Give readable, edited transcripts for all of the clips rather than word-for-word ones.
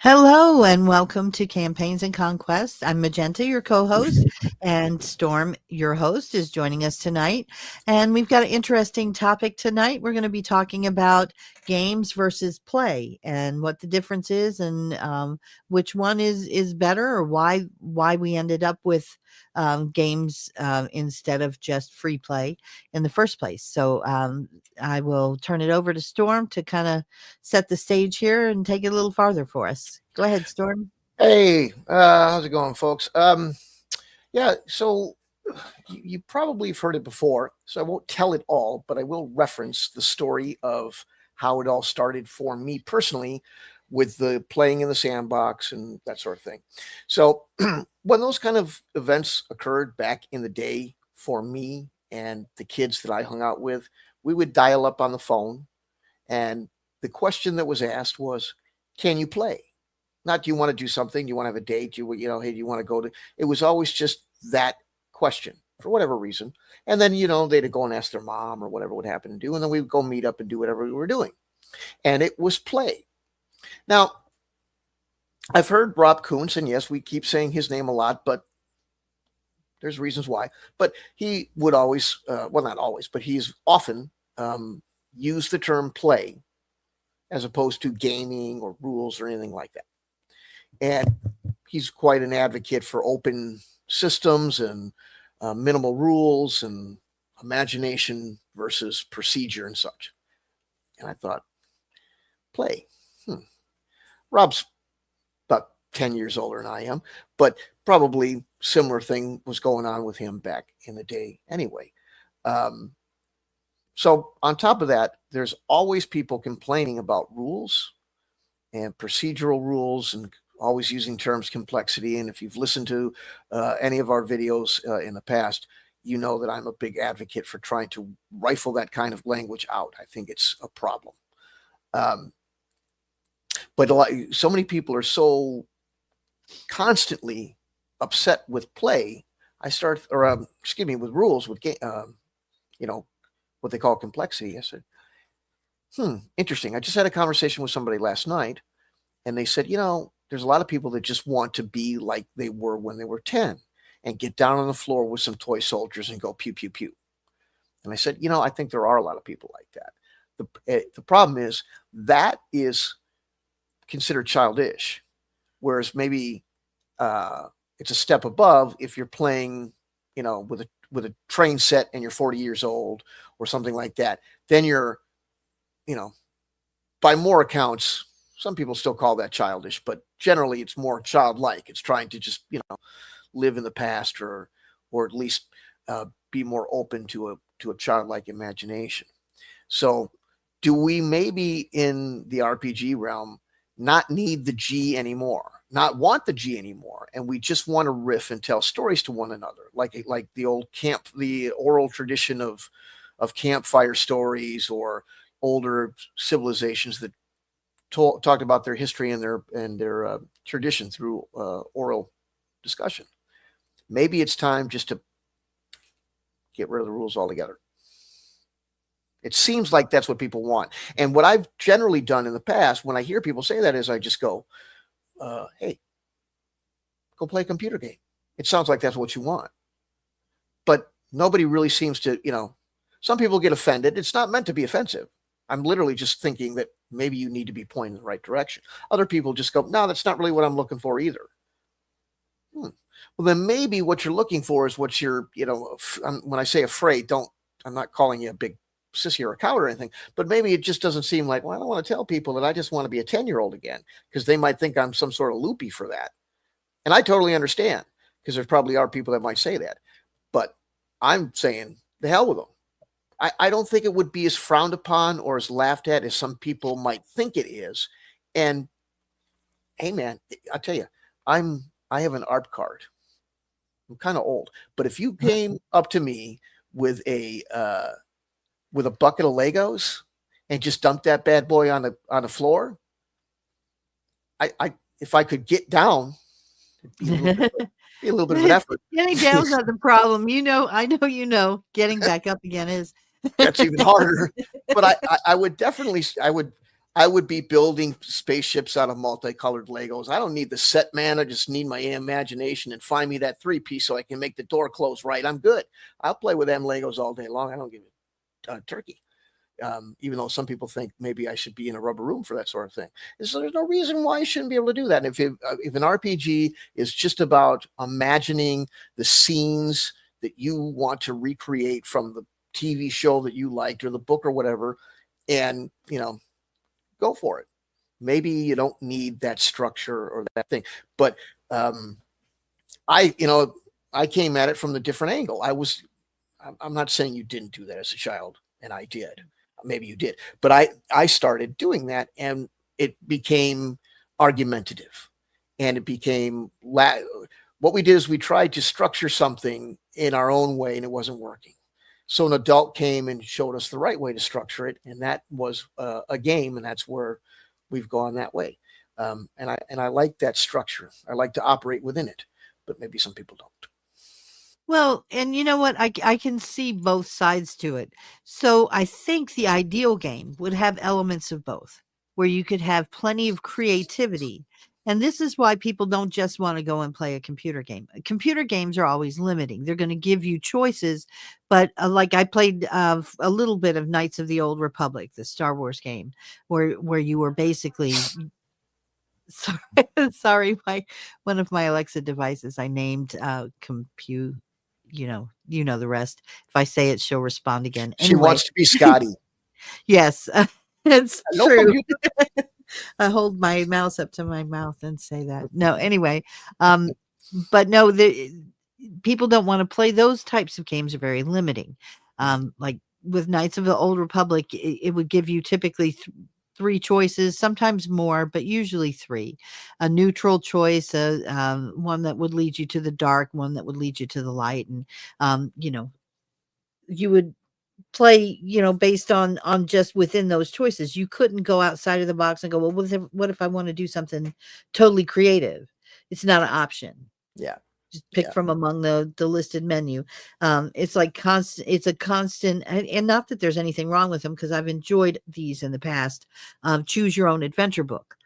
Hello and welcome to Campaigns and Conquests. I'm Magenta, your co-host, and Storm, your host, is joining us tonight. And we've got an interesting topic tonight. We're going to be talking about games versus play and what the difference is, and which one is better, or why we ended up with games instead of just free play in the first place. So I will turn it over to Storm to kind of set the stage here and take it a little farther for us. Go ahead, Storm. Hey, how's it going, folks? Yeah, so you probably have heard it before, so I won't tell it all, but I will reference the story of how it all started for me personally with the playing in the sandbox and that sort of thing. So, when those kind of events occurred back in the day for me and the kids that I hung out with, we would dial up on the phone, and the question that was asked was, "Can you play?" Not, do you want to do something? Do you want to have a date? Hey, do you want to go to? It was always just that question for whatever reason. And then, they'd go and ask their mom or whatever would happen to do. And then we would go meet up and do whatever we were doing. And it was play. Now, I've heard Rob Kuntz, and yes, we keep saying his name a lot, but there's reasons why. But he would always, well, not always, but he's often used the term play as opposed to gaming or rules or anything like that. And he's quite an advocate for open systems and minimal rules and imagination versus procedure and such. And I thought, play. Rob's about 10 years older than I am, but probably similar thing was going on with him back in the day anyway. So on top of that, there's always people complaining about rules and procedural rules and always using terms complexity. And if you've listened to any of our videos in the past, you know that I'm a big advocate for trying to rifle that kind of language out. I think it's a problem. But so many people are so constantly upset with play. With rules, with what they call complexity. I said, interesting. I just had a conversation with somebody last night, and they said, there's a lot of people that just want to be like they were when they were 10 and get down on the floor with some toy soldiers and go pew, pew, pew. And I said, I think there are a lot of people like that. The problem is that is considered childish, whereas maybe it's a step above if you're playing, with a train set and you're 40 years old or something like that. Then you're, by more accounts, some people still call that childish, but generally it's more childlike. It's trying to just, live in the past or at least be more open to a childlike imagination. So do we maybe in the RPG realm not need the G anymore, not want the G anymore, and we just want to riff and tell stories to one another, like the oral tradition of campfire stories or older civilizations that talked about their history and their tradition through oral discussion. Maybe it's time just to get rid of the rules altogether. It seems like that's what people want. And what I've generally done in the past, when I hear people say that, is I just go, hey, go play a computer game. It sounds like that's what you want. But nobody really seems to, some people get offended. It's not meant to be offensive. I'm literally just thinking that maybe you need to be pointed in the right direction. Other people just go, no, that's not really what I'm looking for either. Well, then maybe what you're looking for is what you're, when I say afraid, I'm not calling you a big sissy or a coward or anything, but maybe it just doesn't seem like, well, I don't want to tell people that I just want to be a 10-year-old again, because they might think I'm some sort of loopy for that. And I totally understand, because there probably are people that might say that, but I'm saying the hell with them. I don't think it would be as frowned upon or as laughed at as some people might think it is. And hey, man, I'll tell you, I have an ARP card. I'm kind of old, but if you came up to me with a bucket of Legos and just dumped that bad boy on the floor, if I could get down, it'd be a little bit of an effort. Getting down's not the problem. I know getting back up again is. That's even harder. But I would I would be building spaceships out of multicolored Legos. I don't need the set, man. I just need my imagination, and find me that 3-piece so I can make the door close right. I'm good. I'll play with them Legos all day long. I don't give a turkey. Even though some people think maybe I should be in a rubber room for that sort of thing. So there's no reason why I shouldn't be able to do that. And if an RPG is just about imagining the scenes that you want to recreate from the TV show that you liked or the book or whatever, and go for it. Maybe you don't need that structure or that thing, but I came at it from the different angle. I'm not saying you didn't do that as a child, and I did. Maybe you did, but I started doing that, and it became argumentative, and it became what we did is we tried to structure something in our own way, and it wasn't working. So an adult came and showed us the right way to structure it, and that was a game, and that's where we've gone that way. And I like that structure. I like to operate within it, but maybe some people don't. Well, and you know what? I can see both sides to it. So I think the ideal game would have elements of both, where you could have plenty of creativity. And this is why people don't just want to go and play a computer game. Computer games are always limiting. They're going to give you choices, but like I played a little bit of Knights of the Old Republic, the Star Wars game, where you were basically sorry, sorry, my one of my Alexa devices I named compute. You know the rest. If I say it, she'll respond again. She Anyway, wants to be Scotty. yes, it's No true. computer. I hold my mouse up to my mouth and say that. No, anyway, but no, the people don't want to play those types of games are very limiting. Like with Knights of the Old Republic, it would give you typically three choices, sometimes more, but usually three. A neutral choice, one that would lead you to the dark, one that would lead you to the light, and you would play based on just within those choices. You couldn't go outside of the box and go, well, what if I want to do something totally creative? It's not an option. Yeah. Just pick from among the listed menu. It's like constant. It's a constant, and not that there's anything wrong with them, because I've enjoyed these in the past. Choose your own adventure book,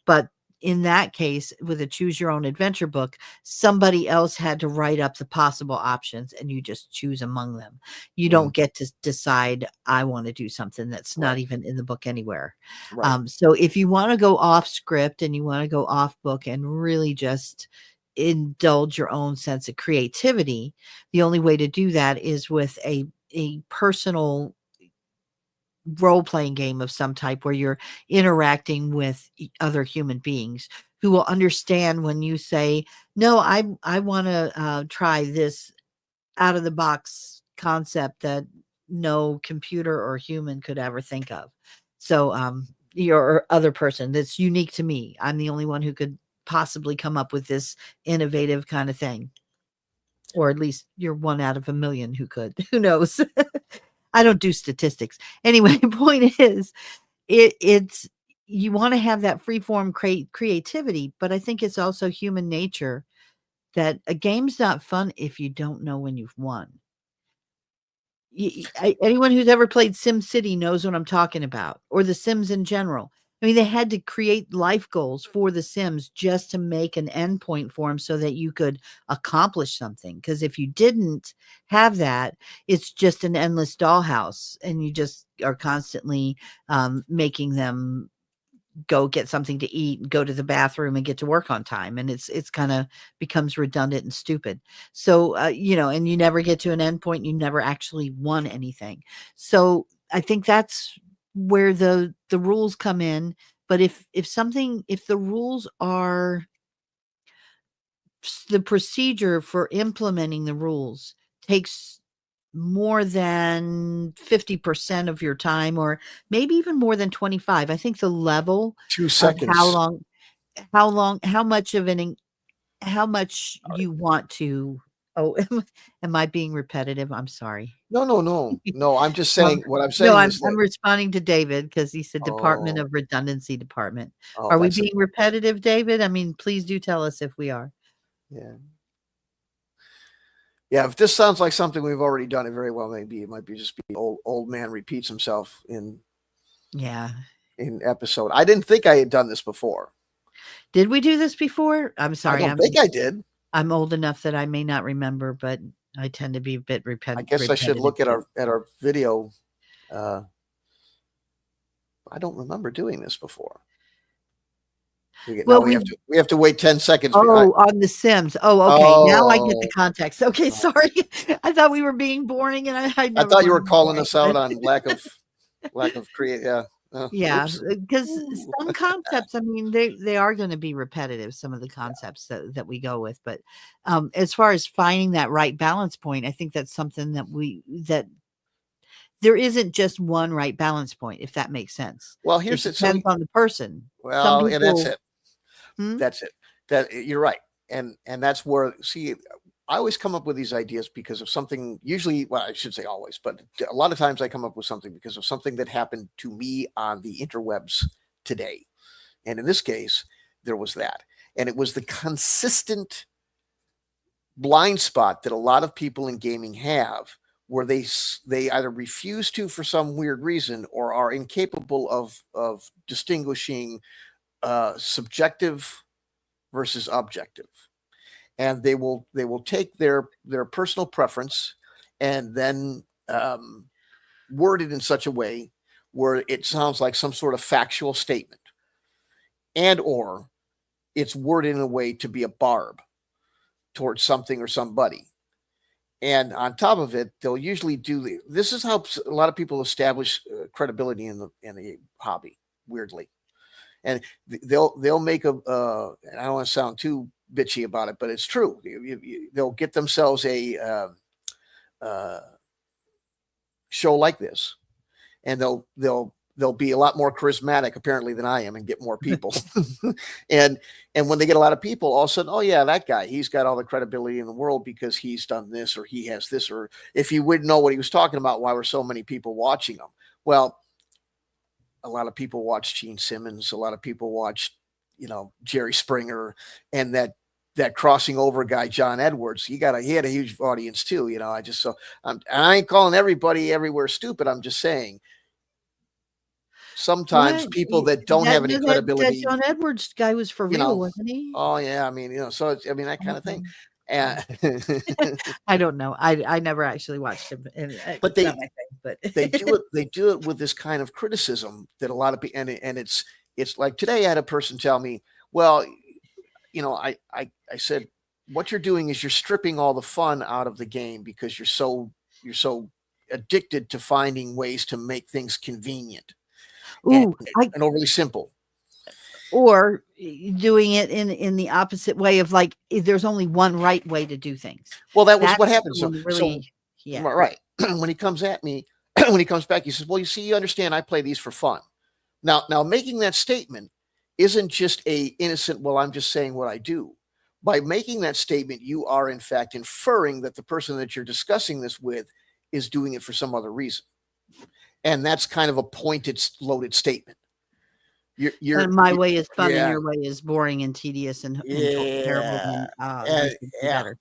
but in that case, with a choose your own adventure book, somebody else had to write up the possible options, and you just choose among them. You don't get to decide, I want to do something that's not even in the book anywhere. Right. So if you want to go off script and you want to go off book and really just indulge your own sense of creativity, the only way to do that is with a personal role-playing game of some type, where you're interacting with other human beings who will understand when you say, no, I want to try this out of the box concept that no computer or human could ever think of. So your other person that's unique to me, I'm the only one who could possibly come up with this innovative kind of thing, or at least you're one out of a million who could. Who knows? I don't do statistics anyway. Point is, it's you want to have that free form creativity, but I think it's also human nature that a game's not fun if you don't know when you've won. Anyone who's ever played SimCity knows what I'm talking about, or The Sims in general. I mean, they had to create life goals for the Sims just to make an endpoint for them so that you could accomplish something. Because if you didn't have that, it's just an endless dollhouse, and you just are constantly making them go get something to eat, go to the bathroom, and get to work on time. And it's kind of becomes redundant and stupid. So, and you never get to an end point. You never actually won anything. So I think that's where the rules come in. But if the rules are the procedure for implementing the rules takes more than 50% of your time, or maybe even more than 25. I think the level 2 of seconds. how much you want to. Oh, am I being repetitive? I'm sorry. No. I'm just saying what I'm No, saying I'm is that responding to David because he said Department oh, of Redundancy Department. oh, Are we that's it. being repetitive, David? I mean, please do tell us if we are. Yeah. Yeah, if this sounds like something we've already done, it very well may be. It might be just be old man repeats himself in Yeah. in episode. I didn't think I had done this before. Did we do this before? I'm I sorry. don't think I did. I'm old enough that I may not remember, but I tend to be a bit I guess I should look at our video. I don't remember doing this before. Well, we have to wait 10 seconds. Oh, on The Sims. Oh, okay. Now I get the Oh. context. Okay, sorry. I thought we were being boring, and I I never thought you were wanted to calling say, us out but- on lack of create. Yeah. Yeah, Oops. because some concepts, I mean, they are going to be repetitive, some of the concepts that we go with. But as far as finding that right balance point, I think that's something that there isn't just one right balance point, if that makes sense. Well, It here's it. depends on the person. Well, and that's people- it. Hmm? That's it. That you're right. And that's where, see, I always come up with these ideas because of something, usually, well, I should say always, but a lot of times I come up with something because of something that happened to me on the interwebs today. And in this case, there was that. And it was the consistent blind spot that a lot of people in gaming have, where they either refuse to for some weird reason or are incapable of distinguishing subjective versus objective. And they will take their personal preference and then word it in such a way where it sounds like some sort of factual statement, and or it's worded in a way to be a barb towards something or somebody. And on top of it, they'll usually do this is how a lot of people establish credibility in the hobby, weirdly. And they'll make I don't want to sound too bitchy about it, but it's true. They'll get themselves a show like this, and they'll be a lot more charismatic apparently than I am and get more people. and when they get a lot of people, all of a sudden, oh yeah, that guy, he's got all the credibility in the world because he's done this or he has this, or if you wouldn't know what he was talking about, why were so many people watching him? Well, a lot of people watch Gene Simmons. A lot of people watch, Jerry Springer, and that crossing over guy, John Edwards. He had a huge audience too. I ain't calling everybody everywhere stupid. I'm just saying sometimes people that don't have any credibility. That John Edwards guy was for real, wasn't he? Oh yeah, I mean, so it's, that kind of thing. And I don't know. I never actually watched him, but they do it with this kind of criticism that a lot of people, and it's like today I had a person tell me, well, I said, what you're doing is you're stripping all the fun out of the game because you're so addicted to finding ways to make things convenient and overly simple. Or doing it in the opposite way of like, there's only one right way to do things. Well, that was what happened. Yeah. Right. When he comes at me, when he comes back, he says, well, you understand, I play these for fun. Now making that statement isn't just a innocent, well, I'm just saying what I do. By making that statement, you are in fact inferring that the person that you're discussing this with is doing it for some other reason. And that's kind of a pointed, loaded statement. My way is fun and your way is boring and tedious and terrible. Better.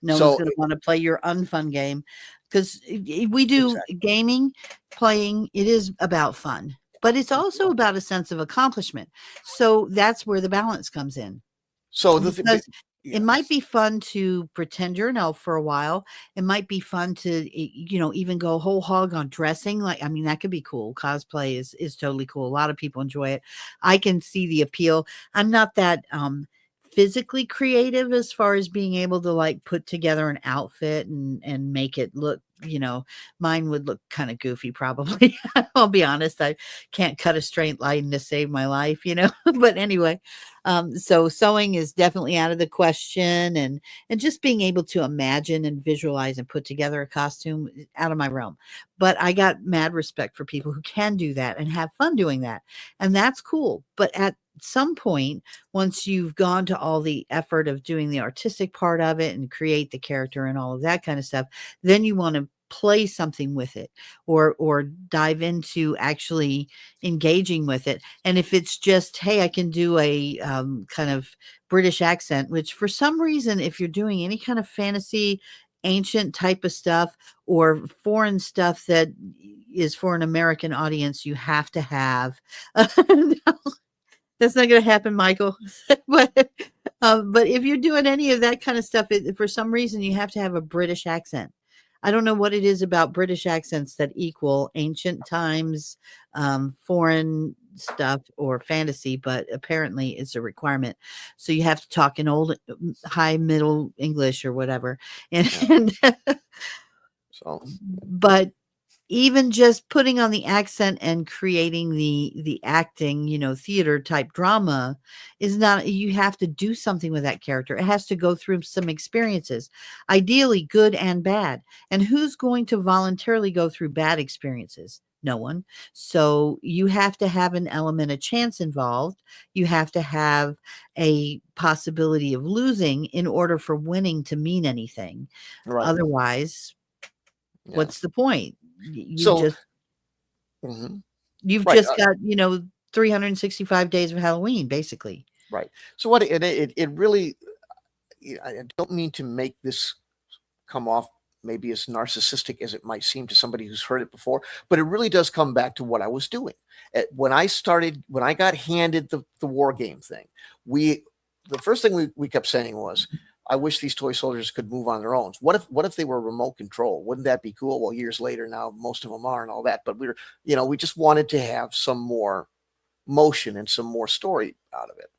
No one's going to want to play your unfun game, because we do gaming, playing. It is about fun, but it's also about a sense of accomplishment. So that's where the balance comes in. So it might be fun to pretend you're an elf for a while. It might be fun to, even go whole hog on dressing. That could be cool. Cosplay is totally cool. A lot of people enjoy it. I can see the appeal. I'm not that physically creative as far as being able to put together an outfit and make it look, mine would look kind of goofy probably. I'll be honest. I can't cut a straight line to save my life, but anyway, so sewing is definitely out of the question, and just being able to imagine and visualize and put together a costume out of my realm. But I got mad respect for people who can do that and have fun doing that. And that's cool. But at some point, once you've gone to all the effort of doing the artistic part of it and create the character and all of that kind of stuff, then you want to play something with it or dive into actually engaging with it. And if it's just, hey, I can do a kind of British accent, which for some reason, if you're doing any kind of fantasy, ancient type of stuff or foreign stuff that is for an American audience. You have to have. That's not going to happen, Michael. But if you're doing any of that kind of stuff, for some reason, you have to have a British accent. I don't know what it is about British accents that equal ancient times, foreign stuff, or fantasy, but apparently it's a requirement. So you have to talk in old, high, middle English or whatever. And, Yeah. So, but even just putting on the accent and creating the acting, theater type drama is not, you have to do something with that character. It has to go through some experiences, ideally good and bad. And who's going to voluntarily go through bad experiences? No one. So you have to have an element of chance involved. You have to have a possibility of losing in order for winning to mean anything. right. Otherwise, Yeah. what's the point? So, mhm, You've right. just got, 365 days of Halloween, basically. Right. So what it really, I don't mean to make this come off maybe as narcissistic as it might seem to somebody who's heard it before, but it really does come back to what I was doing. When I got handed the war game thing, the first thing we kept saying was, I wish these toy soldiers could move on their own. What if they were remote control? Wouldn't that be cool? Well, years later now, most of them are and all that, but we just wanted to have some more motion and some more story out of it.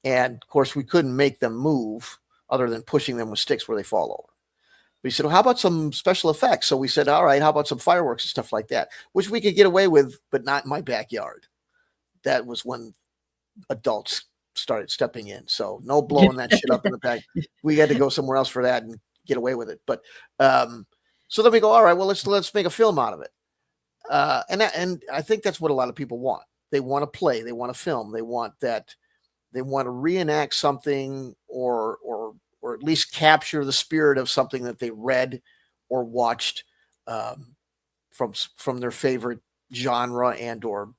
And of course, we couldn't make them move other than pushing them with sticks where they fall over. We said, well, how about some special effects? So we said, all right, how about some fireworks and stuff like that, which we could get away with, but not in my backyard. That was when adults started stepping in. So no blowing that shit up in the back. We had to go somewhere else for that and get away with it. But so then we go, all right, well, let's make a film out of it. And I think that's what a lot of people want. They want to play. They want to film. They want that. They want to reenact something or at least capture the spirit of something that they read or watched from their favorite genre and or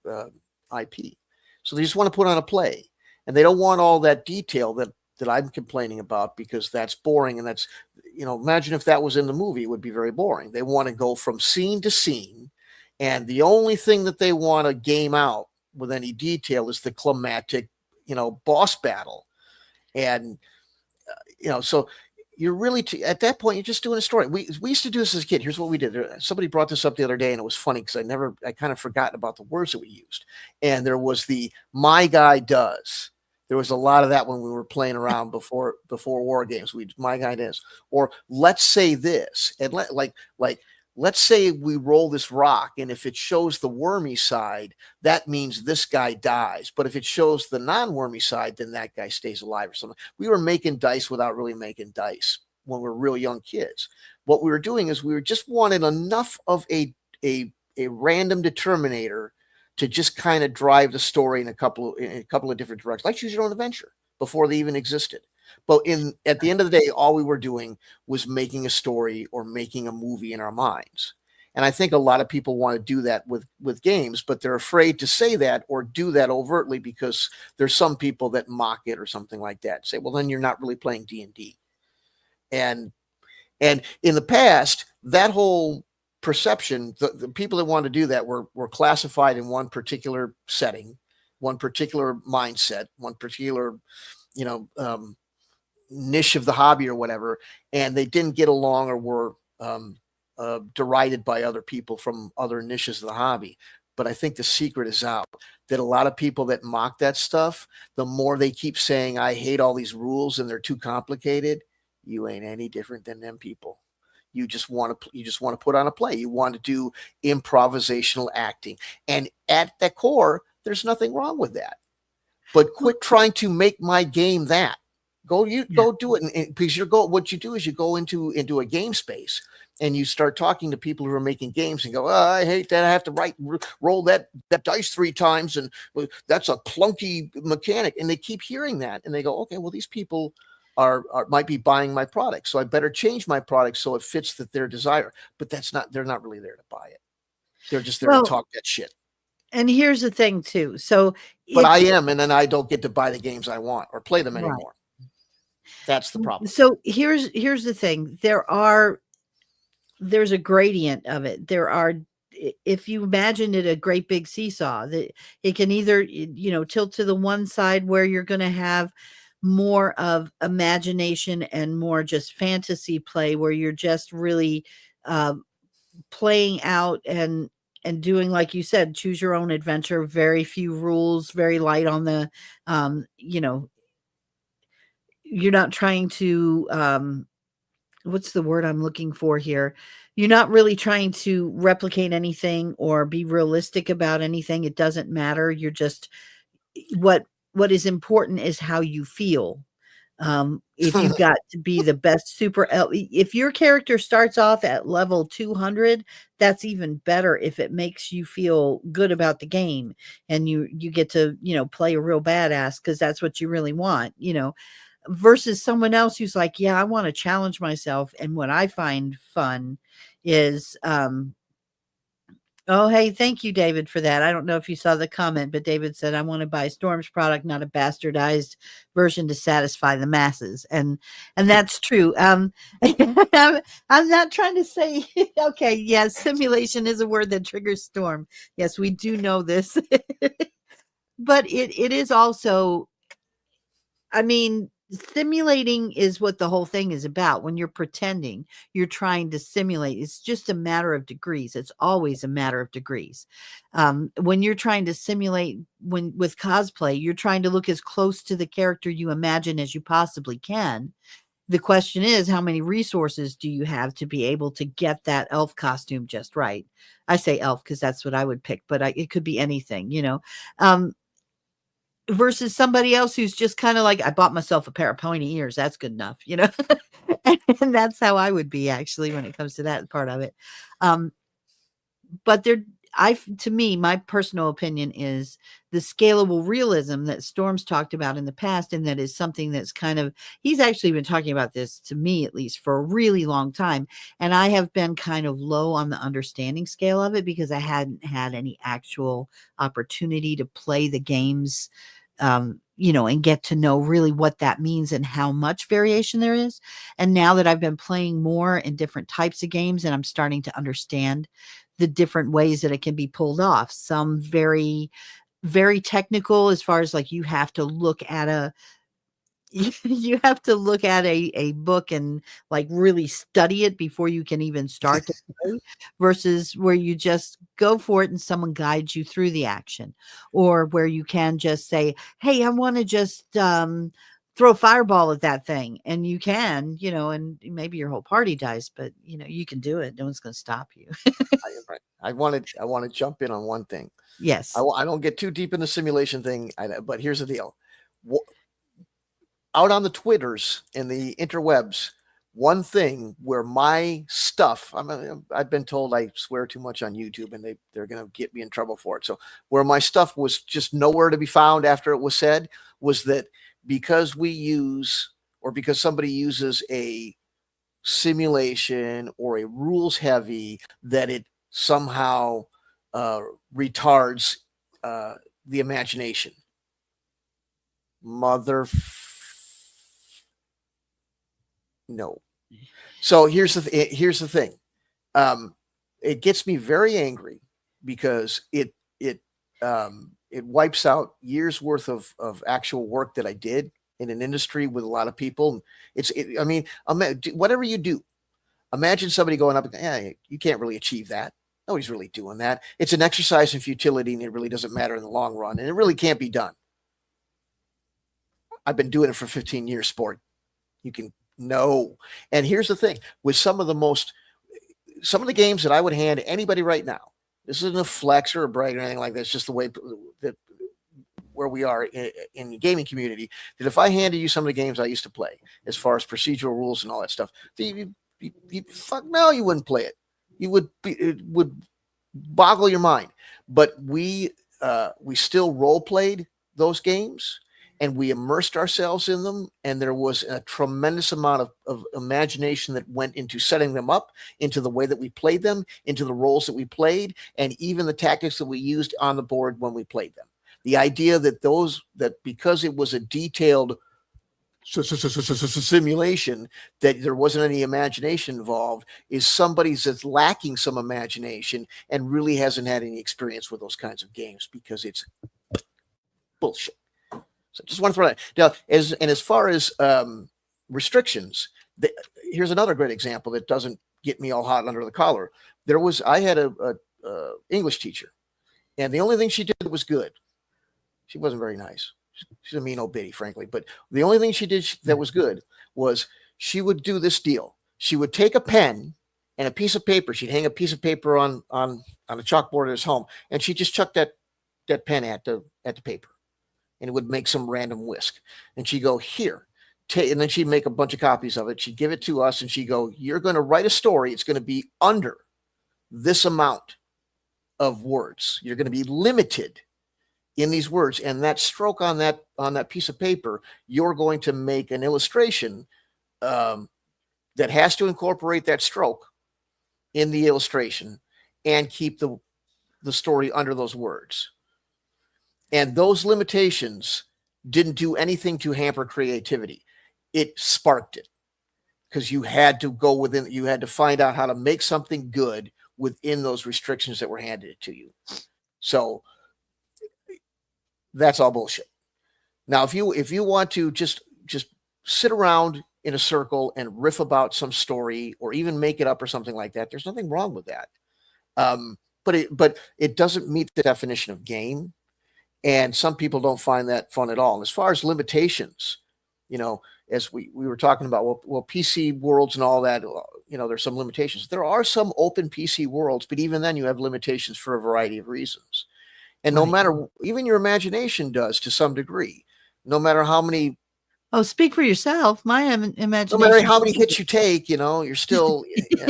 IP. So they just want to put on a play, and they don't want all that detail that I'm complaining about, because that's boring. And that's, imagine if that was in the movie, it would be very boring. They want to go from scene to scene, and the only thing that they want to game out with any detail is the climatic, boss battle. And so you're really at that point, you're just doing a story. We used to do this as a kid. Here's what we did. Somebody brought this up the other day, and it was funny because I kind of forgotten about the words that we used. And there was the "my guy does." There was a lot of that when we were playing around before war games. "My guy does," or "let's say this," and let's say we roll this rock, and if it shows the wormy side, that means this guy dies. But if it shows the non-wormy side, then that guy stays alive or something. We were making dice without really making dice when we were real young kids. What we were doing is we were just wanted enough of a random determinator to just kind of drive the story in a couple of different directions, like Choose Your Own Adventure before they even existed. But at the end of the day, all we were doing was making a story or making a movie in our minds. And I think a lot of people want to do that with games, but they're afraid to say that or do that overtly because there's some people that mock it or something like that. Say, well, then you're not really playing D&D. And in the past, that whole perception, the people that wanted to do that were classified in one particular setting, one particular mindset, one particular, niche of the hobby or whatever, and they didn't get along or were derided by other people from other niches of the hobby. But I think the secret is out, that a lot of people that mock that stuff, the more they keep saying, I hate all these rules and they're too complicated, you ain't any different than them people. You just want to put on a play. You want to do improvisational acting. And at the core, there's nothing wrong with that. But quit trying to make my game that. Go do it. And because what you do is you go into a game space and you start talking to people who are making games and go, oh, I hate that. I have to roll that dice 3 times. And that's a clunky mechanic. And they keep hearing that. And they go, okay, well, these people might be buying my product. So I better change my product so it fits their desire. But they're not really there to buy it. They're just there to talk that shit. And here's the thing too. So, but I am, and then I don't get to buy the games I want or play them anymore. Right. That's the problem. So here's the thing. There's a gradient of it. if you imagine it a great big seesaw, that it can either, tilt to the one side where you're going to have more of imagination and more just fantasy play, where you're just really uh, playing out and doing, like you said, choose your own adventure, very few rules, very light on the you're not trying to what's the word I'm looking for here? You're not really trying to replicate anything or be realistic about anything. It doesn't matter. You're just what is important is how you feel. If you've got to be the best if your character starts off at level 200, that's even better if it makes you feel good about the game and you get to, play a real badass, because that's what you really want, versus someone else who's like, yeah, I want to challenge myself. And what I find fun is, oh, hey, thank you, David, for that. I don't know if you saw the comment, but David said, I want to buy Storm's product, not a bastardized version to satisfy the masses. And that's true. I'm not trying to say, okay, yes, simulation is a word that triggers Storm. Yes, we do know this. But it is also, I mean, simulating is what the whole thing is about. When you're pretending, you're trying to simulate. It's just a matter of degrees. It's always a matter of degrees. When you're trying to simulate, with cosplay, you're trying to look as close to the character you imagine as you possibly can. The question is, how many resources do you have to be able to get that elf costume just right? I say elf because that's what I would pick, but it could be anything, versus somebody else who's just kind of like, I bought myself a pair of pointy ears. That's good enough, and that's how I would be actually when it comes to that part of it. But to me, my personal opinion is the scalable realism that Storm's talked about in the past. And that is something that's he's actually been talking about this, to me, at least, for a really long time. And I have been kind of low on the understanding scale of it because I hadn't had any actual opportunity to play the games, and get to know really what that means and how much variation there is. And now that I've been playing more in different types of games, and I'm starting to understand the different ways that it can be pulled off. Some very, very technical, as far as like you have to look at a book and like really study it before you can even start to play, versus where you just go for it and someone guides you through the action, or where you can just say, hey, I want to just throw a fireball at that thing, and you can, and maybe your whole party dies, but you can do it. No one's going to stop you. I want to jump in on one thing. Yes. I don't get too deep in the simulation thing, but here's the deal. Out on the Twitters and the interwebs, one thing where my stuff, I've been told I swear too much on YouTube and they're going to get me in trouble for it. So where my stuff was just nowhere to be found after it was said was that because because somebody uses a simulation or a rules heavy, that it somehow retards the imagination. No. So here's the thing. It gets me very angry because it wipes out years worth of actual work that I did in an industry with a lot of people. Whatever you do, imagine somebody going up and, you can't really achieve that. Nobody's really doing that. It's an exercise in futility, and it really doesn't matter in the long run, and it really can't be done. I've been doing it for 15 years, sport. You can know. And here's the thing, with some of the games that I would hand anybody right now, this isn't a flex or a brag or anything like that. It's just the way that where we are in the gaming community, that if I handed you some of the games I used to play, as far as procedural rules and all that stuff, you wouldn't play it. It would boggle your mind. But we still role played those games, and we immersed ourselves in them. And there was a tremendous amount of imagination that went into setting them up, into the way that we played them, into the roles that we played, and even the tactics that we used on the board when we played them. The idea that because it was a detailed simulation, that there wasn't any imagination involved, is somebody that's lacking some imagination and really hasn't had any experience with those kinds of games, because it's bullshit. So just want to throw that now. As far as restrictions, here's another great example that doesn't get me all hot under the collar. I had a English teacher, and the only thing she did that was good. She wasn't very nice. She's a mean old biddy, frankly. But the only thing she did that was good was she would do this deal. She would take a pen and a piece of paper. She'd hang a piece of paper on a chalkboard at his home, and she'd just chuck that pen at the paper, and it would make some random whisk. And she'd go, here, and then she'd make a bunch of copies of it. She'd give it to us, and she'd go, you're going to write a story. It's going to be under this amount of words. You're going to be limited in these words, and that stroke on that piece of paper, you're going to make an illustration that has to incorporate that stroke in the illustration and keep the story under those words. And those limitations didn't do anything to hamper creativity. It sparked it, because you had to go within, you had to find out how to make something good within those restrictions that were handed to you. So that's all bullshit. Now, if you want to just sit around in a circle and riff about some story, or even make it up or something like that, there's nothing wrong with that. But it doesn't meet the definition of game, and some people don't find that fun at all. And as far as limitations, as we were talking about, well, PC worlds and all that, there's some limitations. There are some open PC worlds, but even then you have limitations for a variety of reasons. And no matter, even your imagination does to some degree, no matter how many. Oh, speak for yourself. My imagination. No matter how many hits you take, you're still. Yeah.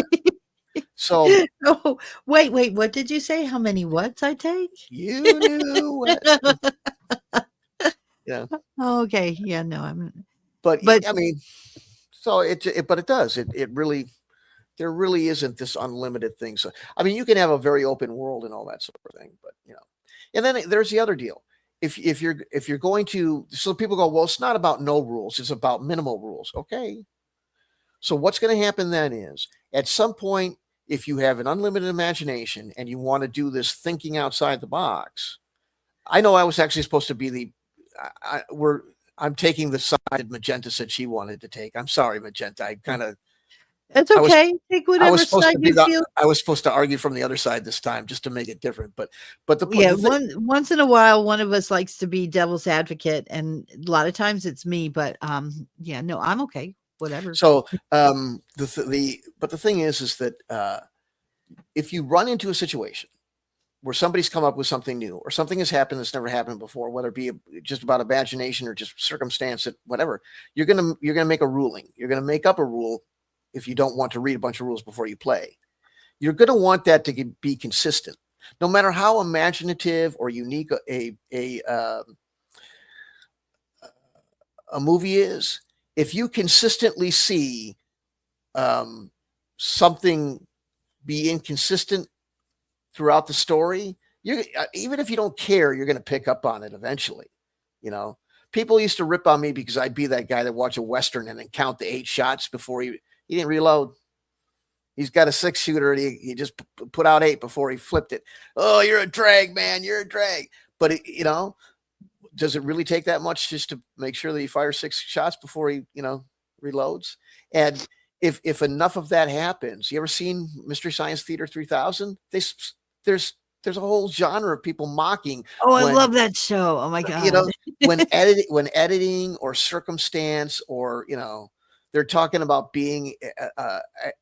So. Oh, wait. What did you say? How many whats I take? You knew what. Yeah. Oh, okay. Yeah. No, I'm. But I mean, so but it does. It really. There really isn't this unlimited thing. So I mean, you can have a very open world and all that sort of thing, but And then there's the other deal. If you're going to, so people go, well, it's not about no rules, it's about minimal rules. Okay. So what's going to happen then is, at some point, if you have an unlimited imagination and you want to do this thinking outside the box, I know I was actually supposed to be I'm taking the side that Magenta said she wanted to take. I'm sorry, Magenta. I kind of. It's okay. Take whatever side you feel. I was supposed to argue from the other side this time, just to make it different. But once in a while, one of us likes to be devil's advocate, and a lot of times it's me. But no, I'm okay. Whatever. So the thing is that if you run into a situation where somebody's come up with something new, or something has happened that's never happened before, whether it be just about imagination or just circumstance, whatever, you're gonna make a ruling. You're gonna make up a rule. If you don't want to read a bunch of rules before you play, you're going to want that to be consistent, no matter how imaginative or unique a movie is. If you consistently see something be inconsistent throughout the story, even if you don't care, you're going to pick up on it eventually. People used to rip on me because I'd be that guy that watch a Western and then count the 8 shots before he didn't reload. He's got a 6-shooter and he just put out 8 before he flipped it. Oh, you're a drag, man. You're a drag. But does it really take that much just to make sure that he fires 6 shots before he, reloads? And if enough of that happens, you ever seen Mystery Science Theater 3000? There's a whole genre of people mocking. Oh, I love that show. Oh my God. when editing or circumstance, or, they're talking about being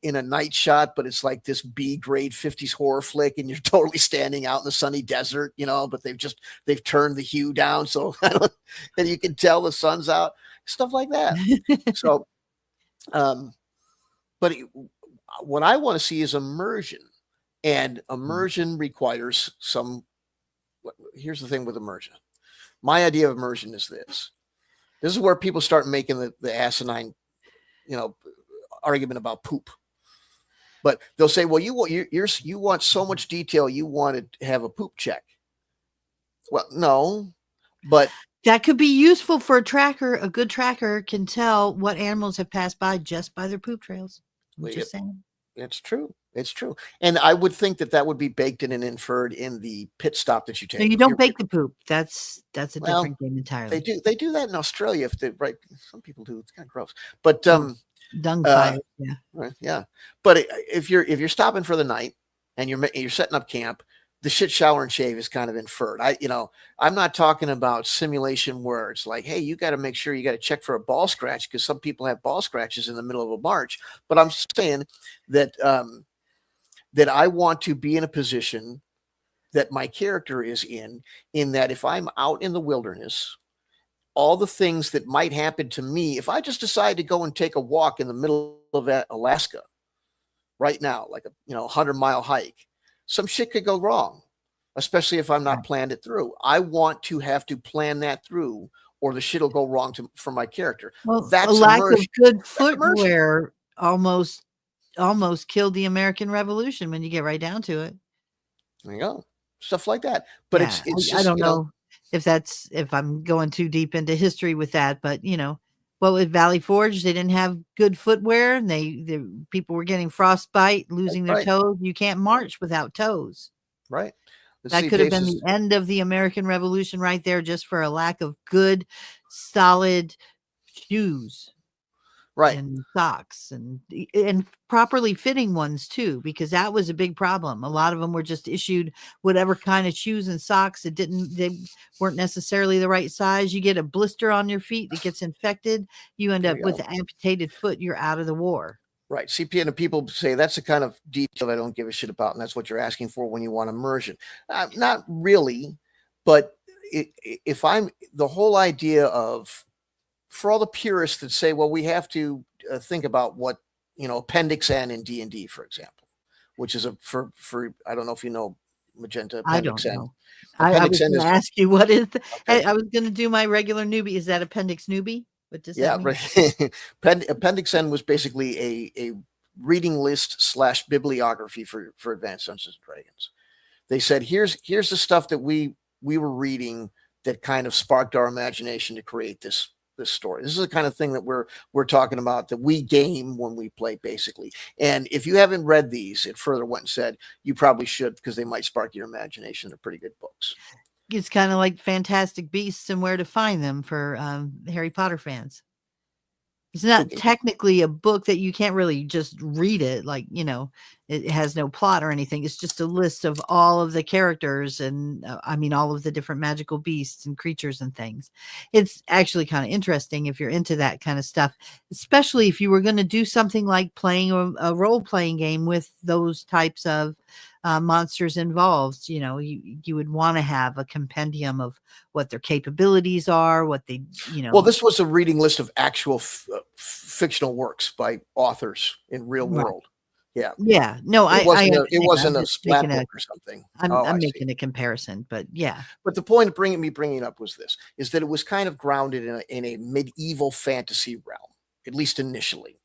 in a night shot, but it's like this B-grade 50s horror flick, and you're totally standing out in the sunny desert, but they've turned the hue down so and you can tell the sun's out, stuff like that. So, but what I want to see is immersion, and immersion requires some. Here's the thing with immersion. My idea of immersion is this. This is where people start making the asinine argument about poop. But they'll say, well, you want so much detail, you want to have a poop check. Well, no, but That could be useful for a tracker. A good tracker can tell what animals have passed by just by their poop trails. I'm Well, just saying. it's true. It's true. And I would think that that would be baked in and inferred in the pit stop that you No, take. you If don't you're, bake the poop. That's a well, different game entirely. they do that in Australia. If they, right, some people do. It's kind of gross. But Oh, dung uh, fire. Yeah. right, yeah. But if you're stopping for the night and you're setting up camp, the shit, shower, and shave is kind of inferred. I'm not talking about simulation where it's like, hey, you got to make sure you got to check for a ball scratch because some people have ball scratches in the middle of a march. But I'm saying that that I want to be in a position that my character is in that if I'm out in the wilderness, all the things that might happen to me, if I just decide to go and take a walk in the middle of Alaska right now, like a 100-mile hike, some shit could go wrong, especially if I'm not Right. planned it through. I want to have to plan that through, or the shit will go wrong for my character. Well, a That's lack immersion. of good That's immersion. footwear almost killed the American Revolution when you get right down to it. There you go, stuff like that. But Yeah, it's I just don't know if I'm going too deep into history with that, but well, with Valley Forge, they didn't have good footwear, and the people were getting frostbite, losing their right, toes. You can't march without toes. right. Let's That see, could have Jace been the is end of the American Revolution right there, just for a lack of good, solid shoes right. and socks and properly fitting ones too, because that was a big problem. A lot of them were just issued whatever kind of shoes and socks that they weren't necessarily the right size. You get a blister on your feet that gets infected, you end There up you with go. an amputated foot, you're out of the war. Right. CPN and people say that's the kind of detail I don't give a shit about, and that's what you're asking for when you want immersion. Not really, but if I'm the whole idea of for all the purists that say, well, we have to think about what Appendix N in D&D, for example, which is for I don't know if you know Magenta I Appendix don't N. know. I Appendix was N going is to ask you what is okay. I was going to do my regular newbie. Is that appendix newbie? What does that Yeah, mean? right. Appendix N was basically a reading list / bibliography for Advanced Dungeons and Dragons. They said, here's the stuff that we were reading that kind of sparked our imagination to create this story. This is the kind of thing that we're talking about that we game when we play, basically. And if you haven't read these, it further went and said you probably should because they might spark your imagination. They're pretty good books. It's kind of like Fantastic Beasts and Where to Find Them for Harry Potter fans. It's not Okay. technically a book that you can't really just read it. Like, it has no plot or anything. It's just a list of all of the characters and all of the different magical beasts and creatures and things. It's actually kind of interesting if you're into that kind of stuff, especially if you were going to do something like playing a role-playing game with those types of monsters involved. You would want to have a compendium of what their capabilities are, what they, Well, this was a reading list of actual fictional works by authors in real right. world. Yeah. Yeah. No, I It understand. wasn't I'm a just splat book or something. Oh, I I'm see. making a comparison, but yeah. But the point of bringing it up was this: is that it was kind of grounded in a medieval fantasy realm, at least initially.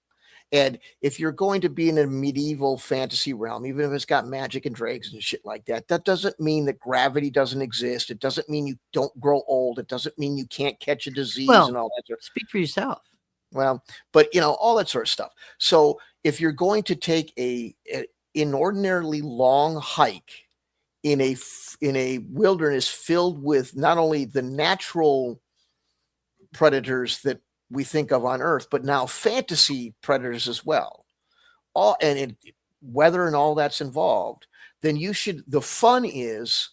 And if you're going to be in a medieval fantasy realm, even if it's got magic and dragons and shit like that, that doesn't mean that gravity doesn't exist. It doesn't mean you don't grow old. It doesn't mean you can't catch a disease and Well, all that sort of. speak for yourself. Well, but all that sort of stuff. So if you're going to take a inordinately long hike in a wilderness filled with not only the natural predators that we think of on Earth, but now fantasy predators as well, weather and all that's involved, then the fun is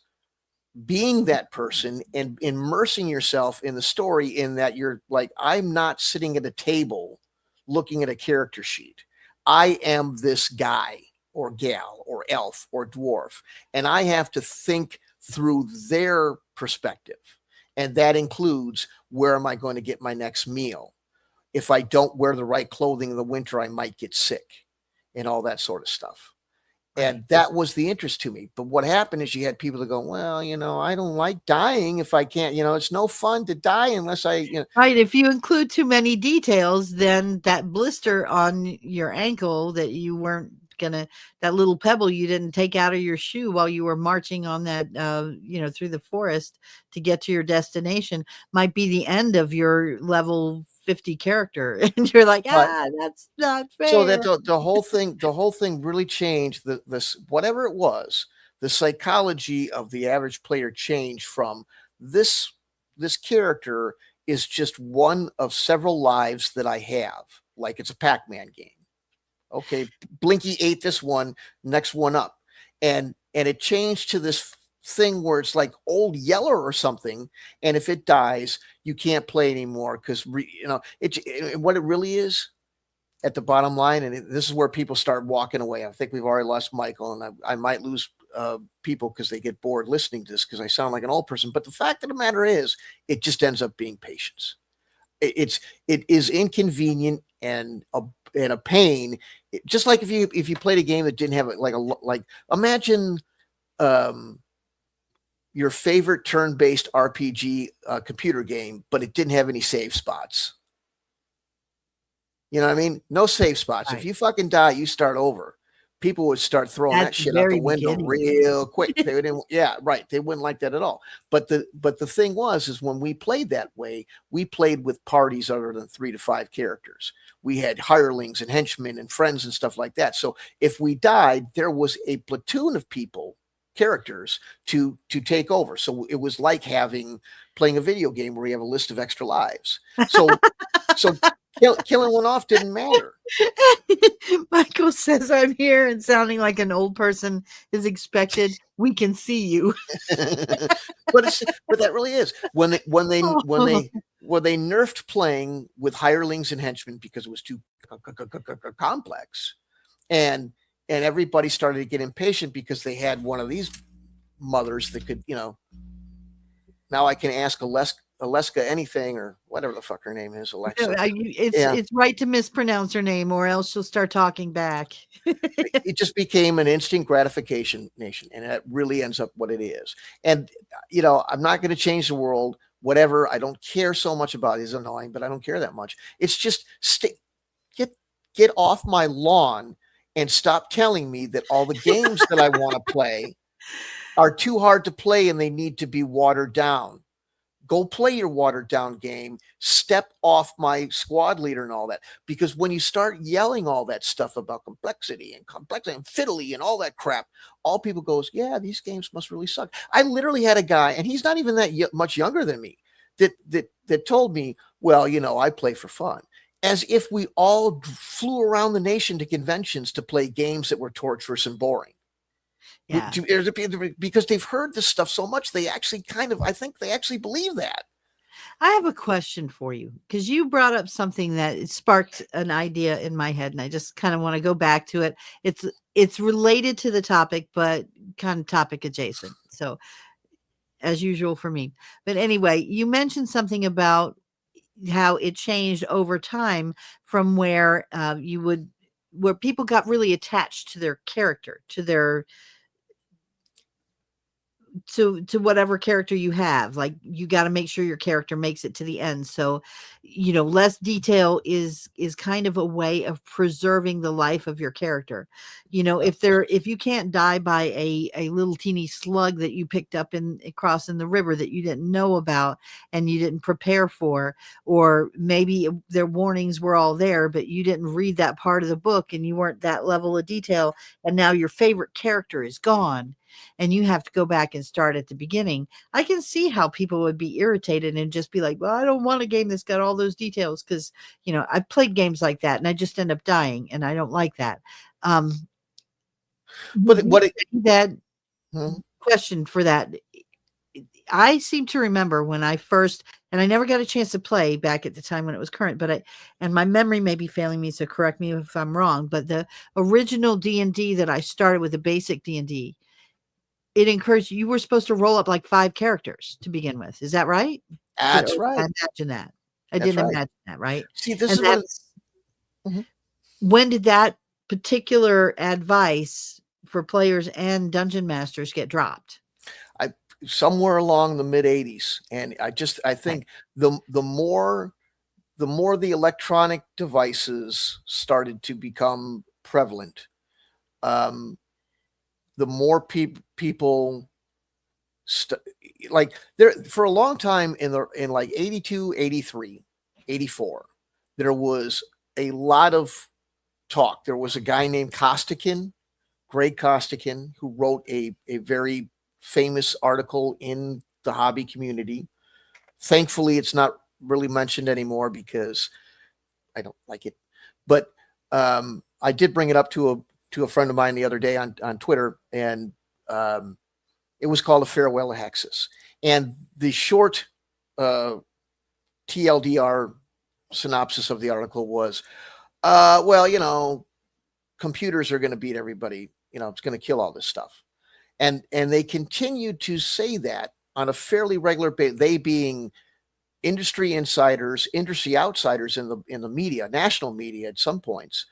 being that person and immersing yourself in the story, in that you're like, I'm not sitting at a table looking at a character sheet. I am this guy or gal or elf or dwarf, and I have to think through their perspective. And that includes, where am I going to get my next meal? If I don't wear the right clothing in the winter, I might get sick, and all that sort of stuff. And that was the interest to me. But what happened is you had people that go, well, I don't like dying if I can't, it's no fun to die unless I. Right. If you include too many details, then that blister on your ankle that you weren't that little pebble you didn't take out of your shoe while you were marching on that, through the forest to get to your destination might be the end of your level 50 character. And you're like, Right. that's not So fair. that the whole thing really changed. This whatever it was, the psychology of the average player changed from this character is just one of several lives that I have, like it's a Pac-Man game. Okay, Blinky ate this one, next one up, and it changed to this thing where it's like Old Yeller or something, and if it dies, you can't play anymore because what it really is at the bottom line, and this is where people start walking away. I think we've already lost Michael, and I might lose people because they get bored listening to this because I sound like an old person. But the fact of the matter is, it just ends up being patience. It is inconvenient and a pain. Just like if you played a game that didn't have like imagine your favorite turn-based RPG computer game, but it didn't have any save spots. You know what I mean? No save spots. If Right. you fucking die, you start over. People would start throwing At that the shit out the very window beginning. real quick. They didn't, yeah, right. They wouldn't like that at all. But the thing is when we played that way, we played with parties other than 3 to 5 characters. We had hirelings and henchmen and friends and stuff like that. So if we died, there was a platoon of people, characters to take over. So it was like playing a video game where you have a list of extra lives. So killing one off didn't matter. Michael says I'm here and sounding like an old person is expected. We can see you. but that really is when they nerfed playing with hirelings and henchmen because it was too complex, and everybody started to get impatient because they had one of these mothers that could, now I can ask Aleska anything or whatever the fuck her name is, Alexa. It's right to mispronounce her name or else she'll start talking back. It just became an instant gratification nation, and that really ends up what it is. And I'm not going to change the world, whatever. I don't care so much about it. It's annoying, but I don't care that much. It's just get off my lawn and stop telling me that all the games that I want to play are too hard to play and they need to be watered down. Go play your watered down game, step off my squad leader and all that. Because when you start yelling all that stuff about complexity and fiddly and all that crap, all people goes, yeah, these games must really suck. I literally had a guy, and he's not even that much younger than me, that told me, well, I play for fun. As if we all flew around the nation to conventions to play games that were torturous and boring. Yeah. Because they've heard this stuff so much, they actually I think they actually believe that. I have a question for you because you brought up something that sparked an idea in my head, and I just kind of want to go back to it. It's related to the topic, but kind of topic adjacent. So, as usual for me. But anyway, you mentioned something about how it changed over time from where where people got really attached to their character, to whatever character you have. Like, you got to make sure your character makes it to the end. So, less detail is kind of a way of preserving the life of your character. If you can't die by a little teeny slug that you picked up crossing the river that you didn't know about and you didn't prepare for, or maybe their warnings were all there, but you didn't read that part of the book and you weren't that level of detail, and now your favorite character is gone and you have to go back and start at the beginning. I can see how people would be irritated and just be like, well, I don't want a game that's got all those details because, I've played games like that and I just end up dying and I don't like that. But Question for that. I seem to remember when I first, and I never got a chance to play back at the time when it was current, and my memory may be failing me, so correct me if I'm wrong, but the original D&D that I started with, the basic D&D, it encouraged, you were supposed to roll up like 5 characters to begin with. Is that right? That's I right. imagine that. I That's didn't right. imagine that, right? See, this And is when did that particular advice for players and dungeon masters get dropped? somewhere along the mid 80s. And I think the more the electronic devices started to become prevalent, the more people like there for a long time in like 82, 83, 84, there was a lot of talk. There was a guy named Costigan, Greg Costigan, who wrote a very famous article in the hobby community. Thankfully, it's not really mentioned anymore because I don't like it. But I did bring it up to a friend of mine the other day on Twitter, and it was called A Farewell to Hexes. And the short TLDR synopsis of the article was, well, computers are going to beat everybody. It's going to kill all this stuff. And they continue to say that on a fairly regular basis, they being industry insiders, industry outsiders in the media, national media at some points,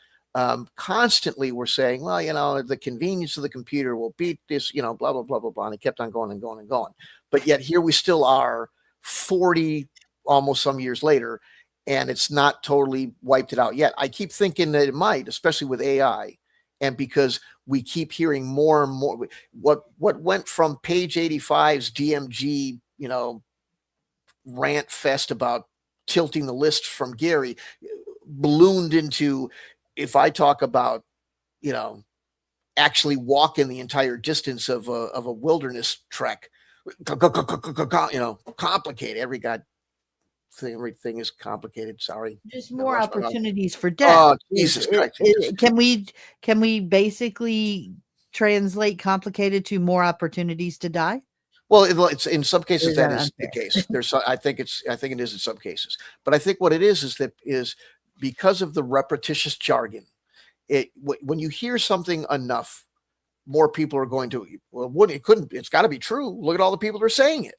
constantly were saying, well, the convenience of the computer will beat this, blah, blah, blah, blah, blah. And it kept on going and going and going. But yet here we still are 40, almost some years later, and it's not totally wiped it out yet. I keep thinking that it might, especially with AI. And because we keep hearing more and more, what went from Page 85's DMG, rant fest about tilting the list from Gary ballooned into, if I talk about, actually walking the entire distance of a wilderness trek, complicated. Everything is complicated. Sorry. Just more opportunities for death. Oh, Jesus Christ. Can we basically translate complicated to more opportunities to die? Well, it's in some cases that is the case. I think it is in some cases, but I think what it is because of the repetitious jargon. When you hear something enough, more people are going to. Well, it's got to be true. Look at all the people that are saying it,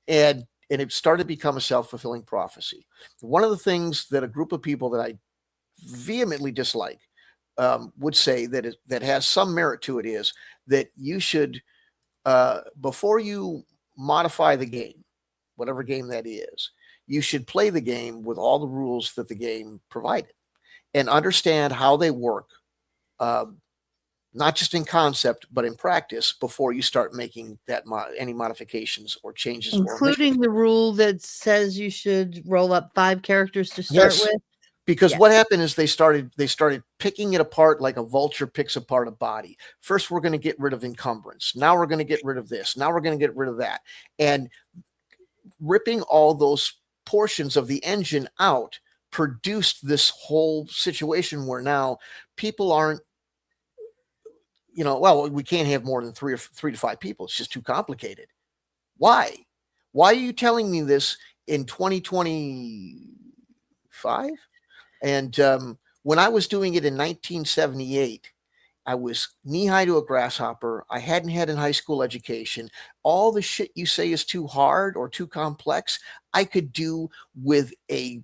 and it started to become a self-fulfilling prophecy. One of the things that a group of people that I vehemently dislike would say that has some merit to it is that you should. Before you modify the game, whatever game that is, you should play the game with all the rules that the game provided and understand how they work, not just in concept, but in practice before you start making any modifications or changes. Including the rule that says you should roll up 5 characters to start with. Because what happened is they started picking it apart like a vulture picks apart a body. First, we're going to get rid of encumbrance. Now we're going to get rid of this. Now we're going to get rid of that. And ripping all those portions of the engine out produced this whole situation where now people aren't, we can't have more than 3 to 5 people. It's just too complicated. Why? Why are you telling me this in 2025? And when I was doing it in 1978, I was knee-high to a grasshopper. I hadn't had a high school education. All the shit you say is too hard or too complex, I could do with a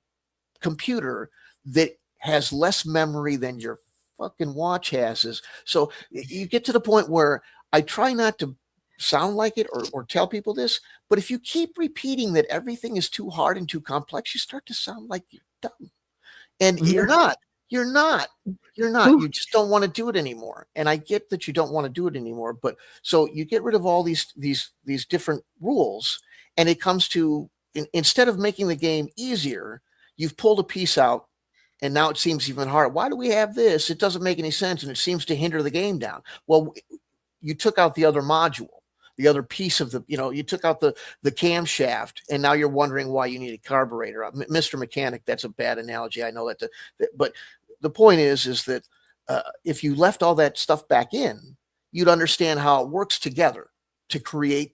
computer that has less memory than your fucking watch has. So you get to the point where I try not to sound like it or tell people this, but if you keep repeating that everything is too hard and too complex, you start to sound like you're dumb. And you're not, you just don't want to do it anymore. And I get that you don't want to do it anymore, but so you get rid of all these different rules, and it comes to, instead of making the game easier, you've pulled a piece out and now it seems even harder. Why do we have this? It doesn't make any sense. And it seems to hinder the game down. Well, you took out the other module, the other piece of you took out the camshaft, and now you're wondering why you need a carburetor. Mr. Mechanic, that's a bad analogy. I know that, but the point is that if you left all that stuff back in, you'd understand how it works together to create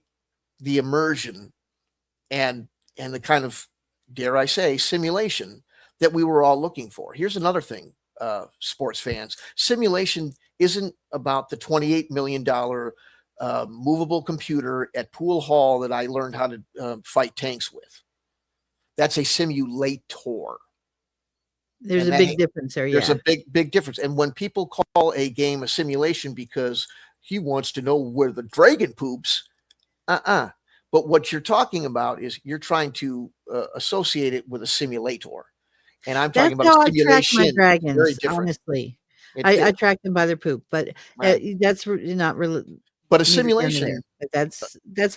the immersion and the kind of, dare I say, simulation that we were all looking for. Here's another thing, sports fans. Simulation isn't about the $28 million movable computer at Pool Hall that I learned how to fight tanks with. That's a simulator. There's a big difference there. There's a big difference. And when people call a game a simulation because he wants to know where the dragon poops, but what you're talking about is you're trying to associate it with a simulator. And I'm talking about a simulation. I track my dragons, honestly. It I did, track them by their poop, but right? that's not really But a neither here nor there. simulation, But that's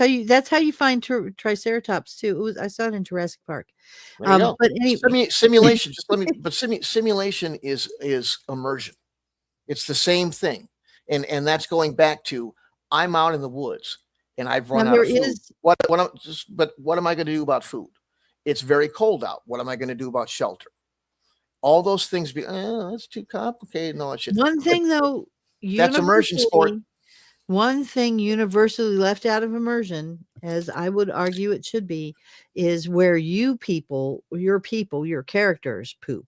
how you find Triceratops too. It was I saw it in Jurassic Park. there you go. But anyway, Simulation. Just let me. But simulation is immersion. It's the same thing, and that's going back to I'm out in the woods and I've now run out there of food. is But what am I going to do about food? It's very cold out. What am I going to do about shelter? All those things that's too complicated. No, it should. one But thing though, that's immersion sport. universally, one thing universally left out of immersion, as I would argue it should be, is where your characters poop.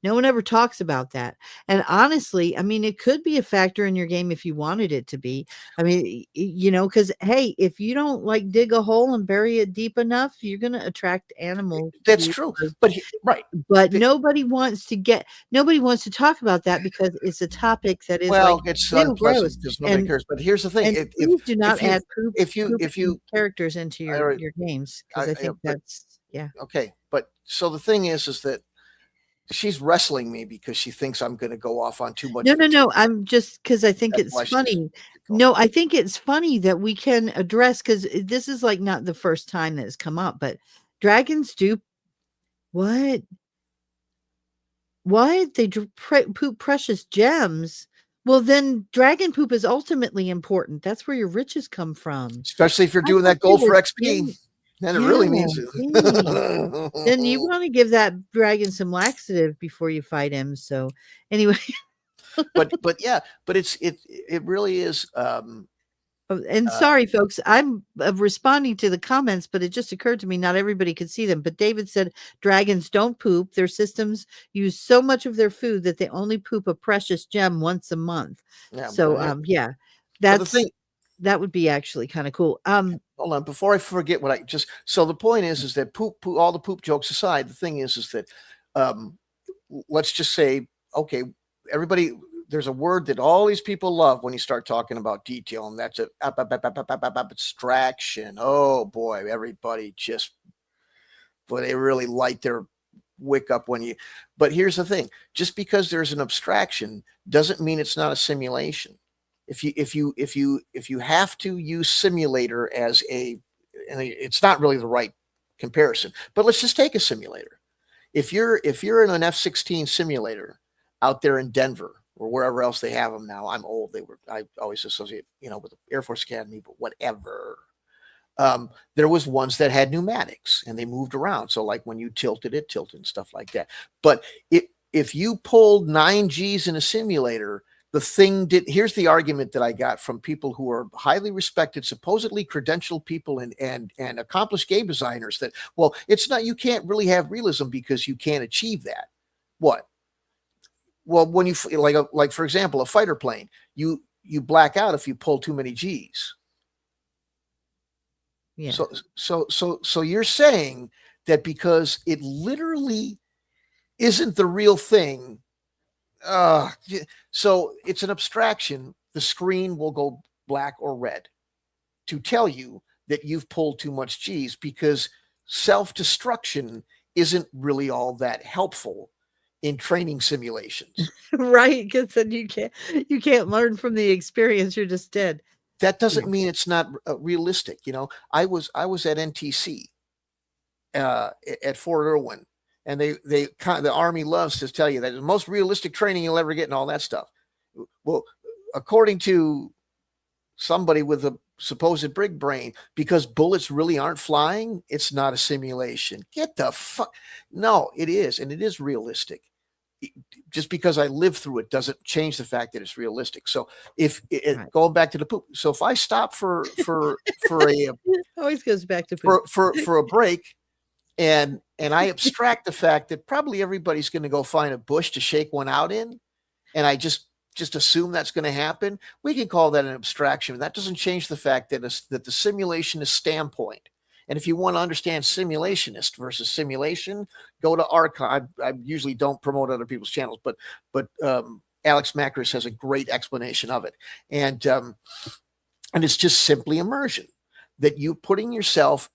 No one ever talks about that. And honestly, I mean, it could be a factor in your game if you wanted it to be. I mean, because hey, if you don't like dig a hole and bury it deep enough, you're going to attract animals to That's you. true. But right. But The- nobody wants to talk about that because it's a topic that is like, well, it's ew, unpleasant gross. because nobody cares. But here's the thing: And please do not if you add pooping if you characters into all right, your games I, because I think but that's yeah. okay. But so the thing is that she's wrestling me because she thinks I'm going to go off on too much. No. I'm just because I think That's it's why she's funny. going. No, I think it's funny that we can address because this is like not the first time that it's come up, but dragons do what? What? They poop precious gems. Well, then dragon poop is ultimately important. That's where your riches come from. Especially if you're I doing thought that they goal for were XP, then it really yeah, means see. Then you it. want to give that dragon some laxative before you fight him. So anyway, but yeah, but it really is. and Uh, sorry, folks, I'm responding to the comments, but it just occurred to me not everybody could see them. But David said dragons don't poop. Their systems use so much of their food that they only poop a precious gem once a month. yeah, So yeah, but the thing. that would be actually kind of cool. Hold on, before I forget what I just. So the point is that poop. All the poop jokes aside, the thing is that, um, let's just say, okay, everybody. There's a word that all these people love when you start talking about detail, and that's abstraction. Oh boy, everybody just, boy, they really light their wick up when you. But here's the thing: just because there's an abstraction doesn't mean it's not a simulation. If you have to use simulator as and it's not really the right comparison, but let's just take a simulator. If you're in an F-16 simulator out there in Denver or wherever else they have them now. I'm old. I always associate, with the Air Force Academy, but whatever. There was ones that had pneumatics and they moved around. So like when you tilted, it tilted and stuff like that. But if you pulled 9Gs in a simulator, the thing did. Here's the argument that I got from people who are highly respected, supposedly credentialed people and accomplished game designers that, well, it's not, you can't really have realism because you can't achieve that. What? Well, when you like for example, a fighter plane, you black out if you pull too many G's. Yeah. So you're saying that because it literally isn't the real thing, so it's an abstraction, the screen will go black or red to tell you that you've pulled too much G's, because self-destruction isn't really all that helpful in training simulations. Right, because then you can't learn from the experience. You're just dead. That doesn't mean it's not realistic. I was at NTC at Fort Irwin, and the Army loves to tell you that the most realistic training you'll ever get and all that stuff. Well, according to somebody with a supposed big brain, because bullets really aren't flying, it's not a simulation. Get the fuck. No, it is, and it is realistic. Just because I lived through it doesn't change the fact that it's realistic. So Right. going back to the poop, so if I stop for a Always goes back to food. for a break, and I abstract the fact that probably everybody's going to go find a bush to shake one out in, and I just assume that's going to happen, we can call that an abstraction. That doesn't change the fact that the simulationist standpoint. And if you want to understand simulationist versus simulation, go to Archive. I usually don't promote other people's channels, but Alex Macris has a great explanation of it. And it's just simply immersion, that you putting yourself,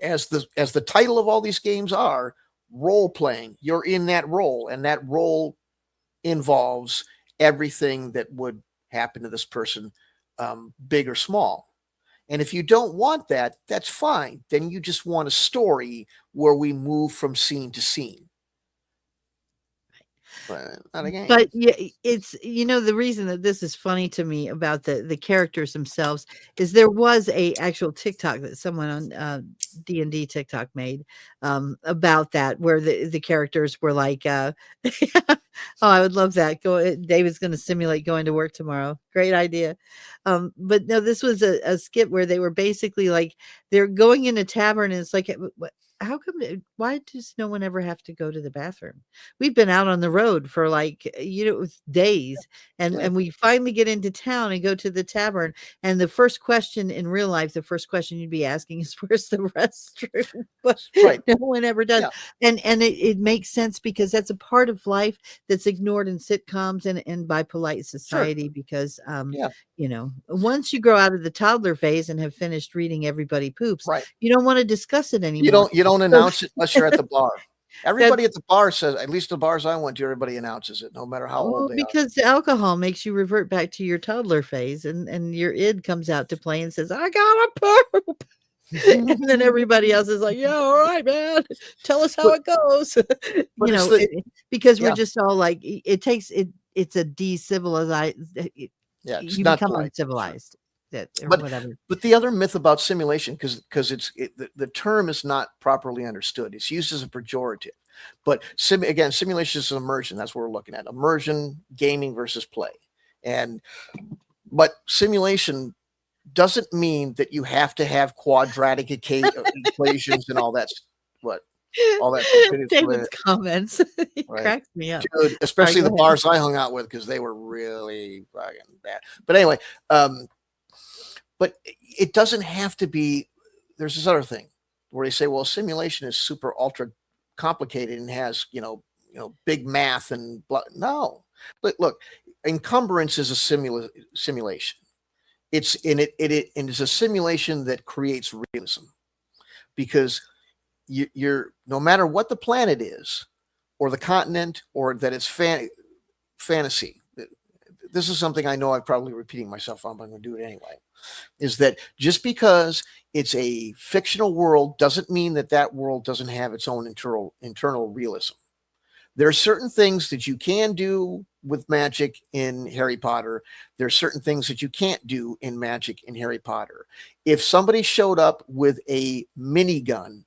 as the title of all these games are, role playing. You're in that role, and that role involves everything that would happen to this person, big or small. And if you don't want that, that's fine. Then you just want a story where we move from scene to scene, but not a But game. yeah, it's the reason that this is funny to me about the characters themselves is there was a actual TikTok that someone on D&D TikTok made about that where the characters were like oh, I would love that. David's going to simulate going to work tomorrow. Great idea. But no, this was a skit where they were basically like they're going in a tavern and it's like how come why does no one ever have to go to the bathroom? We've been out on the road for like days and Yeah, we finally get into town and go to the tavern and the first question in real life, the first question you'd be asking is where's the restroom? But right. no one ever does. Yeah, And it makes sense because that's a part of life that's ignored in sitcoms and by polite sure. society because Yeah, once you grow out of the toddler phase and have finished reading Everybody Poops, right. you don't want to discuss it You anymore. don't So announce it unless you're at the bar. that's Everybody at the bar says, at least the bars I went to, everybody announces it, no matter how old well, they are. because the alcohol makes you revert back to your toddler phase and your id comes out to play and says, "I gotta poop." And then everybody else is like, "Yeah, all right, man. Tell us how But it goes." but it's the Because we're yeah, just all like, it takes it. It's a decivilized. yeah, it's You not become polite. Sure. uncivilized, that or But whatever. the other myth about simulation, because the term is not properly understood. It's used as a pejorative. But again, simulation is immersion. That's what we're looking at. Immersion, gaming versus play. And but simulation doesn't mean that you have to have quadratic equations and all that. What all that David's comments, it right? cracks me up. Dude, Alright, especially go the ahead. bars I hung out with because they were really fucking bad. But anyway, but it doesn't have to be. There's this other thing where they say, well, simulation is super ultra complicated and has big math and blah. No, look, encumbrance is a simulation. It's in it and it's a simulation that creates realism because you're no matter what the planet is or the continent or that it's fantasy. This is something I know I'm probably repeating myself on, but I'm going to do it anyway. Is that just because it's a fictional world doesn't mean that that world doesn't have its own internal realism. There are certain things that you can do with magic in Harry Potter. There are certain things that you can't do in magic in Harry Potter. If somebody showed up with a minigun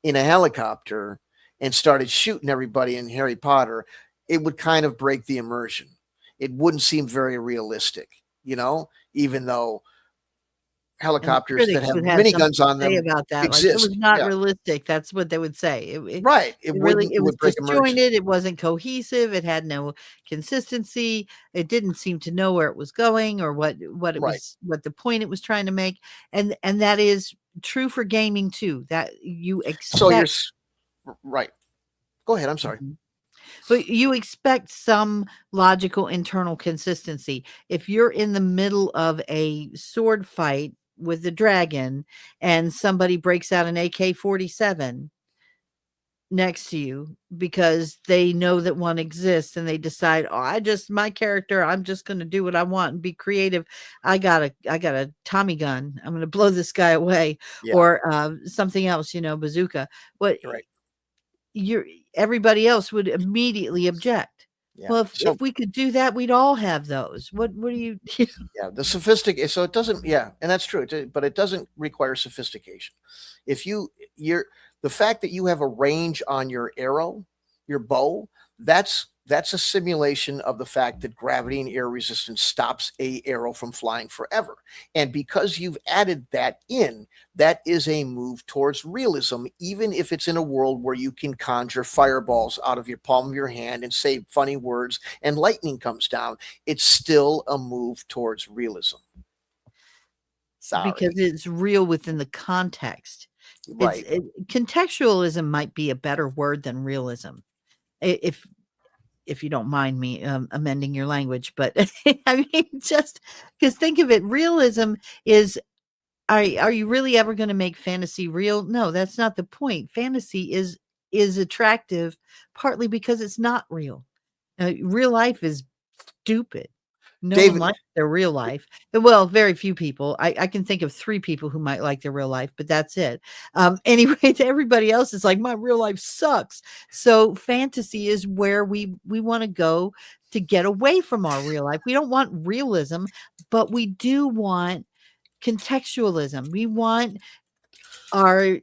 in a helicopter and started shooting everybody in Harry Potter, it would kind of break the immersion. It wouldn't seem very realistic, even though And the helicopters that critics have would have something miniguns to on say them about that, like, "It was exist. not Yeah, realistic." That's what they would say. right. It Really wouldn't. it It was would break immersion. disjointed, it wasn't cohesive, it had no consistency, it didn't seem to know where it was going or Right. what the point it was trying to make, and that is true for gaming too, that you So you're expect right. Go ahead. I'm sorry. Mhm. But you expect some logical internal consistency. If you're in the middle of a sword fight with the dragon and somebody breaks out an AK-47 next to you because they know that one exists and they decide, "Oh, my character, I'm just going to do what I want and be creative. I got a Tommy gun. I'm going to blow this guy away," Yeah. or something else, bazooka. What Right. you're everybody else would immediately object. Yeah. Well, if So we could do that, we'd all have those. What do you yeah, the sophistic. So it doesn't. Yeah, and that's true. But it doesn't require sophistication. If you're the fact that you have a range on your arrow, your bow, that's a simulation of the fact that gravity and air resistance stops a arrow from flying forever. And because you've added that in, that is a move towards realism, even if it's in a world where you can conjure fireballs out of your palm of your hand and say funny words and lightning comes down. It's still a move towards realism. because Sorry. it's real within the context. Right. Contextualism might be a better word than realism. If you don't mind me amending your language, but I mean, just because think of it, realism is are you really ever going to make fantasy real? No, that's not the point. Fantasy is attractive partly because it's not real. Real life is stupid. No one David, likes their real life. Well, very few people. I can think of 3 people who might like their real life, but that's it. Anyway, to everybody else, it's like, "My real life sucks." So fantasy is where we wanna go to get away from our real life. We don't want realism, but we do want contextualism. Our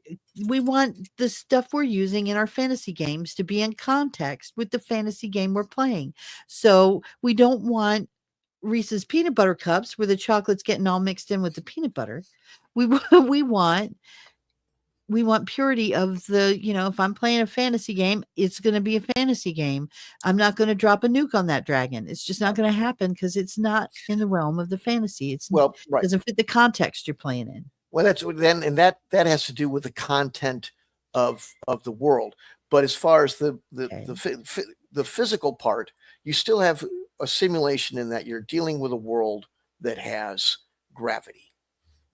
we want the stuff we're using in our fantasy games to be in context with the fantasy game we're playing. So, we don't want Reese's peanut butter cups where the chocolate's getting all mixed in with the peanut butter. We wa we want purity of the, if I'm playing a fantasy game, it's gonna be a fantasy game. I'm not gonna drop a nuke on that dragon. It's just not gonna happen because it's not in the realm of the fantasy. It's well, right. doesn't fit the context you're playing in. Well, that's then, and that has to do with the content of the world. But as far as Okay. the physical part, you still have a simulation in that you're dealing with a world that has gravity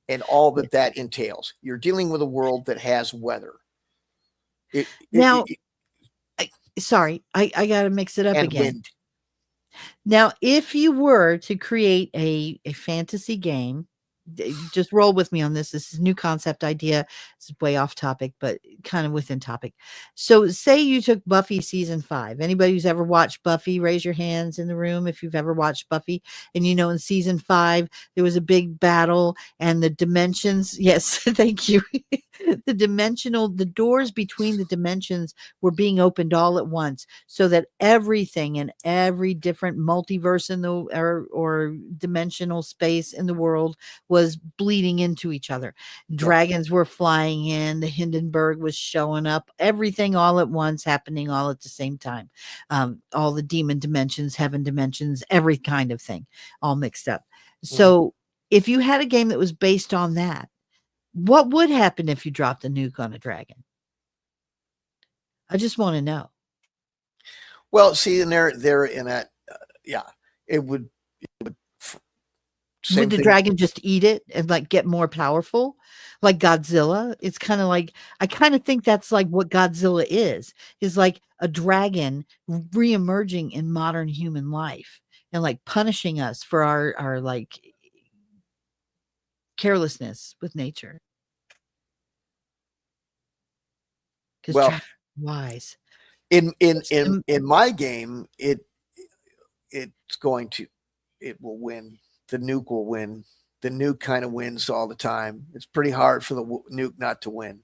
and all that Yes. that entails. You're dealing with a world that has weather. Now sorry, I gotta mix it up And again. wind. Now, if you were to create a fantasy game, just roll with me on this. This is a new concept idea. It's way off topic, but kind of within topic. So, say you took Buffy season 5. Anybody who's ever watched Buffy, raise your hands in the room if you've ever watched Buffy. And in season 5, there was a big battle and the dimensions. Yes, thank you. The doors between the dimensions were being opened all at once so that everything in every different multiverse in the or dimensional space in the world was bleeding into each other. Dragons were flying in, the Hindenburg was showing up, everything all at once happening all at the same time. All the demon dimensions, heaven dimensions, every kind of thing all mixed up. So if you had a game that was based on that, what would happen if you dropped a nuke on a dragon? I just want to know. Well, see, and they're in that, yeah, it would same Would the thing. dragon just eat it and like get more powerful like Godzilla? It's kind of like, I kind of think that's like what Godzilla is like a dragon reemerging in modern human life and like punishing us for our like carelessness with nature. Because Well, wise. in my game, it will win. The nuke will win. The nuke kind of wins all the time. It's pretty hard for the nuke not to win.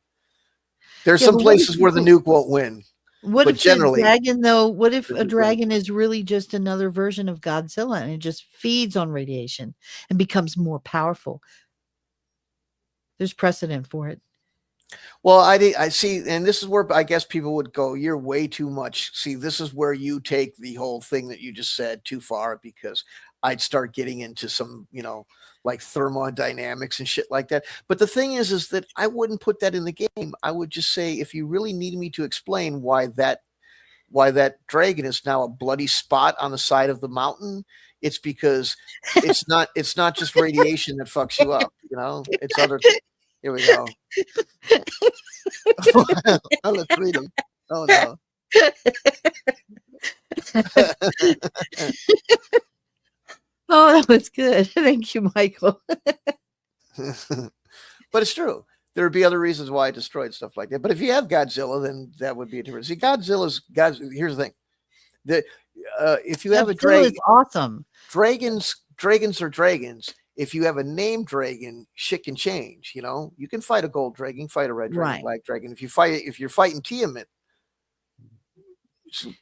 There's some places where the nuke won't win. What but if generally, the dragon, though? What if a win. dragon is really just another version of Godzilla and it just feeds on radiation and becomes more powerful? There's precedent for it. Well, I see, and this is where I guess people would go, "You're way too much." See, this is where you take the whole thing that you just said too far, because I'd start getting into some, like thermodynamics and shit like that. But the thing is that I wouldn't put that in the game. I would just say, if you really need me to explain why that dragon is now a bloody spot on the side of the mountain, it's because it's not just radiation that fucks you up. It's other. Here we go. Oh, let's read them. Oh no. Oh, that was good. Thank you, Michael. But it's true. There would be other reasons why I destroyed stuff like that. But if you have Godzilla, then that would be a difference. See, Godzilla. Here's the thing: if you have a dragon, is awesome. Dragons are dragons. If you have a named dragon, shit can change. You can fight a gold dragon, fight a red dragon, black dragon. If you're fighting Tiamat,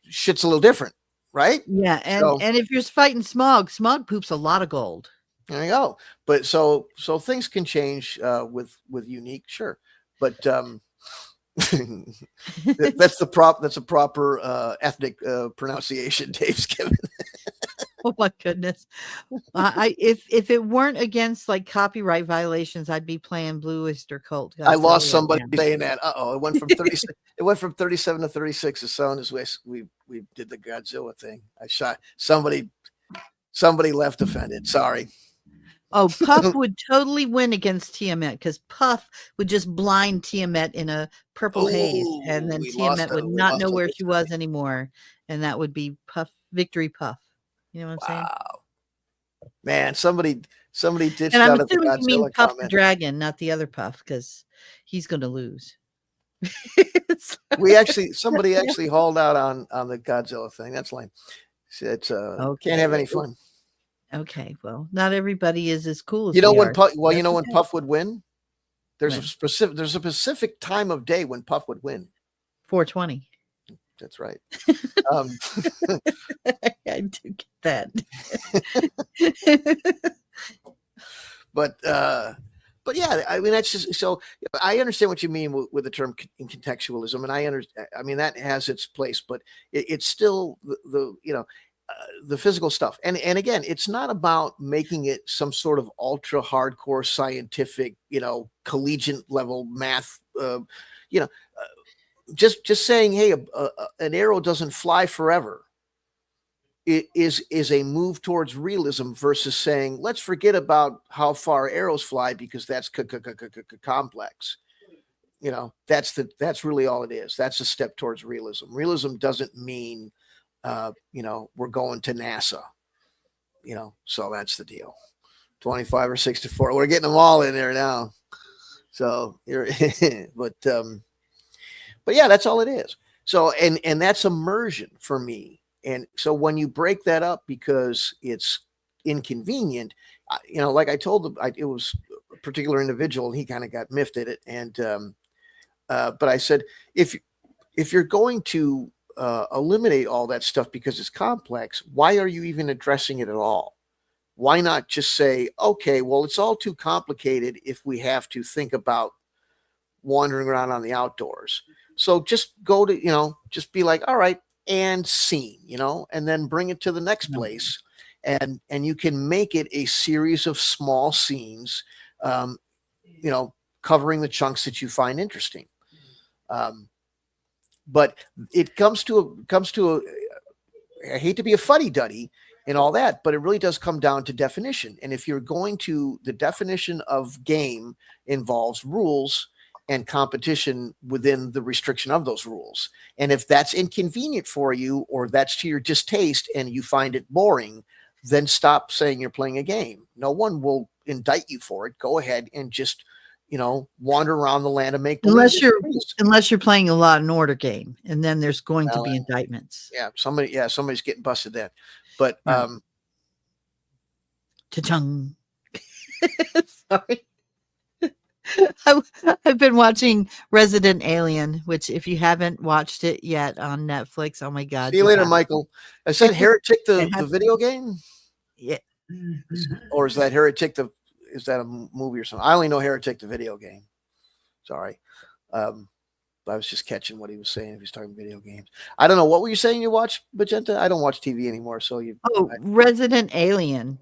shit's a little different, right? Yeah, and if you're fighting Smog poops a lot of gold. There you go. But so things can change with unique, sure, but that's a proper ethnic pronunciation Dave's given. Oh my goodness. If it weren't against like copyright violations, I'd be playing Blue Oyster Cult. I lost somebody saying that. It went from 36. It went from 37 to 36 as soon as we did the Godzilla thing. I shot somebody left offended. Sorry. Oh, Puff would totally win against Tiamat because Puff would just blind Tiamat in a purple haze, and then Tiamat would not know where she was anymore. and that would be Victory Puff. You know what I'm saying? Wow, man, somebody ditched And I'm out of the assuming you mean Godzilla Puff the comment. Dragon, not the other Puff, because he's going to lose. Somebody actually hauled out on the Godzilla thing. That's lame. It's can't have any fun. Okay, well, not everybody is as cool as You know we when are. Puff, well, you That's know when okay. Puff would win? There's When? a specific time of day when Puff would win. 420. That's right. I do get that. But yeah, I mean that's just so I understand what you mean with the term contextualism, and I mean that has its place, but it's still the the physical stuff, and again, it's not about making it some sort of ultra hardcore scientific, collegiate level math, just saying, hey, an arrow doesn't fly forever. It is a move towards realism versus saying, let's forget about how far arrows fly because that's complex. That's really all it is. That's a step towards realism. Realism doesn't mean, we're going to NASA, so that's the deal. 25 or 64. We're getting them all in there now. So but yeah, that's all it is. So, and that's immersion for me. And so when you break that up because it's inconvenient, like I told him, it was a particular individual, and he kind of got miffed at it. And, but I said, if you're going to eliminate all that stuff because it's complex, why are you even addressing it at all? Why not just say, okay, well, it's all too complicated if we have to think about wandering around on the outdoors. So just go to, just be like, all right, and scene, and then bring it to the next place. And you can make it a series of small scenes, covering the chunks that you find interesting. But it comes to I hate to be a fuddy-duddy and all that, but it really does come down to definition. And if you're going to, the definition of game involves rules and competition within the restriction of those rules. And if that's inconvenient for you, or that's to your distaste and you find it boring, then stop saying you're playing a game. No one will indict you for it. Go ahead and just, wander around the land and make believe. Unless you're playing a Law and Order game, and then there's going to be indictments. Yeah, somebody's getting busted then. But Cha-chung. Sorry. I've been watching Resident Alien, which if you haven't watched it yet on Netflix, oh my God. See you later, Michael. I said Heretic the video game? Yeah. Or is that Heretic is that a movie or something? I only know Heretic the video game. Sorry. I was just catching what he was saying if he's talking video games. I don't know. What were you saying you watch, Magenta? I don't watch TV anymore. So Resident Alien.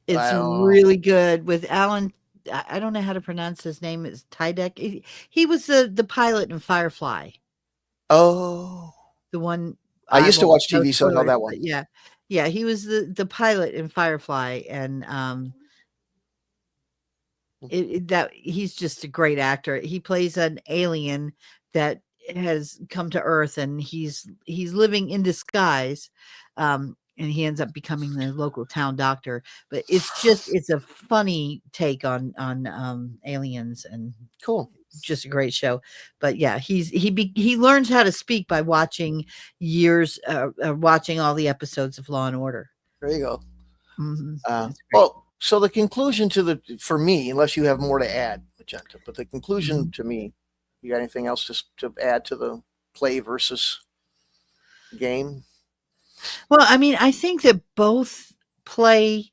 It's really good with Alan. I don't know how to pronounce his name. It's Tydek. He was the pilot in Firefly. Oh, the one I used to watch TV, so I know that one. Yeah. He was the pilot in Firefly, and he's just a great actor. He plays an alien that has come to Earth, and he's living in disguise. And he ends up becoming the local town doctor. But it's a funny take on aliens, and cool. Just a great show. But yeah, he learns how to speak by watching watching all the episodes of Law and Order. There you go. Mm-hmm. Well, so the conclusion for me, unless you have more to add, Magenta, but the conclusion to me, you got anything else to add to the play versus game? Well, I mean, I think that both play,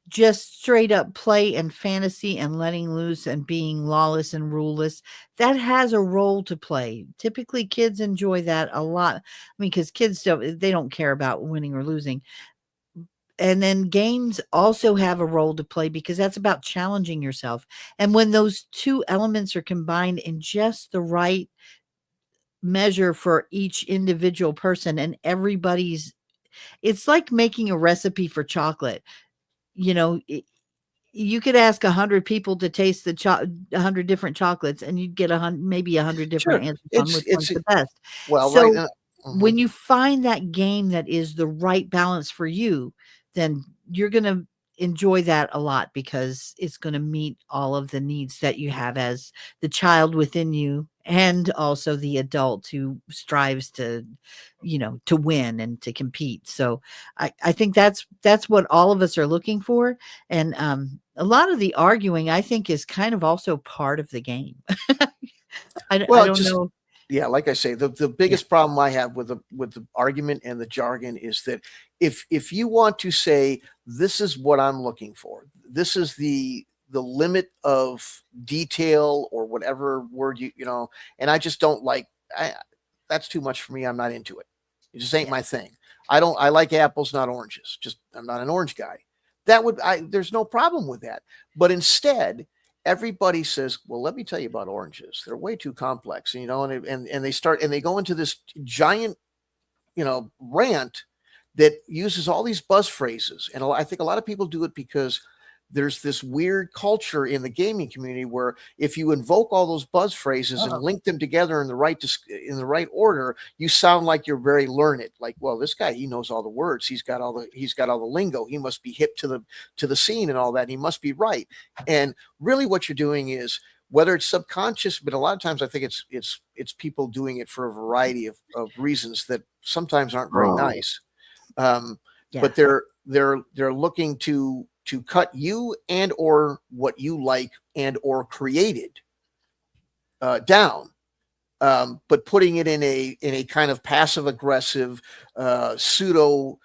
just straight up play and fantasy and letting loose and being lawless and ruleless, that has a role to play. Typically, kids enjoy that a lot. I mean, because kids don't care about winning or losing. And then games also have a role to play because that's about challenging yourself. And when those two elements are combined in just the right measure for each individual person, and it's like making a recipe for chocolate. You could ask 100 people to taste 100 different chocolates, and you'd get maybe 100 different answers on which one's the best. Well, so, right. when you find that game that is the right balance for you, then you're going to enjoy that a lot because it's going to meet all of the needs that you have as the child within you and also the adult who strives to, to win and to compete. So I think that's what all of us are looking for. And a lot of the arguing, I think, is kind of also part of the game. I Well, don't just know. yeah, like I say, the Yeah. biggest problem I have with the argument and the jargon is that if you want to say this is what I'm looking for, this is the limit of detail or whatever word and I just don't like that's too much for me. I'm not into it. It just ain't Yeah. my thing. I like apples, not oranges. Just I'm not an orange guy. There's no problem with that. But instead, everybody says, well, let me tell you about oranges. They're way too complex, and they go into this giant, rant that uses all these buzz phrases. And I think a lot of people do it because there's this weird culture in the gaming community where if you invoke all those buzz phrases and Uh-oh. link them together in the right order, you sound like you're very learned. Like, well, this guy, he knows all the words. He's got all the lingo. He must be hip to the scene and all that. He must be right. And really what you're doing is, whether it's subconscious, but a lot of times I think it's people doing it for a variety of reasons that sometimes aren't very nice. Yeah. But they're looking to cut you and or what you like and or created down, but putting it in a kind of passive aggressive pseudo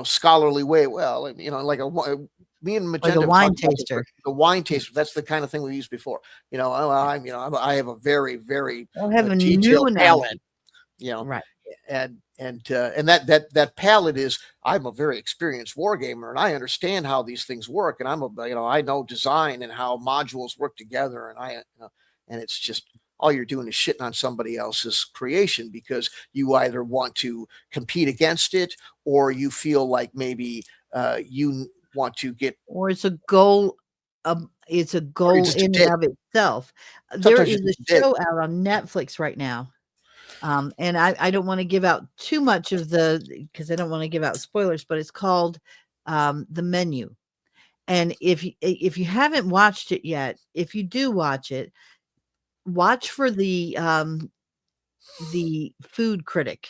scholarly way. Well, like me and Like a Magenta have wine talked about this, taster. the wine taster. That's the kind of thing we used before. I have a very very I'll have a new detailed analogy. palate. Right. And that palette is, I'm a very experienced war gamer and I understand how these things work, and I know design and how modules work together, and and it's just all you're doing is shitting on somebody else's creation because you either want to compete against it or you feel like maybe you want to get Or it's a goal. It's a or goal just to in and dig. of itself. There Sometimes is just a to dig. show out on Netflix right now. And I don't want to give out too much of because I don't want to give out spoilers, but it's called The Menu. And if you haven't watched it yet, if you do watch it, watch for the food critic,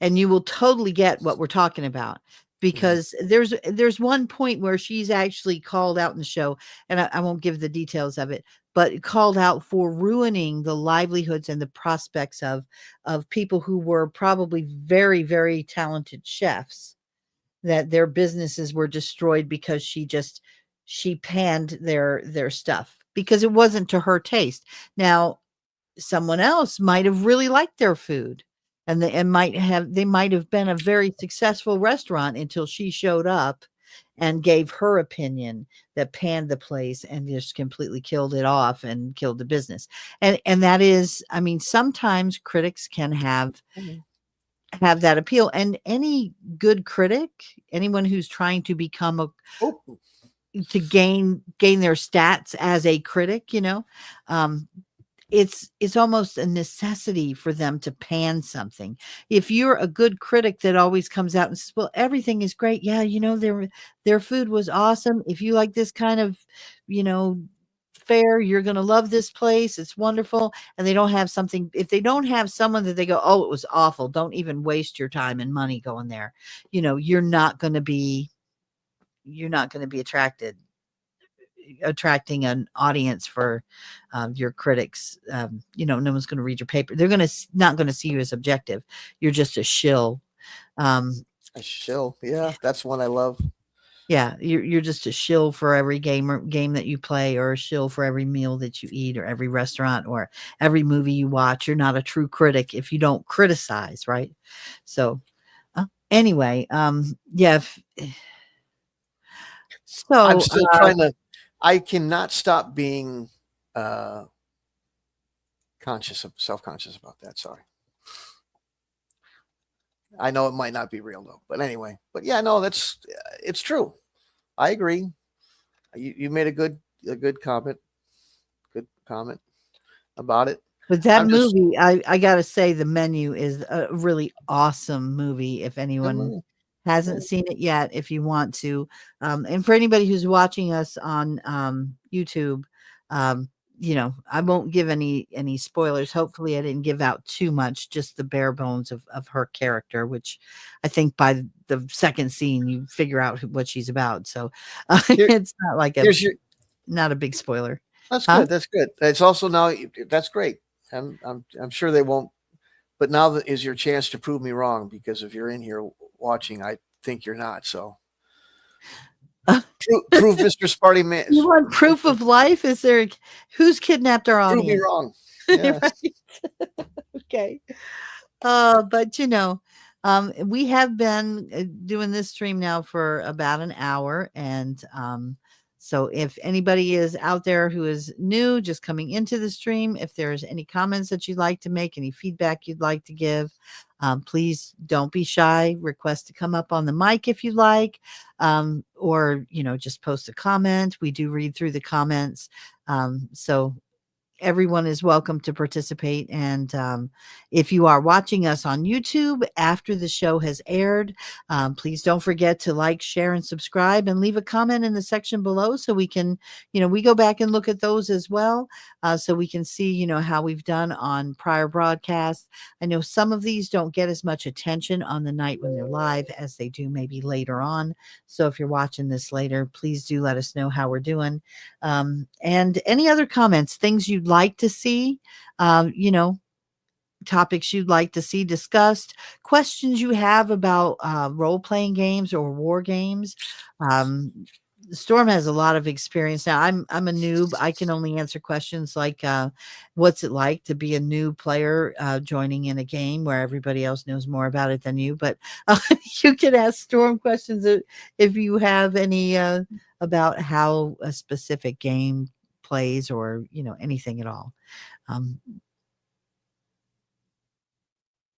and you will totally get what we're talking about, because there's one point where she's actually called out in the show, and I won't give the details of it, but called out for ruining the livelihoods and the prospects of people who were probably very, very talented chefs, that their businesses were destroyed because she panned their stuff because it wasn't to her taste. Now, someone else might have really liked their food, and they might have been a very successful restaurant until she showed up and gave her opinion that panned the place and just completely killed it off and killed the business. And that is, I mean, sometimes critics can have that appeal, and any good critic, anyone who's trying to become Oh, to gain their stats as a critic, um, it's almost a necessity for them to pan something. If you're a good critic that always comes out and says, well, everything is great. Yeah, their food was awesome. If you like this kind of, you know, fare, you're going to love this place. It's wonderful. And if they don't have someone that they go, oh, it was awful, don't even waste your time and money going there. You're not going to be attracting an audience for your critics. No one's going to read your paper. They're not going to see you as objective. You're just a shill. a shill. Yeah, that's one I love. Yeah, you're just a shill for every game that you play, or a shill for every meal that you eat, or every restaurant, or every movie you watch. You're not a true critic if you don't criticize, right? So anyway, yeah. I'm So still trying to. I cannot stop being self-conscious about that. Sorry. I know it might not be real though, but anyway. But yeah, no, it's true. I agree. You made a good comment. Good comment about it. But that I'm just movie, I gotta say, The Menu is a really awesome movie. If anyone hasn't seen it yet, if you want to, and for anybody who's watching us on YouTube, um, I won't give any spoilers. Hopefully, I didn't give out too much, just the bare bones of her character, which I think by the second scene you figure out what she's about. So here, it's not like here's your not a big spoiler. that's Huh? good. That's good. It's also now that's great. I'm sure they won't. But now that is your chance to prove me wrong, because if you're in here watching, I think you're not. So prove Mr. Sparty Man. You want proof of life? Is there who's kidnapped our Prove me audience? wrong. Yes. Right. Okay. But we have been doing this stream now for about an hour. And so if anybody is out there who is new, just coming into the stream, if there's any comments that you'd like to make, any feedback you'd like to give, please don't be shy. Request to come up on the mic if you like, or, just post a comment. We do read through the comments. So everyone is welcome to participate. And if you are watching us on YouTube after the show has aired, please don't forget to like, share, and subscribe, and leave a comment in the section below so we can, we go back and look at those as well, so we can see, how we've done on prior broadcasts. I know some of these don't get as much attention on the night when they're live as they do maybe later on. So if you're watching this later, please do let us know how we're doing. And any other comments, things you'd like to see, topics you'd like to see discussed, questions you have about role-playing games or war games. Storm has a lot of experience now. I'm a noob. I can only answer questions like, what's it like to be a new player joining in a game where everybody else knows more about it than you? But you can ask Storm questions if you have any about how a specific game plays, or anything at all.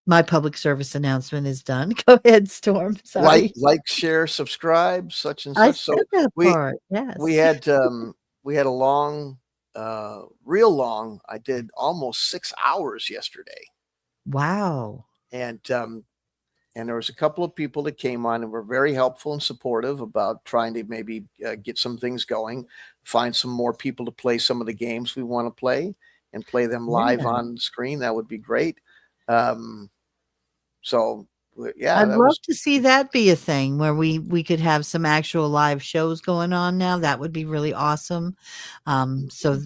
My public service announcement is done. Go ahead, Storm. Sorry. Like, share, subscribe, such and I such. So said that we part. Yes. we had a long, real long. I did almost 6 hours yesterday, Wow. and there was a couple of people that came on and were very helpful and supportive about trying to maybe get some things going, find some more people to play some of the games we want to play, and play them live Yeah. on the screen. That would be great. So yeah, I'd that love was to see that be a thing where we could have some actual live shows going on now. That would be really awesome. So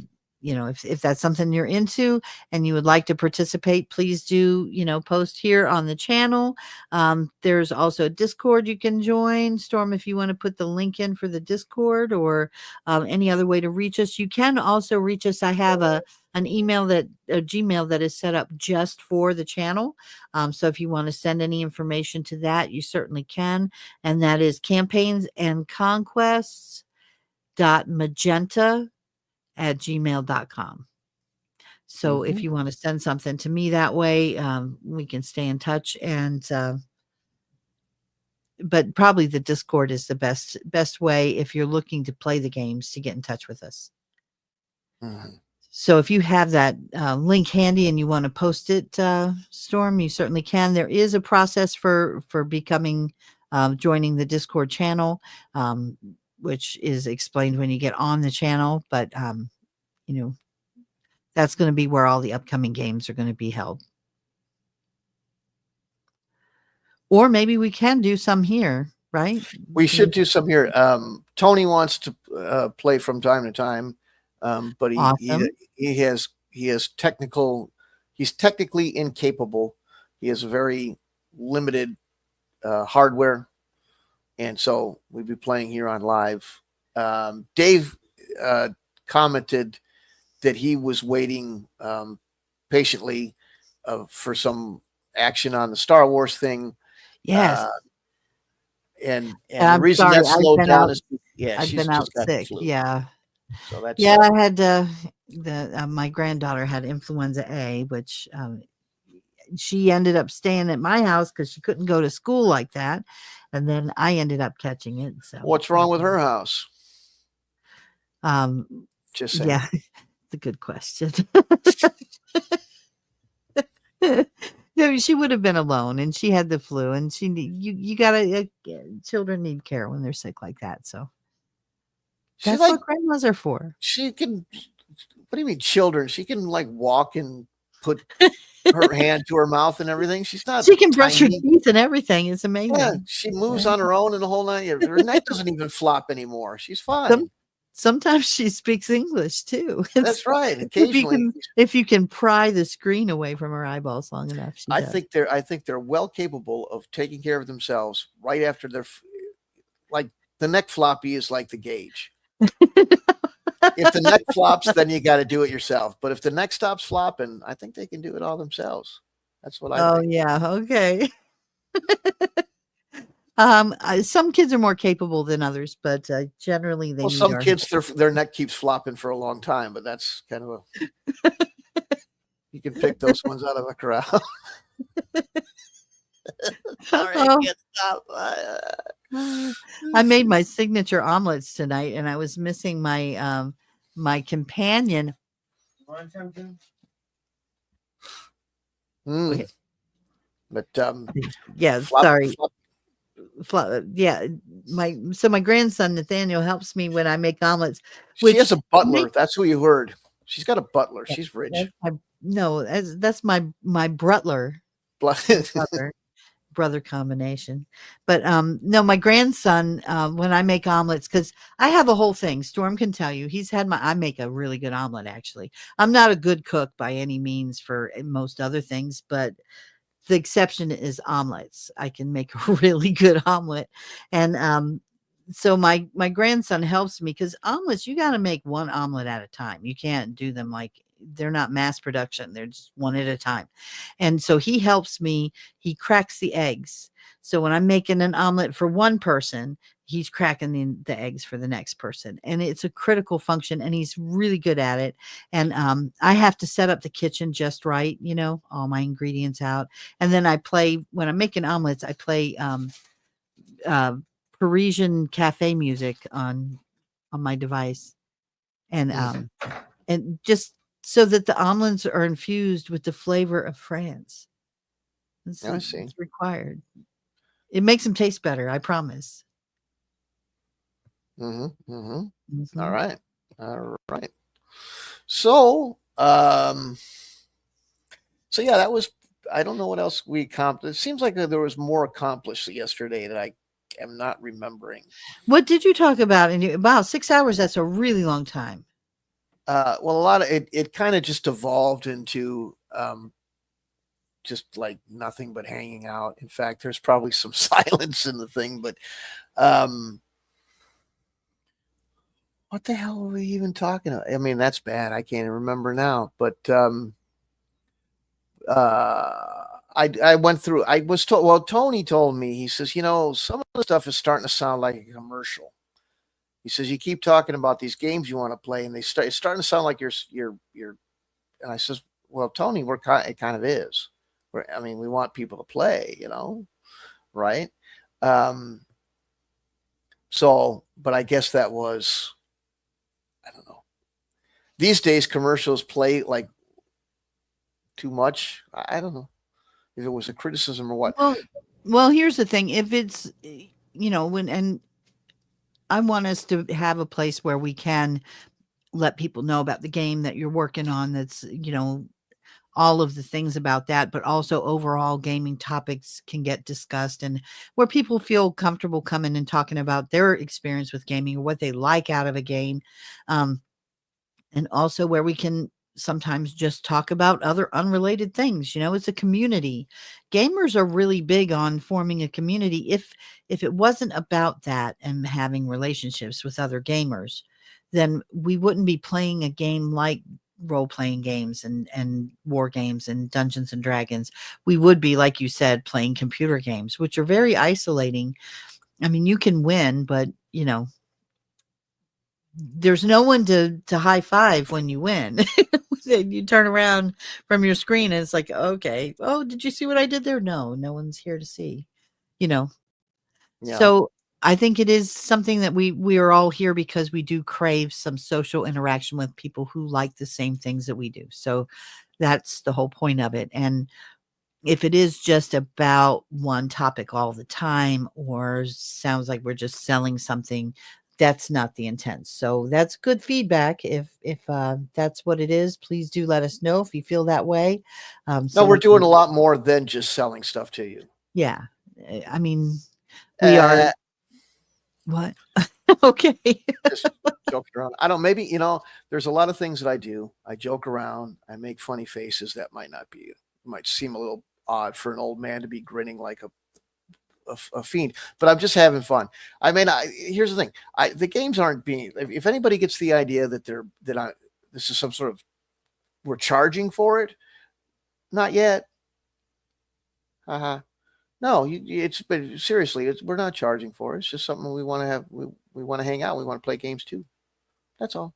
if that's something you're into and you would like to participate, please do, post here on the channel. There's also a Discord you can join. Storm, if you want to put the link in for the Discord, or any other way to reach us, you can also reach us. I have an email a Gmail that is set up just for the channel. So if you want to send any information to that, you certainly can. And that is campaignsanconquests.magenta@gmail.com. So if you want to send something to me that way, we can stay in touch. And but probably the Discord is the best way if you're looking to play the games, to get in touch with us. So if you have that link handy and you want to post it, Storm, you certainly can. There is a process for becoming, joining the Discord channel, which is explained when you get on the channel. But, that's going to be where all the upcoming games are going to be held. Or maybe we can do some here, right? We should do some here. Tony wants to play from time to time. But Awesome. he's technically incapable. He has a very limited hardware, and so we'll be playing here on live. Dave commented that he was waiting patiently for some action on the Star Wars thing. Yes. And the I'm reason sorry, that slowed down out, is I've she's been out just got the sick. flu. Yeah. So that's Yeah, I had my granddaughter had influenza A, which she ended up staying at my house because she couldn't go to school like that, and then I ended up catching it. So what's wrong with her house? Just saying. Yeah, it's a good question. No, she would have been alone, and she had the flu, and you gotta children need care when they're sick like that. So She that's like what grandmas are for. she can. What do you mean, children? She can like walk and put her hand to her mouth and everything. She's not She can brush her tiny. teeth and everything. It's Yeah, amazing. she moves Yeah. on her own and the whole nine. Her neck doesn't even flop anymore. She's Some fine. sometimes she speaks English too. That's right. If you Occasionally, can if you can pry the screen away from her eyeballs long enough, she does. I think they're well capable of taking care of themselves right after like the neck floppy is like the gauge. If the neck flops, then you got to do it yourself. But if the neck stops flopping, I think they can do it all themselves. That's what I Oh, think. yeah, okay. Some kids are more capable than others, but, generally, they Well, need some our kids, help. their neck keeps flopping for a long time, but that's kind of you can pick those ones out of a crowd. Sorry, I Oh, can't stop. I made my signature omelets tonight, and I was missing my companion. Mm, Okay, but yeah, flop, sorry. flop. Yeah, my grandson Nathaniel helps me when I make omelets, She which has a make butler. That's who you heard. She's got a butler. that She's rich. that's my no, that's my brutler, my Blood. brother combination. But, no, my grandson, when I make omelets, because I have a whole thing. Storm can tell you, I make a really good omelet, actually. I'm not a good cook by any means for most other things, but the exception is omelets. I can make a really good omelet. And, so my grandson helps me because omelets, you got to make one omelet at a time. You can't do them like they're not mass production. They're just one at a time. And so he helps me. He cracks the eggs. So when I'm making an omelet for one person, he's cracking the eggs for the next person. And it's a critical function, and he's really good at it. And I have to set up the kitchen just right, all my ingredients out. And then when I'm making omelets, I play uh, Parisian cafe music on my device, and Mhm. just so that the omelets are infused with the flavor of France. I see. It's required. It makes them taste better, I promise. Mm-hmm. Mm-hmm. All Mhm. right. All right. So, so yeah, that was. I don't know what else we accomplished. It seems like there was more accomplished yesterday that I am not remembering. What did you talk about? Wow, 6 hours, that's a really long time. Well, a lot of it. It kind of just evolved into just like nothing but hanging out. In fact, there's probably some silence in the thing, but um, what the hell were we even talking about? I mean, that's bad. I can't even remember now. But I went through. I was told. Well, Tony told me. He says, some of the stuff is starting to sound like a commercial. He says you keep talking about these games you want to play, and it's starting to sound like you're. And I says, well, Tony, it kind of is. I mean, we want people to play, right? Um, so, but I guess that was, I don't know. These days, commercials play like too much. I don't know if it was a criticism or what. Well well, here's the thing, if it's, when and I want us to have a place where we can let people know about the game that you're working on, that's, all of the things about that, but also overall gaming topics can get discussed, and where people feel comfortable coming and talking about their experience with gaming or what they like out of a game. Um, and also where we can sometimes just talk about other unrelated things. It's a community. Gamers are really big on forming a community. If it wasn't about that and having relationships with other gamers, then we wouldn't be playing a game like role-playing games and war games and Dungeons and Dragons. We would be, like you said, playing computer games, which are very isolating. I mean, you can win, but there's no one to high five when you win. You turn around from your screen and it's like, okay, oh, did you see what I did there? No one's here to see, you know. Yeah. So I think it is something that we are all here because we do crave some social interaction with people who like the same things that we do. So that's the whole point of it. And if it is just about one topic all the time, or sounds like we're just selling something, that's not the intent. So that's good feedback. If that's what it is, please do let us know if you feel that way. No, So we're we doing can, a lot more than just selling stuff to you. yeah. I mean, we are Uh, what? Okay. just joking around. I don't. Maybe there's a lot of things that I do. I joke around. I make funny faces that might seem a little odd for an old man to be grinning like a fiend, but I'm just having fun. I mean, here's the thing: the games aren't being. If anybody gets the idea that this is some sort of we're charging for it, not yet. Uh-huh. No, but seriously, we're not charging for it. It's just something we want to have. We want to hang out. We want to play games too. That's all.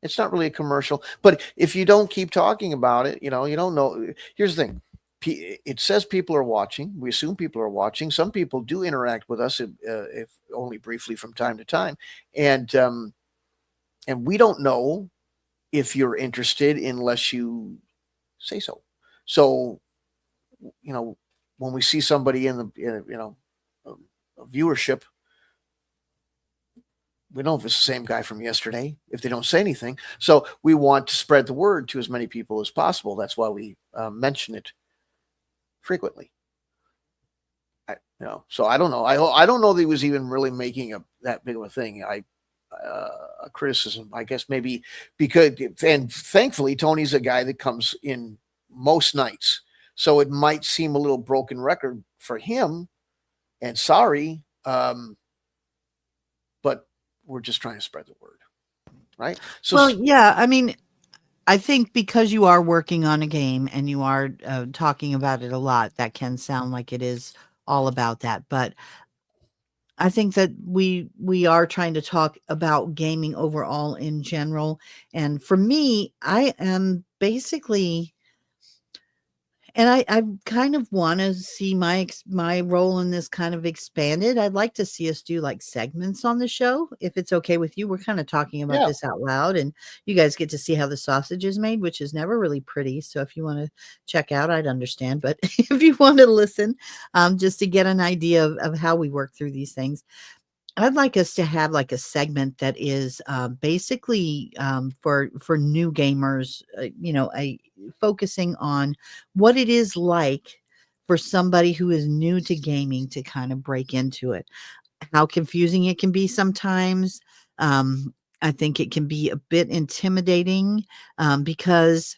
It's not really a commercial, but if you don't keep talking about it, you don't know. Here's the thing. It says people are watching. We assume people are watching. Some people do interact with us, if only briefly from time to time, and we don't know if you're interested unless you say so. So, when we see somebody a viewership, we don't know if it's the same guy from yesterday if they don't say anything. So we want to spread the word to as many people as possible. That's why we mention it frequently. So I don't know. I don't know that he was even really making that big of a thing. A criticism, I guess, maybe because, and thankfully Tony's a guy that comes in most nights, so it might seem a little broken record for him. And sorry, but we're just trying to spread the word, right? So, Well, yeah. I mean, I think because you are working on a game and you are talking about it a lot, that can sound like it is all about that. But I think that we are trying to talk about gaming overall in general. And for me, I am basically, and I kind of want to see my role in this kind of expanded. I'd like to see us do like segments on the show, if it's okay with you. We're kind of talking about yeah, this out loud, and you guys get to see how the sausage is made, which is never really pretty. So if you want to check out, I'd understand. But if you want to listen, just to get an idea of how we work through these things, I'd like us to have like a segment that is basically for new gamers, focusing on what it is like for somebody who is new to gaming to kind of break into it. How confusing it can be sometimes. I think it can be a bit intimidating because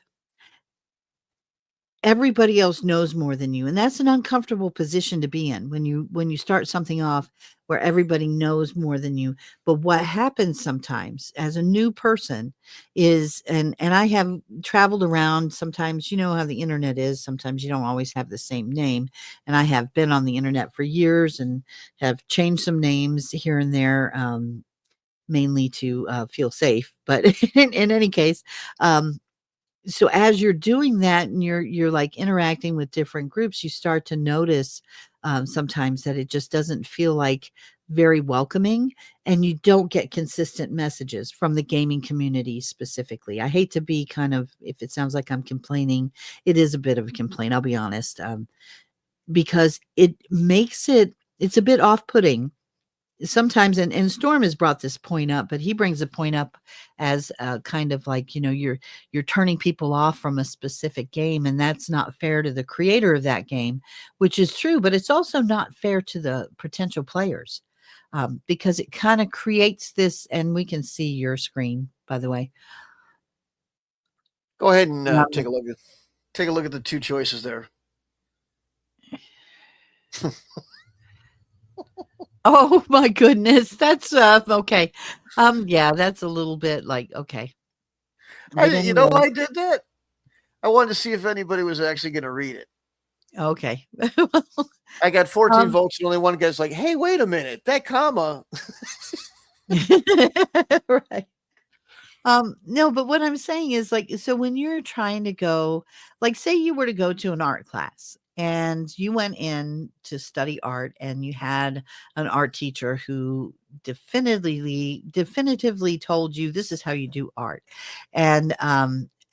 everybody else knows more than you, and that's an uncomfortable position to be in when you start something off where everybody knows more than you. But what happens sometimes as a new person is, and I have traveled around. Sometimes, you know how the internet is, sometimes you don't always have the same name, and I have been on the internet for years and have changed some names here and there, mainly to feel safe. But in any case, so as you're doing that and you're like interacting with different groups, you start to notice sometimes that it just doesn't feel like very welcoming, and you don't get consistent messages from the gaming community specifically. I hate to be kind of, if it sounds like I'm complaining, it is a bit of a complaint, I'll be honest, because it's a bit off-putting sometimes. And Storm has brought this point up, but he brings a point up as kind of like, you're turning people off from a specific game, and that's not fair to the creator of that game, which is true, but it's also not fair to the potential players, because it kind of creates this. And we can see your screen, by the way. go ahead and Um, take a look at the two choices there. oh my goodness, that's okay. Yeah, that's a little bit like, okay, but anyway, I did that. I wanted to see if anybody was actually going to read it. okay. I got 14 um, votes, and only one guy's like, "Hey, wait a minute, that comma." right. No, but what I'm saying is, like, so when you're trying to go, like, say you were to go to an art class and you went in to study art, and you had an art teacher who definitively told you this is how you do art. And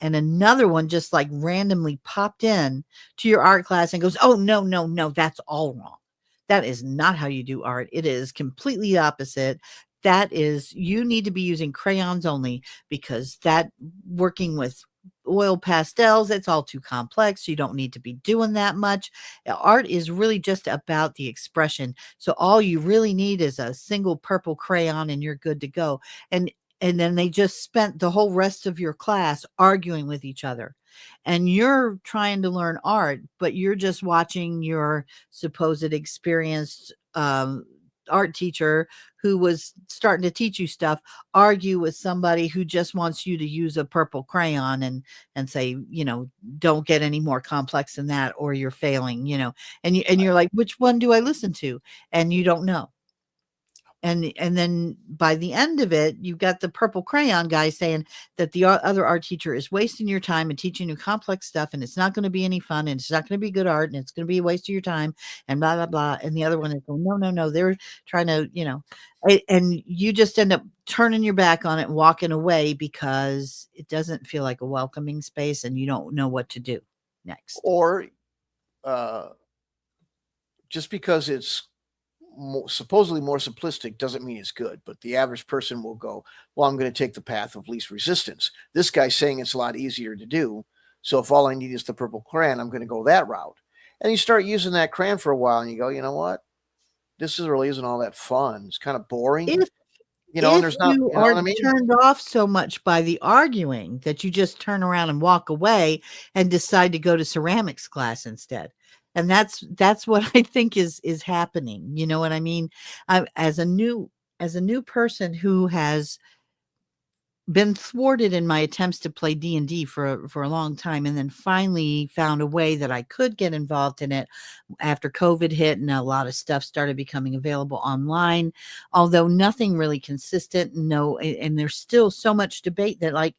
another one just like randomly popped in to your art class and goes, "Oh, no, no, no, that's all wrong. That is not how you do art. It is completely opposite. That is, you need to be using crayons only, because that working with oil pastels, it's all too complex. You don't need to be doing that much. Art is really just about the expression. So all you really need is a single purple crayon and you're good to go." And then they just spent the whole rest of your class arguing with each other. And you're trying to learn art, but you're just watching your supposed experienced art teacher, who was starting to teach you stuff, argue with somebody who just wants you to use a purple crayon and say, don't get any more complex than that or you're failing, and you're like, which one do I listen to? And you don't know. And then by the end of it, you got the purple crayon guy saying that the other art teacher is wasting your time and teaching you complex stuff, and it's not going to be any fun, and it's not going to be good art, and it's going to be a waste of your time, and blah blah blah. And the other one is going, no, no, no, they're trying to, and you just end up turning your back on it and walking away because it doesn't feel like a welcoming space, and you don't know what to do next. Or just because it's supposedly more simplistic doesn't mean it's good. But the average person will go, well, I'm going to take the path of least resistance. This guy's saying it's a lot easier to do. So if all I need is the purple crayon, I'm going to go that route. And you start using that crayon for a while and you go, you know what? This really isn't all that fun. It's kind of boring. If and there's not, you you know are what I mean? turned off so much by the arguing that you just turn around and walk away and decide to go to ceramics class instead. And that's what I think is happening. You know what I mean? As a new person who has been thwarted in my attempts to play D&D for a long time, and then finally found a way that I could get involved in it after COVID hit and a lot of stuff started becoming available online, although nothing really consistent. And there's still so much debate that, like,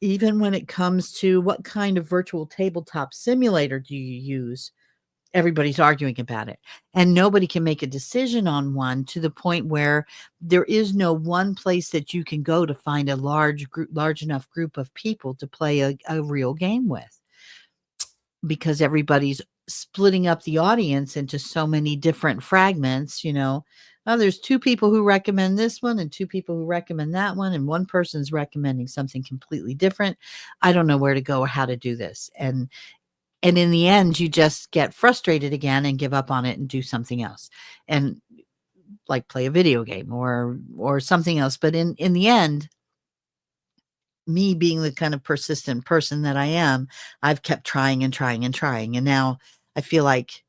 even when it comes to what kind of virtual tabletop simulator do you use, everybody's arguing about it, and nobody can make a decision on one, to the point where there is no one place that you can go to find a large enough group of people to play a real game with, because everybody's splitting up the audience into so many different fragments. There's two people who recommend this one and two people who recommend that one, and one person's recommending something completely different. I don't know where to go or how to do this. And in the end, you just get frustrated again and give up on it and do something else, and like play a video game or something else. But in the end, me being the kind of persistent person that I am, I've kept trying and trying and trying. And now I feel like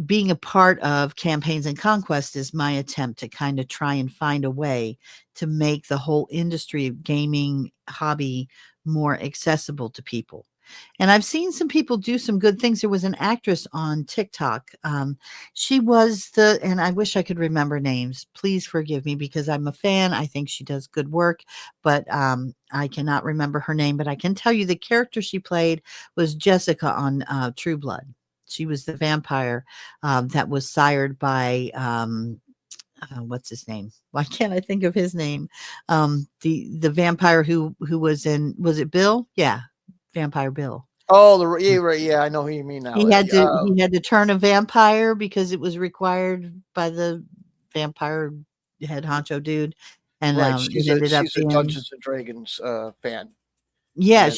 being a part of Campaigns and Conquest is my attempt to kind of try and find a way to make the whole industry of gaming hobby more accessible to people. And I've seen some people do some good things. There was an actress on TikTok. She was and I wish I could remember names. Please forgive me, because I'm a fan. I think she does good work, but I cannot remember her name. But I can tell you the character she played was Jessica on True Blood. She was the vampire that was sired by what's his name? Why can't I think of his name? The vampire who was it Bill? Yeah. Vampire Bill. Oh, yeah, I know who you mean now. He had to turn a vampire because it was required by the vampire head honcho dude, and right. It ended up She's a being Dungeons and Dragons fan. Yeah, And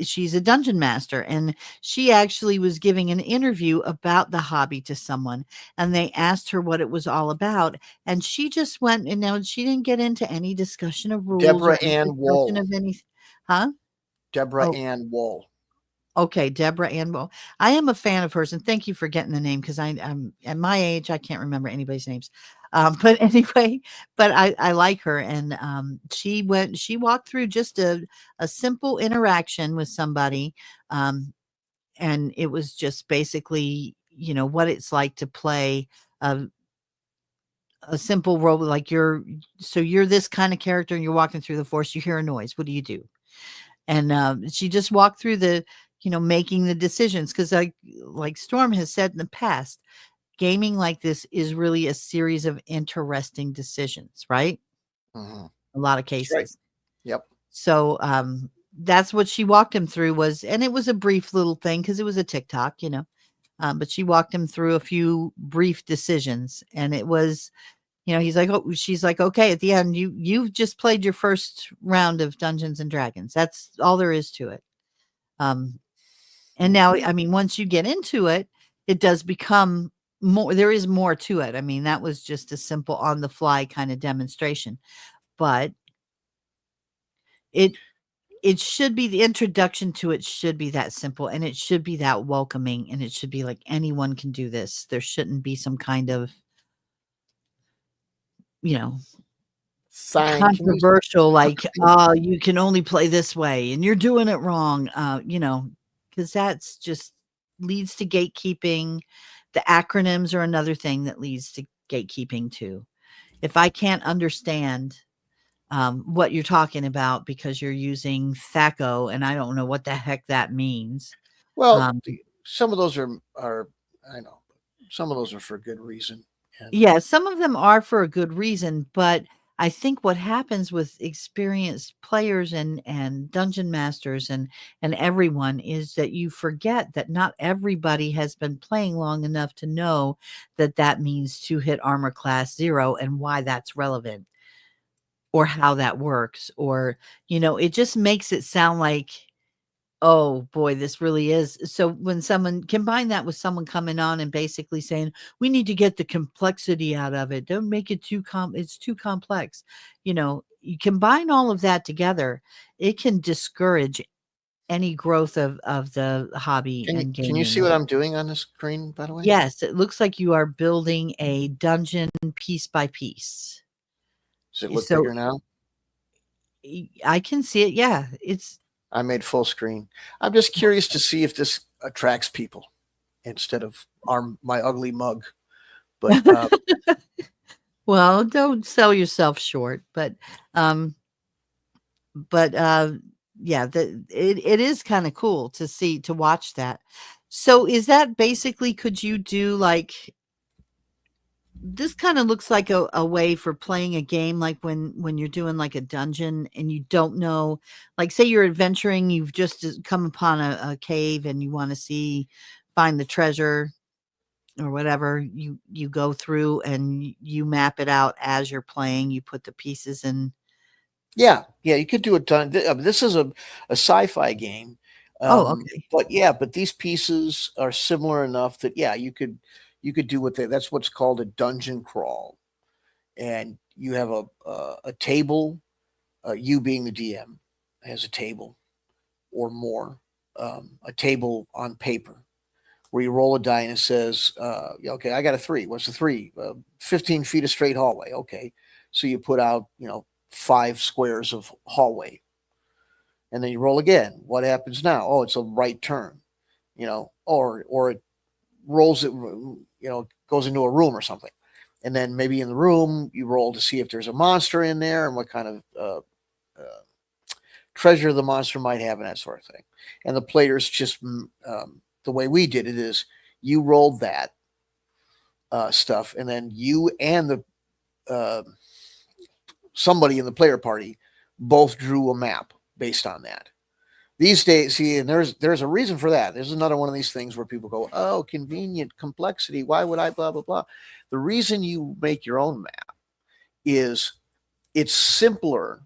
she's a dungeon master, and she actually was giving an interview about the hobby to someone, and they asked her what it was all about, and she just went, and now she didn't get into any discussion of rules Deborah or any Ann discussion Woll. of any, huh? Deborah Oh, Ann Woll. okay, Deborah Ann Woll. I am a fan of hers, and thank you for getting the name, because I'm at my age, I can't remember anybody's names. But anyway, but I like her, and she walked through just a simple interaction with somebody, and it was just basically, what it's like to play a simple role, like you're this kind of character, and you're walking through the forest, you hear a noise, what do you do? And she just walked through making the decisions. Because like Storm has said in the past, gaming like this is really a series of interesting decisions, right? Hmm. A lot of That's right. cases. Yep. So that's what she walked him through and it was a brief little thing because it was a TikTok, but she walked him through a few brief decisions, and it was, she's like, okay, at the end, you've just played your first round of Dungeons and Dragons. That's all there is to it. And now, I mean, once you get into it, it does become more. There is more to it. I mean, that was just a simple on the fly kind of demonstration, but it it should be the introduction to it should be that simple, and it should be that welcoming, and it should be like anyone can do this. There shouldn't be some kind of, you know, Sign. Can you? controversial, like, oh, you can only play this way and you're doing it wrong. Because that's just leads to gatekeeping. The acronyms are another thing that leads to gatekeeping too. If I can't understand what you're talking about because you're using THACO and I don't know what the heck that means. Well, some of those are I know, some of those are for good reason. And Yeah, some of them are for a good reason, but I think what happens with experienced players and dungeon masters and everyone is that you forget that not everybody has been playing long enough to know that that means to hit armor class 0 and why that's relevant or how that works, or it just makes it sound like, oh boy, this really is. So when someone combine that with someone coming on and basically saying, we need to get the complexity out of it. Don't make it it's too complex. You combine all of that together, it can discourage any growth of the hobby and can you see gaming. what I'm doing on the screen, by the way? Yes, it looks like you are building a dungeon piece by piece. Does it look So bigger now? I can see it. Yeah, I made full screen. I'm just curious to see if this attracts people instead of my ugly mug. But well, don't sell yourself short, um, but yeah, it is kind of cool to watch that. So is that basically, could you do like this kind of looks like a way for playing a game, like when you're doing like a dungeon and you don't know, like say you're adventuring, you've just come upon a cave and you want to find the treasure or whatever, you go through and you map it out as you're playing, you put the pieces in. yeah, you could do a ton. This is a sci-fi game, Oh, okay. but these pieces are similar enough that yeah, you could do that's what's called a dungeon crawl, and you have a table. You being the DM has a table or more, a table on paper where you roll a die and it says, okay, I got a 3. What's a 3? 15 feet of straight hallway. Okay. So you put out, 5 squares of hallway. And then you roll again. What happens now? Oh, it's a right turn, or it rolls it, goes into a room or something. And then maybe in the room, you roll to see if there's a monster in there and what kind of treasure the monster might have and that sort of thing. And the players just the way we did it is you rolled that stuff, and then you and the somebody in the player party both drew a map based on that. These days, see, and there's a reason for that. There's another one of these things where people go, "Oh, convenient complexity. Why would I blah blah blah?" The reason you make your own map is it's simpler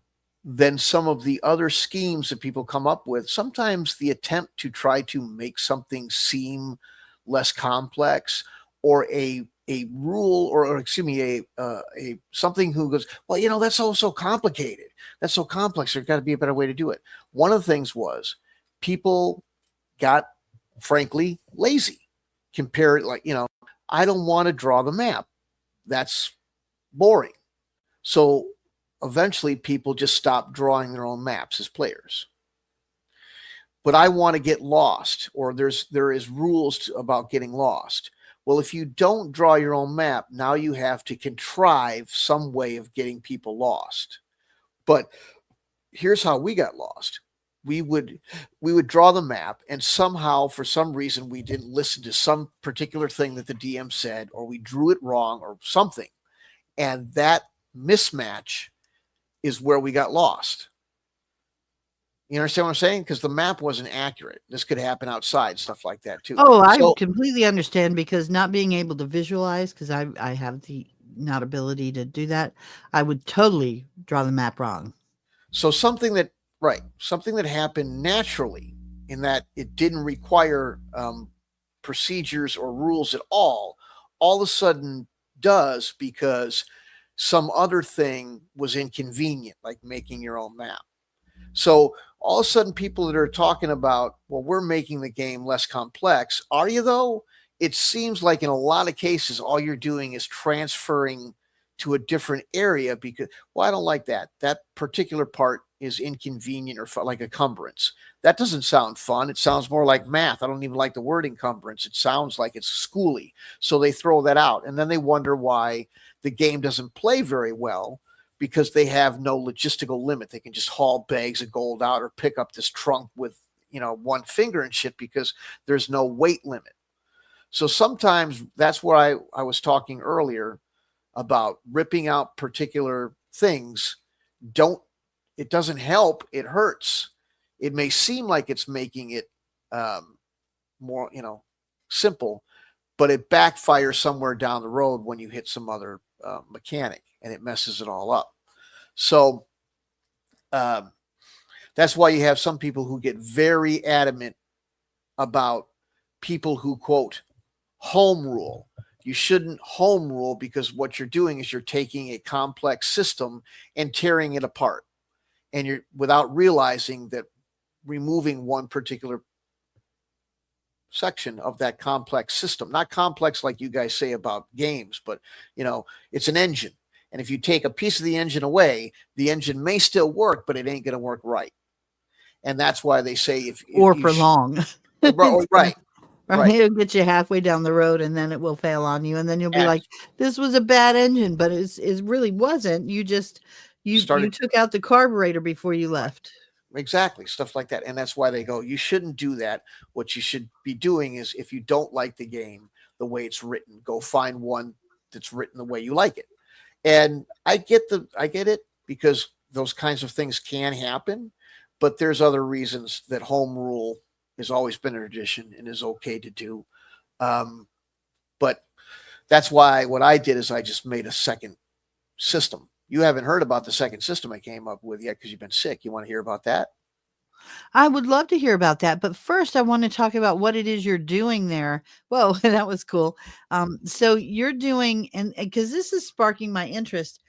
than some of the other schemes that people come up with. Sometimes the attempt to try to make something seem less complex, or a rule, or excuse me, a something who goes, well, that's so complicated. That's so complex. There's got to be a better way to do it. One of the things was people got, frankly, lazy. Compare it, like, I don't want to draw the map. That's boring. So eventually people just stop drawing their own maps as players. But I want to get lost, or there is rules about getting lost. Well, if you don't draw your own map, now you have to contrive some way of getting people lost. But here's how we got lost. we would draw the map, and somehow, for some reason, we didn't listen to some particular thing that the DM said, or we drew it wrong or something, and that mismatch is where we got lost. You understand what I'm saying? Because the map wasn't accurate. This could happen outside, stuff like that too. Oh, I So completely understand, because not being able to visualize, because I have the not ability to do that, I would totally draw the map wrong. So something that something that happened naturally, in that it didn't require procedures or rules at all of a sudden does, because some other thing was inconvenient, like making your own map. So all of a sudden, people that are talking about, well, we're making the game less complex. Are you though? It seems like in a lot of cases, all you're doing is transferring to a different area because, well, I don't like that. That particular part is inconvenient or like a cumbrance. That doesn't sound fun. It sounds more like math. I don't even like the word encumbrance. It sounds like it's schooly. So they throw that out. And then they wonder why the game doesn't play very well, because they have no logistical limit. They can just haul bags of gold out or pick up this trunk with, one finger and shit, because there's no weight limit. So sometimes that's where I was talking earlier about ripping out particular things. It doesn't help. It hurts. It may seem like it's making it more, simple, but it backfires somewhere down the road when you hit some other mechanic, and it messes it all up. So that's why you have some people who get very adamant about people who quote home rule. You shouldn't home rule, because what you're doing is you're taking a complex system and tearing it apart, and you're, without realizing that, removing one particular section of that complex system, not complex like you guys say about games, but it's an engine. And if you take a piece of the engine away, the engine may still work, but it ain't going to work right. And that's why they say if Or you for long. right. Right. It'll get you halfway down the road, and then it will fail on you. And then you'll be like, this was a bad engine, but it really wasn't. You just, you took out the carburetor before you left. Exactly. Stuff like that. And that's why they go, you shouldn't do that. What you should be doing is, if you don't like the game the way it's written, go find one that's written the way you like it. And I get it, because those kinds of things can happen, but there's other reasons that home rule has always been a tradition and is okay to do. But that's why what I did is I just made a second system. You haven't heard about the second system I came up with yet, because you've been sick. You want to hear about that? I would love to hear about that, but first I want to talk about what it is you're doing there. Whoa, that was cool. So you're doing, and because this is sparking my interest.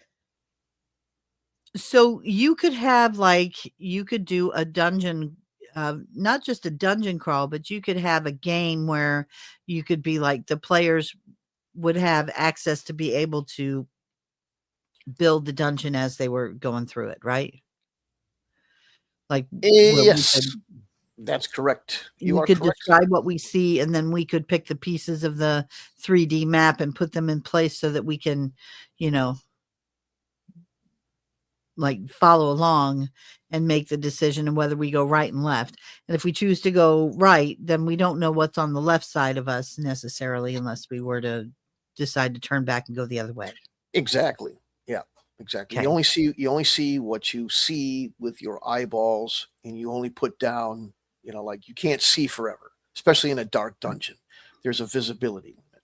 So you could have, like, you could do a dungeon, not just a dungeon crawl, but you could have a game where you could be like, the players would have access to be able to build the dungeon as they were going through it, right? Like, Yes, that's correct. You could describe what we see, and then we could pick the pieces of the 3D map and put them in place so that we can, like, follow along and make the decision of whether we go right and left. And if we choose to go right, then we don't know what's on the left side of us necessarily, unless we were to decide to turn back and go the other way. Exactly. Yeah, exactly. Okay. You only see what you see with your eyeballs, and you only put down, like, you can't see forever, especially in a dark dungeon. There's a visibility limit.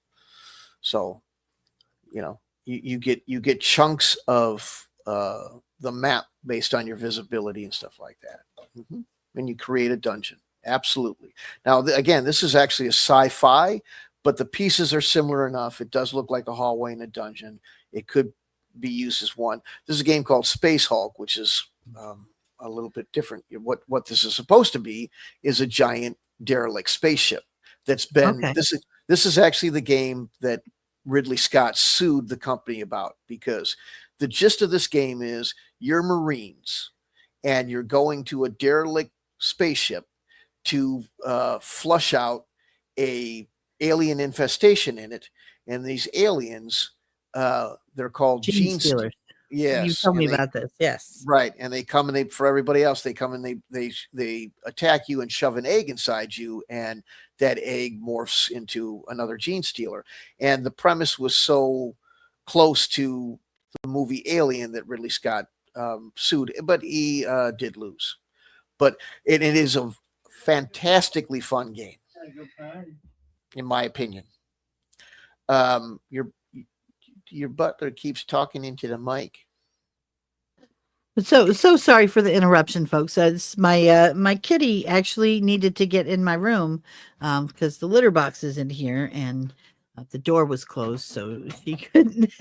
So, you get chunks of the map based on your visibility and stuff like that. Mm-hmm. And you create a dungeon. Absolutely. Now, again, this is actually a sci-fi, but the pieces are similar enough. It does look like a hallway in a dungeon. It could be used as one. This is a game called Space Hulk, which is a little bit different. What this is supposed to be is a giant derelict spaceship that's been. Okay. This is actually the game that Ridley Scott sued the company about, because the gist of this game is you're Marines and you're going to a derelict spaceship to flush out a alien infestation in it, and these aliens, they're called gene stealers. You Yes, told me and about this. Yes. right, and they come and they for everybody else, they come and they attack you and shove an egg inside you, and that egg morphs into another gene stealer. And the premise was so close to the movie Alien that Ridley Scott sued, but he did lose. But it is a fantastically fun game, in my opinion. Your butler keeps talking into the mic. So sorry for the interruption, folks. It's my kitty actually needed to get in my room because the litter box is in here and the door was closed, so she couldn't.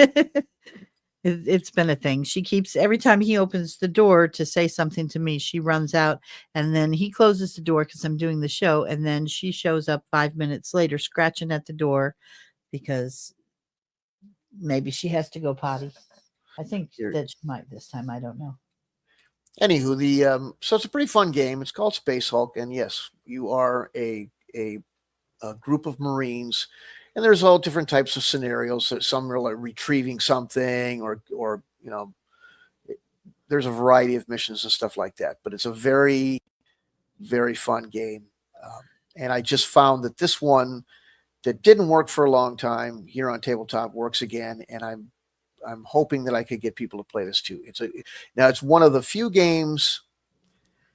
It's been a thing. She keeps every time he opens the door to say something to me, she runs out, and then he closes the door because I'm doing the show, and then she shows up 5 minutes later, scratching at the door because maybe she has to go potty. I think Here. that she might this time. I don't know. Anywho, the so it's a pretty fun game. It's called Space Hulk, and yes, you are a group of Marines, and there's all different types of scenarios. So some are like retrieving something, or there's a variety of missions and stuff like that. But it's a very very fun game, and I just found that this one that didn't work for a long time here on tabletop works again, and I'm hoping that I could get people to play this too. Now it's one of the few games.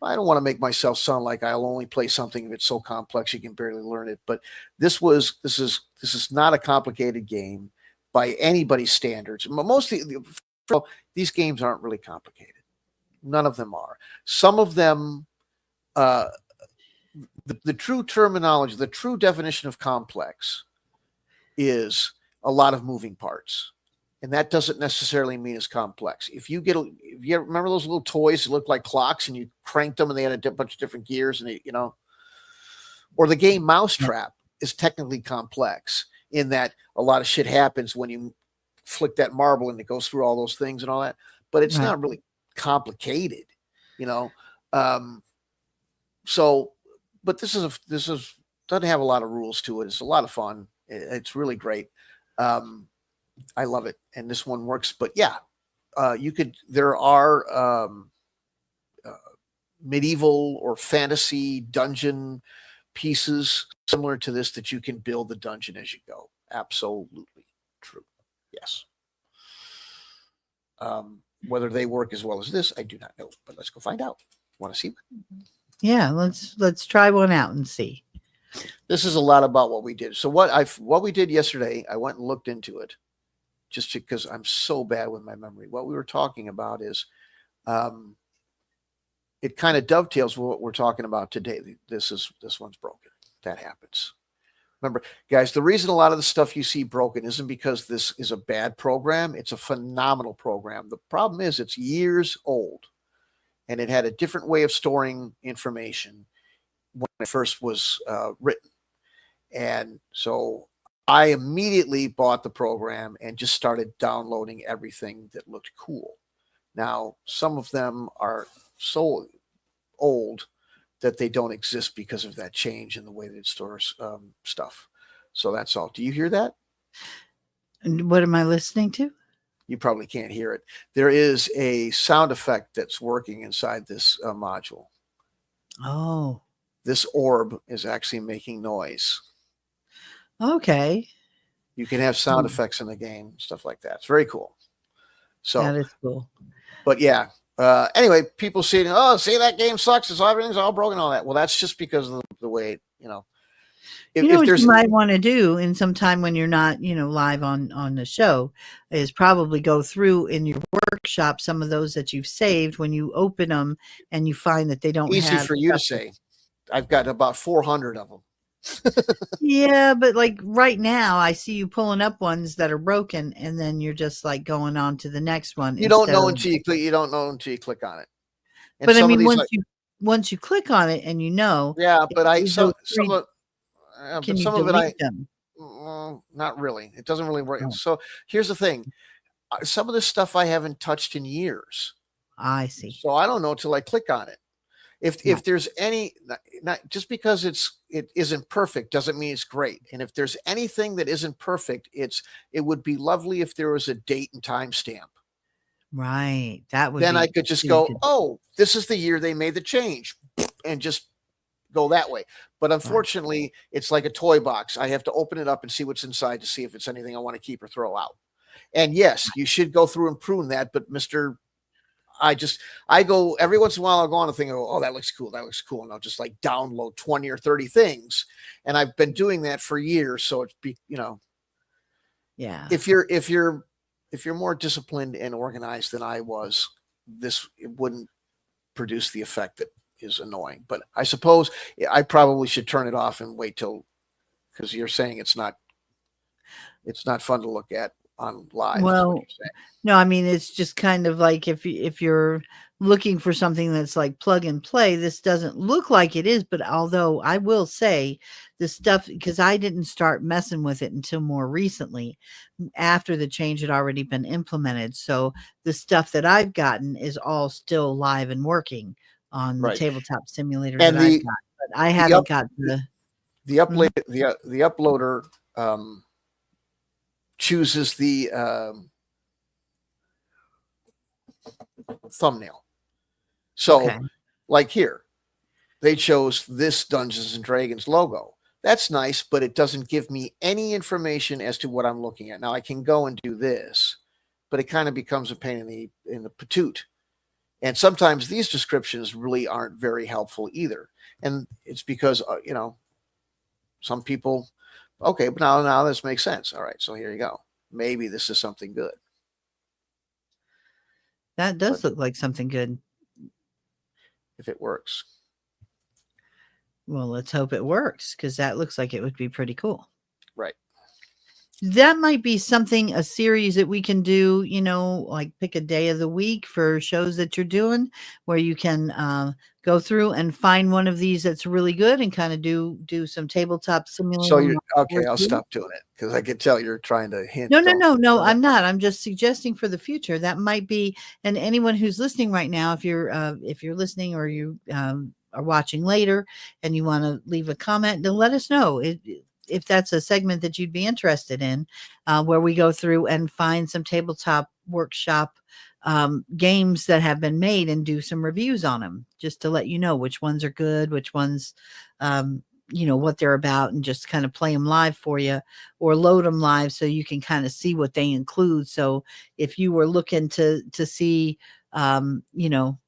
I don't want to make myself sound like I'll only play something if it's so complex you can barely learn it. But this is not a complicated game by anybody's standards. Mostly, these games aren't really complicated. None of them are. Some of them, the true terminology, the true definition of complex is a lot of moving parts. And that doesn't necessarily mean it's complex. If you remember those little toys that looked like clocks and you cranked them and they had a bunch of different gears and or the game Mousetrap is technically complex in that a lot of shit happens when you flick that marble and it goes through all those things and all that, but it's not really complicated, so, but this doesn't have a lot of rules to it. It's a lot of fun. It's really great. I love it, and this one works. But yeah, there are medieval or fantasy dungeon pieces similar to this that you can build the dungeon as you go. Absolutely true. Yes. Whether they work as well as this, I do not know. But let's go find out. Want to see? Yeah, let's try one out and see. This is a lot about what we did. So what we did yesterday, I went and looked into it. Just because I'm so bad with my memory. What we were talking about is it kind of dovetails with what we're talking about today. This one's broken. That happens. Remember, guys, the reason a lot of the stuff you see broken isn't because this is a bad program. It's a phenomenal program. The problem is it's years old, and it had a different way of storing information when it first was written. And so I immediately bought the program and just started downloading everything that looked cool. Now, some of them are so old that they don't exist because of that change in the way that it stores stuff. So that's all. Do you hear that? And what am I listening to? You probably can't hear it. There is a sound effect that's working inside this module. Oh. This orb is actually making noise. Okay. You can have sound effects in the game, stuff like that. It's very cool. So that is cool. But yeah. Anyway, people see that game sucks. Everything's all broken, all that. Well, that's just because of the way, What you might want to do in some time when you're not, live on the show is probably go through in your workshop some of those that you've saved when you open them and you find that they don't easy have for you to say. I've got about 400 of them. Yeah, but like right now I see you pulling up ones that are broken and then you're just like going on to the next one. You don't know until you click. You don't know until you click on it. And but I mean, once you click on it and yeah, but some of it them? Not really. It doesn't really work. Oh. So here's the thing: some of this stuff I haven't touched in years. I see. So I don't know till I click on it. If there's any, not just because it isn't perfect doesn't mean it's great. And if there's anything that isn't perfect, it would be lovely if there was a date and time stamp. Right. That would Then I be. could just So you go, could. oh, this is the year they made the change, and just go that way. But Right. unfortunately, it's like a toy box. I have to open it up and see what's inside to see if it's anything I want to keep or throw out. And yes, you should go through and prune that. But Mr. I go every once in a while, I'll go on a thing and go, oh, that looks cool. That looks cool. And I'll just like download 20 or 30 things. And I've been doing that for years. So it's Yeah. if you're more disciplined and organized than I was, it wouldn't produce the effect that is annoying. But I suppose I probably should turn it off and wait till, because you're saying it's not fun to look at on live, is what Well, you're saying. no, I mean, it's just kind of like if you're looking for something that's like plug and play, this doesn't look like it is, but although I will say the stuff, because I didn't start messing with it until more recently after the change had already been implemented. So the stuff that I've gotten is all still live and working on the Right. tabletop simulator that And I've got, but I the up haven't got the Mhm. uploader chooses the thumbnail. So, Okay. like here, they chose this Dungeons and Dragons logo. That's nice, but it doesn't give me any information as to what I'm looking at. Now I can go and do this, but it kind of becomes a pain in the patoot. And sometimes these descriptions really aren't very helpful either. And it's because some people, okay, but now this makes sense. All right, so here you go. Maybe this is something good. That But does look like something good. if it works. Well, let's hope it works because that looks like it would be pretty cool. Right. That might be something, a series that we can do, like pick a day of the week for shows that you're doing where you can go through and find one of these that's really good and kind of do some tabletop So simulator you're okay. work I'll too. stop doing it because I can tell you're trying to hint. No, no, Don't. no, no, Go ahead. I'm not. I'm just suggesting for the future that might be, and anyone who's listening right now, if you're listening or you are watching later and you want to leave a comment, then let us know if that's a segment that you'd be interested in, where we go through and find some tabletop workshop games that have been made and do some reviews on them, just to let you know which ones are good, which ones, what they're about, and just kind of play them live for you or load them live so you can kind of see what they include. So if you were looking to see, um, you know,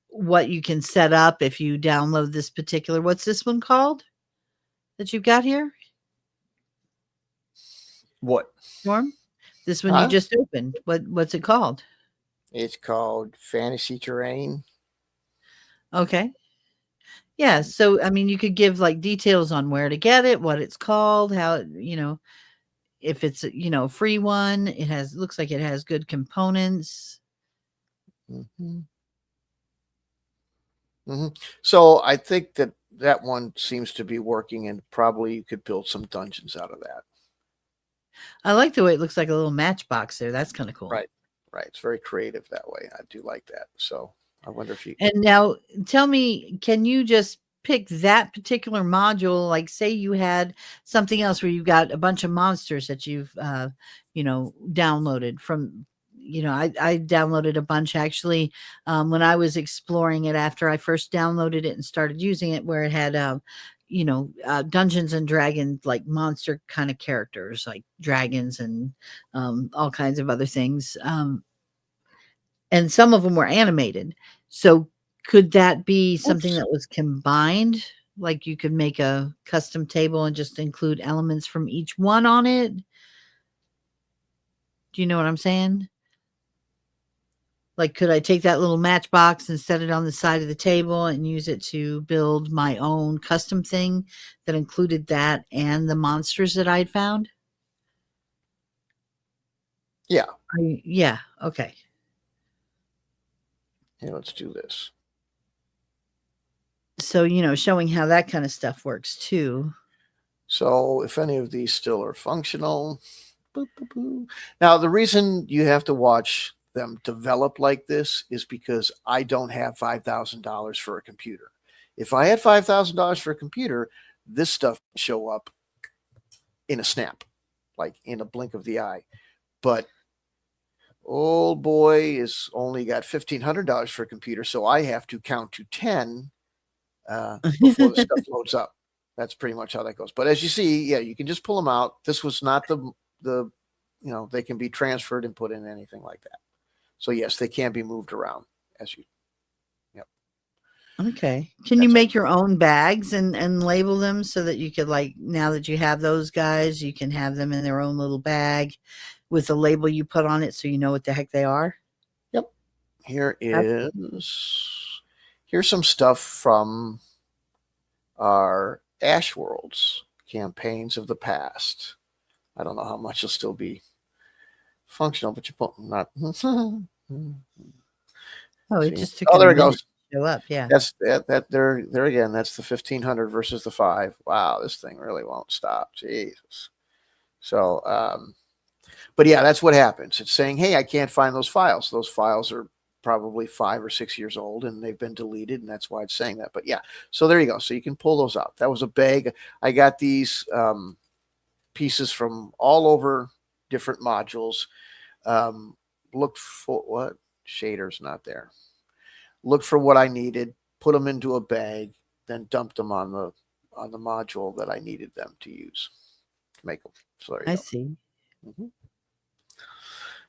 what you can set up if you download this particular, what's this one called that you've got here? What? Norm? This one you Huh? just opened. What's it called? It's called Fantasy Terrain. Okay. Yeah. So I mean you could give like details on where to get it, what it's called, how if it's a free one, looks like it has good components. Mm-hmm. Mm-hmm. So I think that one seems to be working, and probably you could build some dungeons out of that. I like the way it looks like a little matchbox there. That's kind of cool. Right. Right. It's very creative that way. I do like that. So I wonder if you. And now tell me, can you just pick that particular module? Like say you had something else where you've got a bunch of monsters that you've, downloaded from, I downloaded a bunch actually when I was exploring it after I first downloaded it and started using it, where it had, Dungeons and Dragons, like monster kind of characters, like dragons and all kinds of other things. And some of them were animated. So could that be something Oops. that was combined? Like you could make a custom table and just include elements from each one on it? Do you know what I'm saying? Like, could I take that little matchbox and set it on the side of the table and use it to build my own custom thing that included that and the monsters that I'd found? Yeah. Yeah. Okay. Yeah. Let's do this. So, showing how that kind of stuff works too. So if any of these still are functional. Boop, boop, boop. Now, the reason you have to watch them develop like this is because I don't have $5,000 for a computer. If I had $5,000 for a computer, this stuff would show up in a snap, like in a blink of the eye. But Old boy is only got $1,500 for a computer, so I have to count to 10 before the stuff loads up. That's pretty much how that goes. But as you see, yeah, you can just pull them out. This was not the they can be transferred and put in anything like that. So yes, they can be moved around as you. Yep. Okay. Can you make your own bags and label them so that you could, like, now that you have those guys, you can have them in their own little bag with a label you put on it so you know what the heck they are? Yep. Here's some stuff from our Ash Worlds campaigns of the past. I don't know how much will still be functional, but you put not. Oh, it just took Oh, a there it minute goes. to show up. Yeah. That's that there again. That's the 1,500 versus the 5. Wow, this thing really won't stop. Jesus. So, but yeah, that's what happens. It's saying, hey, I can't find those files. Those files are probably 5 or 6 years old and they've been deleted, and that's why it's saying that. But yeah, so there you go. So you can pull those out. That was a bag. I got these pieces from all over different modules. Looked for what shaders not there. Looked for what I needed, put them into a bag, then dumped them on the module that I needed them to use to make them. So there you I go. see. Mm-hmm.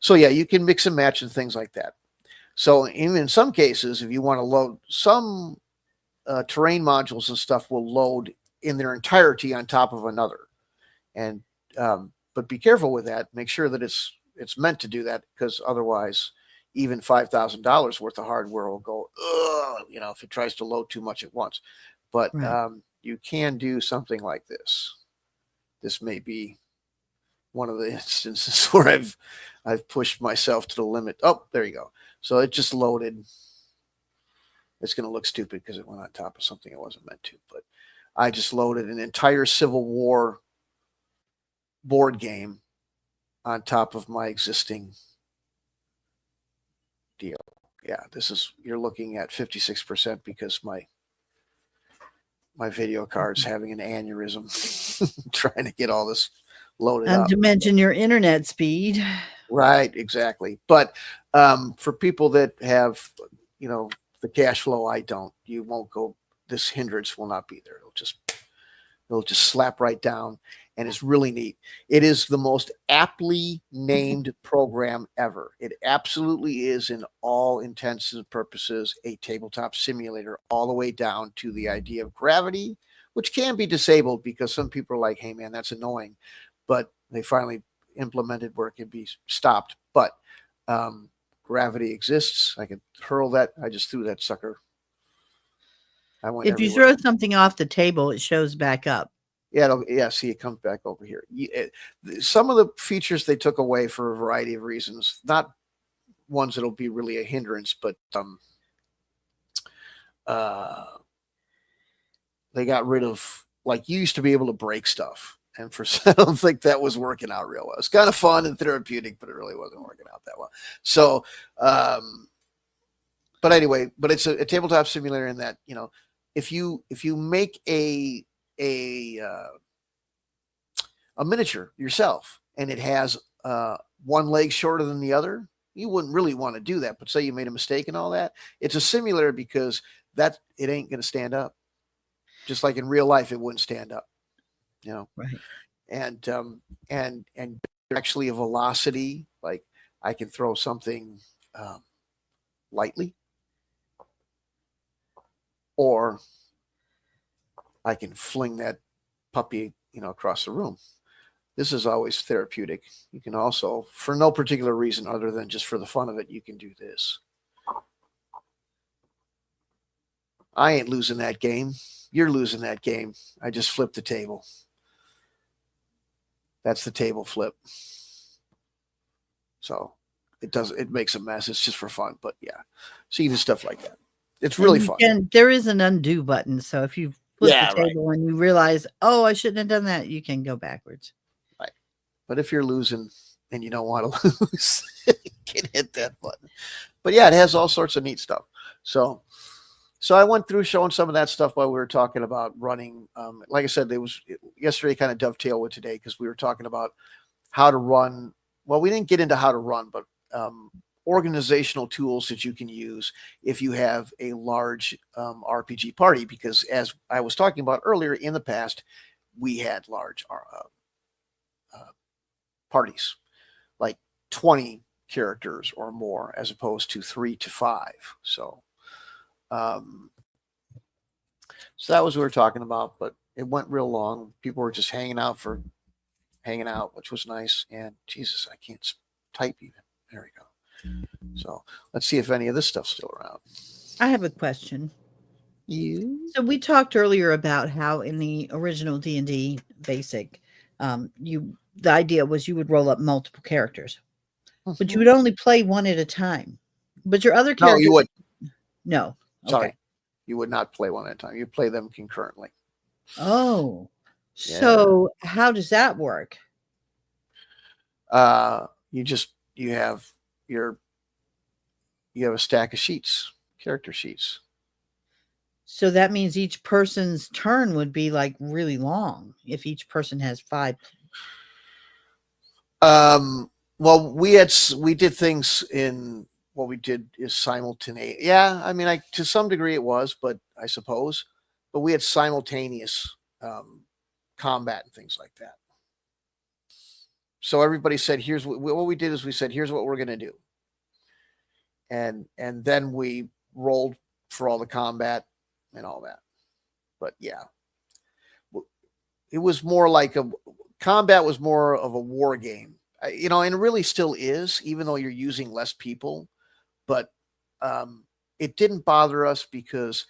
So yeah, you can mix and match and things like that. So even in some cases, if you want to load some terrain modules and stuff, will load in their entirety on top of another. And but be careful with that. Make sure that it's meant to do that, because otherwise, even $5,000 worth of hardware will go, if it tries to load too much at once. But Right. You can do something like this. This may be one of the instances where I've pushed myself to the limit. Oh, there you go. So it just loaded. It's going to look stupid because it went on top of something it wasn't meant to. But I just loaded an entire Civil War board game on top of my existing deal. Yeah, you're looking at 56% because my video card's having an aneurysm trying to get all this loaded up. To mention your internet speed. Right, exactly. But for people that have, the cash flow, I don't. You won't go. This hindrance will not be there. It'll just slap right down, and it's really neat. It is the most aptly named program ever. It absolutely is, in all intents and purposes, a tabletop simulator, all the way down to the idea of gravity, which can be disabled because some people are like, hey, man, that's annoying. But they finally implemented where it can be stopped. But gravity exists. I could hurl that. I just threw that sucker. If you throw something off the table, it shows back up. Yeah, see, it comes back over here. Some of the features they took away for a variety of reasons, not ones that'll be really a hindrance, but they got rid of, like, you used to be able to break stuff. And I don't think that was working out real well. It's kind of fun and therapeutic, but it really wasn't working out that well. So, but anyway, but it's a tabletop simulator in that, if you make a miniature yourself and it has one leg shorter than the other, you wouldn't really want to do that. But say you made a mistake and all that, it's a simulator because it ain't going to stand up. Just like in real life, it wouldn't stand up. Right. And actually a velocity, like I can throw something lightly, or I can fling that puppy, across the room. This is always therapeutic. You can also, for no particular reason other than just for the fun of it, you can do this. I ain't losing that game. You're losing that game. I just flipped the table. That's the table flip. So it makes a mess. It's just for fun. But yeah, so you do stuff like that. It's really fun. And there is an undo button. So if you flip the table and you realize, oh, I shouldn't have done that, you can go backwards. Right. But if you're losing and you don't want to lose, you can hit that button. But yeah, it has all sorts of neat stuff. So I went through showing some of that stuff while we were talking about running. Like I said, yesterday kind of dovetailed with today because we were talking about how to run. Well, we didn't get into how to run, but organizational tools that you can use if you have a large RPG party. Because as I was talking about earlier, in the past, we had large parties, like 20 characters or more, as opposed to 3 to 5. Um, so that was what we were talking about, but it went real long. People were just hanging out, which was nice. And Jesus, I can't type even. There we go. So let's see if any of this stuff's still around. I have a question. You? So we talked earlier about how in the original D&D basic, the idea was you would roll up multiple characters, but you would only play one at a time. But your other No, characters, you would. No. Sorry. Okay. You would not play one at a time. You play them concurrently. Oh. Yeah. So how does that work? You have a stack of sheets, character sheets. So that means each person's turn would be like really long if each person has 5. Well, we did things in what we did is simultaneous. Yeah, I mean, to some degree it was, but I suppose, but we had simultaneous combat and things like that. So everybody said, "Here's what we did." Is we said, "Here's what we're going to do," and then we rolled for all the combat and all that. But yeah, it was more like combat was more of a war game, and it really still is, even though you're using less people. But it didn't bother us because,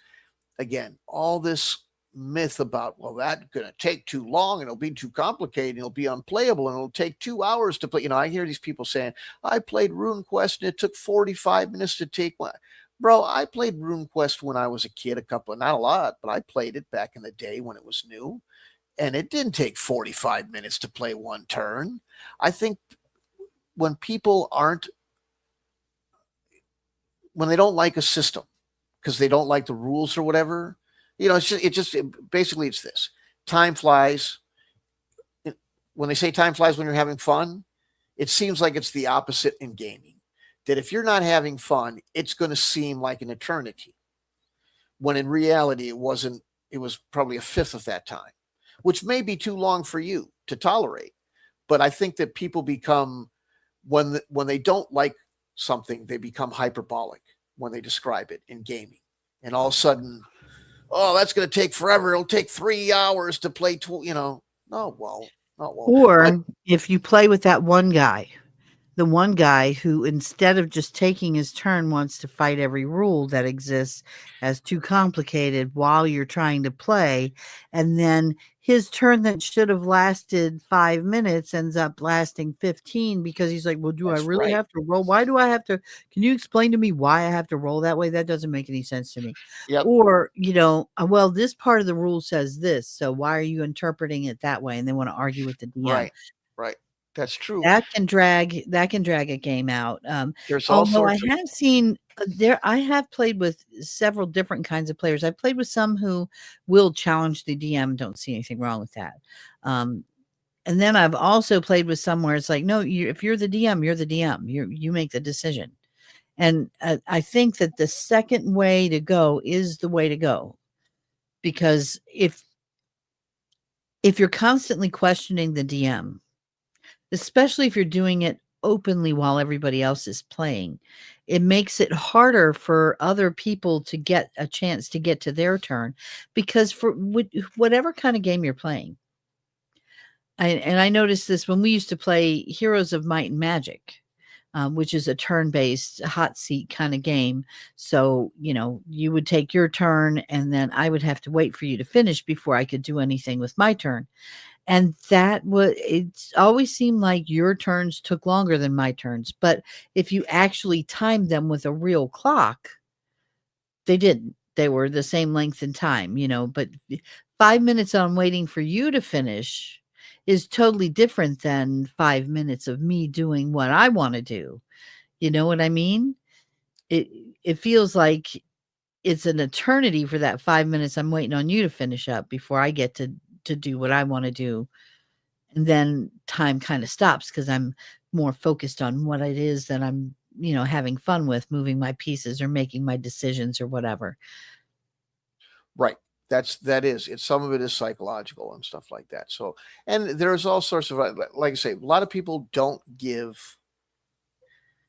again, all this myth about, well, that's going to take too long and it'll be too complicated and it'll be unplayable and it'll take 2 hours to play. I hear these people saying, I played RuneQuest and it took 45 minutes to take one. Bro, I played RuneQuest when I was a kid, not a lot, but I played it back in the day when it was new. And it didn't take 45 minutes to play one turn. I think when people when they don't like a system because they don't like the rules or whatever, basically it's this. Time flies. When they say time flies when you're having fun, it seems like it's the opposite in gaming. That if you're not having fun, it's going to seem like an eternity. When in reality, it wasn't. It was probably a fifth of that time, which may be too long for you to tolerate. But I think that people become, when they don't like something, they become hyperbolic when they describe it in gaming. And all of a sudden, oh, that's going to take forever. It'll take 3 hours to play, No, well. Or if you play with that one guy, the one guy who, instead of just taking his turn, wants to fight every rule that exists as too complicated while you're trying to play. And then his turn that should have lasted 5 minutes ends up lasting 15 because he's like, well, do I really have to roll? Why do I have to? Can you explain to me why I have to roll that way? That doesn't make any sense to me. Yep. Or, well, this part of the rule says this, so why are you interpreting it that way? And they want to argue with the DM. Right. That's true. That can drag a game out. There's also I have seen I have played with several different kinds of players. I've played with some who will challenge the DM. Don't see anything wrong with that. And then I've also played with some where it's like, no, if you're the DM, you're the DM. You make the decision. And I think that the second way to go is the way to go, because if you're constantly questioning the DM, especially if you're doing it openly while everybody else is playing, it makes it harder for other people to get a chance to get to their turn, because for whatever kind of game you're playing. I noticed this when we used to play Heroes of Might and Magic, which is a turn-based hot seat kind of game. So, you would take your turn and then I would have to wait for you to finish before I could do anything with my turn. And it always seemed like your turns took longer than my turns. But if you actually timed them with a real clock, they didn't. They were the same length in time, but 5 minutes on waiting for you to finish is totally different than 5 minutes of me doing what I want to do. You know what I mean? It feels like it's an eternity for that 5 minutes I'm waiting on you to finish up before I get to do what I want to do. and then time kind of stops because I'm more focused on what it is that I'm, having fun with, moving my pieces or making my decisions or whatever. Right. It's some of it is psychological and stuff like that. So, and there's all sorts of, like I say, a lot of people don't give,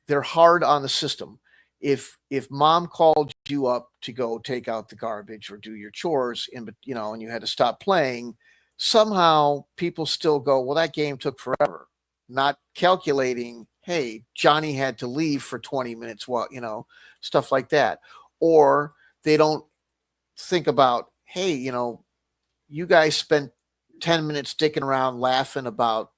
they're hard on the system. If mom called you up to go take out the garbage or do your chores and you had to stop playing, somehow people still go, well, that game took forever, not calculating, hey, Johnny had to leave for 20 minutes, stuff like that. Or they don't think about, hey, you guys spent 10 minutes dicking around laughing about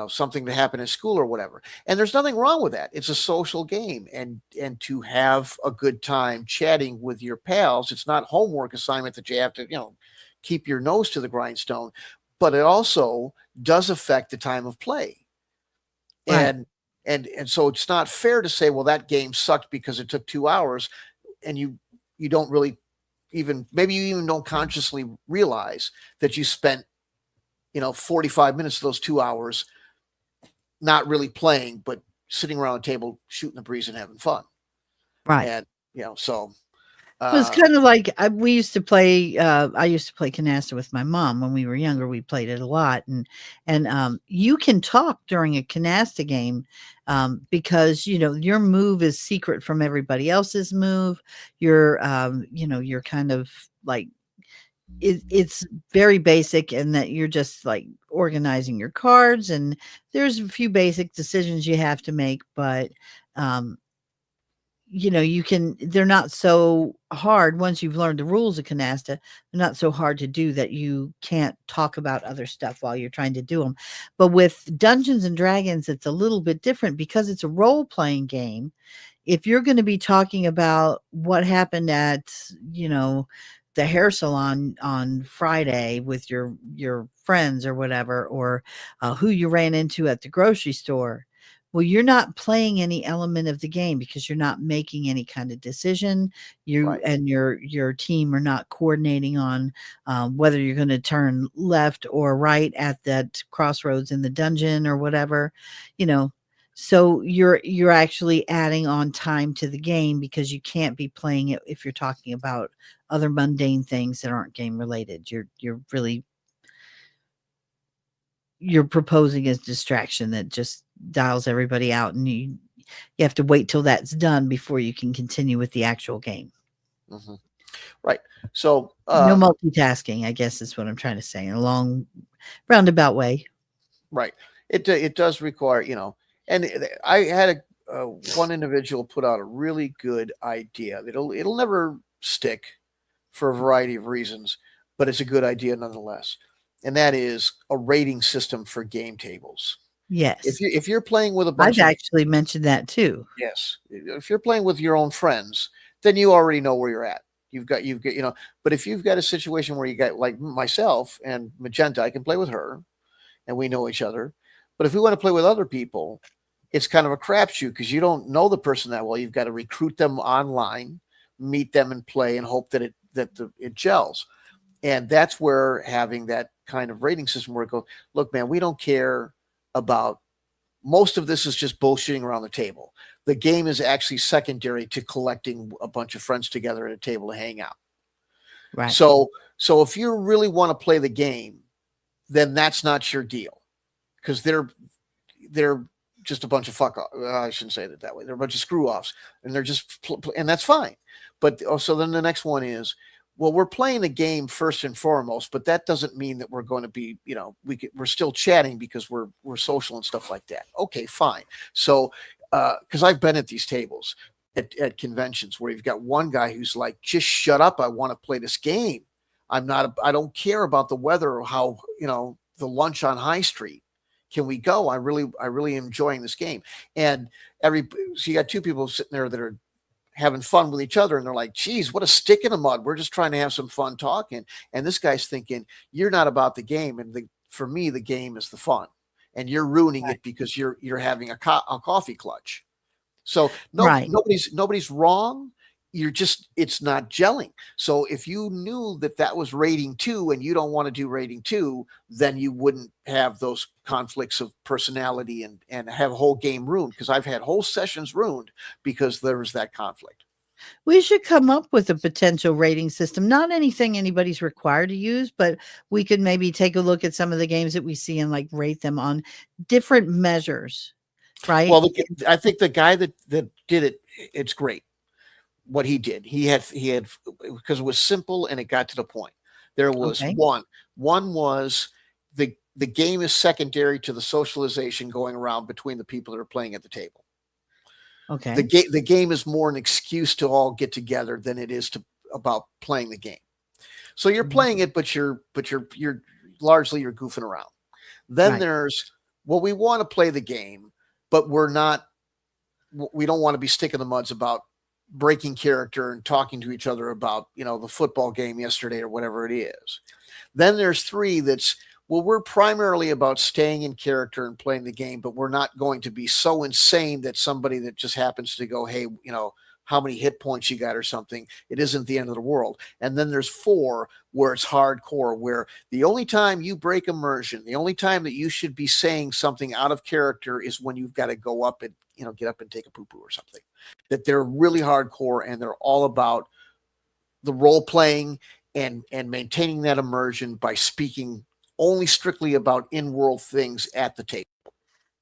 something that happened in school or whatever. And there's nothing wrong with that. It's a social game, and to have a good time chatting with your pals. It's not homework assignment that you have to, keep your nose to the grindstone, but it also does affect the time of play. Right. And so it's not fair to say, well, that game sucked because it took 2 hours, and you don't really maybe you even don't consciously realize that you spent 45 minutes of those 2 hours not really playing, but sitting around a table shooting the breeze and having fun. Right. And so It was kind of like we used to play. I used to play canasta with my mom when we were younger. We played it a lot, and you can talk during a canasta game because your move is secret from everybody else's move. You're you're kind of like it's very basic, and that you're just like organizing your cards, and there's a few basic decisions you have to make, but um, they're not so hard once you've learned the rules of canasta. They're not so hard to do that you can't talk about other stuff while you're trying to do them. But with Dungeons and Dragons, it's a little bit different because it's a role-playing game. If you're going to be talking about what happened at, the hair salon on Friday with your friends or whatever, or who you ran into at the grocery store, well, you're not playing any element of the game because you're not making any kind of decision. You right. and your team are not coordinating on whether you're going to turn left or right at that crossroads in the dungeon or whatever, so you're actually adding on time to the game because you can't be playing it if you're talking about other mundane things that aren't game related. You're proposing a distraction that just dials everybody out, and you have to wait till that's done before you can continue with the actual game. Mm-hmm. Right. So no multitasking, I guess is what I'm trying to say in a long roundabout way. Right. It does require, and I had one individual put out a really good idea. It'll never stick for a variety of reasons, but it's a good idea nonetheless. And that is a rating system for game tables. Yes. If you're playing with a bunch I've actually mentioned that too. Yes. If you're playing with your own friends, then you already know where you're at. You've got, but if you've got a situation where you got like myself and Magenta, I can play with her and we know each other. But if we want to play with other people, it's kind of a crapshoot because you don't know the person that well. You've got to recruit them online, meet them and play, and hope that it gels. And that's where having that kind of rating system where it goes, look, man, we don't care about most of this is just bullshitting around the table. The game is actually secondary to collecting a bunch of friends together at a table to hang out. Right. So if you really want to play the game, then that's not your deal because they're just a bunch of I shouldn't say it that way. They're a bunch of screw offs, and they're just and that's fine. But so then the next one is, well, we're playing the game first and foremost, but that doesn't mean that we're going to be, we're still chatting because we're social and stuff like that. Okay, fine. So, because I've been at these tables at conventions where you've got one guy who's like, just shut up. I want to play this game. I don't care about the weather or how, the lunch on High Street. Can we go? I really am enjoying this game. And so you got two people sitting there that are having fun with each other, and they're like, geez, what a stick in the mud. We're just trying to have some fun talking. And this guy's thinking, you're not about the game. And for me, the game is the fun. And you're ruining it because you're having a coffee clutch. So nobody's wrong. it's not gelling. So if you knew that that was rating 2 and you don't want to do rating 2, then you wouldn't have those conflicts of personality and have a whole game ruined, because I've had whole sessions ruined because there was that conflict. We should come up with a potential rating system. Not anything anybody's required to use, but we could maybe take a look at some of the games that we see and like rate them on different measures, right? Well, I think the guy that did it, it's great what he did. He had because it was simple and it got to the point. There was Okay. one was the game is secondary to the socialization going around between the people that are playing at the table. Okay. The game is more an excuse to all get together than it is about playing the game. So you're Mhm. playing it, but you're largely you're goofing around. Then Right. there's, well, we want to play the game, but we don't want to be sticking the muds about breaking character and talking to each other about, the football game yesterday or whatever it is. Then there's 3 that's, well, we're primarily about staying in character and playing the game, but we're not going to be so insane that somebody that just happens to go, hey, how many hit points you got or something, it isn't the end of the world. And then there's 4 where it's hardcore, where the only time you break immersion, the only time that you should be saying something out of character is when you've got to go up and, get up and take a poo-poo or something. That they're really hardcore and they're all about the role playing and maintaining that immersion by speaking only strictly about in-world things at the table.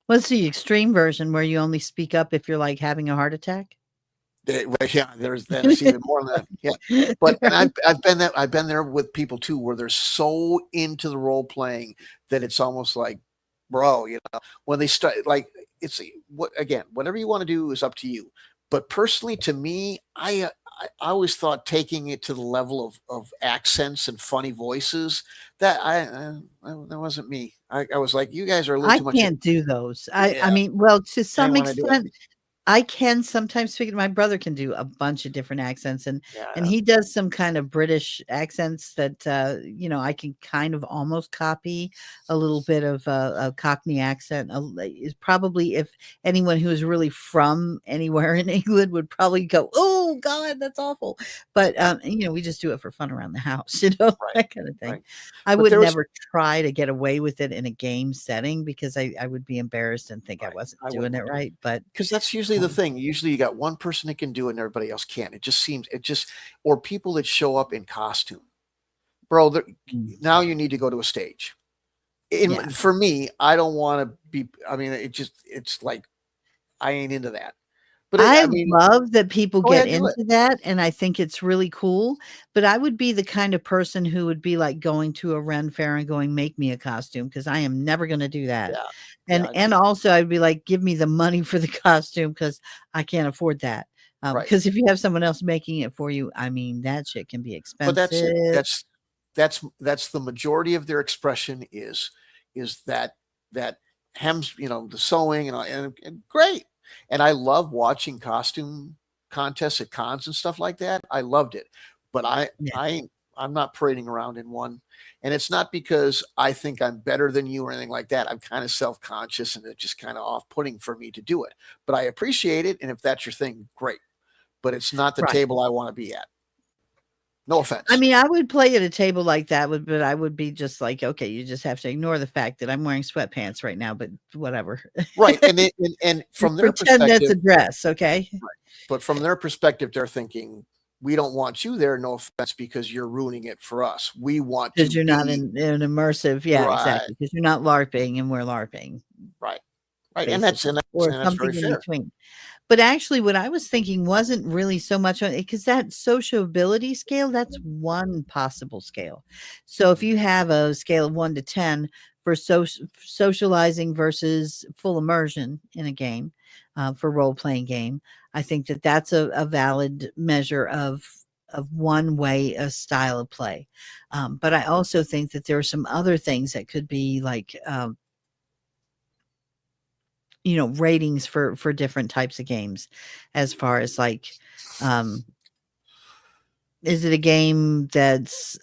What's the extreme version where you only speak up if you're like having a heart attack? Yeah, there's even more than that. Yeah, but and I've been there with people too, where they're so into the role playing that it's almost like, bro, when they start, like, it's whatever you want to do is up to you. But personally, to me, I always thought taking it to the level of accents and funny voices, that that wasn't me. I was like, you guys are a little I too much. can't do those. I Yeah, mean, well, to I some didn't want to do it. extent, I can sometimes figure my brother can do a bunch of different accents and Yeah, he does some kind of British accents that I can kind of almost copy a little bit of a Cockney accent. Is probably if anyone who is really from anywhere in England would probably go, "Oh God, that's awful." But we just do it for fun around the house, right, that kind of thing. right. I But would there was never try to get away with it in a game setting because I would be embarrassed and think I right. wasn't I doing wouldn't it right. But because that's usually the um, thing. Usually you got one person that can do it and everybody else can't. Or people that show up in costume. Bro, mm, now you need to go to a stage. yeah. For me, I don't want to be, I mean, it's like, I ain't into that. But I I mean, love that people go get ahead and do it. into that, and I think it's really cool, but I would be the kind of person who would be, like, going to a Ren fair and going, "Make me a costume," because I am never gonna do that, Yeah. and Yeah. also I'd be like, "Give me the money for the costume because I can't afford that," Right. because if you have someone else making it for you, I mean, that shit can be But that's it. expensive. That's the majority of their expression is that hems, the sewing and great. And I love watching costume contests at cons and stuff like that. I loved it. But Yeah, I'm not parading around in one. And it's not because I think I'm better than you or anything like that. I'm kind of self-conscious and it's just kind of off-putting for me to do it. But I appreciate it. And if that's your thing, great. But it's not the right. table I want to be at. No I offense. mean, I would play at a table like that, but I would be just like, "Okay, you just have to ignore the fact that I'm wearing sweatpants right now, but whatever." Right, and from Just their pretend that's perspective, a dress, okay? right, but from their perspective, they're thinking, "We don't want you there, no offense, because you're ruining it for us. We want to 'Cause you're not be." in an immersive, yeah, Right, exactly. Because 'cause you're not LARPing and we're LARPing, right, right, and basically, or that's very something in fair. between. But actually, what I was thinking wasn't really so much on it because that sociability scale, that's one possible scale. So if you have a scale of 1 to 10 for socializing versus full immersion in a game, for role-playing game, I think that that's a valid measure of one way, a style of play. But I also think that there are some other things that could be like, ratings for different types of games as far as like, um, is it a game that's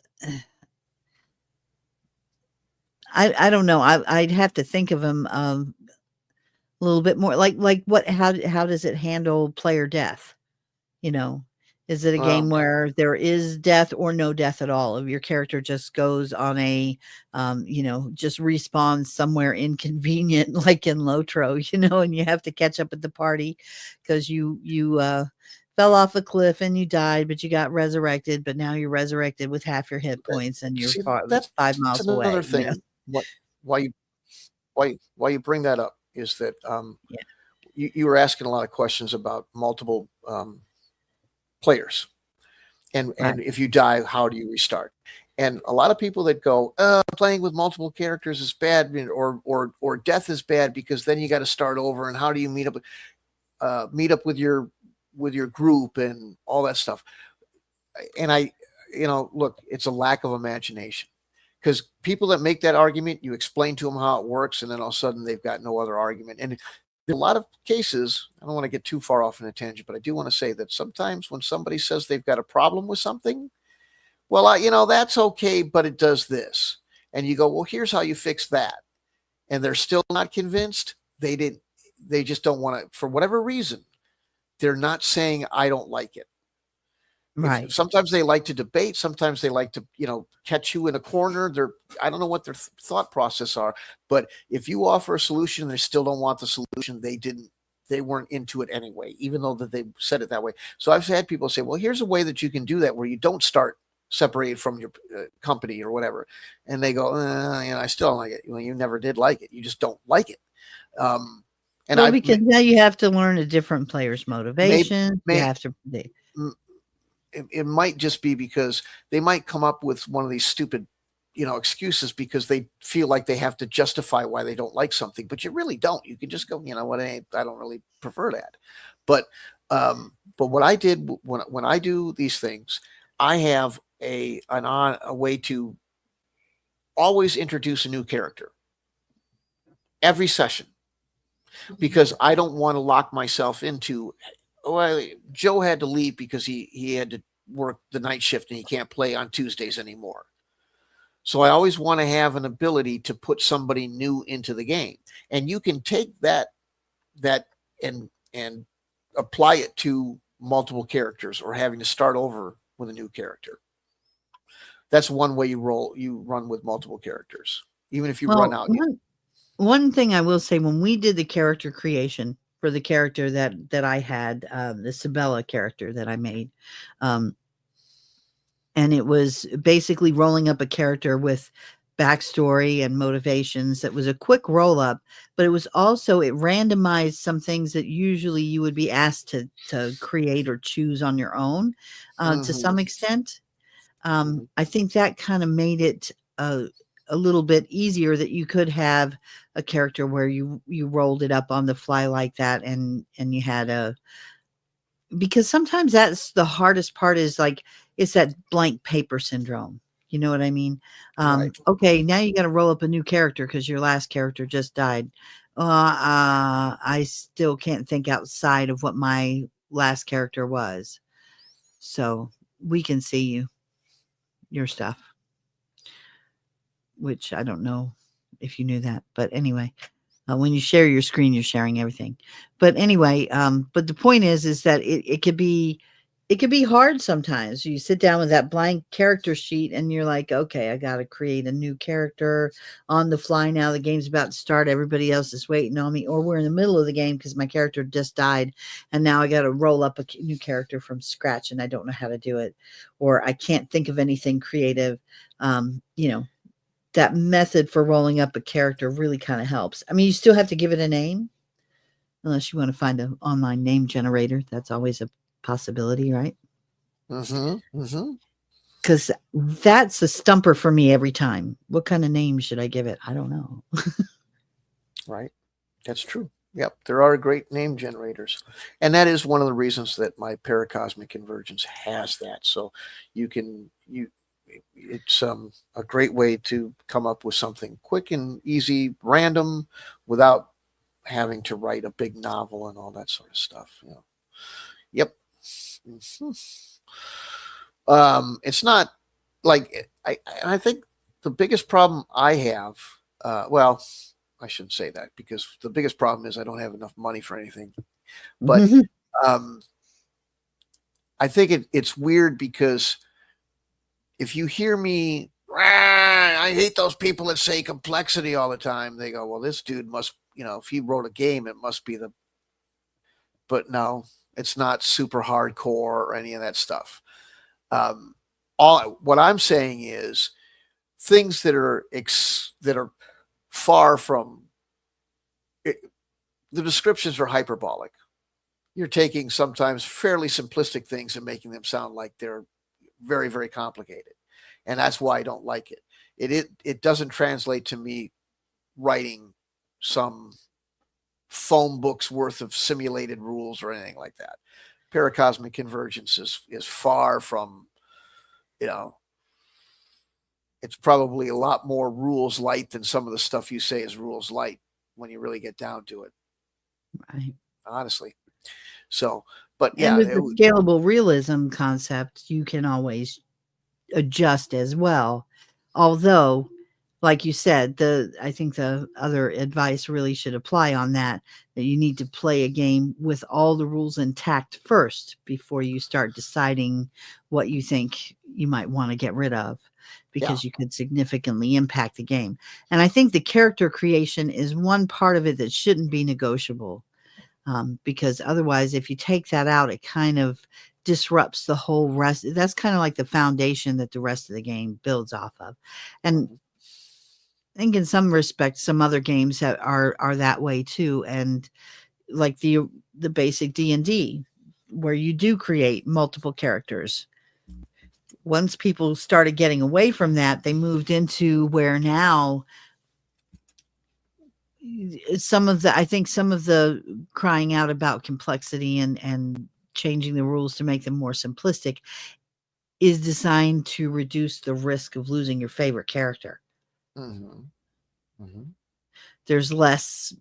I don't know. I'd have to think of them a little bit more like what how does it handle player death? You know, Is it a game where there is death or no death at all? If your character just goes on a, just respawns somewhere inconvenient, like in Lotro, and you have to catch up at the party because you fell off a cliff and you died, but you got resurrected. But now you're resurrected with half your hit points and you're See, that's 5 miles another away. thing. Why you bring that up is that Yeah. you were asking a lot of questions about multiple players, and Right. if you die, how do you restart? And a lot of people that go, playing with multiple characters is bad, or death is bad because then you got to start over. And how do you meet up with your group and all that stuff? And look, it's a lack of imagination, because people that make that argument, you explain to them how it works, and then all of a sudden they've got no other argument. And in a lot of cases, I don't want to get too far off in a tangent, but I do want to say that sometimes when somebody says they've got a problem with something, well, that's okay, but it does this. And you go, well, here's how you fix that. And they're still not convinced. They just don't want to, for whatever reason, they're not saying, I don't like it. Right. Sometimes they like to debate. Sometimes they like to, catch you in a corner. I don't know what their thought process are, but if you offer a solution and they still don't want the solution, they weren't into it anyway, even though that they said it that way. So I've had people say, well, here's a way that you can do that where you don't start separated from your company or whatever. And they go, I still don't like it. Well, you never did like it. You just don't like it. Because now you have to learn a different player's motivation. You have to. It might just be because they might come up with one of these stupid, excuses because they feel like they have to justify why they don't like something, but you really don't. You can just go, what, I don't really prefer that. But what I did when I do these things, I have a way to always introduce a new character every session, because I don't want to lock myself into, Joe had to leave because he had to work the night shift and he can't play on Tuesdays anymore. So I always want to have an ability to put somebody new into the game. And you can take that and apply it to multiple characters, or having to start over with a new character. That's one way you run with multiple characters, even if you run out. One thing I will say, when we did the character creation for the character that I had, the Sabella character that I made, and it was basically rolling up a character with backstory and motivations. That was a quick roll up, but it was also, it randomized some things that usually you would be asked to create or choose on your own, to some extent. I think that kind of made it a little bit easier, that you could have a character where you rolled it up on the fly like that, and you had because sometimes that's the hardest part, is like, it's that blank paper syndrome. You know what I mean? Right. Okay, now you got to roll up a new character because your last character just died. I still can't think outside of what my last character was. So we can see your stuff, which I don't know if you knew that, but anyway, when you share your screen, you're sharing everything. But anyway, but the point is that it could be hard sometimes. You sit down with that blank character sheet and you're like, okay, I got to create a new character on the fly now. The game's about to start. Everybody else is waiting on me, or we're in the middle of the game because my character just died, and now I got to roll up a new character from scratch, and I don't know how to do it, or I can't think of anything creative. That method for rolling up a character really kind of helps. I mean, you still have to give it a name, unless you want to find an online name generator. That's always a possibility, right? Because that's a stumper for me every time. What kind of name should I give it? I don't know. Right. That's true. Yep. There are great name generators. And that is one of the reasons that my Paracosmic Convergence has that. So it's a great way to come up with something quick and easy, random, without having to write a big novel and all that sort of stuff. Yep. It's not like, I think the biggest problem I have, well, I shouldn't say that, because the biggest problem is I don't have enough money for anything. But I think it's weird because if you hear me, I hate those people that say complexity all the time. They go, well, this dude must, if he wrote a game, it must be but no, it's not super hardcore or any of that stuff. What I'm saying is things that are far from it, the descriptions are hyperbolic. You're taking sometimes fairly simplistic things and making them sound like they're very, very complicated. And that's why I don't like it. It doesn't translate to me writing some phone books worth of simulated rules or anything like that. Paracosmic convergence is far from, it's probably a lot more rules light than some of the stuff you say is rules light when you really get down to it. Right. Honestly. So, but yeah. And with the scalable realism concept, you can always adjust as well. Although, like you said, I think the other advice really should apply on that you need to play a game with all the rules intact first before you start deciding what you think you might want to get rid of, because you could significantly impact the game. And I think the character creation is one part of it that shouldn't be negotiable, because otherwise, if you take that out, it kind of disrupts the whole rest. That's kind of like the foundation that the rest of the game builds off of. And I think in some respects, some other games that are that way too. And like the basic D&D, where you do create multiple characters. Once people started getting away from that, they moved into where now I think some of the crying out about complexity and changing the rules to make them more simplistic is designed to reduce the risk of losing your favorite character. There's less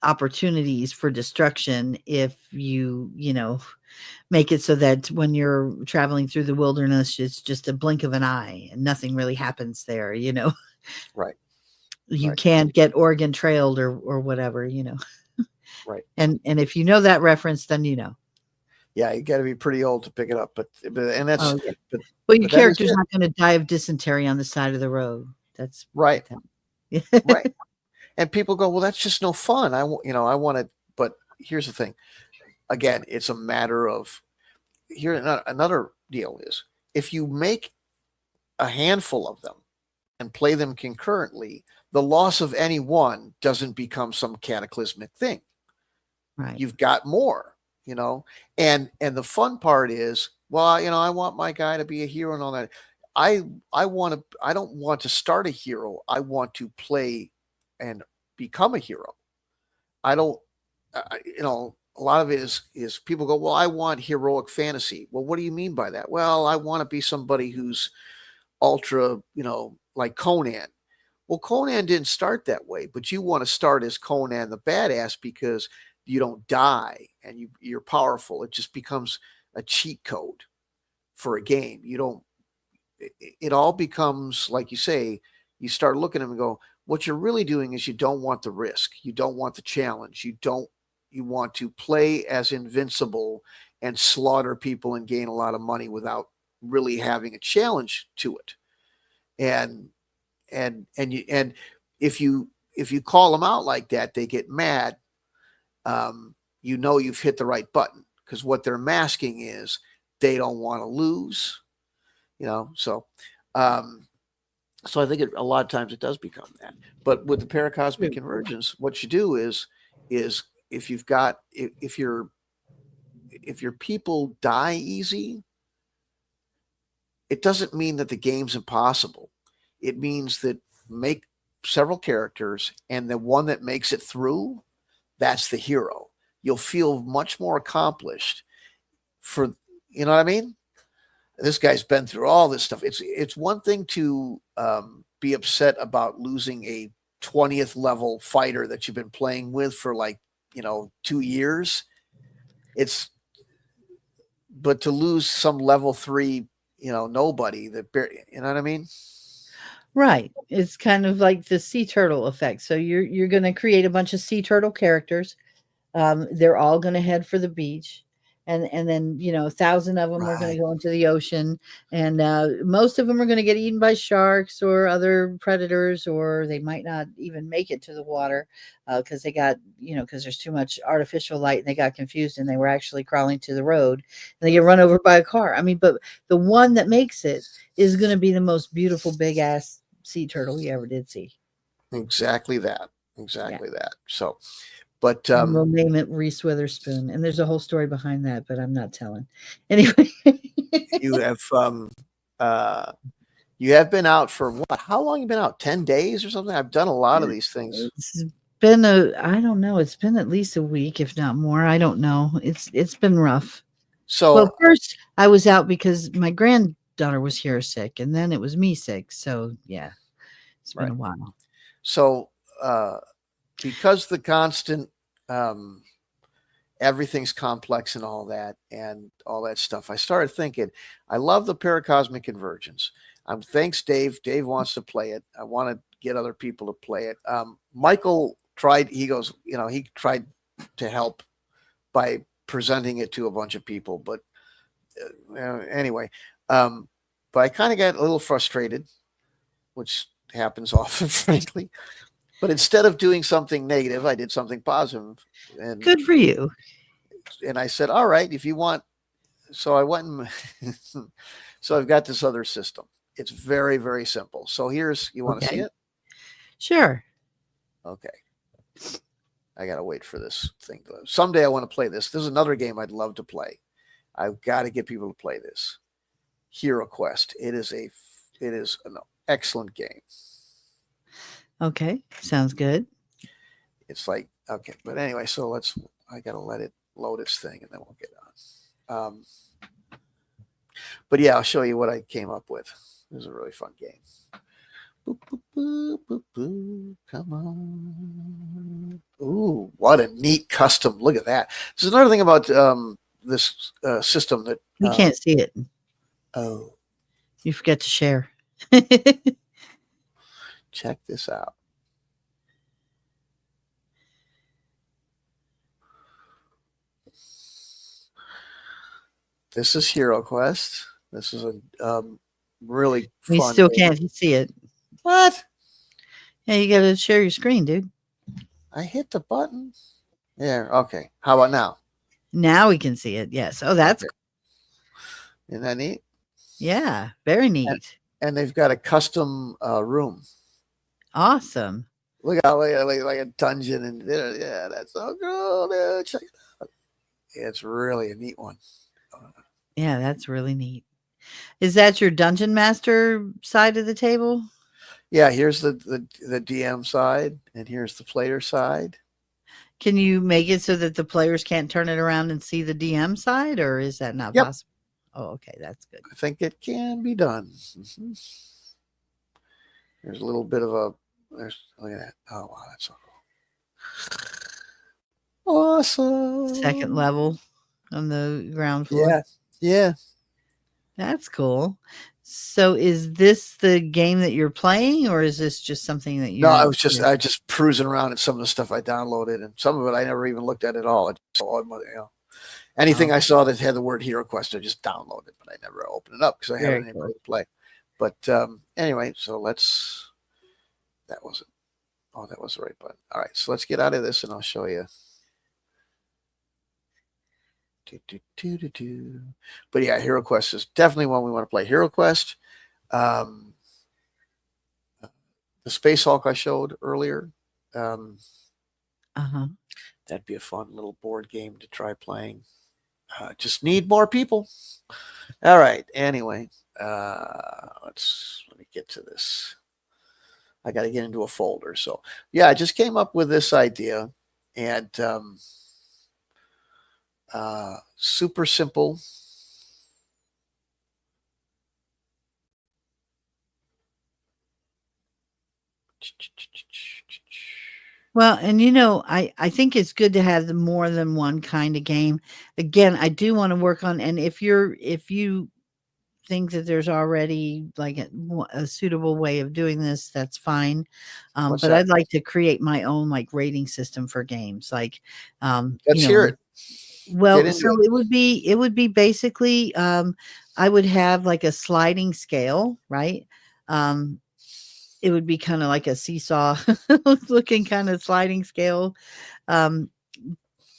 opportunities for destruction if you make it so that when you're traveling through the wilderness, it's just a blink of an eye and nothing really happens there. Right. You can't get Oregon trailed or whatever, Right. And if you know that reference, then Yeah, you got to be pretty old to pick it up, but that's well, your character's not going to die of dysentery on the side of the road. That's right. Right. And people go, well, that's just no fun. I want it. But here's the thing. Again, it's a matter of another deal is if you make a handful of them and play them concurrently, the loss of any one doesn't become some cataclysmic thing. Right. You've got more, and the fun part is, well, I want my guy to be a hero and all that. I don't want to start a hero. I want to play and become a hero. I don't, a lot of it is people go, well, I want heroic fantasy. Well, what do you mean by that? Well, I want to be somebody who's ultra, like Conan. Well, Conan didn't start that way, but you want to start as Conan the badass because you don't die and you're powerful. It just becomes a cheat code for a game. It all becomes, like you say, you start looking at them and go, what you're really doing is you don't want the risk. You don't want the challenge. You want to play as invincible and slaughter people and gain a lot of money without really having a challenge to it. And if you call them out like that, they get mad. You've hit the right button, because what they're masking is they don't want to lose. So I think a lot of times it does become that. But with the paracosmic convergence, what you do is if your people die easy, it doesn't mean that the game's impossible. It means that make several characters, and the one that makes it through, that's the hero. You'll feel much more accomplished you know what I mean? This guy's been through all this stuff. It's one thing to be upset about losing a 20th level fighter that you've been playing with for 2 years. But to lose some level 3, nobody you know what I mean? Right. It's kind of like the sea turtle effect. So you're going to create a bunch of sea turtle characters. They're all going to head for the beach. and then 1,000 of them are going Right. to go into the ocean, and most of them are going to get eaten by sharks or other predators, or they might not even make it to the water because they got because there's too much artificial light and they got confused and they were actually crawling to the road and they get run over by a car. I mean, but the one that makes it is going to be the most beautiful big ass sea turtle you ever did see. Exactly that. Yeah. Exactly that. So, but And we'll name it Reese Witherspoon. And there's a whole story behind that, but I'm not telling. Anyway. you have uh you have been out for what? How long you been out? 10 days or something? I've done a lot of these things. It's been I don't know. It's been at least a week, if not more. I don't know. It's been rough. So Well, first I was out because my granddaughter was here sick, and then it was me sick. So yeah, it's been right. a while. So because the constant everything's complex and all that stuff, I started thinking, I love the Paracosmic Convergence. Thanks, Dave. Dave wants to play it. I want to get other people to play it. Michael tried. He goes, he tried to help by presenting it to a bunch of people, but anyway, but I kind of got a little frustrated, which happens often, frankly. But instead of doing something negative, I did something positive. And good for you. And I said, all right, if you want. So I went and so I've got this other system. It's very, very simple. So you want to see it? Sure. Okay. I got to wait for this thing. Someday I want to play this. This is another game I'd love to play. I've got to get people to play this. Hero Quest. It is an excellent game. Okay. Sounds good. It's like, okay. But anyway, so I got to let it load its thing and then we'll get on. But yeah, I'll show you what I came up with. It was a really fun game. Boop, boop, boop, boop, boop. Come on. Ooh, what a neat custom. Look at that. This is another thing about this system that We can't see it. Oh, you forget to share. Check this out. This is Hero Quest. This is a really fun. We still can't see it. What? Yeah, you got to share your screen, dude. I hit the button. Yeah. Okay. How about now? Now we can see it. Yes. Oh, that's okay. Isn't that neat? Yeah, very neat. And they've got a custom room. Awesome. Look out, like a dungeon, and yeah, that's so cool, dude. Check it out. It's really a neat one. Yeah, that's really neat. Is that your dungeon master side of the table? Yeah, here's the DM side, and here's the player side. Can you make it so that the players can't turn it around and see the DM side, or is that not possible? Oh, okay, that's good. I think it can be done. Mm-hmm. There's a little bit of look at that. Oh, wow, that's so cool. Awesome. Second level on the ground floor. Yeah. Yeah. That's cool. So is this the game that you're playing, or is this just something that you? No, I just cruising around at some of the stuff I downloaded, and some of it I never even looked at all. Anything I saw that had the word Hero Quest, I just downloaded, but I never opened it up because I haven't anybody to play. But anyway, so that wasn't. Oh, that was the right button. All right, so let's get out of this, and I'll show you. But yeah, Hero Quest is definitely one we want to play. Hero Quest, the Space Hulk I showed earlier. That'd be a fun little board game to try playing. Just need more people. All right. Anyway, let me get to this. I got to get into a folder. So yeah, I just came up with this idea, and super simple. Well, and I think it's good to have more than one kind of game. Again, I do want to work on, and if you think that there's already like a suitable way of doing this, that's fine. But I'd like to create my own like rating system for games. Like, let's hear it. Get Well, into so it. it would be basically I would have like a sliding scale, right? Um it would be kind of like a seesaw looking kind of sliding scale um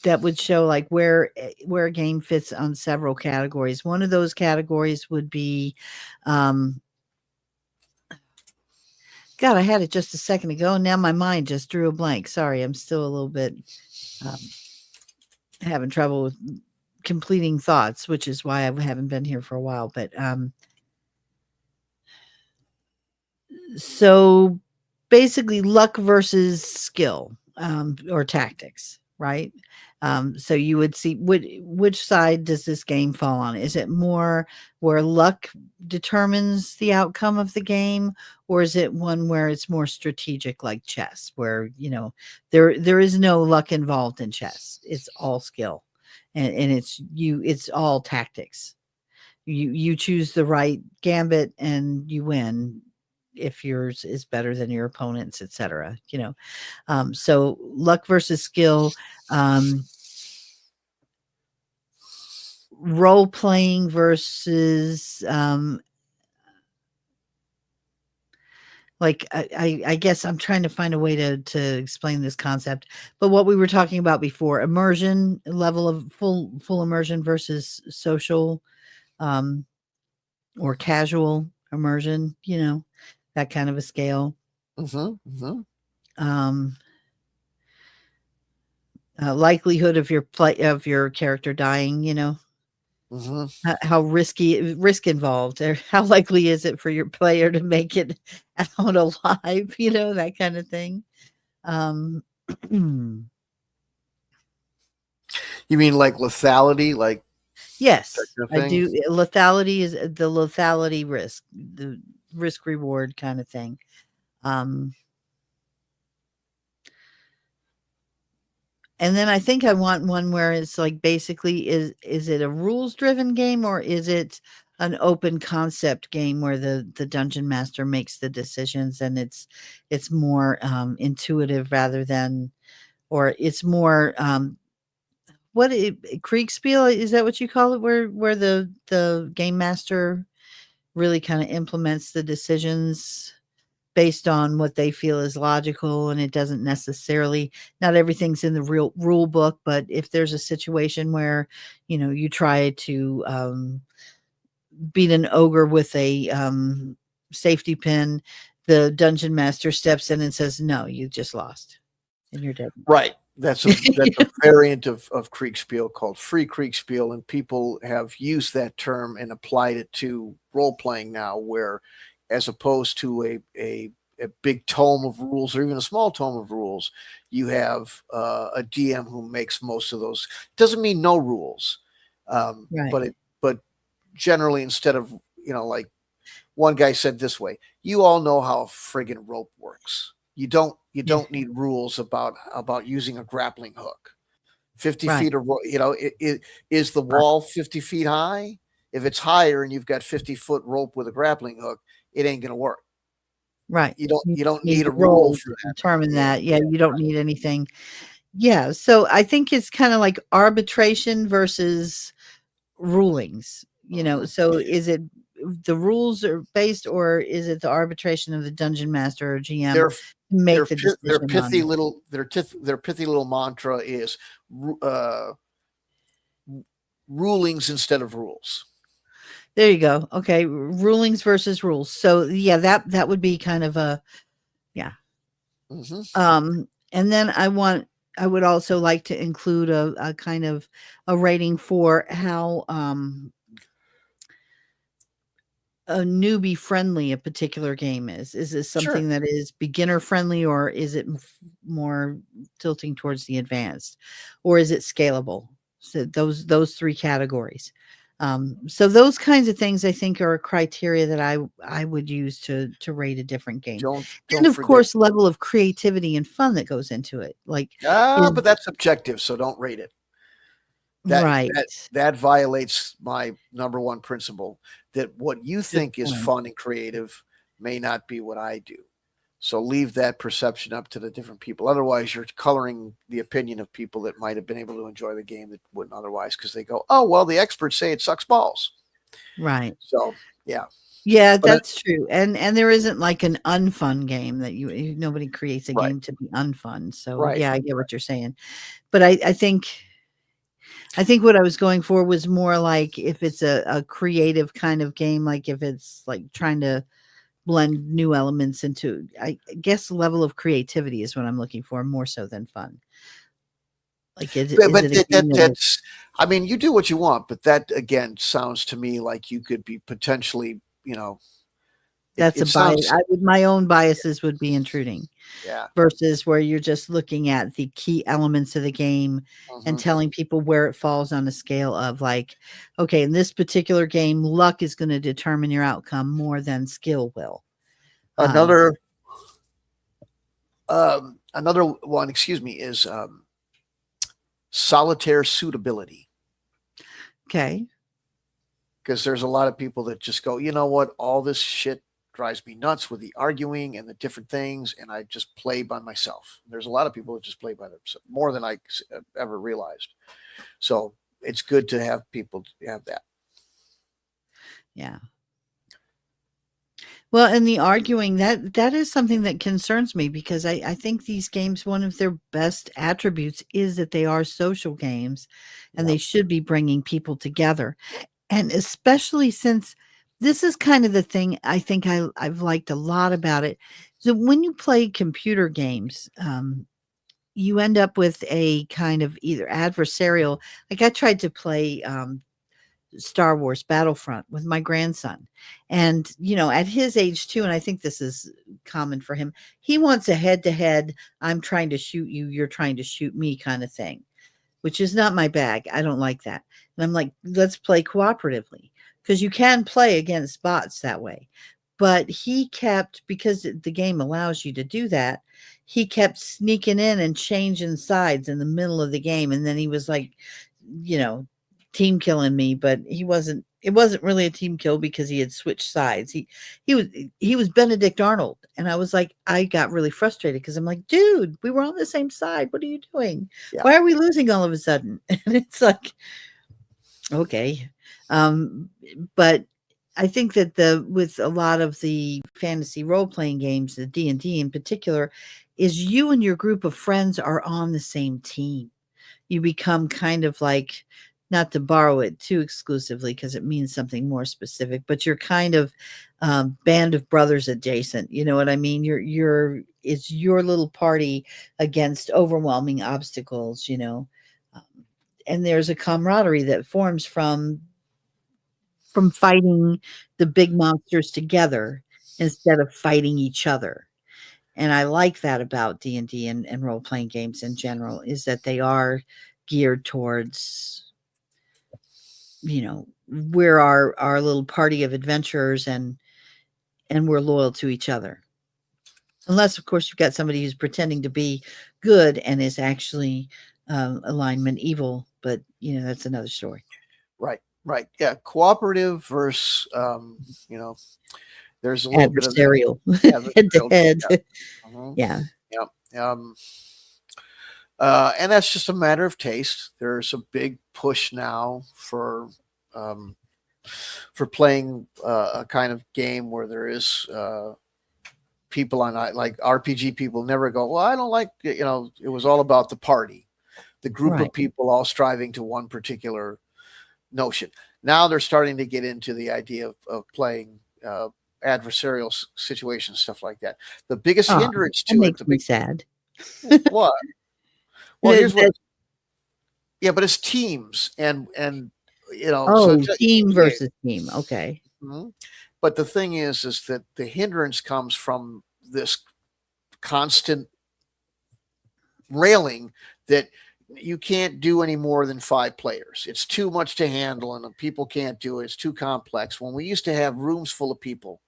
that would show like where a game fits on several categories. One of those categories would be um God, I had it just a second ago and now my mind just drew a blank. Sorry, I'm still a little bit um having trouble with completing thoughts, which is why I haven't been here for a while. But so basically, luck versus skill or tactics, right? So you would see which side does this game fall on? Is it more where luck determines the outcome of the game, or is it one where it's more strategic, like chess, where there is no luck involved in chess? It's all skill, and it's all tactics. You choose the right gambit and you win if yours is better than your opponent's, etc. So luck versus skill, um, role playing versus like I guess I'm trying to find a way to explain this concept. But what we were talking about before, immersion level of full immersion versus social um, or casual immersion, that kind of a scale. Mm-hmm, mm-hmm, Um, likelihood of your character dying, mm-hmm. how risky risk involved, or how likely is it for your player to make it out alive, that kind of thing. Um, You mean like lethality, like that yes, kind of I thing? do. Lethality is the lethality risk, the risk reward kind of thing. Um, And then I think I want one where it's like basically is it a rules driven game or is it an open concept game where the dungeon master makes the decisions and it's more intuitive rather than or it's more Kriegspiel, is that what you call it, where the game master really kind of implements the decisions based on what they feel is logical, and it doesn't necessarily, not everything's in the real rule book, but if there's a situation where you try to beat an ogre with a safety pin, the dungeon master steps in and says, no, you just lost and you're dead. Right. That's a variant of Kriegspiel called free Kriegspiel, and people have used that term and applied it to role playing now, where as opposed to a big tome of rules or even a small tome of rules, you have a DM who makes most of those. Doesn't mean no rules, Right. but generally instead of like one guy said this way, you all know how a friggin' rope works. You Yeah. don't need rules about using a grappling hook. 50 Right. feet of is the wall 50 feet high? If it's higher and you've got 50-foot rope with a grappling hook, it ain't gonna work. Right. You don't Need need to a rule roll for to that. determine Yeah. that. Yeah, you don't need anything. Yeah, so I think it's kind of like arbitration versus rulings, Mhm. so is it the rules are based or is it the arbitration of the dungeon master or GM Their to make the decision on it? their pithy little mantra is rulings instead of rules. There you go. Okay, rulings versus rules. So yeah, that would be kind of a yeah. Hmm. And then I would also like to include a kind of a rating for how a newbie friendly a particular game is. Is this Sure. something that is beginner friendly or is it more tilting towards the advanced, or is it scalable? So those three categories. So those kinds of things I think are a criteria that I would use to rate a different game. And Don't of forget. course, level of creativity and fun that goes into it. Like is But that's subjective, so don't rate it. That right. that that violates my number one principle, that what you Good think is point. fun and creative may not be what I do. So leave that perception up to the different people. Otherwise, you're coloring the opinion of people that might have been able to enjoy the game that wouldn't otherwise, because they go, "Oh, well, the experts say it sucks balls." Right. So yeah, Yeah, but that's true. And there isn't like an unfun game that nobody creates a right, game to be unfun. So right, yeah, I get what you're saying. But I think what I was going for was more like if it's a creative kind of game, like if it's like trying to blend new elements into, I guess, level of creativity is what I'm looking for more so than fun. Like, is but it a game that is that's. I mean, you do what you want, but that again sounds to me like you could be potentially, that's a it bias? sounds, My own biases would be intruding yeah. versus where you're just looking at the key elements of the game and Mhm. telling people where it falls on a scale of like, okay, in this particular game, luck is going to determine your outcome more than skill will. Um, Another another one, excuse me, is solitaire suitability. okay. Because there's a lot of people that just go, you know what, all this shit drives me nuts with the arguing and the different things, and I just play by myself. There's a lot of people that just play by themselves more than I ever realized. So it's good to have people have that. Yeah. Well, and the arguing, that is something that concerns me because I think these games, one of their best attributes is that they are social games and Yeah. they should be bringing people together. And especially since this is kind of the thing I think I've liked a lot about it. So when you play computer games, you end up with a kind of either adversarial, like I tried to play Star Wars Battlefront with my grandson. And, at his age too, and I think this is common for him, he wants a head to head, I'm trying to shoot you, you're trying to shoot me kind of thing, which is not my bag. I don't like that. And I'm like, let's play cooperatively because you can play against bots that way. But he kept, because the game allows you to do that, he kept sneaking in and changing sides in the middle of the game. And then he was like, you know, team killing me, but it wasn't really a team kill because he had switched sides. He was Benedict Arnold. And I was like, I got really frustrated because I'm like, dude, we were on the same side. What are you doing? Yeah. Why are we losing all of a sudden? And it's like, okay. But I think that with a lot of the fantasy role-playing games, the D&D in particular, is you and your group of friends are on the same team. You become kind of like, not to borrow it too exclusively because it means something more specific, but you're kind of band of brothers adjacent. You know what I mean? It's your little party against overwhelming obstacles, um, and there's a camaraderie that forms from fighting the big monsters together instead of fighting each other. And I like that about D&D and role-playing games in general, is that they are geared towards, we're our little party of adventurers and we're loyal to each other. Unless, of course, you've got somebody who's pretending to be good and is actually alignment evil, but that's another story. Right. Right. Yeah. Cooperative versus, there's a little bit of that. Adversarial, Yeah. head to head. Yeah. Mhm. Yeah. Yeah. And that's just a matter of taste. There's a big push now for playing a kind of game where there is people on, like RPG people never go, well, I don't like, it was all about the party, the group Right. of people all striving to one particular notion. Now they're starting to get into the idea of playing adversarial situations, stuff like that. The biggest Oh, hindrance that to it, makes me sad. what? Well, That here's what. that Yeah, but it's teams, and so Oh, team yeah. versus team, okay. Mhm. But the thing is that the hindrance comes from this constant railing that you can't do any more than 5 players. It's too much to handle, and people can't do it. It's too complex. When we used to have rooms full of people,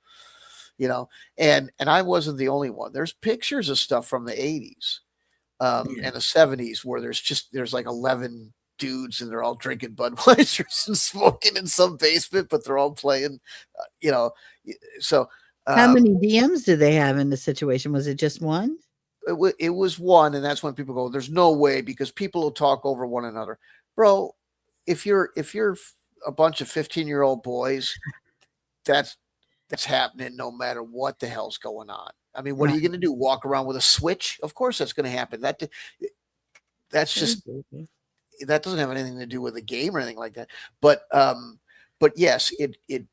you know, and I wasn't the only one. There's pictures of stuff from the 80s Yeah. and the 70s where there's like 11 dudes and they're all drinking Budweisers and smoking in some basement, but they're all playing, you know. So How many DMs did they have in the situation? Was it just one? It was one, and that's when people go, "There's no way," because people will talk over one another, bro. If you're a bunch of 15-year-old boys, that's happening no matter what the hell's going on. I mean, what are Right. you going to do? Walk around with a switch? Of course, that's going to happen. That's just that doesn't have anything to do with the game or anything like that. But yes, it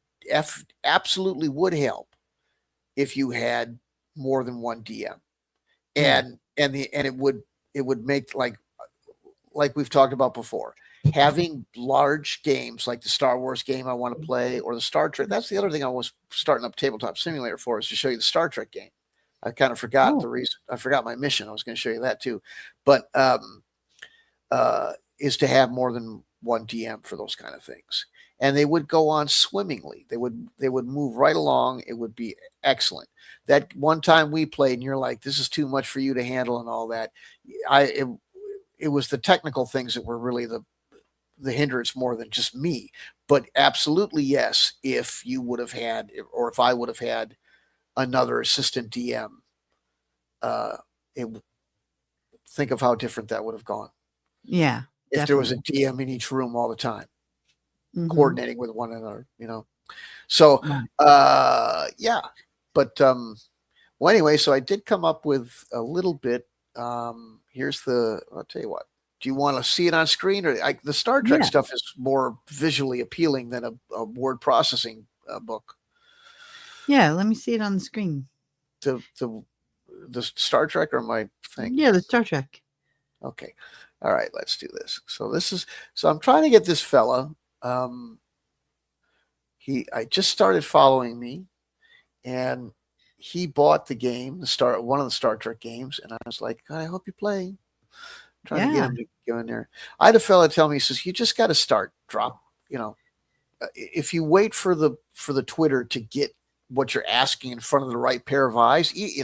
absolutely would help if you had more than one DM, Yeah. and it would make like we've talked about before, having large games like the Star Wars game I want to play or the Star Trek. That's the other thing I was starting up Tabletop Simulator for, is to show you the Star Trek game. I kind of forgot Oh, the reason. I forgot my mission. I was going to show you that too, but is to have more than one DM for those kind of things, and they would go on swimmingly. They would move right along. It would be excellent. That one time we played, and you're like, "This is too much for you to handle," and all that. It was the technical things that were really the hindrance more than just me. But absolutely yes, if you would have had, or if I would have had another assistant DM, uh, it, think of how different that would have gone yeah, if there was a definitely. DM in each room all the time, Mhm. coordinating with one another. So Right. yeah, but well, anyway, so I did come up with a little bit. I'll tell you what. Do you want to see it on screen, or the Star Trek Yeah. stuff is more visually appealing than a word processing book? Yeah, let me see it on the screen. The the Star Trek or my thing? Yeah, the Star Trek. Okay, all right, let's do this. So I'm trying to get this fella. Um, I just started following me, and he bought the game, one of the Star Trek games, and I was like, "God, I hope you play." Trying to get Yeah. him to go in there. I had a fella tell me, he says, "You just got to start drop. If you wait for the Twitter to get what you're asking in front of the right pair of eyes, Yeah.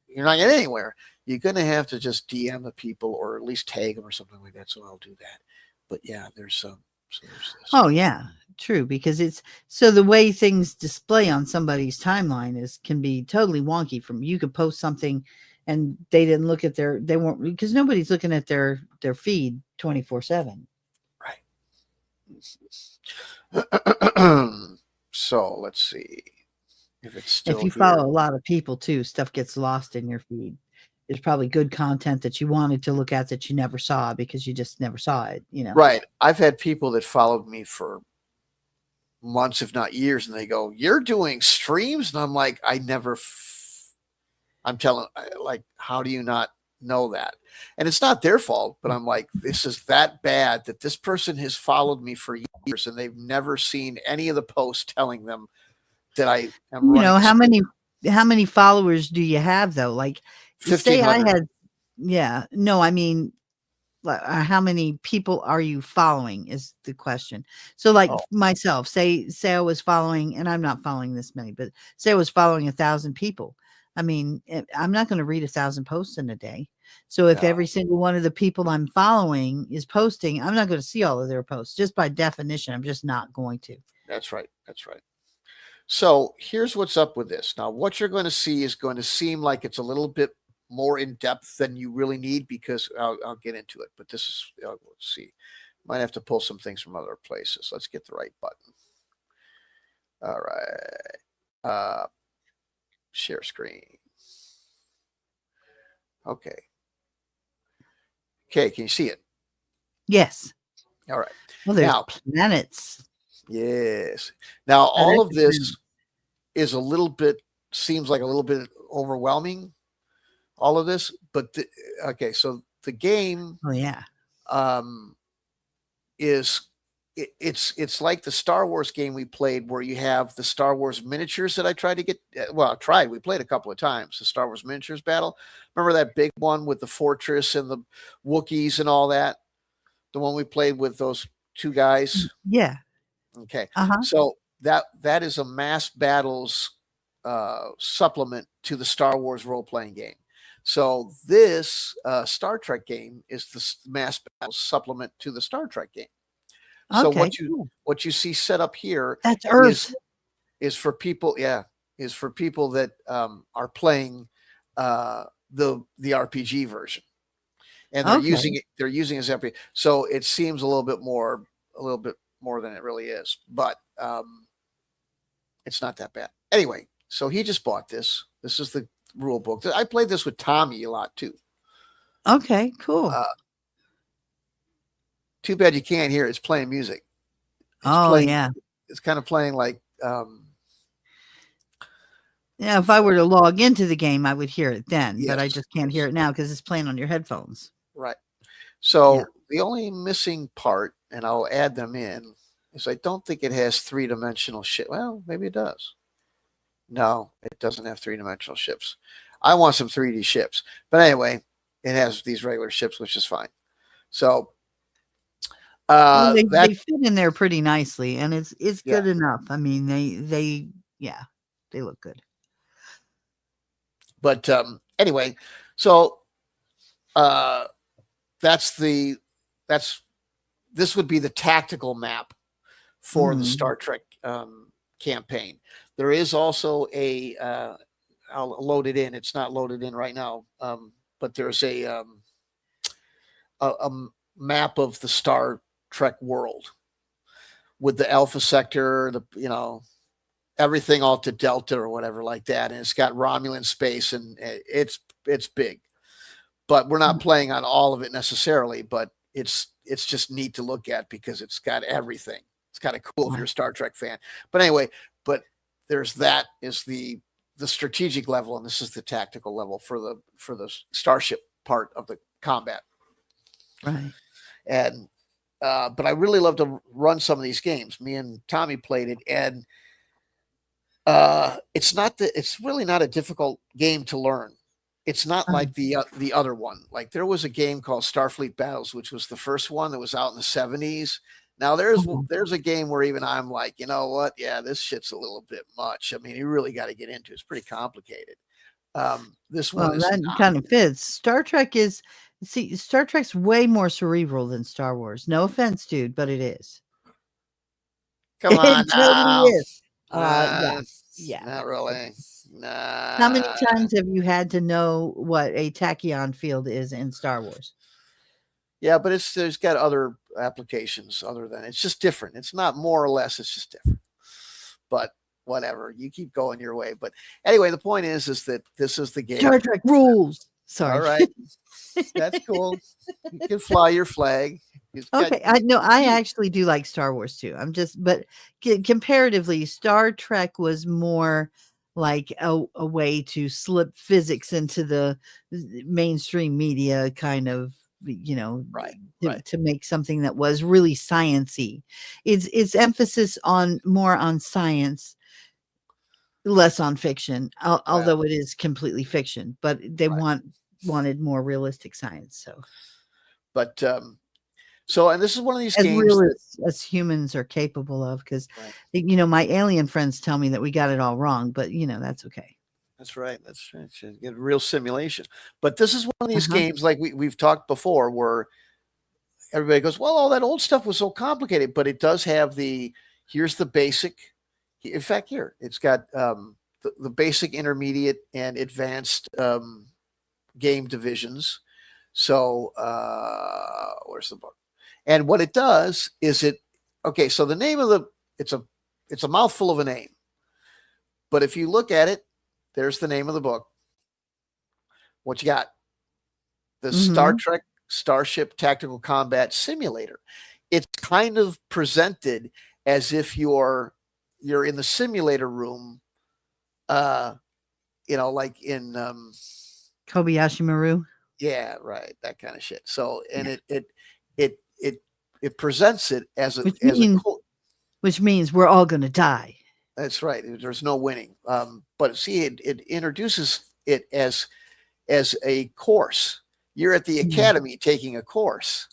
you're not getting anywhere. You're going to have to just DM the people or at least tag them or something like that." So I'll do that. But yeah, there's this. Oh, yeah. True, because it's so the way things display on somebody's timeline can be totally wonky. From you could post something and they didn't look at they weren't, because nobody's looking at their feed 24/7. Right. So let's see if it's If still you here. follow a lot of people too, stuff gets lost in your feed. There's probably good content that you wanted to look at that you never saw because you just never saw it. Right. I've had people that followed me for months, if not years, and they go, "You're doing streams?" And I'm like, I'm telling, like, how do you not know that? And it's not their fault, but I'm like, this is that bad that this person has followed me for years and they've never seen any of the posts telling them that I am You running know, a stream. how many followers do you have though? Like, say I 1,500. had yeah, no, I mean, how many people are you following is the question. So, like Oh, myself, say I was following, and I'm not following this many, but say I was following 1,000 people. I mean, I'm not going to read 1,000 posts in a day. So if no, every single one of the people I'm following is posting, I'm not going to see all of their posts. Just by definition, I'm just not going to. that's right. That's right. So here's what's up with this. Now, what you're going to see is going to seem like it's a little bit more in depth than you really need, because I'll get into it. But this is, let's see. Might have to pull some things from other places. Let's get the right button. All right. Share screen. Okay. Okay. Can you see it? Yes. All right. Well, there's Now, planets. yes. Now, I all like of the this planets. is seems like a little bit overwhelming, all of this. But, okay. So the game Oh yeah. um, is it's like the Star Wars game we played, where you have the Star Wars miniatures that I tried to get. Well, I tried. We played a couple of times the Star Wars miniatures battle. Remember that big one with the fortress and the Wookiees and all that? The one we played with those two guys. Yeah. Okay, Uh-huh. so that is a mass battles supplement to the Star Wars role playing game. So this Star Trek game is the mass battles supplement to the Star Trek game. So Okay. Cool. what you see set up here That's is Earth. is for people. Yeah, is for people that are playing the RPG version, and they're Okay. using it. They're using it as RPG, so it seems a little bit more than it really is. But it's not that bad. Anyway, so he just bought this. This is the rule book. I played this with Tommy a lot too. Okay, cool. Uh, too bad you can't hear it. It's playing music. It's Oh, playing. yeah. It's kind of playing like Yeah, if I were to log into the game, I would hear it then, but I yes, just can't hear it now because it's playing on your headphones. right. Yeah. So the only missing part, and I'll add them in, is I don't think it has 3-dimensional shit. Well, maybe it does. No, it doesn't have 3-dimensional ships. I want some 3D ships, but anyway, it has these regular ships, which is fine. So Well, that they fit in there pretty nicely, and it's yeah, good enough. I mean, they yeah, they look good. but anyway, so uh, that's the that's this would be the tactical map for the Mhm. Star Trek campaign. There is also a I'll load it in. It's not loaded in right now, but there's a map of the Star Trek world with the Alpha Sector, everything all to Delta or whatever like that, and it's got Romulan space, and it's big. But we're not playing on all of it necessarily, but it's just neat to look at because it's got everything. It's kind of cool if you're a Star Trek fan. But anyway, but there's that is the strategic level, and this is the tactical level for the starship part of the combat. Right. And but I really love to run some of these games. Me and Tommy played it, and it's really not a difficult game to learn. It's not like the other one. Like there was a game called Starfleet Battles, which was the first one that was out in the 70s. Now Mhm. there's a game where even I'm like, you know what? Yeah, this shit's a little bit much. I mean, you really got to get into it. It's pretty complicated. This one Well, is that not. kind of fits. Star Trek's way more cerebral than Star Wars. No offense, dude, but it is. Come on It totally now. is. Yeah, yeah. Not really. How many Nah. times have you had to know what a tachyon field is in Star Wars? Yeah, but there's got other applications other than it's just different. It's not more or less, it's just different. But whatever, you keep going your way. But anyway, the point is that this is the Star game. Trek rules. All Sorry. right, that's cool. You can fly your flag. It's got, Okay, I actually do like Star Wars too. But comparatively, Star Trek was more like a way to slip physics into the mainstream media, kind of, right, to, right, to make something that was really sciency. It's emphasis on more on science, less on fiction, well, although it is completely fiction. But they right. wanted more realistic science, so. But so, and this is one of these As games real that as humans are capable of, because right. my alien friends tell me that we got it all wrong, but that's okay. That's right. That's right. You get real simulation. But this is one of these Uh-huh. games like we've talked before where everybody goes, well, all that old stuff was so complicated, but it does have here's the basic. In fact, here it's got the basic, intermediate, and advanced game divisions. So where's the book? And what it does is okay. So the name of it's a mouthful of a name, but if you look at it, there's the name of the book. What you got? The Star Mhm. Trek Starship Tactical Combat Simulator. It's kind of presented as if you're in the simulator room, like in Kobayashi Maru. yeah, right, that kind of shit. So, and Yeah. it presents it as a Which as a mean cool. which means we're all gonna die. That's right. There's no winning. But see, it introduces it as a course. You're at the Mhm. academy taking a course.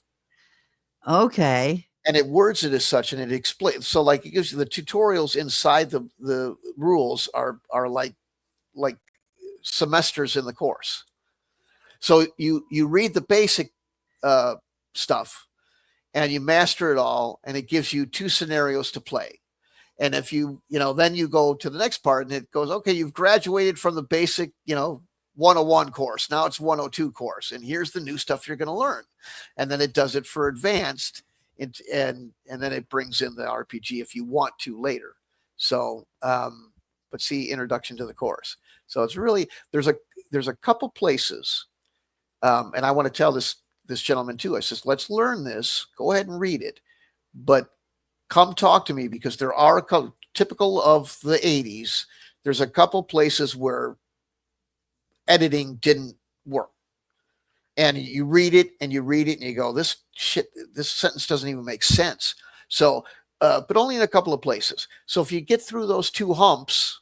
Okay. And it words it as such, and it explains. So, like, it gives you the tutorials inside the rules are like semesters in the course. So you read the basic stuff, and you master it all, and it gives you 2 scenarios to play. And if then you go to the next part and it goes, okay, you've graduated from the basic, 101 course. Now it's 102 course. And here's the new stuff you're going to learn. And then it does it for advanced. And then it brings in the RPG if you want to later. So, but see, introduction to the course. So it's really, there's a couple places. And I want to tell this gentleman too. I says, let's learn this. Go ahead and read it, but come talk to me, because there are typical of the 80s. There's a couple places where editing didn't work. And you read it and you go, this sentence doesn't even make sense. So, but only in a couple of places. So if you get through those two humps,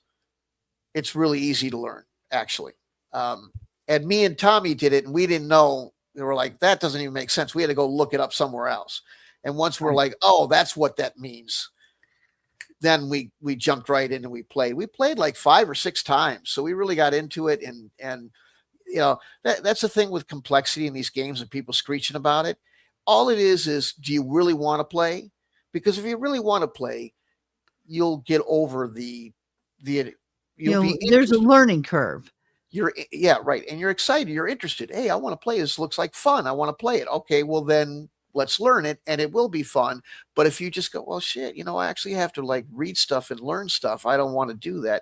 it's really easy to learn, actually. And me and Tommy did it, and we didn't know. We were like, that doesn't even make sense. We had to go look it up somewhere else. And once we're like, oh, that's what that means, then we jumped right in and we played. We played like 5 or 6 times. So we really got into it. And that's the thing with complexity in these games and people screeching about it. All it is do you really want to play? Because if you really want to play, you'll get over there's a learning curve. Right. And you're excited. You're interested. Hey, I want to play. This looks like fun. I want to play it. Okay, well then let's learn it, and it will be fun. But if you just go, well, shit, I actually have to like read stuff and learn stuff. I don't want to do that.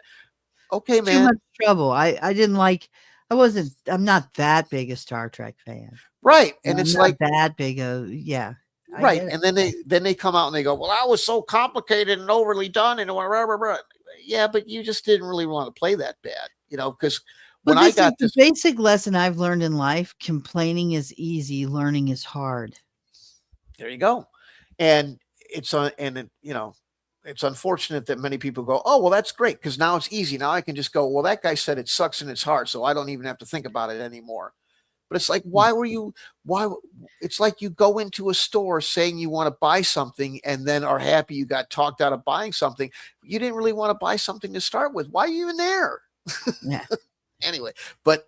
Okay, man. Too much trouble. I'm not that big a Star Trek fan. Right. And it's like that big yeah. Right. And then they come out and they go, well, I was so complicated and overly done and whatever. Yeah, but you just didn't really want to play that bad, because when I got this basic lesson I've learned in life, complaining is easy, learning is hard. There you go. And it's unfortunate that many people go, oh, well, that's great, because now it's easy. Now I can just go, well, that guy said it sucks and it's hard, so I don't even have to think about it anymore. But it's like, why it's like you go into a store saying you want to buy something and then are happy you got talked out of buying something. You didn't really want to buy something to start with. Why are you even there? Yeah. Anyway, but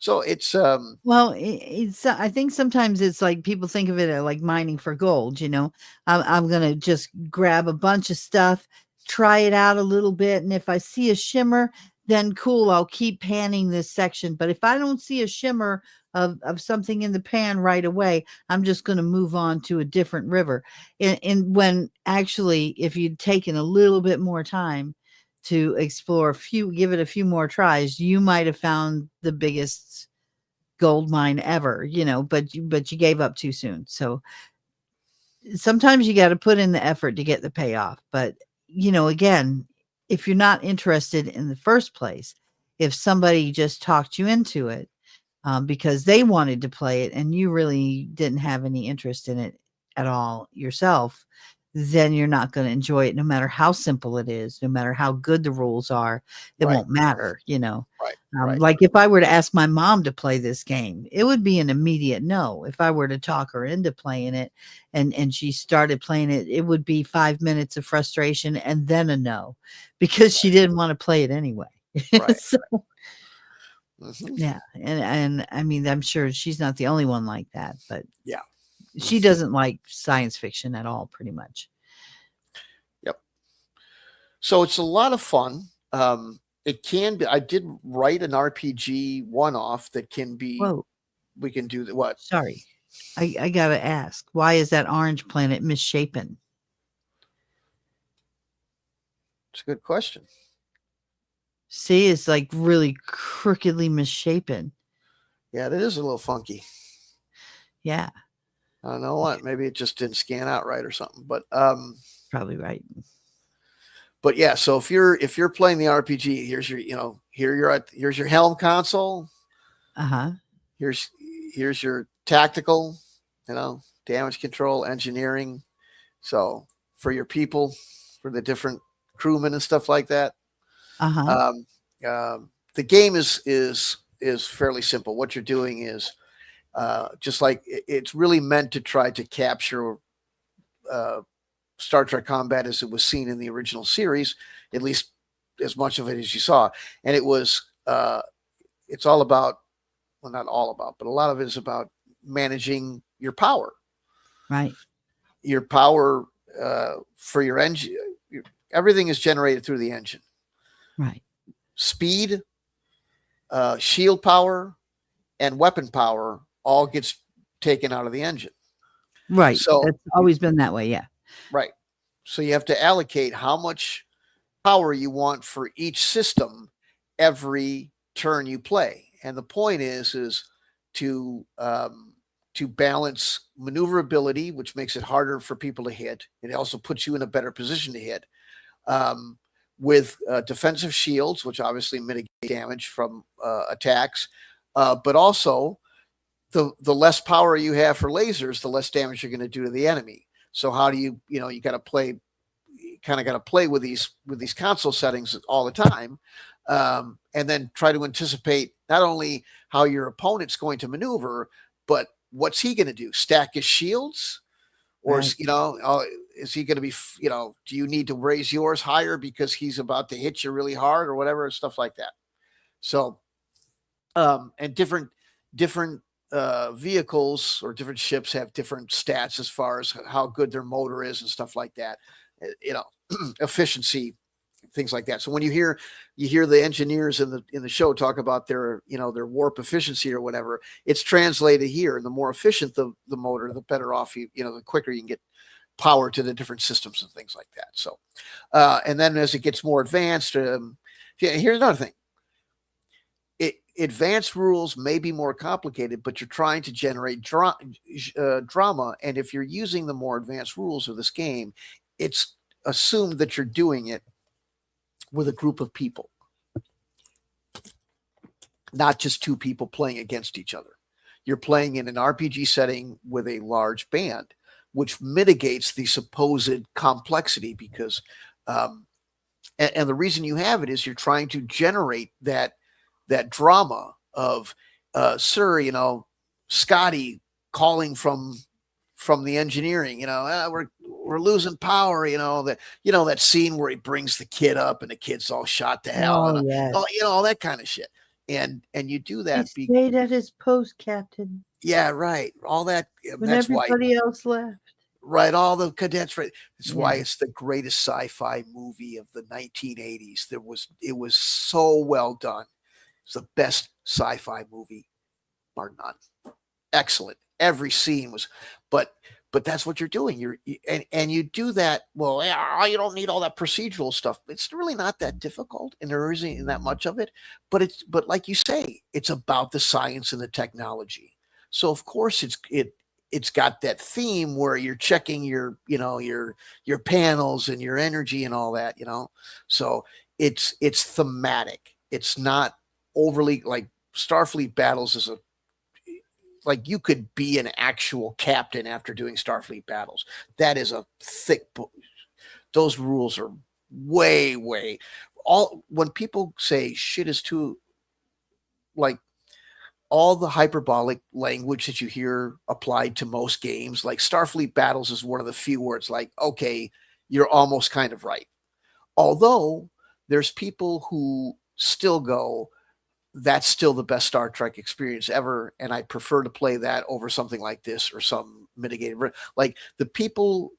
so it's I think sometimes it's like people think of it like mining for gold. I'm gonna just grab a bunch of stuff, try it out a little bit, and if I see a shimmer, then cool, I'll keep panning this section. But if I don't see a shimmer of something in the pan right away, I'm just going to move on to a different river. And when actually, if you'd taken a little bit more time to explore give it a few more tries, you might have found the biggest gold mine ever, but you gave up too soon. So sometimes you got to put in the effort to get the payoff. But, again, if you're not interested in the first place, if somebody just talked you into it because they wanted to play it and you really didn't have any interest in it at all yourself, then you're not going to enjoy it, no matter how simple it is, no matter how good the rules are. It won't matter, Right. Like if I were to ask my mom to play this game, it would be an immediate no. If I were to talk her into playing it and she started playing it, it would be 5 minutes of frustration and then a no, because she didn't want to play it anyway. Right. So, mm-hmm. Yeah. And I mean, I'm sure she's not the only one like that, but yeah, she doesn't like science fiction at all, pretty much. Yep. So it's a lot of fun. It can be. I did write an RPG one-off that can be. Whoa. We can do what? Sorry, I gotta ask. Why is that orange planet misshapen? It's a good question. See, it's like really crookedly misshapen. Yeah, that is a little funky. Yeah. I don't know what. Maybe it just didn't scan out right or something. But probably right. But yeah, so if you're playing the RPG, here's your here's your helm console. Uh-huh. Here's your tactical, damage control, engineering. So for your people, for the different crewmen and stuff like that. Uh-huh. The game is fairly simple. What you're doing is just like it's really meant to try to capture Star Trek combat as it was seen in the original series, at least as much of it as you saw. And it was, it's all about, well, not all about, but a lot of it is about managing your power. Right. Your power for your engine, everything is generated through the engine. Right. Speed, shield power, and weapon power all gets taken out of the engine. Right. So It's always been that way. Yeah. right. So you have to allocate how much power you want for each system every turn you play. And the point is to balance maneuverability, which makes it harder for people to hit. It also puts you in a better position to hit. With defensive shields, which obviously mitigate damage from attacks, but also the less power you have for lasers, the less damage you're going to do to the enemy. So how do you got to play, kind of got to play with these console settings all the time, and then try to anticipate not only how your opponent's going to maneuver, but what's he going to do? Stack his shields, or Right. is he going to be, do you need to raise yours higher because he's about to hit you really hard or whatever, stuff like that. So, and different vehicles or different ships have different stats as far as how good their motor is and stuff like that. Efficiency, things like that. So when you hear the engineers in the show talk about their their warp efficiency or whatever, it's translated here. And the more efficient the motor, the better off the quicker you can get power to the different systems and things like that. So, and then as it gets more advanced, here's another thing. Advanced rules may be more complicated, but you're trying to generate drama. And if you're using the more advanced rules of this game, it's assumed that you're doing it with a group of people, not just two people playing against each other. You're playing in an RPG setting with a large band, which mitigates the supposed complexity because, and the reason you have it is you're trying to generate that drama of, sir, Scotty calling from the engineering, we're losing power, that scene where he brings the kid up and the kid's all shot to hell, Oh, yes. all that kind of shit. And you do He that. stayed at his post, Captain, Yeah, right. All that. when That's why. everybody else left. Right, all the cadets. Right. That's why Yeah. it's the greatest sci-fi movie of the 1980s. It was so well done. It's the best sci-fi movie, bar none. Excellent. Every scene was, but that's what you're doing. And you do that. Well, you don't need all that procedural stuff. It's really not that difficult, and there isn't that much of it. But like you say, it's about the science and the technology. So of course it's got that theme where you're checking your panels and your energy and all that. So it's thematic. It's not overly like Starfleet Battles is like you could be an actual captain after doing Starfleet Battles. That is a thick book. Those rules are way when people say shit is too, like, all the hyperbolic language that you hear applied to most games, like Starfleet Battles is one of the few where it's like, okay, you're almost kind of right. Although there's people who still go, that's still the best Star Trek experience ever, and I prefer to play that over something like this or some mitigated. Like the people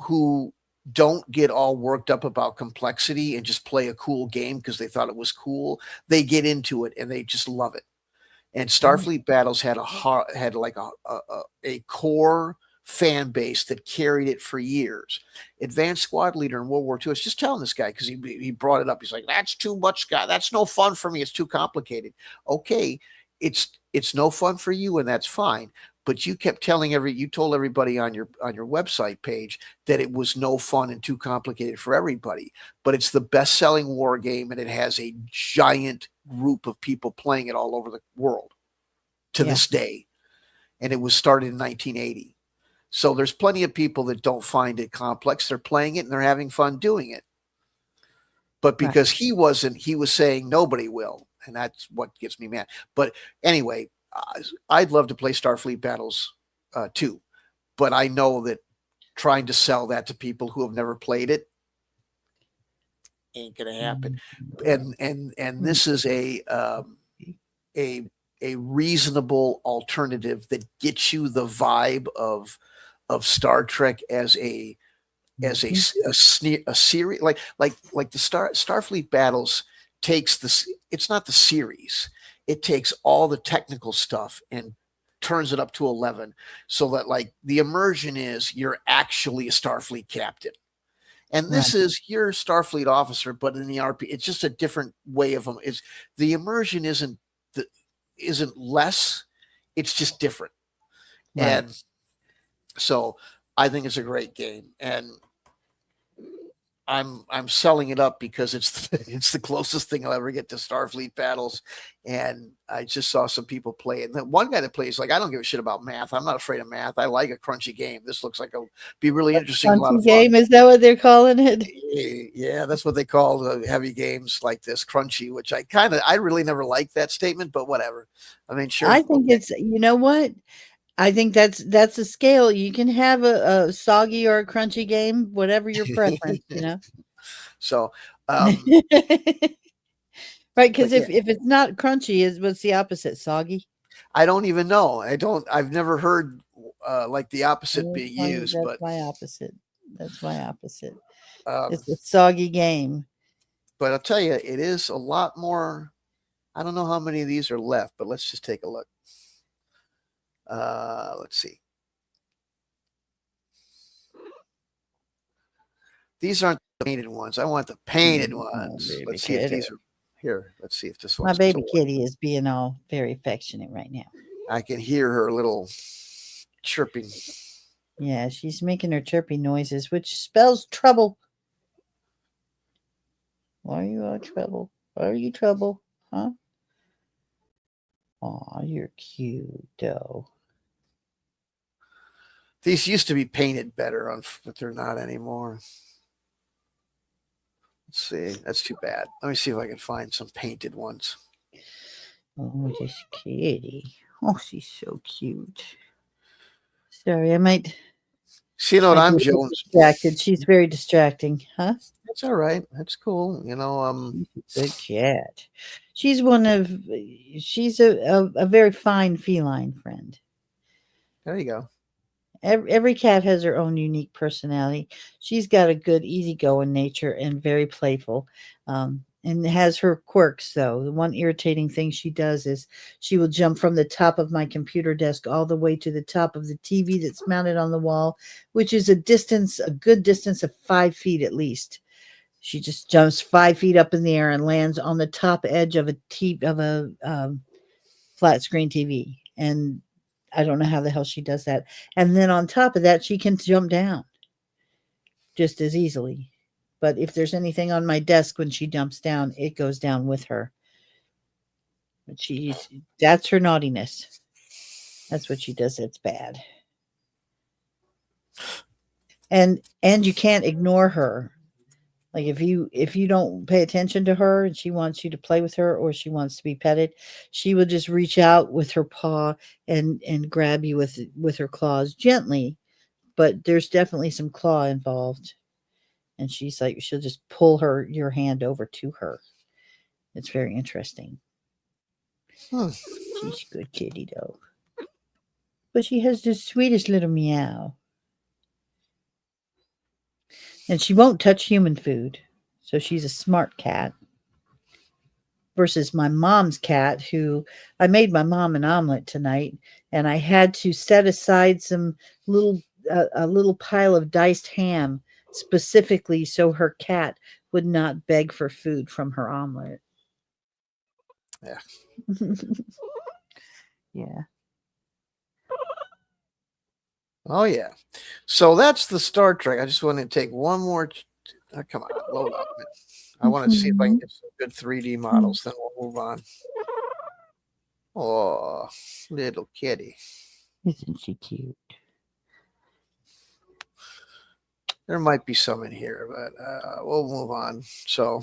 who don't get all worked up about complexity and just play a cool game because they thought it was cool, they get into it and they just love it. And Starfleet Battles had a core fan base that carried it for years. Advanced Squad Leader in World War II, I was just telling this guy because he brought it up. He's like, that's too much, guy. That's no fun for me. It's too complicated. Okay, it's no fun for you, and that's fine. But you kept you told everybody on your website page that it was no fun and too complicated for everybody. But it's the best-selling war game, and it has a giant group of people playing it all over the world to this day. And it was started in 1980. So there's plenty of people that don't find it complex. They're playing it and they're having fun doing it. But because he was saying nobody will. And that's what gets me mad. But anyway, I'd love to play Starfleet Battles too. But I know that trying to sell that to people who have never played it ain't gonna happen. And this is a reasonable alternative that gets you the vibe of Star Trek as a as Mhm. a series, like the Starfleet battles takes this. It's not the series. It takes all the technical stuff and turns it up to 11, so that like the immersion is you're actually a Starfleet captain. And Right. this is your Starfleet officer, but in the RP, it's just a different way of them. Is the immersion isn't less, it's just different. Right. And so I think it's a great game, and I'm selling it up because it's the closest thing I'll ever get to Starfleet battles. And I just saw some people play it. And the one guy that plays, like, I don't give a shit about math. I'm not afraid of math. I like a crunchy game. This looks like it'll be really interesting and a lot Crunchy of fun. game, is that what they're calling it? Yeah, that's what they call the heavy games like this, crunchy, which I really never liked that statement, but whatever. I mean, sure. I think Okay. it's, you know what? I think that's a scale. You can have a soggy or a crunchy game, whatever your preference, you know. So, Right, because but yeah, if it's not crunchy, is what's the opposite? Soggy. I don't even know. I've never heard like the opposite Well, being used, that's but my opposite. That's my opposite. um, It's a soggy game. but I'll tell you, it is a lot more. I don't know how many of these are left, but let's just take a look. Let's see. These aren't the painted ones. I want the painted Oh, ones. baby Let's see if kitty. these are here. Let's see if this My one's baby still. kitty is being all very affectionate right now. I can hear her little chirping. Yeah, she's making her chirpy noises, which spells trouble. Why are you all trouble? Why are you trouble? Huh? Aw, you're cute, though. These used to be painted better, but they're not anymore. Let's see. That's too bad. Let me see if I can find some painted ones. Oh, this kitty. Oh, she's so cute. Sorry, I might See, you know what might I'm be a bit Jones. distracted. She's very distracting, huh? That's all right. That's cool. She's a good cat. She's one of she's a very fine feline friend. There you go. Every cat has her own unique personality. She's got a good, easygoing nature and very playful. And has her quirks, though. The one irritating thing she does is she will jump from the top of my computer desk all the way to the top of the TV that's mounted on the wall, which is a good distance of 5 feet at least. She just jumps 5 feet up in the air and lands on the top edge of a flat screen TV. And I don't know how the hell she does that. And then on top of that, she can jump down just as easily. But if there's anything on my desk when she jumps down, it goes down with her. But that's her naughtiness. That's what she does. That's bad. And you can't ignore her. Like if you don't pay attention to her and she wants you to play with her or she wants to be petted, she will just reach out with her paw and grab you with her claws gently, but there's definitely some claw involved. And she's like she'll just pull your hand over to her. It's very interesting. Hmm. She's a good kitty though. But she has the sweetest little meow. And she won't touch human food. So she's a smart cat. Versus my mom's cat, who I made my mom an omelet tonight, and I had to set aside some a little pile of diced ham specifically so her cat would not beg for food from her omelet. Yeah. Yeah. Oh yeah. So that's the Star Trek. I just want to take one more. Come on, load up. I want to see if I can get some good 3D models. Then we'll move on. Oh, little kitty. Isn't she cute? There might be some in here, but we'll move on. So,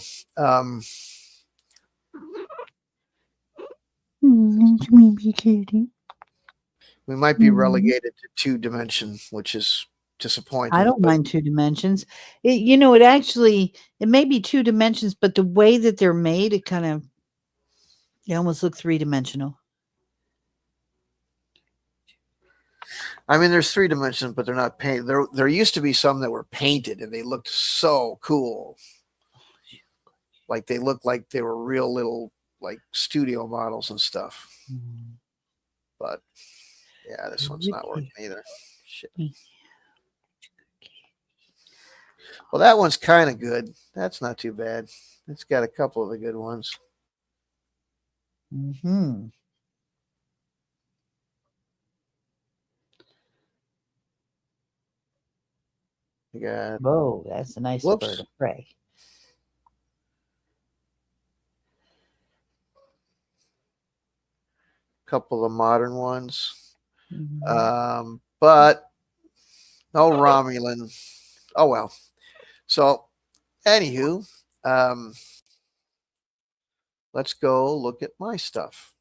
Maybe kitty. we might be relegated to 2 dimension, which is disappointing. I don't but mind 2 dimensions. It may be 2 dimensions, but the way that they're made, they almost look 3 dimensional. I mean, there's 3 dimensions, but they're not painted. There used to be some that were painted, and they looked so cool. Like they looked like they were real little like studio models and stuff. But yeah, this one's not working either. Shit. Well, that one's kind of good. That's not too bad. It's got a couple of the good ones. Mm-hmm. You got Whoa, that's a nice Whoops. bird of prey. a couple of modern ones. Mhm. But no Romulan. Oh well. So, anywho, let's go look at my stuff.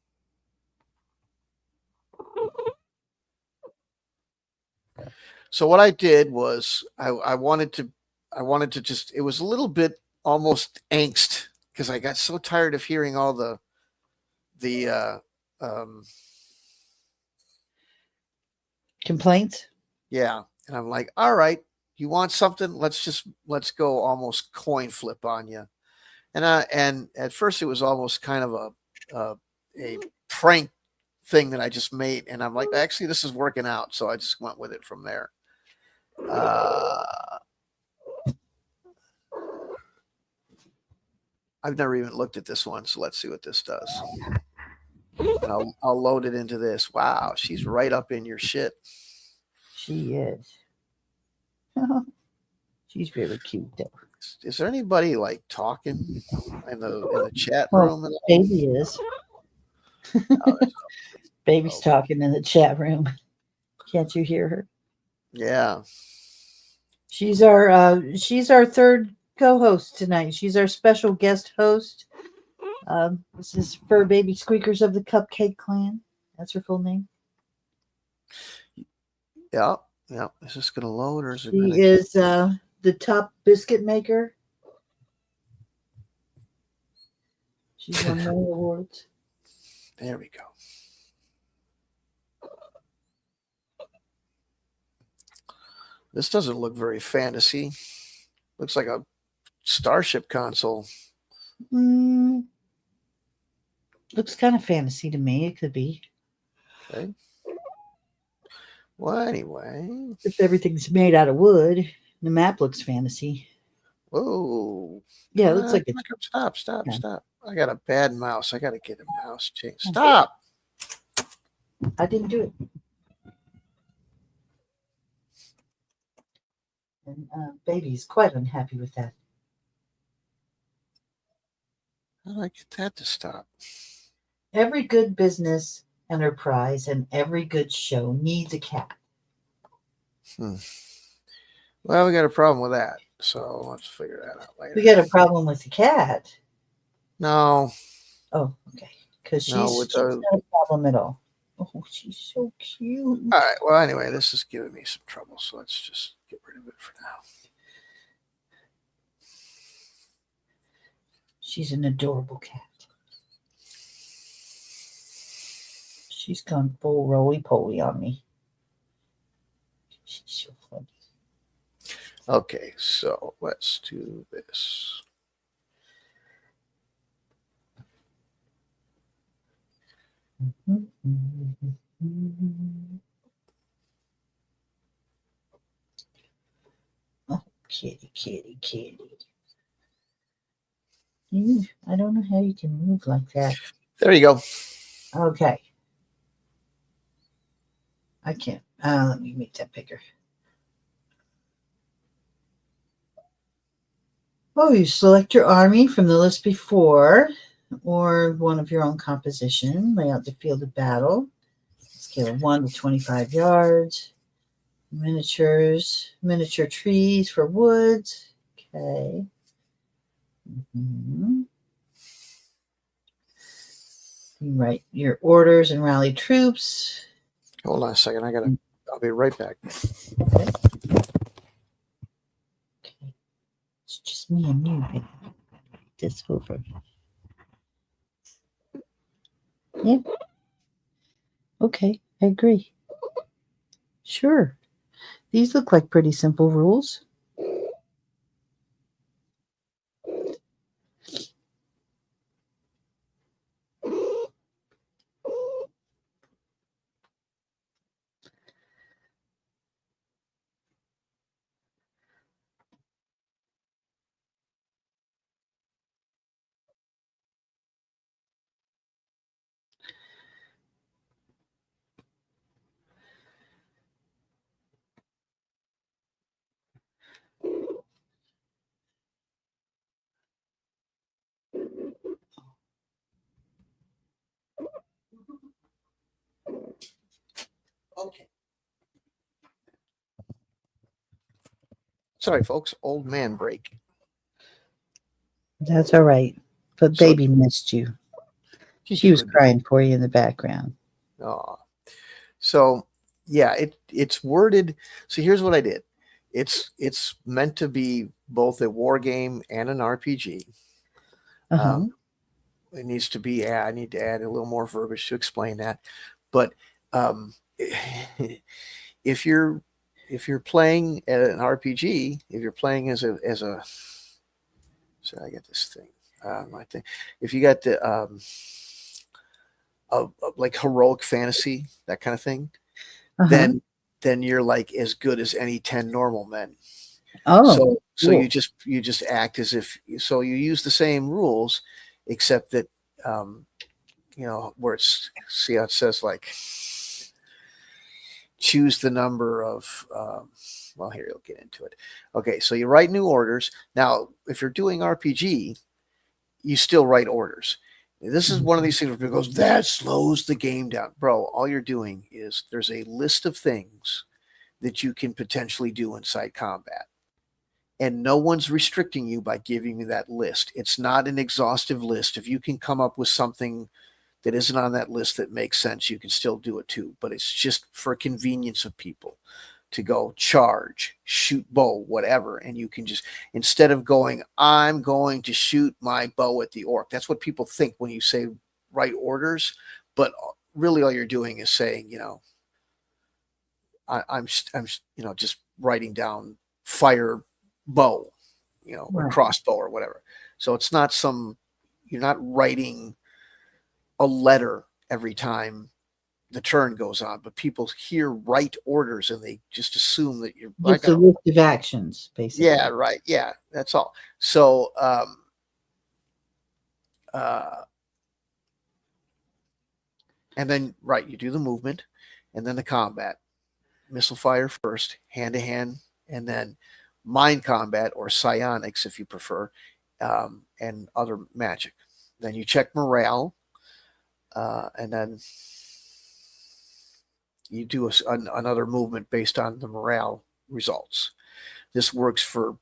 So what I did was I wanted to just, it was a little bit almost angst because I got so tired of hearing all the Complaints? yeah, and I'm like, all right, you want something? Let's go almost coin flip on you. And at first it was almost kind of a prank thing that I just made, and I'm like, actually, this is working out, so I just went with it from there. I've never even looked at this one, so let's see what this does. And I'll load it into this. Wow, she's right up in your shit. She is. She's very cute, though. Is there anybody like talking in the chat Well, room? at all? Baby is. Oh, Baby's Oh. talking in the chat room. Can't you hear her? yeah. She's our third co-host tonight. She's our special guest host. This is Fur Baby Squeakers of the Cupcake Clan. That's her full name. Yeah. Yeah. Is this gonna load or is it She gonna is the top biscuit maker. She's won many awards. There we go. This doesn't look very fantasy. Looks like a Starship console. Looks kind of fantasy to me. It could be. Okay. Well, anyway. If everything's made out of wood, the map looks fantasy. Whoa. Yeah, it looks like it's. Stop. Yeah. Stop. I got a bad mouse. I got to get a mouse change. Stop. I didn't do it. And Baby's quite unhappy with that. How do I get that to stop? Every good business enterprise and every good show needs a cat. Well, we got a problem with that. So let's figure that out later. We got a problem with the cat. No. Oh, okay. Because she's, No, she's not a problem at all. Oh, she's so cute. All right. Well, anyway, this is giving me some trouble. So let's just get rid of it for now. She's an adorable cat. She's gone full roly-poly on me. She's so funny. Okay, so let's do this. Oh, kitty. I don't know how you can move like that. There you go. Okay. I can't. Let me make that bigger. Oh, you select your army from the list before or one of your own composition. Lay out the field of battle. Scale of 1 to 25 yards. Miniatures. Miniature trees for woods. Okay. You write your orders and rally troops. Hold on a second. I'll be right back. Okay. It's just me and you, baby. This over. Yeah. Okay, I agree. Sure. These look like pretty simple rules. Okay. Sorry, folks. Old man break. That's all right. But So baby missed you. she's a She was good. crying for you in the background. Oh, so yeah, it's worded. So here's what I did. It's meant to be both a war game and an RPG. Uh-huh. Um, it needs to be. I need to add a little more verbiage to explain that. But um, if you're playing an RPG, if you're playing as a so I get this thing. My thing. If you got the like heroic fantasy, that kind of thing, Uh-huh. then you're like as good as any 10 normal men. Oh, So cool. you just act as if so you use the same rules, except that um, where it's see how it says like choose the number of well here you'll get into it. Okay, so you write new orders. Now, if you're doing RPG, you still write orders. This is one of these things where people goes, that slows the game down. Bro, all you're doing is there's a list of things that you can potentially do inside combat. And no one's restricting you by giving you that list. It's not an exhaustive list. If you can come up with something that isn't on that list that makes sense, you can still do it too. But it's just for convenience of people to go charge, shoot bow, whatever. And you can just, instead of going, I'm going to shoot my bow at the orc. That's what people think when you say write orders. But really all you're doing is saying, I'm just writing down fire bow, or Right. crossbow or whatever. So it's not you're not writing a letter every time the turn goes on, but people hear write orders and they just assume that I Just a got list of actions, yeah, basically. right. Yeah, that's all. So, uh, and then, right, you do the movement and then the combat. Missile fire first, hand to hand, and then mind combat or psionics if you prefer, and other magic. Then you check morale, and then you do another movement based on the morale results. This works for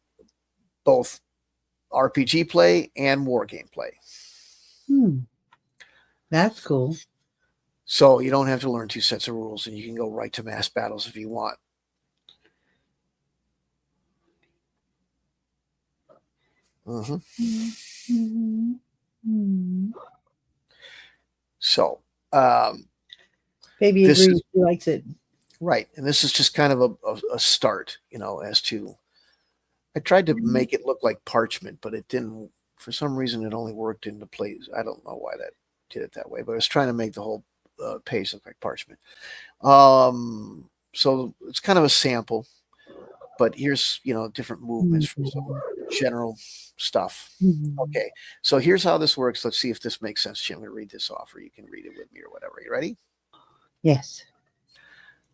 both RPG play and war game play. Hmm. That's cool. So you don't have to learn two sets of rules and you can go right to mass battles if you want. Mm-hmm. So Baby this agrees. is She likes it. right. And this is just kind of a start, as to, I tried to make it look like parchment, but it didn't, for some reason, it only worked into place. I don't know why that did it that way, but I was trying to make the whole page look like parchment. So it's kind of a sample, but here's, different movements for some general stuff. Okay. So here's how this works. Let's see if this makes sense. Jim, I'm going to read this off, or you can read it with me or whatever. You ready? Yes.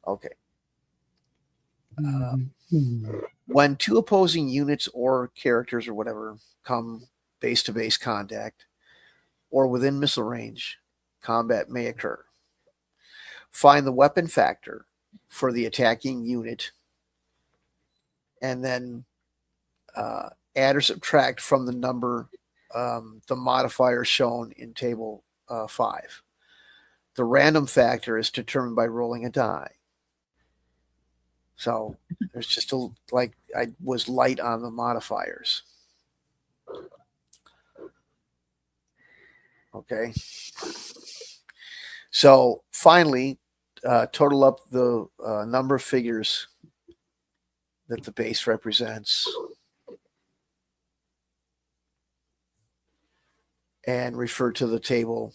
Okay. When two opposing units or characters or whatever come base to base contact or within missile range, combat may occur. Find the weapon factor for the attacking unit and then add or subtract from the number, the modifier shown in table 5. The random factor is determined by rolling a die. So there's just like I was light on the modifiers. Okay. So finally, total up the number of figures that the base represents, and refer to the table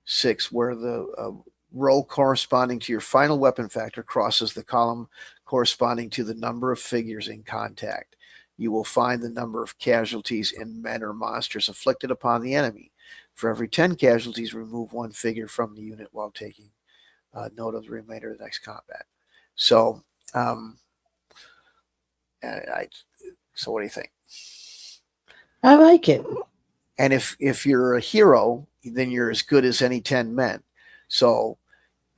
6, where the row corresponding to your final weapon factor crosses the column corresponding to the number of figures in contact. You will find the number of casualties in men or monsters afflicted upon the enemy. For every 10 casualties, remove 1 figure from the unit while taking note of the remainder of the next combat. So, so what do you think? I like it. And if you're a hero, then you're as good as any 10 men. So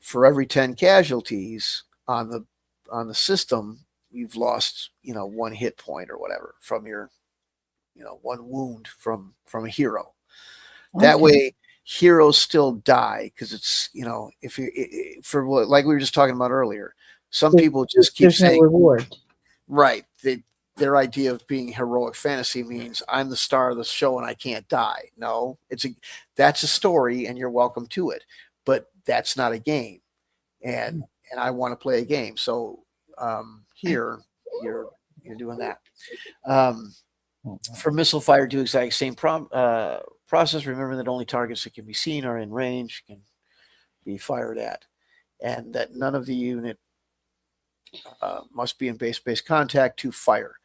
for every 10 casualties on the system, you've lost, 1 hit point or whatever from your, 1 wound from a hero. That way heroes still die, because it's, if you, for what, like we were just talking about earlier, some people just keep saying, no reward. right. Their idea of being heroic fantasy means I'm the star of the show and I can't die. No, that's a story and you're welcome to it, but that's not a game. And I want to play a game. So here you're doing that. For missile fire, do exact same process. Remember that only targets that can be seen are in range, can be fired at, and that none of the unit must be in base contact to fire.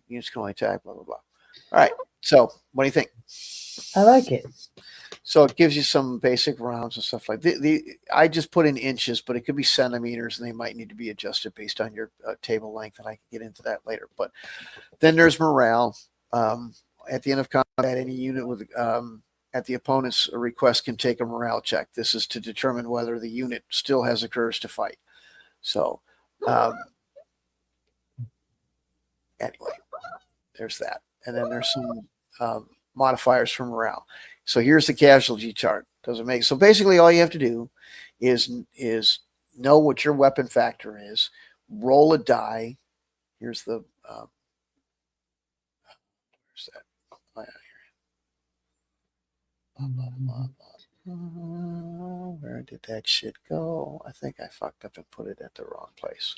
Units can only attack, blah, blah, blah. All right. So what do you think? I like it. So it gives you some basic rounds and stuff like I just put in inches, but it could be centimeters, and they might need to be adjusted based on your table length, and I can get into that later. But then there's morale. At the end of combat, any unit with at the opponent's request can take a morale check. This is to determine whether the unit still has the courage to fight. So anyway, there's that. And then there's some modifiers for morale. So here's the casualty chart. So basically all you have to do is know what your weapon factor is, roll a die. Here's the where's that? Where did that shit go? I think I fucked up and put it at the wrong place.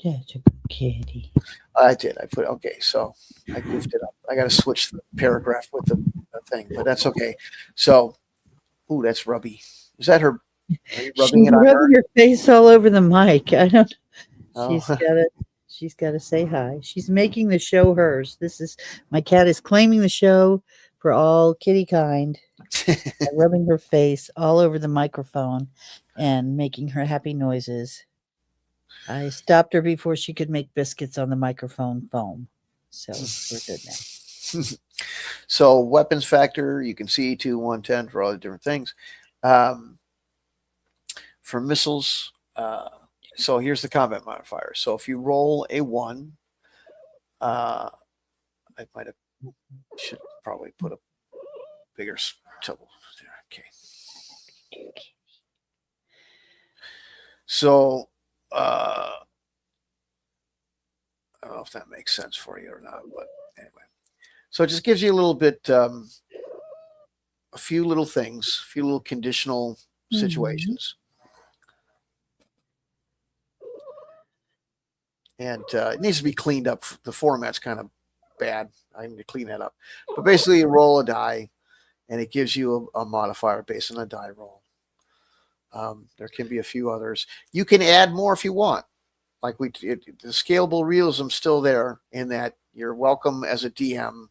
That's a good kitty. I did. Okay, so I goofed it up. I got to switch the paragraph with the thing, but that's okay. So, ooh, that's Rubby. Is that her? Are you rubbing She's it on her? her face all over the mic. I don't. Oh. She's got to say hi. She's making the show hers. My cat is claiming the show for all kitty kind, rubbing her face all over the microphone and making her happy noises. I stopped her before she could make biscuits on the microphone foam. So we're good now. So weapons factor, you can see 2, 1, 10 for all the different things. For missiles, so here's the combat modifier. So if you roll a 1, I should probably put a bigger double there. Okay. So I don't know if that makes sense for you or not, but anyway. So it just gives you a little bit, a few little things, a few little conditional situations. And it needs to be cleaned up. The format's kind of bad. I need to clean that up. But basically, you roll a die, and it gives you a modifier based on a die roll. There can be a few others. You can add more if you want. Like the scalable realism still there in that you're welcome as a DM.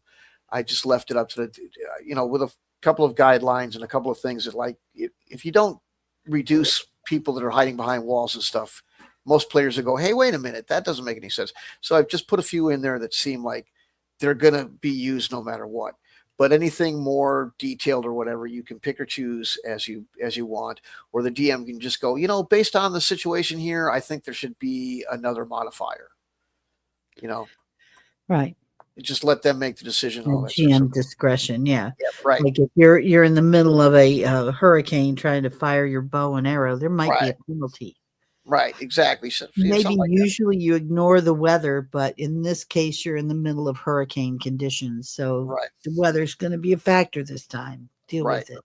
I just left it up to the, with a couple of guidelines and a couple of things that, like, if you don't reduce people that are hiding behind walls and stuff, most players will go, hey, wait a minute, that doesn't make any sense. So I've just put a few in there that seem like they're going to be used no matter what. But anything more detailed or whatever, you can pick or choose as you want, or the DM can just go, based on the situation here, I think there should be another modifier. Right. Just let them make the decision. All that GM discretion, yeah. Right. Like if you're in the middle of a hurricane trying to fire your bow and arrow, there might be a penalty. Right, exactly. So, maybe usually you ignore the weather, but in this case, you're in the middle of hurricane conditions. So the weather's going to be a factor this time. Deal with it.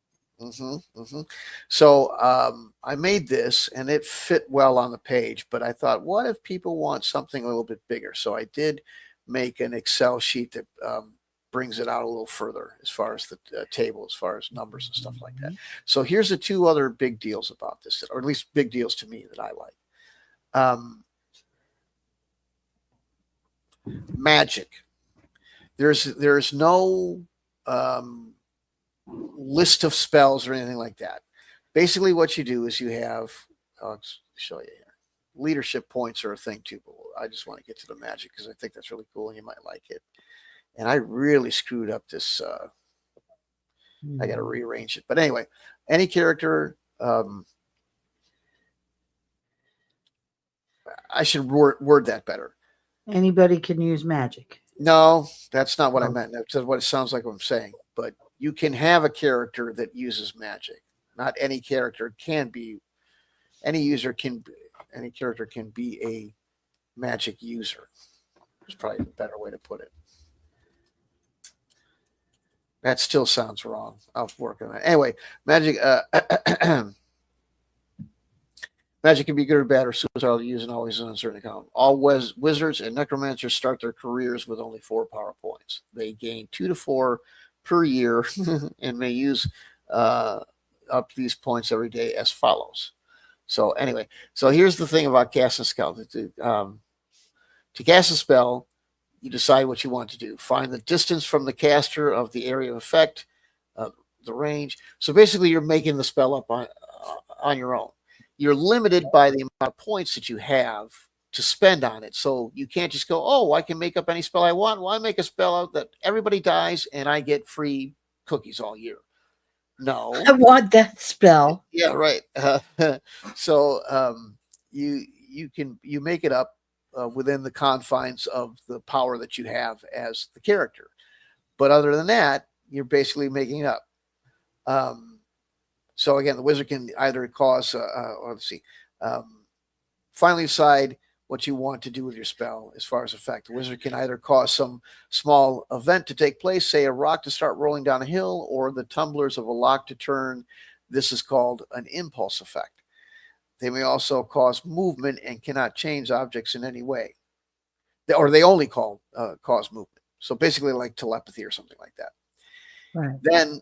So I made this and it fit well on the page, but I thought, what if people want something a little bit bigger? So I did make an Excel sheet that brings it out a little further as far as the table, as far as numbers and stuff like that. So here's the two other big deals about this, or at least big deals to me that I like. Magic. There's no list of spells or anything like that. Basically, what you do is you have, I'll show you here. Leadership points are a thing too, but I just want to get to the magic because I think that's really cool and you might like it. And I really screwed up this. I got to rearrange it. But anyway, any character, I should word that better. Anybody can use magic. No, that's not what I meant. That's what it sounds like what I'm saying. But you can have a character that uses magic. Not any character can be. Any character can be a magic user. It's probably a better way to put it. That still sounds wrong. I'll work on that. Anyway, magic. Magic can be good or bad or suicidal to use and always an uncertain account. All wizards and necromancers start their careers with only 4 power points. They gain 2 to 4 per year and may use up these points every day as follows. So anyway, so here's the thing about casting a spell. To cast a spell, you decide what you want to do. Find the distance from the caster of the area of effect, the range. So basically, you're making the spell up on your own. You're limited by the amount of points that you have to spend on it. So you can't just go, oh, I can make up any spell I want. Well, I make a spell out that everybody dies and I get free cookies all year. No. I want that spell. Yeah, right. So you make it up within the confines of the power that you have as the character. But other than that, you're basically making it up. So again, the wizard can either cause, finally decide what you want to do with your spell as far as effect. The wizard can either cause some small event to take place, say a rock to start rolling down a hill, or the tumblers of a lock to turn. This is called an impulse effect. They may also cause movement and cannot change objects in any way. Or they only cause movement. So basically like telepathy or something like that. Right. Then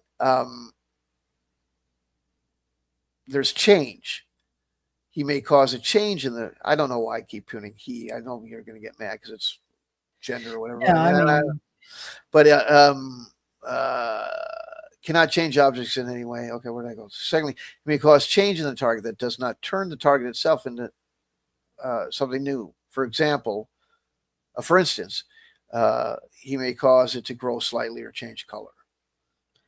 there's change. He may cause a change in the. I don't know why I keep putting he. I know you're going to get mad because it's gender or whatever. Yeah, but cannot change objects in any way. Okay, where did I go? Secondly, he may cause change in the target that does not turn the target itself into something new. For instance, he may cause it to grow slightly or change color.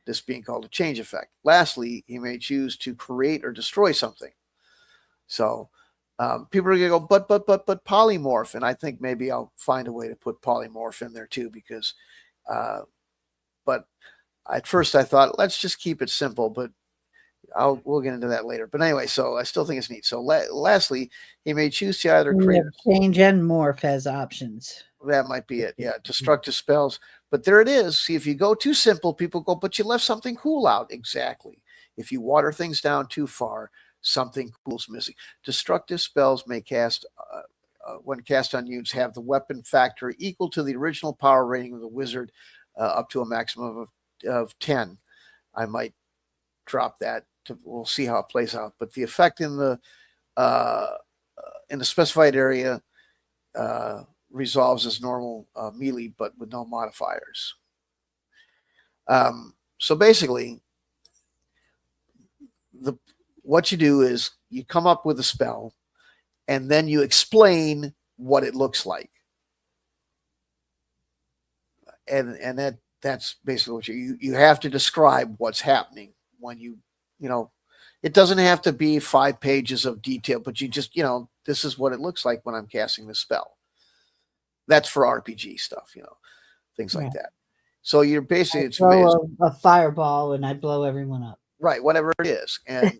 This being called a change effect. Lastly, he may choose to create or destroy something. So people are going to go, but polymorph. And I think maybe I'll find a way to put polymorph in there too, because, but at first I thought, let's just keep it simple, but we'll get into that later. But anyway, so I still think it's neat. So lastly, he may choose to either create change and morph as options. That might be it. Yeah. Destructive spells. But there it is. See, if you go too simple, people go, but you left something cool out. Exactly. If you water things down too far, something cool's missing. Destructive spells may cast, when cast on units, have the weapon factor equal to the original power rating of the wizard, up to a maximum of 10. I might drop that. We'll see how it plays out. But the effect in the specified area resolves as normal melee, but with no modifiers. So basically, what you do is you come up with a spell, and then you explain what it looks like, and that's basically what you have to describe what's happening when you it doesn't have to be 5 pages of detail, but you just this is what it looks like when I'm casting this spell. That's for RPG stuff, things like that. So you're basically it's a fireball and I blow everyone up. Right, whatever it is, and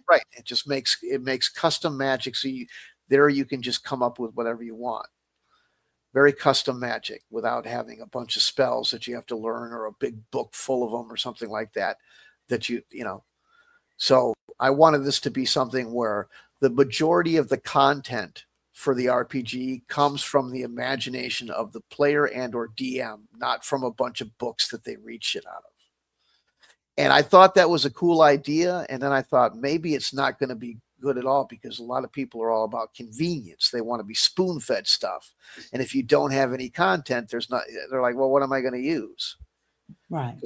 right, it makes custom magic. So you can just come up with whatever you want. Very custom magic without having a bunch of spells that you have to learn or a big book full of them or something like that. That So I wanted this to be something where the majority of the content for the RPG comes from the imagination of the player and or DM, not from a bunch of books that they read shit out of. And I thought that was a cool idea. And then I thought maybe it's not going to be good at all because a lot of people are all about convenience. They want to be spoon fed stuff. And if you don't have any content, they're like, well, what am I going to use? Right.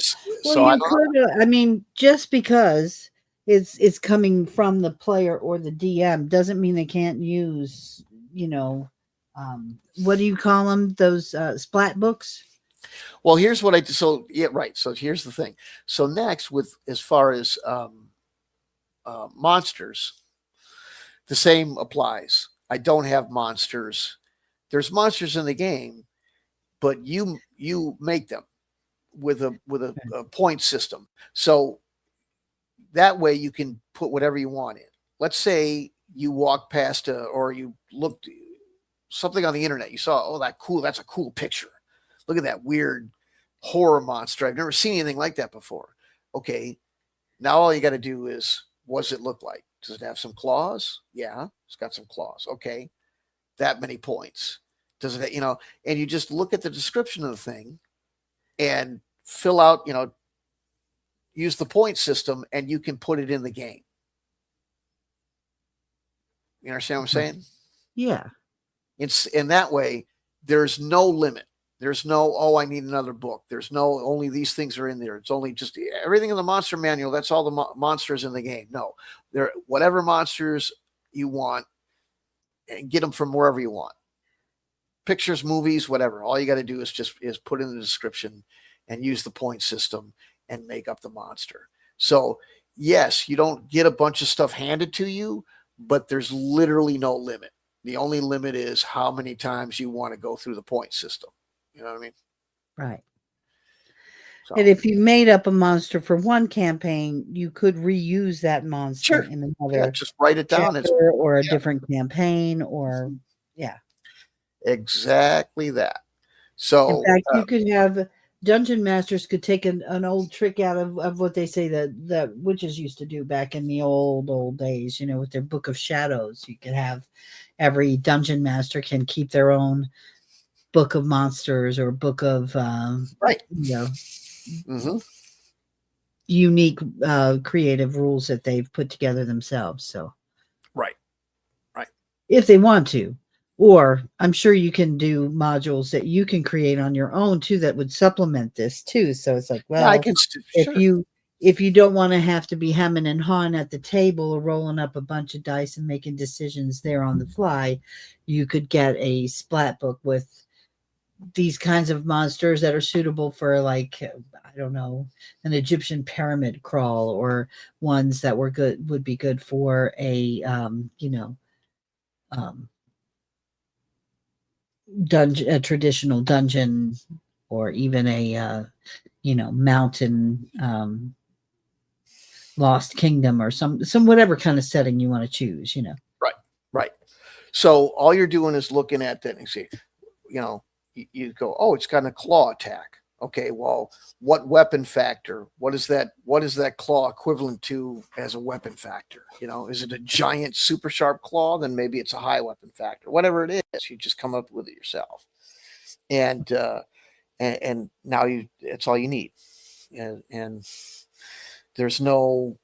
So I don't know. I mean, just because it's coming from the player or the DM doesn't mean they can't use, what do you call them? Those splat books? Well, here's what I do. So yeah, right. So here's the thing. So next, with as far as monsters, the same applies. I don't have monsters. There's monsters in the game, but you make them with a point system. So that way you can put whatever you want in. Let's say you walk past or you looked something on the internet. You saw, oh, that's a cool picture. Look at that weird horror monster. I've never seen anything like that before. Okay. Now all you got to do is, what does it look like? Does it have some claws? Yeah, it's got some claws. Okay. That many points. Does it, and you just look at the description of the thing and fill out, use the point system and you can put it in the game. You understand what I'm saying? Yeah. It's in that way, there's no limit. There's no, oh, I need another book. There's no, only these things are in there. It's only just everything in the monster manual. That's all the monsters in the game. No, whatever monsters you want, and get them from wherever you want. Pictures, movies, whatever. All you got to do is put in the description and use the point system and make up the monster. So yes, you don't get a bunch of stuff handed to you, but there's literally no limit. The only limit is how many times you want to go through the point system. You know what I mean? Right. So, And if you made up a monster for one campaign, you could reuse that monster sure. in another just write it down. chapter or a different campaign or exactly that. So in fact, you could have dungeon masters could take an old trick out of what they say that witches used to do back in the old days, with their book of shadows. You could have every dungeon master can keep their own book of monsters or book of right. Unique creative rules that they've put together themselves. So right. If they want to. Or I'm sure you can do modules that you can create on your own too that would supplement this too. So it's like, well, I can, if you don't want to have to be hemming and hawing at the table or rolling up a bunch of dice and making decisions there on the fly, you could get a splat book with these kinds of monsters that are suitable for, like, I don't know, an Egyptian pyramid crawl, or ones that would be good for a traditional dungeon, or even a mountain lost kingdom, or some whatever kind of setting you want to choose. Right. So all you're doing is looking at that and see, you go, oh, it's got a claw attack. Okay, well, what weapon factor? What is that claw equivalent to as a weapon factor? Is it a giant super sharp claw? Then maybe it's a high weapon factor. Whatever it is, you just come up with it yourself. And now it's all you need. And there's no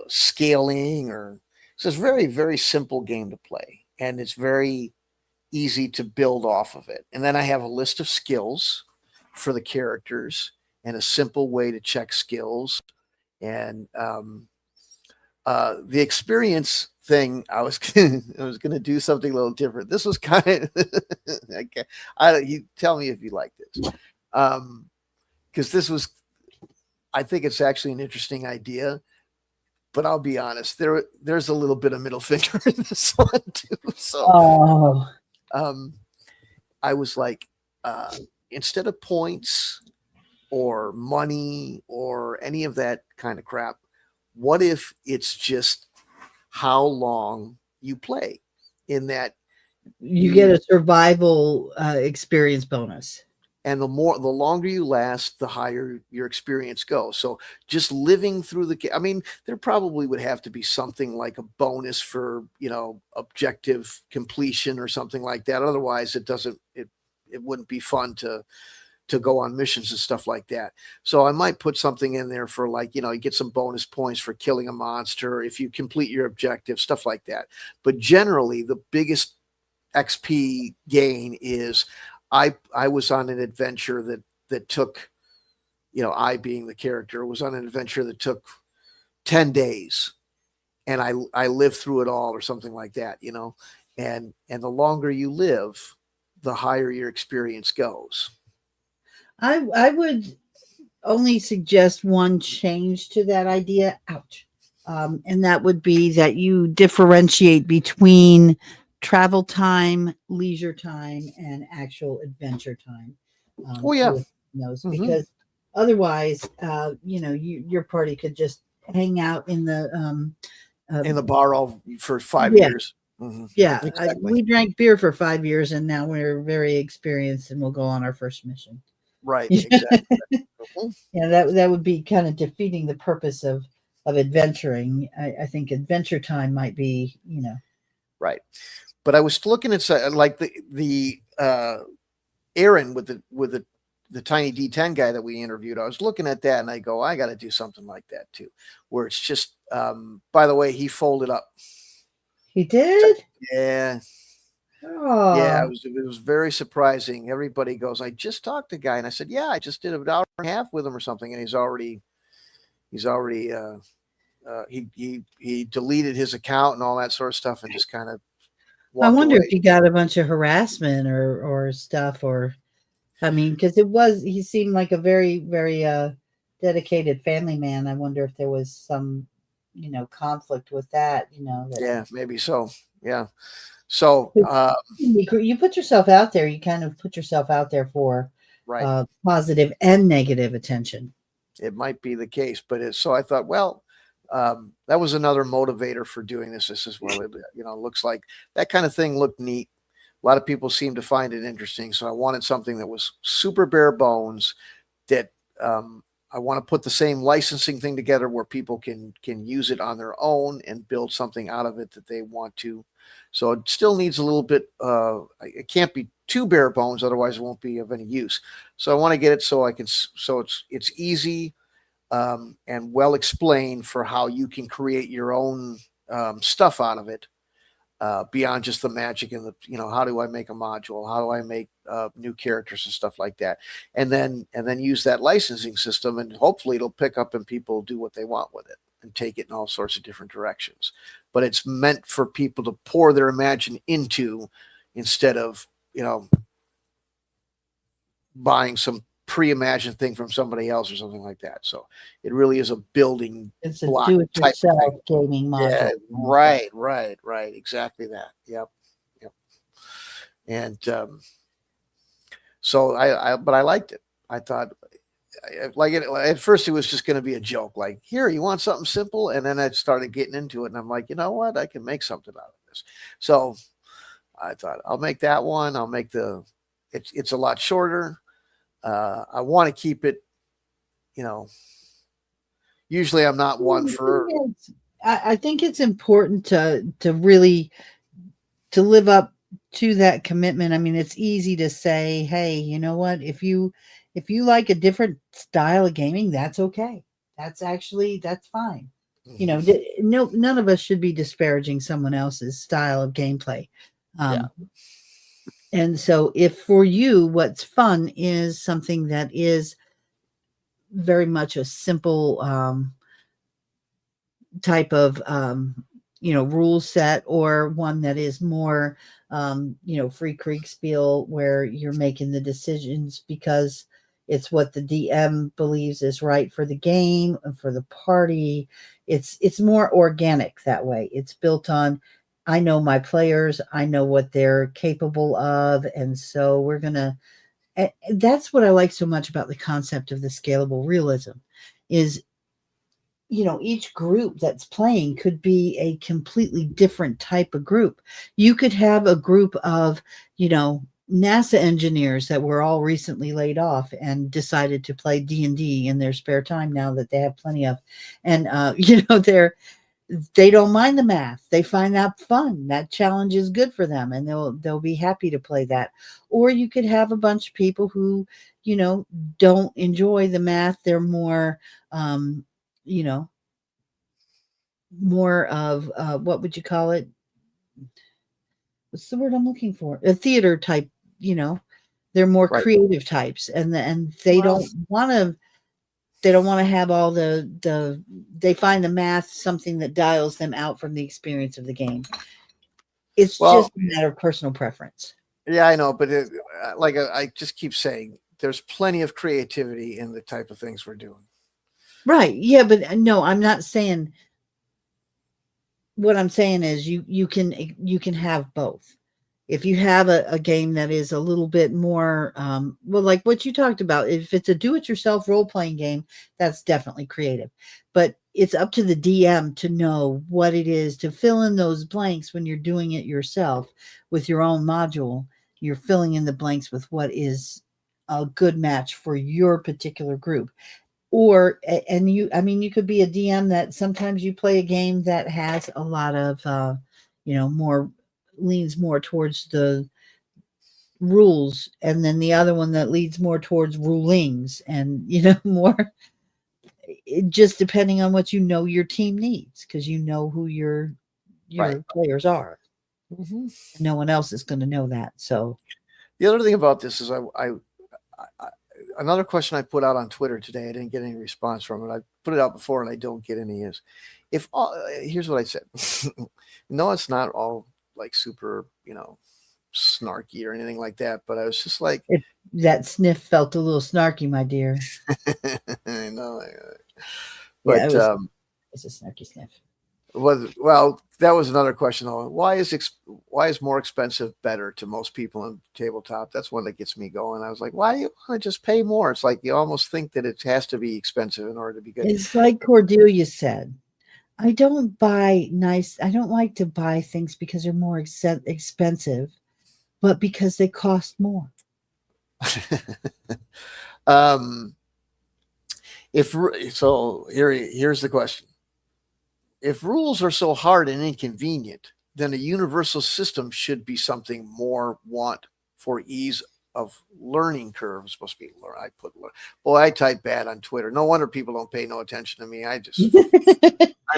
scaling, or it's a very, very simple game to play. And it's very easy to build off of it. And then I have a list of skills for the characters and a simple way to check skills. And the experience thing, I was going to do something a little different. This was kind of, you tell me if you like this. Because this was, I think it's actually an interesting idea, but I'll be honest, there's a little bit of middle finger in this one too. So, I was like, instead of points or money or any of that kind of crap, what if it's just how long you play? In that you get a survival experience bonus. And the longer you last, the higher your experience goes. So just living through I mean, there probably would have to be something like a bonus for, objective completion or something like that. Otherwise it wouldn't be fun to go on missions and stuff like that. So I might put something in there for, like, you get some bonus points for killing a monster if you complete your objective, stuff like that. But generally, the biggest XP gain is I was on an adventure that took, I being the character was on an adventure that took 10 days, and I lived through it all or something like that, and the longer you live, the higher your experience goes. I would only suggest one change to that idea. Ouch. And that would be that you differentiate between travel time, leisure time, and actual adventure time. Oh, yeah. With those, Mhm. because otherwise, your party could just hang out in the bar all for 5 Yeah. years. Mhm. yeah. Exactly. We drank beer for 5 years, and now we're very experienced, and we'll go on our first mission. Right. Exactly. Mhm. Yeah, that would be kind of defeating the purpose of adventuring. I think adventure time might be, Right. But I was looking at like the Aaron with the tiny D10 guy that we interviewed. I was looking at that and I go, I got to do something like that too, where it's just, by the way, he folded up. He did. Yeah. Oh, Yeah. It was very surprising. Everybody goes, I just talked to the guy. And I said, yeah, I just did an hour and a half with him or something. And he's already, he deleted his account and all that sort of stuff and just kind of I walked wonder away. if he got a bunch of harassment or stuff, or I mean, because he seemed like a very very dedicated family man. I wonder if there was some conflict with that. That Yeah, maybe so. Yeah. So, you put yourself out there. You kind of put yourself out there for right. positive and negative attention. It might be the case, but so I thought, well, that was another motivator for doing this. This is well, looks like that kind of thing looked neat. A lot of people seem to find it interesting. So I wanted something that was super bare bones, that I want to put the same licensing thing together where people can use it on their own and build something out of it that they want to. So it still needs a little bit, it can't be too bare bones, otherwise it won't be of any use. So I want to get it so it's easy and well explained for how you can create your own stuff out of it, beyond just the magic and how do I make a module? How do I make new characters and stuff like that? And then use that licensing system, and hopefully it'll pick up and people do what they want with it and take it in all sorts of different directions. But it's meant for people to pour their imagination into, instead of, buying some pre-imagined thing from somebody else or something like that. So it really is a building It's a block type of do-it-yourself thing. gaming module. Yeah, right. Exactly that. Yep. And so but I liked it. I thought, like, at first it was just going to be a joke, like, here, you want something simple? And then I started getting into it, and I'm like, you know what? I can make something out of this. So I thought, I'll make that one. I'll make it's a lot shorter. I want to keep it, usually I'm not one for. I think it's important to really to live up to that commitment. I mean, it's easy to say, hey, you know what? If you like a different style of gaming, that's okay. That's fine. No, none of us should be disparaging someone else's style of gameplay. And so if for you, what's fun is something that is very much a simple type of rule set, or one that is more free Kriegspiel, where you're making the decisions because it's what the DM believes is right for the game and for the party. It's more organic that way. It's built on, I know my players, I know what they're capable of, and so we're gonna. That's what I like so much about the concept of the scalable realism, is each group that's playing could be a completely different type of group. You could have a group of NASA engineers that were all recently laid off and decided to play D&D in their spare time now that they have plenty of. And they don't mind the math. They find that fun. That challenge is good for them, and they'll be happy to play that. Or you could have a bunch of people who, don't enjoy the math. They're more you know, more of what would you call it? What's the word I'm looking for? A theater type, they're more Right. creative types, and they Well- don't want to. They don't want to have all they find the math something that dials them out from the experience of the game. It's Well- just a matter of personal preference. Yeah, I know, but I just keep saying, there's plenty of creativity in the type of things we're doing. Right. Yeah, but no, I'm not saying. What I'm saying is you can have both. If you have a game that is a little bit more well, like what you talked about, if it's a do-it-yourself role-playing game, that's definitely creative. But it's up to the DM to know what it is, to fill in those blanks when you're doing it yourself with your own module. You're filling in the blanks with what is a good match for your particular group. Or you could be a DM that sometimes you play a game that has a lot of more leans more towards the rules, and then the other one that leads more towards rulings, and more just depending on what your team needs, because who your Right. players are. Mm-hmm. No one else is going to know that. So The other thing about this is another question I put out on Twitter today. I didn't get any response from it. I put it out before and I don't get any. Is here's what I said. No, it's not all like super, snarky or anything like that. But I was just like, that sniff felt a little snarky, my dear. I know. Yeah, But it's a snarky sniff. well, that was another question though. Why is more expensive better to most people in tabletop? That's one that gets me going. I was like, why do you want to just pay more? It's like you almost think that it has to be expensive in order to be good. It's like Cordelia said. I don't like to buy things because they're more expensive, but because they cost more. Here's the question. If rules are so hard and inconvenient, then a universal system should be something more want for ease of learning curve. It's supposed to be learn. I type bad on Twitter. No wonder people don't pay no attention to me. I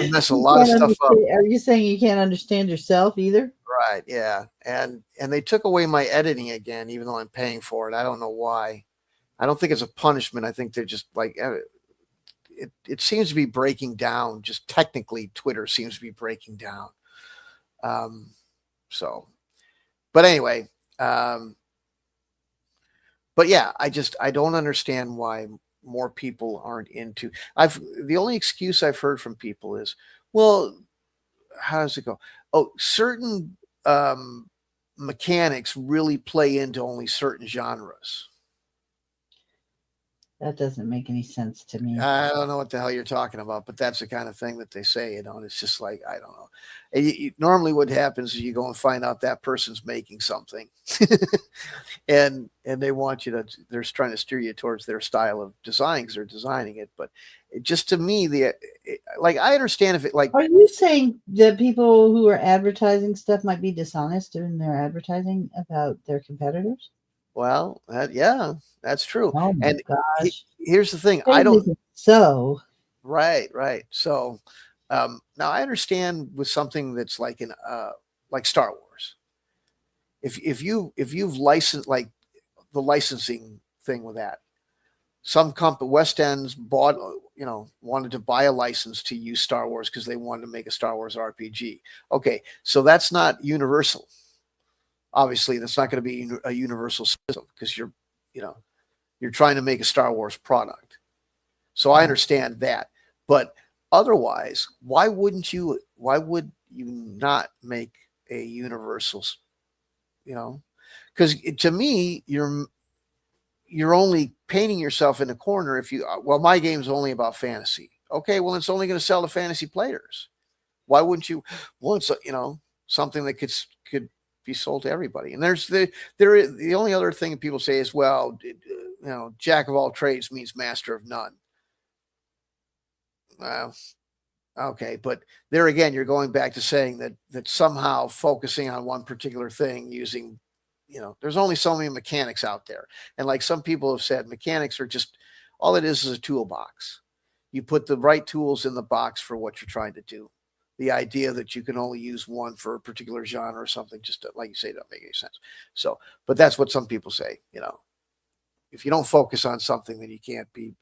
mess a lot of stuff up. Are you saying you can't understand yourself either? Right. Yeah. And they took away my editing again, even though I'm paying for it. I don't know why. I don't think it's a punishment. I think they're just like, it seems to be breaking down. Just technically, Twitter seems to be breaking down. But anyway, but yeah, I don't understand why more people aren't into. The only excuse I've heard from people is, well, how does it go? Oh, certain mechanics really play into only certain genres. That doesn't make any sense to me. I don't know what the hell you're talking about, but that's the kind of thing that they say, and it's just like, I don't know. And normally what happens is you go and find out that person's making something and they want you they're trying to steer you towards their style of design because they're designing it. But just to me, I understand if it like. Are you saying that people who are advertising stuff might be dishonest in their advertising about their competitors? Well, yeah, that's true. Oh my and gosh. Here's the thing. I don't. So. Right. So now I understand with something that's like like Star Wars. If you've licensed, like the licensing thing with that, some West Ends wanted to buy a license to use Star Wars because they wanted to make a Star Wars RPG. Okay, so that's not universal. Obviously, that's not going to be a universal system because you're trying to make a Star Wars product. So I understand that. But otherwise, why would you not make a universal, because to me, you're only painting yourself in a corner if my game's only about fantasy. Okay, well, it's only going to sell to fantasy players. Why wouldn't you want something that could be sold to everybody. And the only other thing people say is, well, jack of all trades means master of none. Well, okay, but there again, you're going back to saying that somehow focusing on one particular thing using, there's only so many mechanics out there. And like some people have said, mechanics are just, all it is a toolbox. You put the right tools in the box for what you're trying to do. The idea that you can only use one for a particular genre or something, just like you say, doesn't make any sense. So, but that's what some people say, if you don't focus on something, then you can't be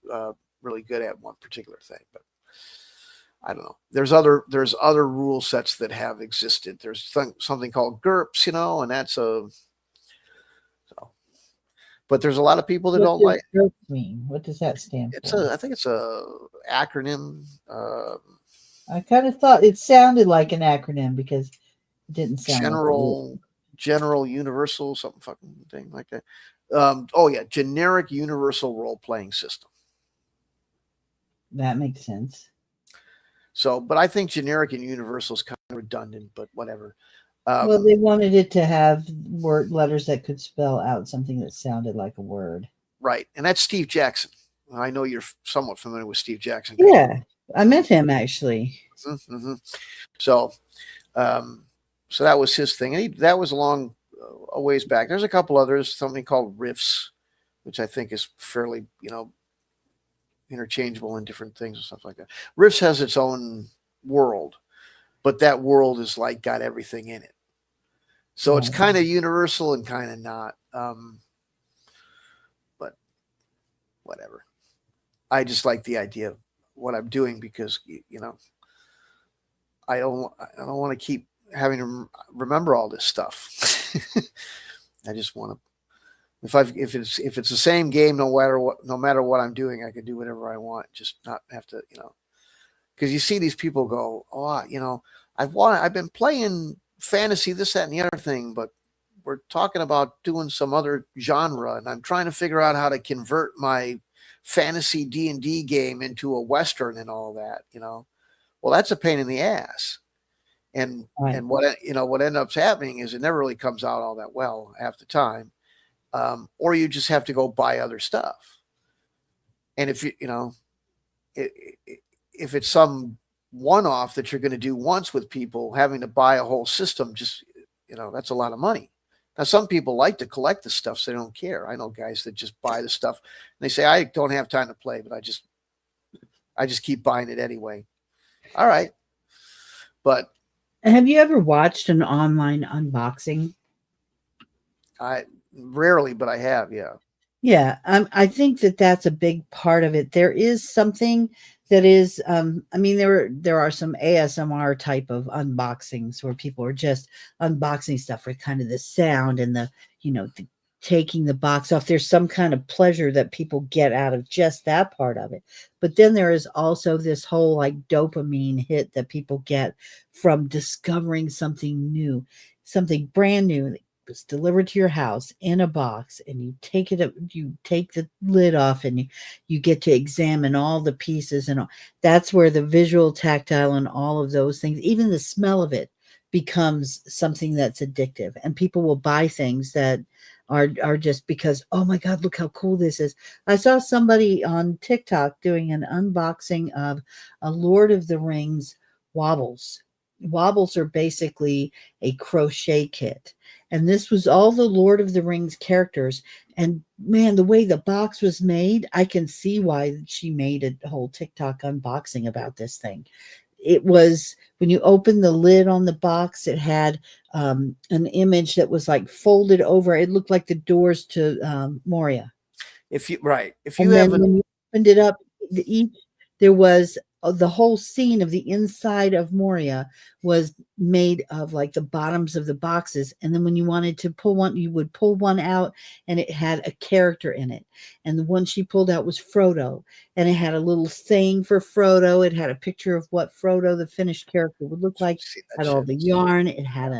really good at one particular thing. But I don't know. There's other rule sets that have existed. There's something called GURPS, and that's but there's a lot of people that don't like. What does GURPS mean? What does that stand for? I think it's a acronym. I kind of thought it sounded like an acronym because it didn't sound general universal, something fucking thing like that. Generic universal role-playing system. That makes sense. So, but I think generic and universal is kind of redundant, but whatever. Well, they wanted it to have letters that could spell out something that sounded like a word. Right. And that's Steve Jackson. I know you're somewhat familiar with Steve Jackson. Yeah, I met him actually. Mm-hmm. So that was his thing. And that was a ways back. There's a couple others, something called Riffs, which I think is fairly, interchangeable in different things and stuff like that. Riffs has its own world, but that world is like got everything in it. So it's kind of universal and kind of not. But whatever. I just like the idea of what I'm doing because, I don't want to keep having to remember all this stuff. I just want to. If it's the same game, no matter what I'm doing, I can do whatever I want. Just not have to, because you see these people go, I've been playing fantasy, this, that, and the other thing, but we're talking about doing some other genre, and I'm trying to figure out how to convert my fantasy D&D game into a Western and all that, Well, that's a pain in the ass. And right. And what ends up happening is it never really comes out all that well half the time. Or you just have to go buy other stuff. And if if it's some one-off that you're going to do once with people, having to buy a whole system, just, that's a lot of money. Now, some people like to collect the stuff, so they don't care. I know guys that just buy the stuff and they say, I don't have time to play, but I just keep buying it anyway. All right. But have you ever watched an online unboxing? Rarely, but I have. Yeah. Yeah. I think that's a big part of it. There is something that is, there are some ASMR type of unboxings where people are just unboxing stuff for kind of the sound and the taking the box off. There's some kind of pleasure that people get out of just that part of it. But then there is also this whole like dopamine hit that people get from discovering something new, something brand new that was delivered to your house in a box, and you take it up, you take the lid off, and you get to examine all the pieces, and all. That's where the visual, tactile, and all of those things, even the smell of it, becomes something that's addictive. And people will buy things that are just because, oh my God, look how cool this is. I saw somebody on TikTok doing an unboxing of a Lord of the Rings wobbles. Wobbles are basically a crochet kit. And this was all the Lord of the Rings characters. And man, the way the box was made, I can see why she made a whole TikTok unboxing about this thing. It was, when you open the lid on the box, it had an image that was like folded over. It looked like the doors to Moria. When you opened it up, there was the whole scene of the inside of Moria was made of like the bottoms of the boxes. And then when you wanted to pull one, you would pull one out and it had a character in it. And the one she pulled out was Frodo. And it had a little saying for Frodo. It had a picture of what Frodo, the finished character, would look like. It had all the yarn. It had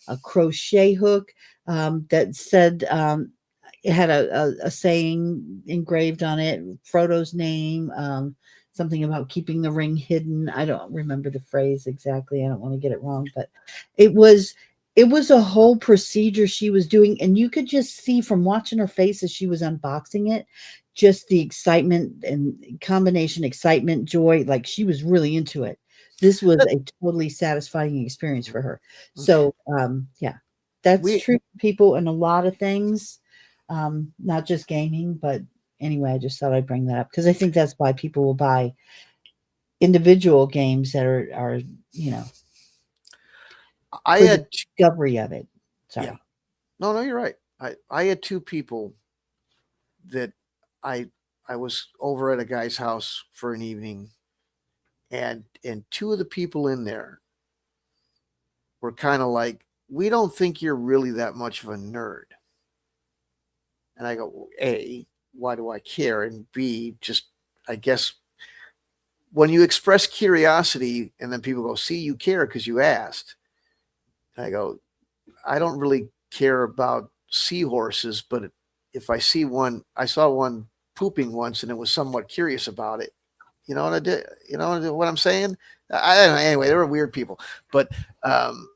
a crochet hook that said, it had a saying engraved on it, Frodo's name, something about keeping the ring hidden. I don't remember the phrase exactly. I don't want to get it wrong, but it was it was a whole procedure she was doing, and you could just see from watching her face as she was unboxing it, just the excitement and combination excitement, joy, like she was really into it. This was That- a totally satisfying experience for her. So, yeah, that's we true for people in a lot of things, not just gaming, but anyway, I just thought I'd bring that up because I think that's why people will buy individual games that are you know, I for the had discovery of it. yeah. Sorry. No, you're right. I had two people that I I was over at a guy's house for an evening, and two of the people in there were kind of like, we don't think you're really that much of a nerd. And I go, well, A, why do I care? And B, just I guess when you express curiosity and then people go, see, you care because you asked. And I go, I don't really care about seahorses, but if I see one, I saw one pooping once and it was somewhat curious about it. You know what I did? You know what I'm saying? I don't know. Anyway, they were weird people, but um,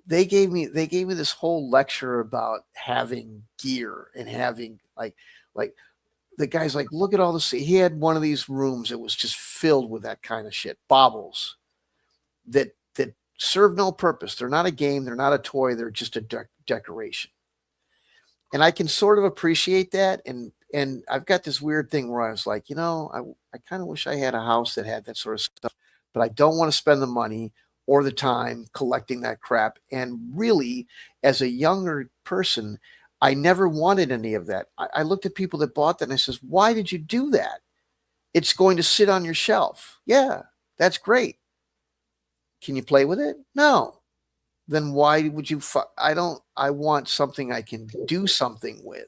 they gave me this whole lecture about having gear and having like the guy's like, look at all this. He had one of these rooms that was just filled with that kind of shit, baubles that serve no purpose. They're not a game. They're not a toy. They're just a decoration. And I can sort of appreciate that. And I've got this weird thing where I was like, I kind of wish I had a house that had that sort of stuff, but I don't want to spend the money or the time collecting that crap. And really, as a younger person, I never wanted any of that. I looked at people that bought that and I says, why did you do that? It's going to sit on your shelf. Yeah, that's great. Can you play with it? No. Then why would you? I want something I can do something with.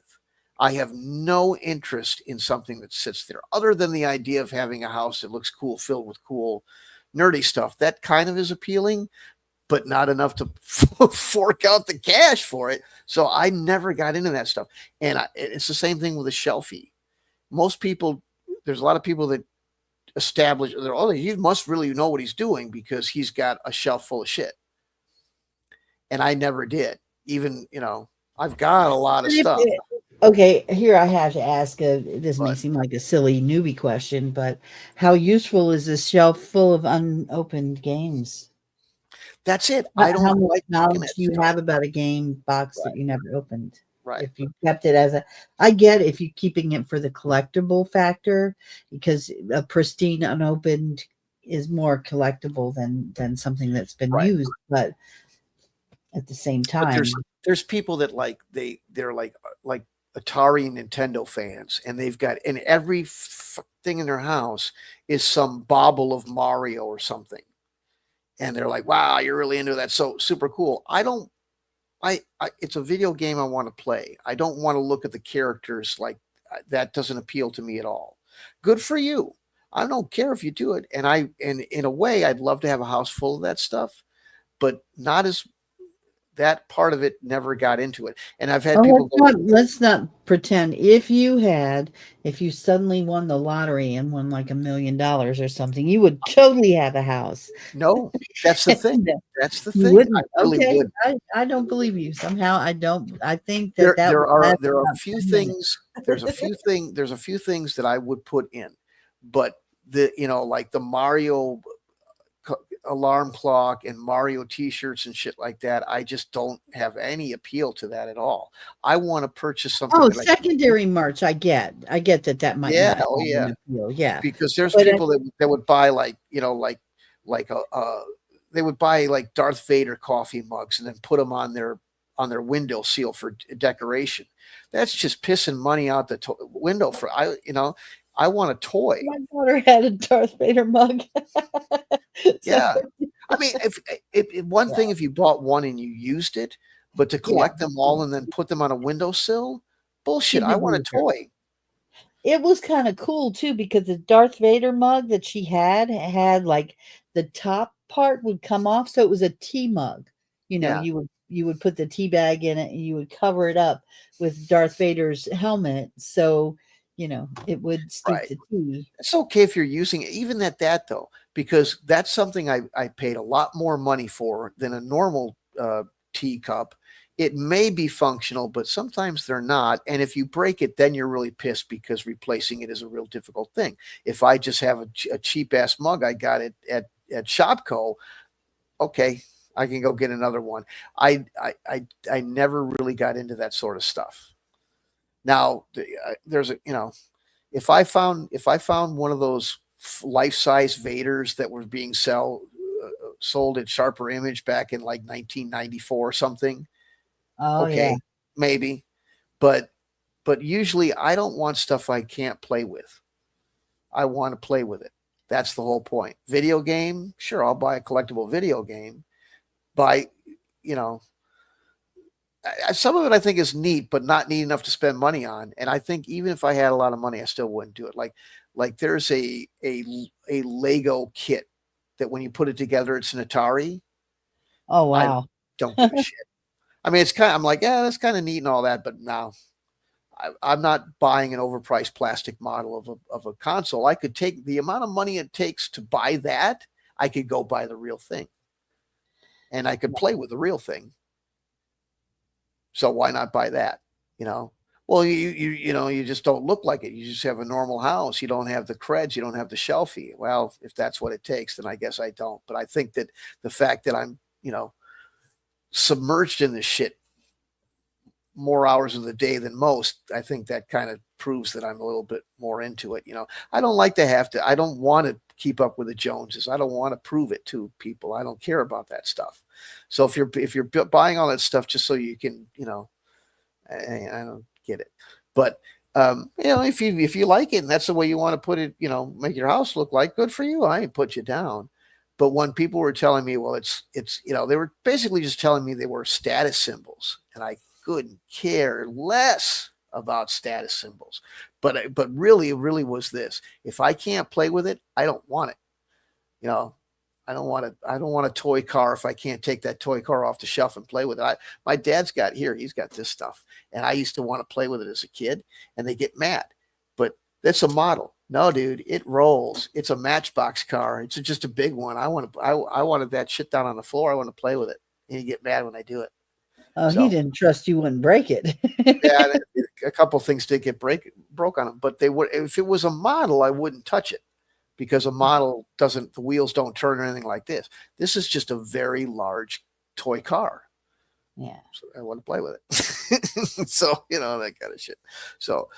I have no interest in something that sits there other than the idea of having a house that looks cool, filled with cool, nerdy stuff. That kind of is appealing, but not enough to fork out the cash for it. So I never got into that stuff. And it's the same thing with a shelfie. Most people, there's a lot of people that establish, he must really know what he's doing because he's got a shelf full of shit. And I never did. Even, I've got a lot of stuff, Okay, here I have to ask. This may but seem like a silly newbie question, but how useful is this shelf full of unopened games? that's it. How I don't much like looking knowledge at do you stuff. have about a game box that Right, you never opened? right, If you kept it as I get if you're keeping it for the collectible factor, because a pristine unopened is more collectible than something that's been right. used. But at the same But time, there's people that they're like Atari and Nintendo fans, and they've got in every thing in their house is some bauble of Mario or something, and they're like, "Wow, you're really into that." So super cool. I don't. It's a video game I want to play. I don't want to look at the characters like that. Doesn't appeal to me at all. Good for you. I don't care if you do it, and in a way, I'd love to have a house full of that stuff, but not as that part of it never got into it. And I've had oh, people go, let's not pretend. If you suddenly won the lottery and won like $1 million or something, you would totally have a house. no, that's the thing. No, That's the you thing. I wouldn't. really Okay, would. I don't believe you. Somehow I don't. I think that There, that there would are last there are a about few 10 minutes. things. There's a few things that I would put in, but like the Mario alarm clock and Mario T-shirts and shit like that, I just don't have any appeal to that at all. I want to purchase something Oh, that I can, secondary merch. I get that might yeah, not have oh yeah, an appeal. Yeah, because there's but people that would buy like they would buy like Darth Vader coffee mugs and then put them on their window seal for decoration. That's just pissing money out the window for I want a toy. my daughter had a Darth Vader mug. So, Yeah. I mean, if one yeah, thing if you bought one and you used it, but to yeah. collect them all and then put them on a windowsill, She bullshit. I did want a use it. toy. It was kind of cool too because the Darth Vader mug that she had like the top part would come off, so it was a tea mug. Yeah, You would put the tea bag in it and you would cover it up with Darth Vader's helmet, so it would steep right. the tea. It's okay if you're using it, even at that though, because that's something I paid a lot more money for than a normal teacup. It may be functional, but sometimes they're not. And if you break it, then you're really pissed because replacing it is a real difficult thing. If I just have a cheap ass mug, I got it at Shopco, okay, I can go get another one. I never really got into that sort of stuff. Now there's a, if I found one of those life size Vaders that were being sold at Sharper Image back in like 1994 or something, Oh okay, yeah. maybe, but usually I don't want stuff I can't play with. I want to play with it. That's the whole point. Video game, sure, I'll buy a collectible video game. Buy, you know, some of it I think is neat, but not neat enough to spend money on. And I think even if I had a lot of money, I still wouldn't do it. Like there's a Lego kit that when you put it together, it's an Atari. Oh I wow. don't give a shit. I mean, I'm like, yeah, that's kind of neat and all that, but no, I'm not buying an overpriced plastic model of a console. I could take the amount of money it takes to buy that. I could go buy the real thing, and I could play with the real thing. So why not buy that? Well, you just don't look like it. You just have a normal house. You don't have the creds. You don't have the shelfie. Well, if that's what it takes, then I guess I don't. But I think that the fact that I'm, submerged in this shit more hours of the day than most, I think that kind of proves that I'm a little bit more into it. I don't like I don't want to keep up with the Joneses. I don't want to prove it to people. I don't care about that stuff. So if you're buying all that stuff just so you can, I don't get it. But if you like it and that's the way you want to put it, make your house look like, good for you. I ain't put you down. But when people were telling me, well, it's they were basically just telling me they were status symbols, and I couldn't care less about status symbols. But really, it really was this: if I can't play with it, I don't want it. I don't want a toy car if I can't take that toy car off the shelf and play with it. My dad's he's got this stuff, and I used to want to play with it as a kid, and they get mad. But that's a model. No, dude, it rolls. It's a Matchbox car. It's just a big one. I wanted that shit down on the floor. I want to play with it, and you get mad when I do it. Oh, he So didn't trust you wouldn't break it. yeah, a couple of things did get broke on them, but they would. If it was a model, I wouldn't touch it. Because a model the wheels don't turn or anything like this. This is just a very large toy car. Yeah. So I want to play with it. So, that kind of shit. So,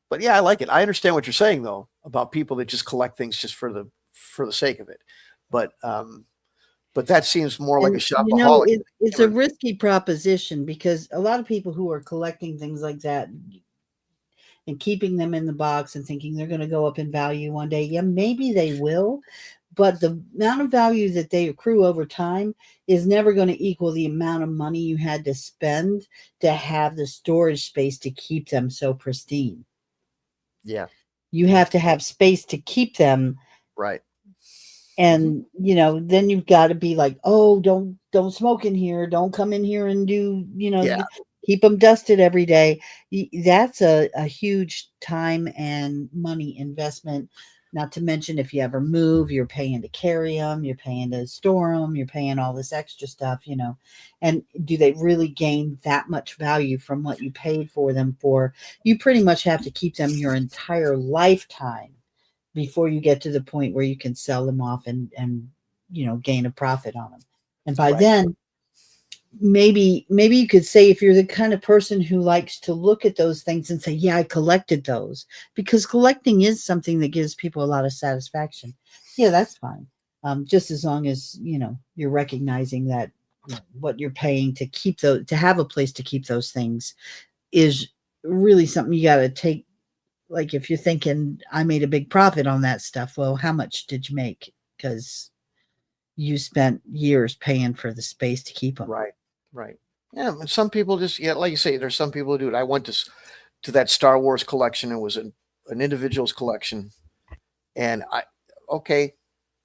but yeah, I like it. I understand what you're saying though, about people that just collect things just for the sake of it. But that seems more like a shopaholic. It's a risky proposition because a lot of people who are collecting things like that and keeping them in the box and thinking they're going to go up in value one day. Yeah, maybe they will, but the amount of value that they accrue over time is never going to equal the amount of money you had to spend to have the storage space to keep them so pristine. Yeah. You have to have space to keep them. Right. And, then you've got to be like, oh, don't smoke in here. Don't come in here and do, keep them dusted every day. That's a huge time and money investment. Not to mention if you ever move, you're paying to carry them, you're paying to store them, you're paying all this extra stuff, and do they really gain that much value from what you paid for them for? You pretty much have to keep them your entire lifetime before you get to the point where you can sell them off and gain a profit on them. And by then, maybe you could say, if you're the kind of person who likes to look at those things and say, yeah, I collected those, because collecting is something that gives people a lot of satisfaction. Yeah, that's fine. Just as long as, you're recognizing that what you're paying to to have a place to keep those things is really something you got to take. Like if you're thinking, I made a big profit on that stuff, well, how much did you make? Because you spent years paying for the space to keep them. Right. Yeah. And some people just, like you say, there's some people who do it. I went to that Star Wars collection. It was an individual's collection. And okay,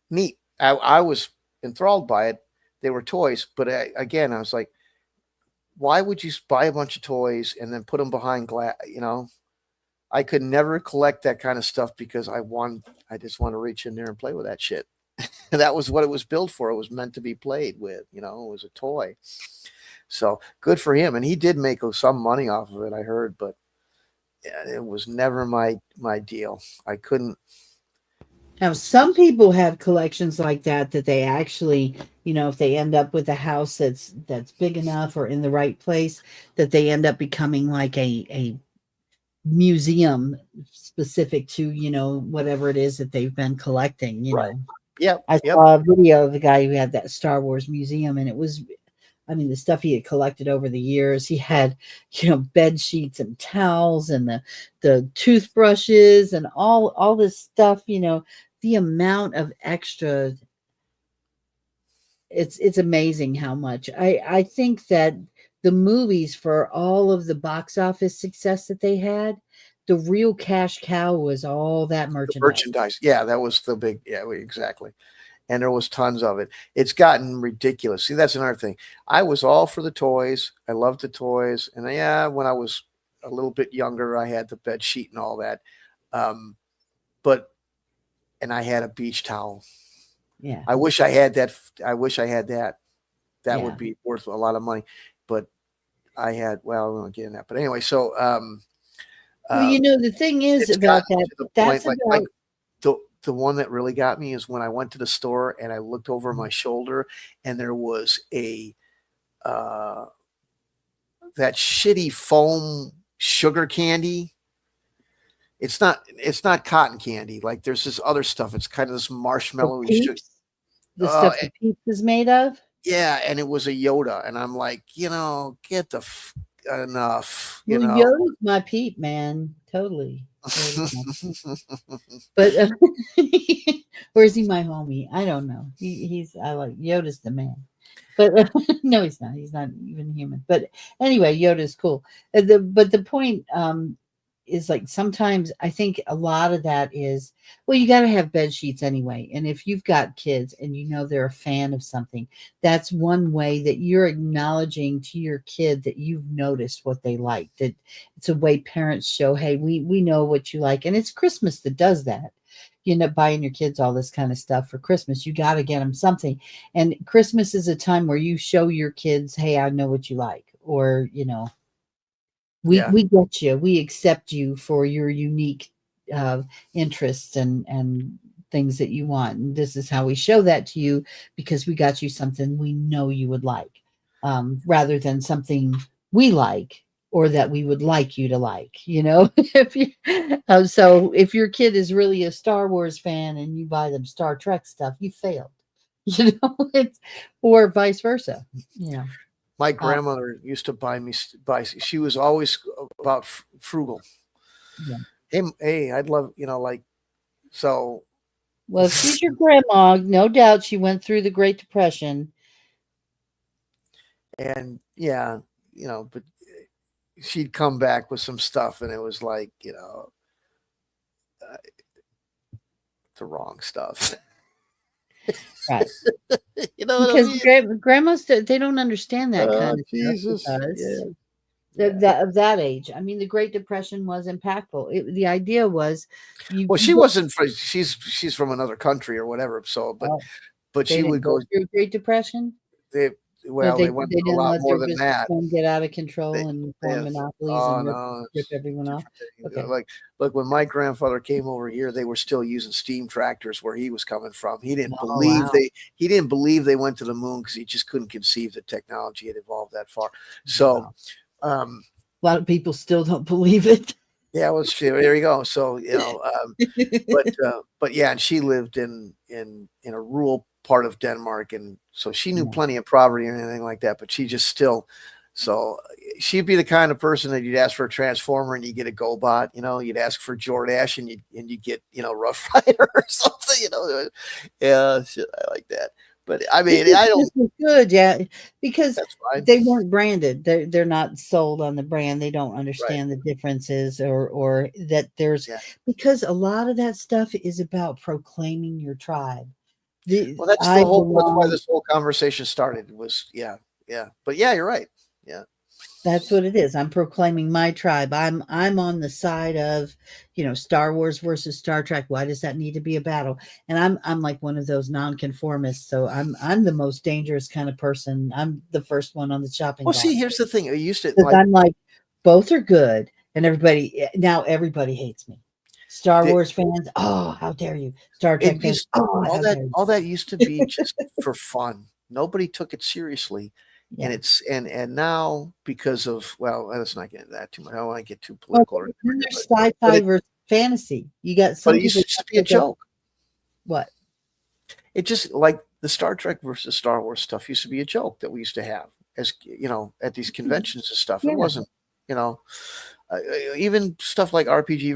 neat. I was enthralled by it. They were toys. But I was like, why would you buy a bunch of toys and then put them behind glass? I could never collect that kind of stuff because I just want to reach in there and play with that shit. that was what it was built for. It was meant to be played with, it was a toy. So good for him. And he did make some money off of it, I heard, but yeah, it was never my deal. I couldn't. Now, some people have collections like that they actually, if they end up with a house that's big enough or in the right place, that they end up becoming like a museum specific to, whatever it is that they've been collecting, Right. Yep. I Yep. saw a video of the guy who had that Star Wars museum, and it was, I mean, the stuff he had collected over the years. He had, bed sheets and towels and the toothbrushes and all this stuff, the amount of extra. It's amazing how much. I think that the movies, for all of the box office success that they had, the real cash cow was all that The merchandise. merchandise. Yeah, that was the big. Yeah, exactly. And there was tons of it. It's gotten ridiculous. See, that's another thing. I was all for the toys. I loved the toys. And yeah, when I was a little bit younger, I had the bed sheet and all that. And I had a beach towel. Yeah. I wish I had that. That Yeah. would be worth a lot of money. But I had, well, I won't get in that. But anyway, so Well, the thing is it's about gotten that, to the that's point, about, the one that really got me is when I went to the store and I looked over my shoulder and there was that shitty foam sugar candy. It's not cotton candy. Like there's this other stuff. It's kind of this marshmallow sugar. Peeps, the stuff that Peeps is made of. Yeah, and it was a Yoda, and I'm like, get the enough. Well, Yoda's my peep, man. Totally. But or is he my homie? I don't know. I like Yoda's the man. But no, he's not. He's not even human. But anyway, Yoda's cool. But the point is, like, sometimes I think a lot of that is, well, you got to have bed sheets anyway. And if you've got kids and they're a fan of something, that's one way that you're acknowledging to your kid that you've noticed what they like. That it's a way parents show, hey, we know what you like. And it's Christmas that does that. Buying your kids all this kind of stuff for Christmas. You got to get them something. And Christmas is a time where you show your kids, hey, I know what you like. Or, we get you. We accept you for your unique interests and things that you want. And this is how we show that to you, because we got you something we know you would like, rather than something we like or that we would like you to like, so if your kid is really a Star Wars fan and you buy them Star Trek stuff, you failed, it's, or vice versa, My grandmother used to buy. She was always about frugal. Yeah. Hey, I'd love, so. Well, she's your grandma. No doubt she went through the Great Depression. And yeah, but she'd come back with some stuff and it was like, the wrong stuff. Right. Because grandmas, they don't understand that kind of Jesus. stuff. That age. I mean, the Great Depression was impactful. The idea was, she wasn't. She's from another country or whatever. So, but she would go through Great Depression. They went through a lot more than that. Get out of control and form monopolies and rip everyone off. Okay. Like when my grandfather came over here, they were still using steam tractors where he was coming from. He didn't believe they went to the moon because he just couldn't conceive that technology had evolved that far. So, a lot of people still don't believe it. Yeah, well, there you go. So but yeah, and she lived in a rural part of Denmark, and so she knew plenty of property and anything like that. But she just still, so she'd be the kind of person that you'd ask for a transformer and you get a GoBot. You'd ask for Jordache and you get Rough Rider or something. Yeah, shit, I like that. But I mean, I don't. Good, yeah, because they weren't branded. They're not sold on the brand. They don't understand the differences, or that there's because a lot of that stuff is about proclaiming your tribe. That's why this whole conversation started. Was yeah. But yeah, you're right. Yeah. That's what it is. I'm proclaiming my tribe. I'm on the side of, Star Wars versus Star Trek. Why does that need to be a battle? And I'm like one of those nonconformists. So I'm the most dangerous kind of person. I'm the first one on the chopping Well, see, block. here's the thing. I used to Because like I'm like, both are good, and everybody hates me. Star the, Wars fans, oh, how dare you? Star it Trek fans, used oh, all how that dare you? all that used to be just for fun. Nobody took it seriously. And Yeah. it's and now because of, well, let's not get into that too much. I don't want to get too Well, political or then anything, there's but sci-fi versus fantasy. You got but some it used people to just be a look up joke. what? It just like the Star Trek versus Star Wars stuff used to be a joke that we used to have as at these conventions and stuff. It Yeah. wasn't, you know, even stuff like RPG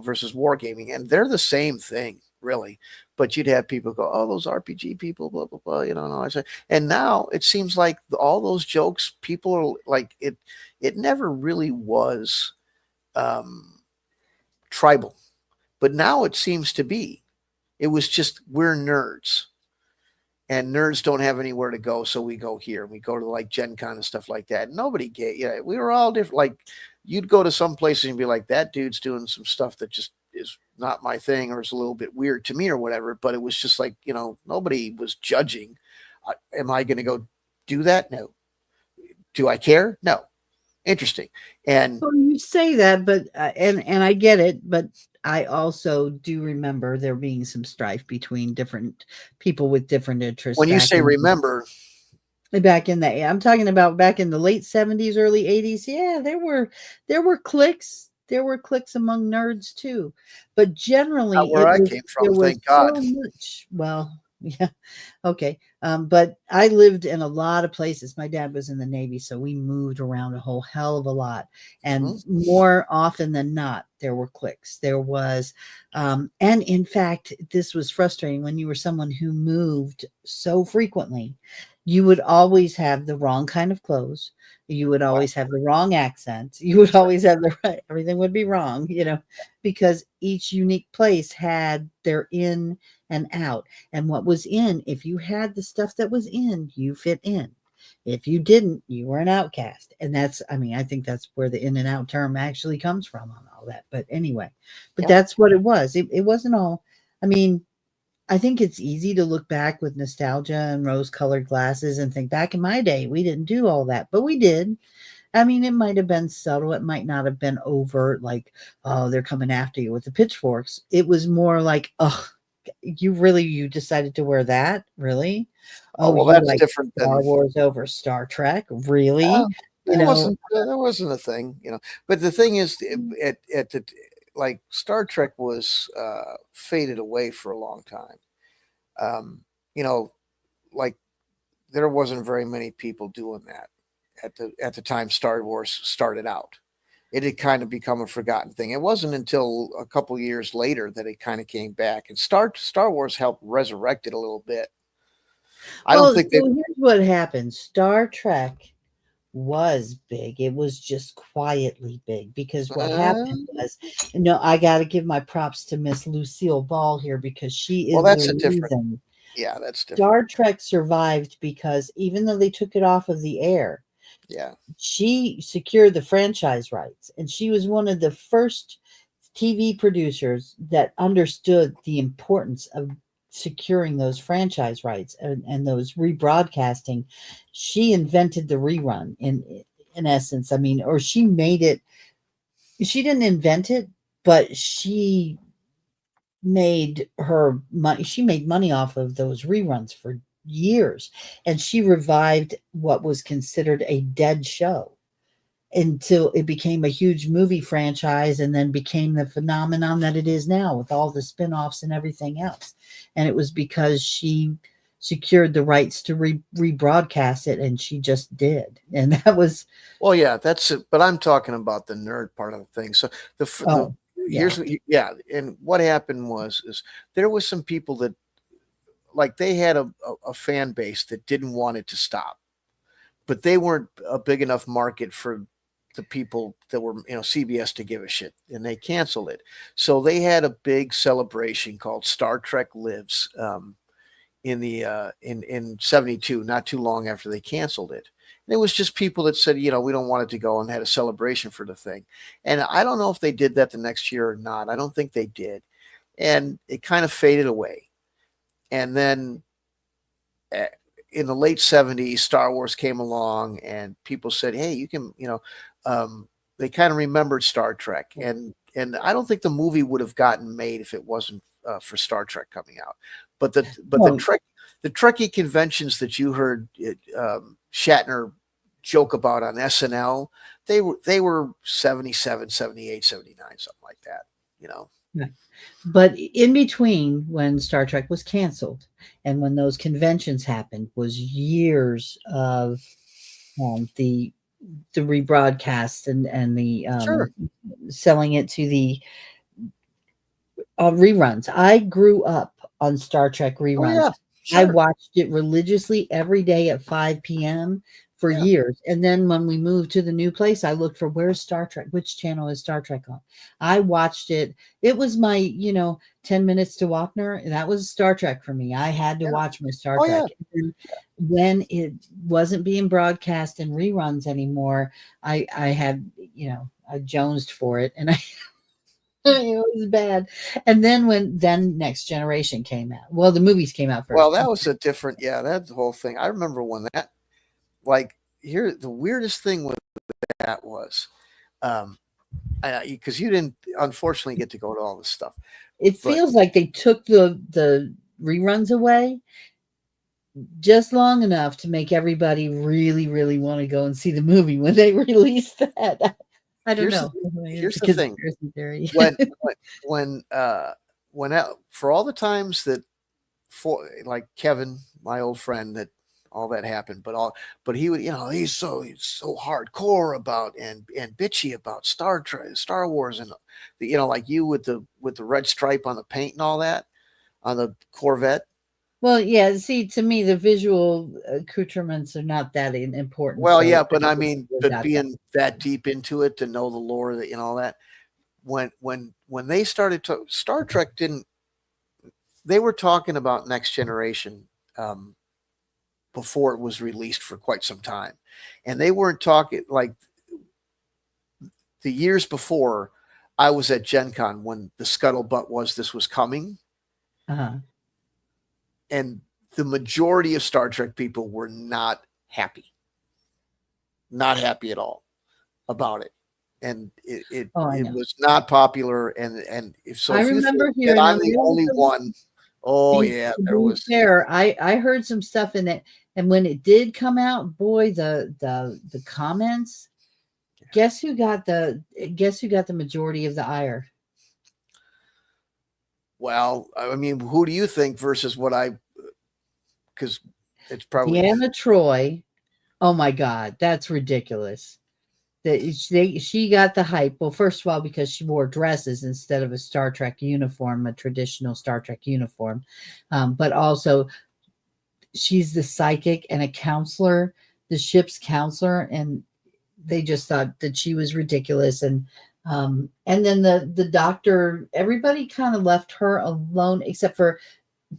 versus wargaming, and they're the same thing really. But you'd have people go, "Oh, those RPG people, blah blah blah," No, I say, and now it seems like all those jokes, people are like it. It never really was um, tribal, but now it seems to be. It was just we're nerds and nerds don't have anywhere to go, so we go here. We go to like Gen Con and stuff like that. Nobody gave, yeah, we were all different. Like you'd go to some places and be like, that dude's doing some stuff that just is not my thing or is a little bit weird to me or whatever. But it was just like, nobody was judging. Am I going to go do that? No. Do I care? No. Interesting. And Well, you say that, but and I get it, but I also do remember there being some strife between different people with different interests when you say remember, back in the I'm talking about back in the late 70s, early 80s. Yeah, there were cliques among nerds too. But not generally where I came there from, was thank God. so much, well, yeah, okay. But I lived in a lot of places. My dad was in the Navy, so we moved around a whole hell of a lot. And Mhm. more often than not, there were cliques. There was, and in fact, this was frustrating when you were someone who moved so frequently. You would always have the wrong kind of clothes. You would always have the wrong accent. You would always have the right, everything would be wrong, because each unique place had their in and out. And what was in, if you had the stuff that was in, you fit in. If you didn't, you were an outcast. And I think that's where the in and out term actually comes from on all that. But anyway, but Yeah. that's what it was. It wasn't all, I mean, I think it's easy to look back with nostalgia and rose colored glasses and think back in my day, we didn't do all that, but we did. I mean, it might have been subtle. It might not have been overt, like, oh, they're coming after you with the pitchforks. It was more like, oh, you decided to wear that? Really? Oh, Oh, well, you that's like different Star than Wars over Star Trek? Really? You know, That wasn't a thing. But the thing is, at the like Star Trek was faded away for a long time. Um, you know, like there wasn't very many people doing that at the time Star Wars started out. It had kind of become a forgotten thing. It wasn't until a couple years later that it kind of came back, and Star Wars helped resurrect it a little bit. I don't well, think they. so here's what happened. Star Trek was big. It was just quietly big because what happened Uh, was, I got to give my props to Miss Lucille Ball here because she well, is the that's a different. reason Yeah, that's different. Star Trek survived because even though they took it off of the air, Yeah. she secured the franchise rights and she was one of the first TV producers that understood the importance of securing those franchise rights and those rebroadcasting. She invented the rerun in essence. I mean, or she made it. She didn't invent it, but she made her money. She made money off of those reruns for years, and she revived what was considered a dead show until it became a huge movie franchise and then became the phenomenon that it is now with all the spin-offs and everything else. And it was because she secured the rights to rebroadcast it, and she just did. And that was Well, yeah, that's it. But I'm talking about the nerd part of the thing. So the oh yeah. here's yeah, and what happened was is there was some people that like they had a fan base that didn't want it to stop, but they weren't a big enough market for the people that were CBS to give a shit, and they canceled it. So they had a big celebration called Star Trek Lives in the in '72, not too long after they canceled it, It was just people that said, we don't want it to go, and had a celebration for the thing. And I don't know if they did that the next year or not. I don't think they did. And it kind of faded away. And then in the late 70s, Star Wars came along, and people said, hey, you can, they kind of remembered Star Trek. And I don't think the movie would have gotten made if it wasn't for Star Trek coming out. But the Trekkie conventions that you heard Shatner joke about on SNL, they were 77, 78, 79, something like that, Yeah. But in between when Star Trek was canceled and when those conventions happened was years of the rebroadcast and the Sure. selling it to the reruns. I grew up on Star Trek reruns. Oh, yeah. I Sure. watched it religiously every day at 5 p.m. for Yeah. years. And then when we moved to the new place, I looked for where's Star Trek? Which channel is Star Trek on? I watched it. It was my, 10 minutes to Wapner. And that was Star Trek for me. I had to Yeah. watch my Star Oh, Trek. yeah. And when it wasn't being broadcast in reruns anymore, I had, I jonesed for it. And it was bad. And then then Next Generation came out. Well, the movies came out first. Well, that was a different, that's the whole thing. I remember when that, the weirdest thing with that was, because you didn't, unfortunately, get to go to all this stuff. It feels like they took the reruns away just long enough to make everybody really, really want to go and see the movie when they released that. I don't know. Here's the thing. Theory. when for all the times that like Kevin, my old friend, that all that happened, but he would, he's so hardcore about and bitchy about Star Trek, Star Wars, and like you with the red stripe on the paint and all that on the Corvette. Well, yeah. See, to me, the visual accoutrements are not that important. Well, so yeah, but I mean, but being that deep into it to know the lore, that all that. When they started to Star Trek didn't. They were talking about Next Generation before it was released for quite some time, and they weren't talking like the years before. I was at Gen Con when the scuttlebutt was this was coming. Uh-huh. And the majority of Star Trek people were not happy at all about it. And it was not popular. And if so, I if remember you think that I'm the only one. Oh yeah, there was. Fair. I heard some stuff in it, and when it did come out, boy, the comments. Guess who got the majority of the ire? Well, I mean, who do you think versus what because it's probably Deanna Troi. Oh my God, that's ridiculous. That she got the hype. Well, first of all, because she wore dresses instead of a Star Trek uniform, a traditional Star Trek uniform, but also she's the psychic and a counselor, the ship's counselor, and they just thought that she was ridiculous. And then the doctor, everybody kind of left her alone, except for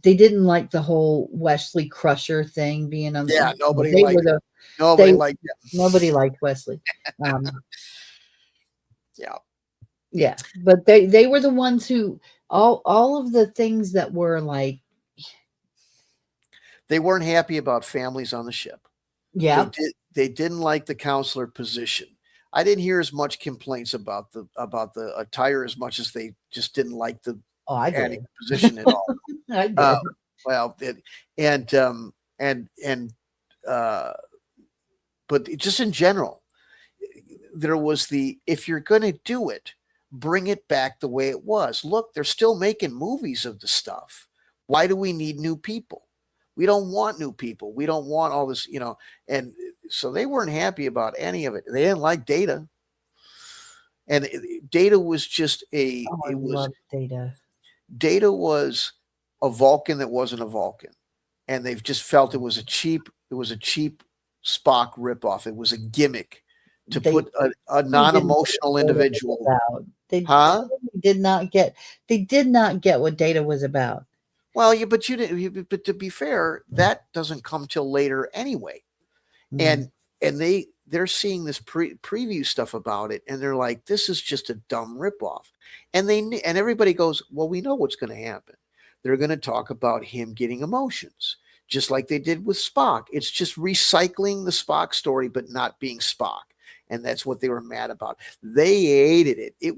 they didn't like the whole Wesley Crusher thing being on. Yeah, nobody liked Wesley. Yeah, but they were the ones who all of the things that were like. They weren't happy about families on the ship. Yeah, they didn't like the counselor position. I didn't hear as much complaints about the attire as much as they just didn't like the adding position at all. I did. But just in general, there was if you're going to do it, bring it back the way it was. Look, they're still making movies of the stuff. Why do we need new people? We don't want new people. We don't want all this, and so they weren't happy about any of it. They didn't like Data. And Data was just Data. Data was a Vulcan that wasn't a Vulcan. And they've just felt it was a cheap Spock ripoff. It was a gimmick to put a non-emotional individual. They did not get what Data was about. Well, yeah, but you didn't. But to be fair, that doesn't come till later anyway. Mm-hmm. and they're seeing this preview stuff about it, and they're like, this is just a dumb ripoff. And and everybody goes, well, we know what's going to happen. They're going to talk about him getting emotions, just like they did with Spock. It's just recycling the Spock story, but not being Spock. And that's what they were mad about. They hated it.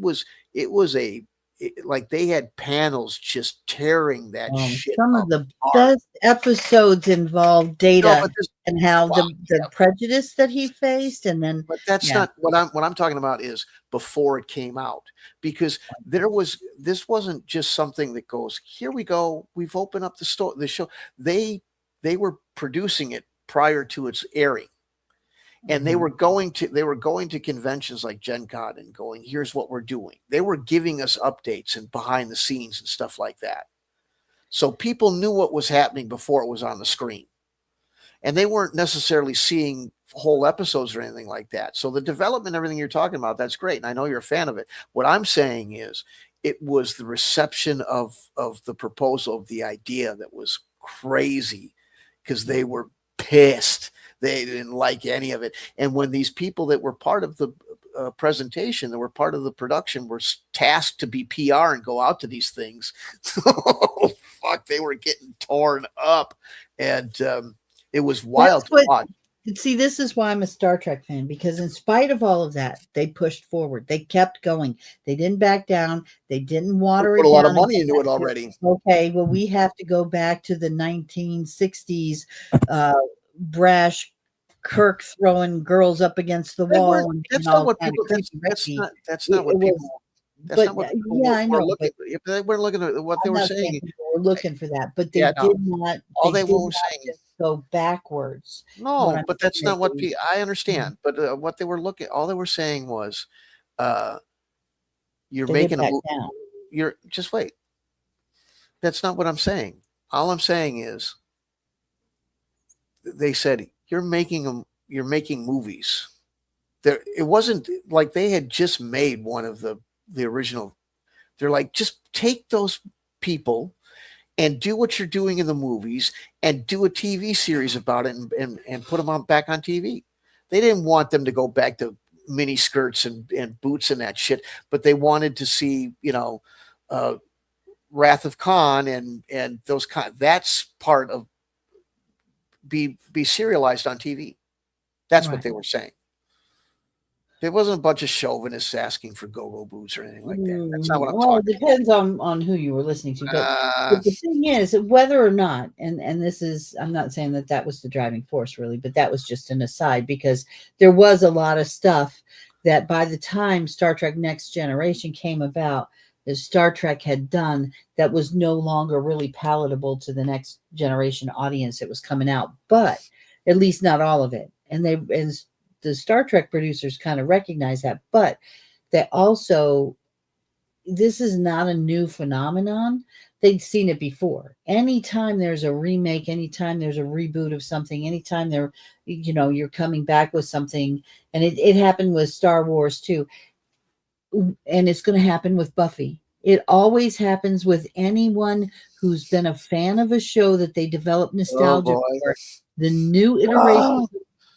Like they had panels just tearing that shit Some up. of the best episodes involve Data and how the prejudice that he faced, and then. But that's not what I'm talking about. Is before it came out, because this wasn't just something that goes, here we go, we've opened up the show. They were producing it prior to its airing. And they were going to conventions like Gen Con and going, here's what we're doing. They were giving us updates and behind the scenes and stuff like that. So people knew what was happening before it was on the screen. And they weren't necessarily seeing whole episodes or anything like that. So the development, everything you're talking about, that's great. And I know you're a fan of it. What I'm saying is it was the reception of the proposal, of the idea, that was crazy, because they were pissed. They didn't like any of it. And when these people that were part of the presentation, that were part of the production, were tasked to be PR and go out to these things, oh, fuck, they were getting torn up. And it was wild to watch. See, this is why I'm a Star Trek fan, because in spite of all of that, they pushed forward. They kept going. They didn't back down. They didn't water it down. Put a lot of money into it already. Okay, well, we have to go back to the 1960s brash Kirk throwing girls up against the wall. That's not what people. That's not what people. That's not what people were looking. If they were looking at what they were saying, we're looking for that, but they did not. All they were saying go backwards. No, but that's not what I understand. But what they were all they were saying was, you're making a. You're just wait. That's not what I'm saying. All I'm saying is, they said, you're making movies. It wasn't like they had just made one of the original. They're like, just take those people and do what you're doing in the movies and do a TV series about it and put them back on TV. They didn't want them to go back to mini skirts and boots and that shit, but they wanted to see, Wrath of Khan and those that's part of be serialized on TV. That's right. What they were saying. There wasn't a bunch of chauvinists asking for go-go boots or anything like that. That's not what I'm talking about. Well, it depends on who you were listening to. But the thing is, whether or not, and this is, I'm not saying that was the driving force really, but that was just an aside, because there was a lot of stuff that by the time Star Trek Next Generation came about, that Star Trek had done that was no longer really palatable to the next generation audience that was coming out, but at least not all of it. And the Star Trek producers kind of recognize that, but they also, this is not a new phenomenon. They'd seen it before. Anytime there's a remake, anytime there's a reboot of something, anytime you're coming back with something, and it happened with Star Wars too. And it's going to happen with Buffy. It always happens with anyone who's been a fan of a show that they develop nostalgia for. The new iteration,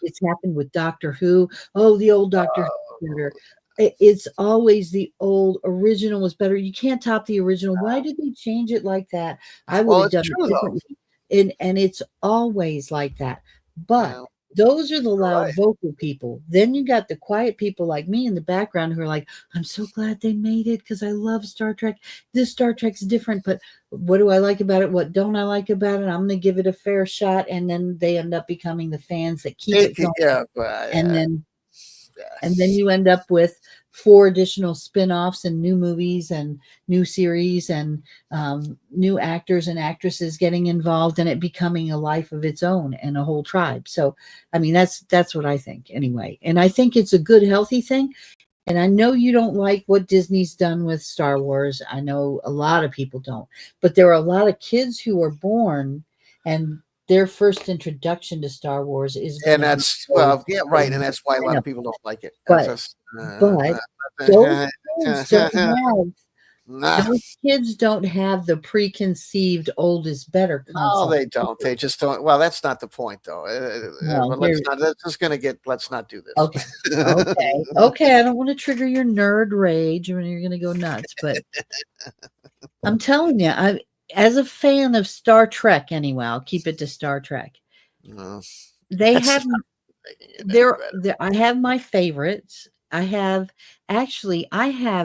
it's happened with Doctor Who. Oh, the old Doctor Who better. It's always the old original was better. You can't top the original. Why did they change it like that? I would have done it differently. And it's always like that. But those are the loud vocal people. Then you got the quiet people like me in the background who are like, I'm so glad they made it because I love Star Trek. This Star Trek's different, but what do I like about it? What don't I like about it? I'm going to give it a fair shot. And then they end up becoming the fans that keep it going. And then you end up with 4 additional spin-offs and new movies and new series and new actors and actresses getting involved and it becoming a life of its own and a whole tribe. So, I mean, that's what I think anyway. And I think it's a good, healthy thing. And I know you don't like what Disney's done with Star Wars. I know a lot of people don't. But there are a lot of kids who are born and their first introduction to Star Wars is, and that's right, and that's why a lot of people don't like it. But those kids don't have Nah, Those kids don't have the preconceived old is better no, concept. they don't. They just don't. Well, that's not the point, though. Well, But let's here, not. That's just gonna get. Let's not do okay, this. okay, okay. I don't want to trigger your nerd rage when you're going to go nuts, but I'm telling you, I as a fan of Star Trek, anyway, I'll keep it to Star Trek. No, They that's have not making it any there. better. I have my favorites. I have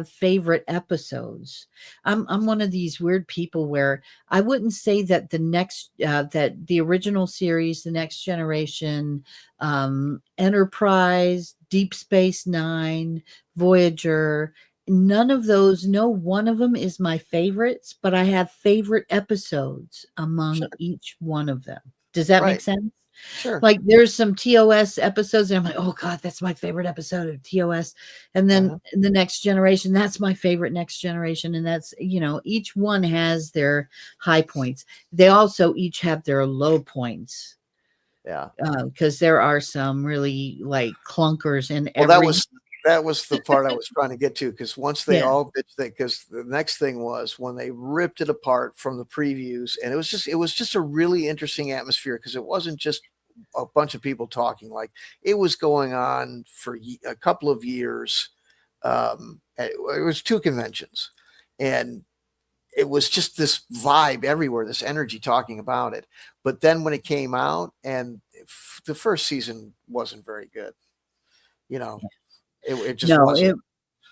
favorite episodes. I'm one of these weird people where I wouldn't say that that the original series, The Next Generation, Enterprise, Deep Space Nine, Voyager, none of those, no one of them is my favorites, but I have favorite episodes among Sure. each one of them. Does that make Right. sense? Sure. Like there's some TOS episodes, and I'm like, oh God, that's my favorite episode of TOS. And then Uh-huh. the Next Generation, that's my favorite Next Generation. And that's, each one has their high points. They also each have their low points. Yeah. Because there are some really like clunkers in Well, every that was the part I was trying to get to, because once they yeah. all bitched that, because the next thing was when they ripped it apart from the previews, and it was just a really interesting atmosphere, because it wasn't just a bunch of people talking. Like, it was going on for a couple of years. It was two conventions, and it was just this vibe everywhere, this energy talking about it. But then when it came out, and the first season wasn't very good, you know, it just No, wasn't.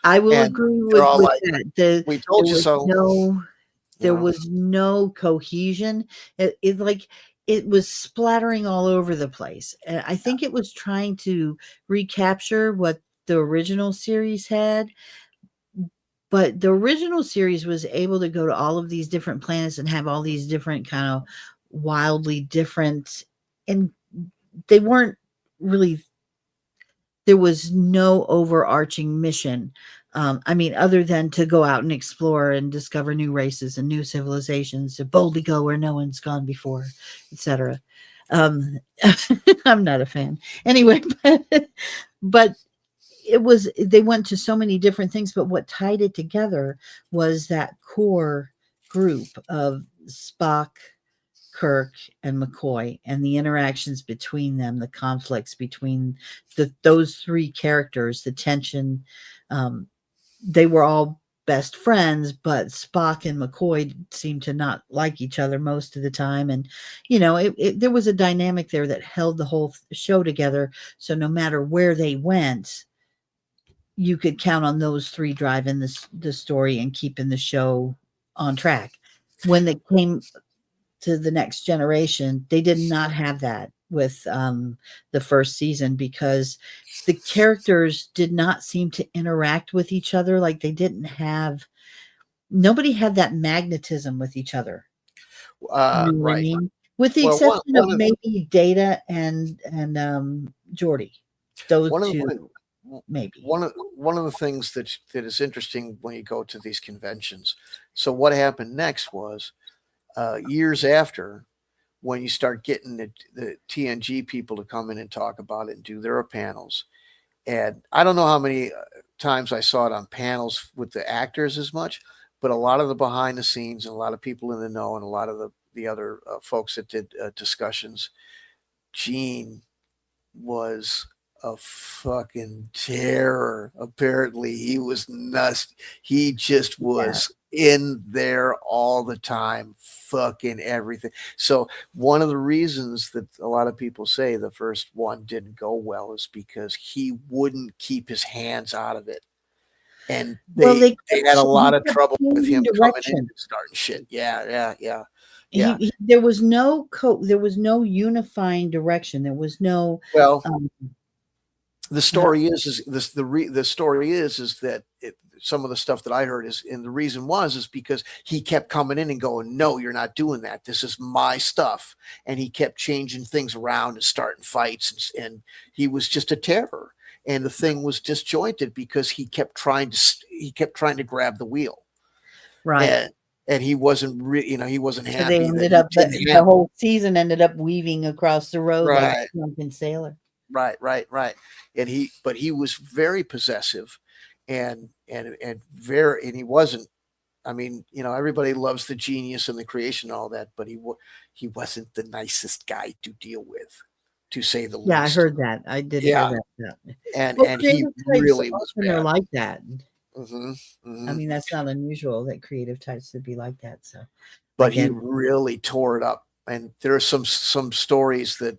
I will And agree they're with all like, that. "We There told you was so." You there know? was no cohesion. It like it was splattering all over the place. And I think it was trying to recapture what the original series had, but the original series was able to go to all of these different planets and have all these different kind of wildly different, and they weren't really, there was no overarching mission. I mean, other than to go out and explore and discover new races and new civilizations, to boldly go where no one's gone before, etc. Um, I'm not a fan. Anyway, but they went to so many different things, but what tied it together was that core group of Spock, Kirk, and McCoy, and the interactions between them, the conflicts between those three characters, the tension. They were all best friends, but Spock and McCoy seemed to not like each other most of the time. And, there was a dynamic there that held the whole show together. So no matter where they went, you could count on those three driving the story and keeping the show on track. When they came to the Next Generation, they did not have that with the first season, because the characters did not seem to interact with each other. Like nobody had that magnetism with each other. You know what I Right. mean? With the Well, exception of maybe Data and Geordi, those one of two the maybe. one of the things that is interesting when you go to these conventions. So what happened next was, years after, when you start getting the TNG people to come in and talk about it and do their panels. And I don't know how many times I saw it on panels with the actors as much, but a lot of the behind the scenes and a lot of people in the know and a lot of the other folks that did discussions, Gene was a fucking terror. Apparently, he was nuts. He just Yeah. was in there all the time, fucking everything. So one of the reasons that a lot of people say the first one didn't go well is because he wouldn't keep his hands out of it. And Well, they had a lot he of kept trouble with changing him coming in direction. and starting shit. Yeah. There was no there was no unifying direction. There was no Well, um, the story is this the story is that some of the stuff that I heard is, and the reason is because he kept coming in and going, no, you're not doing that, this is my stuff, and he kept changing things around and starting fights, and he was just a terror, and the thing was disjointed because he kept trying to grab the wheel, right. and he wasn't he wasn't So they happy that ended he up didn't the have whole season ended up weaving across the road like right. a drunken sailor. Right. And he was very possessive, and very, and he wasn't I mean, everybody loves the genius and the creation and all that, but he wasn't the nicest guy to deal with, to say the Yeah, I least. heard that. I did hear Yeah, that. Yeah. and Well, and he creative types really was often are bad. like that. hmm I hmm mean, that's not unusual that creative types would be like that. So I But he get it. really tore it up, and there are some stories that,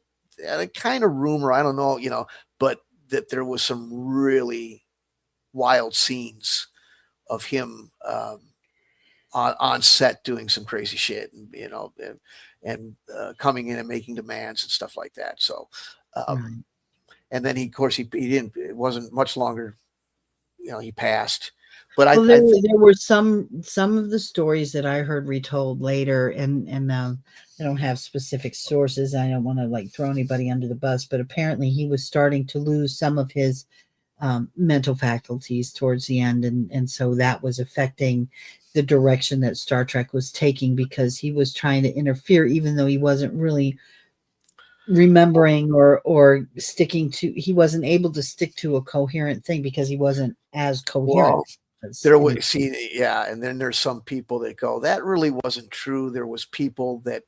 kind of rumor, I don't know, but that there was some really wild scenes of him on set doing some crazy shit, and coming in and making demands and stuff like that. So, um, Right. and then of course, he didn't. It wasn't much longer. He passed. But Well, I think, there were some of the stories that I heard retold later, and I don't have specific sources. I don't want to like throw anybody under the bus, but apparently he was starting to lose some of his mental faculties towards the end, and so that was affecting the direction that Star Trek was taking because he was trying to interfere, even though he wasn't really remembering or sticking to. He wasn't able to stick to a coherent thing because he wasn't as coherent well, as there any. was, see, yeah, and then there's some people that go, that really wasn't true. There was people that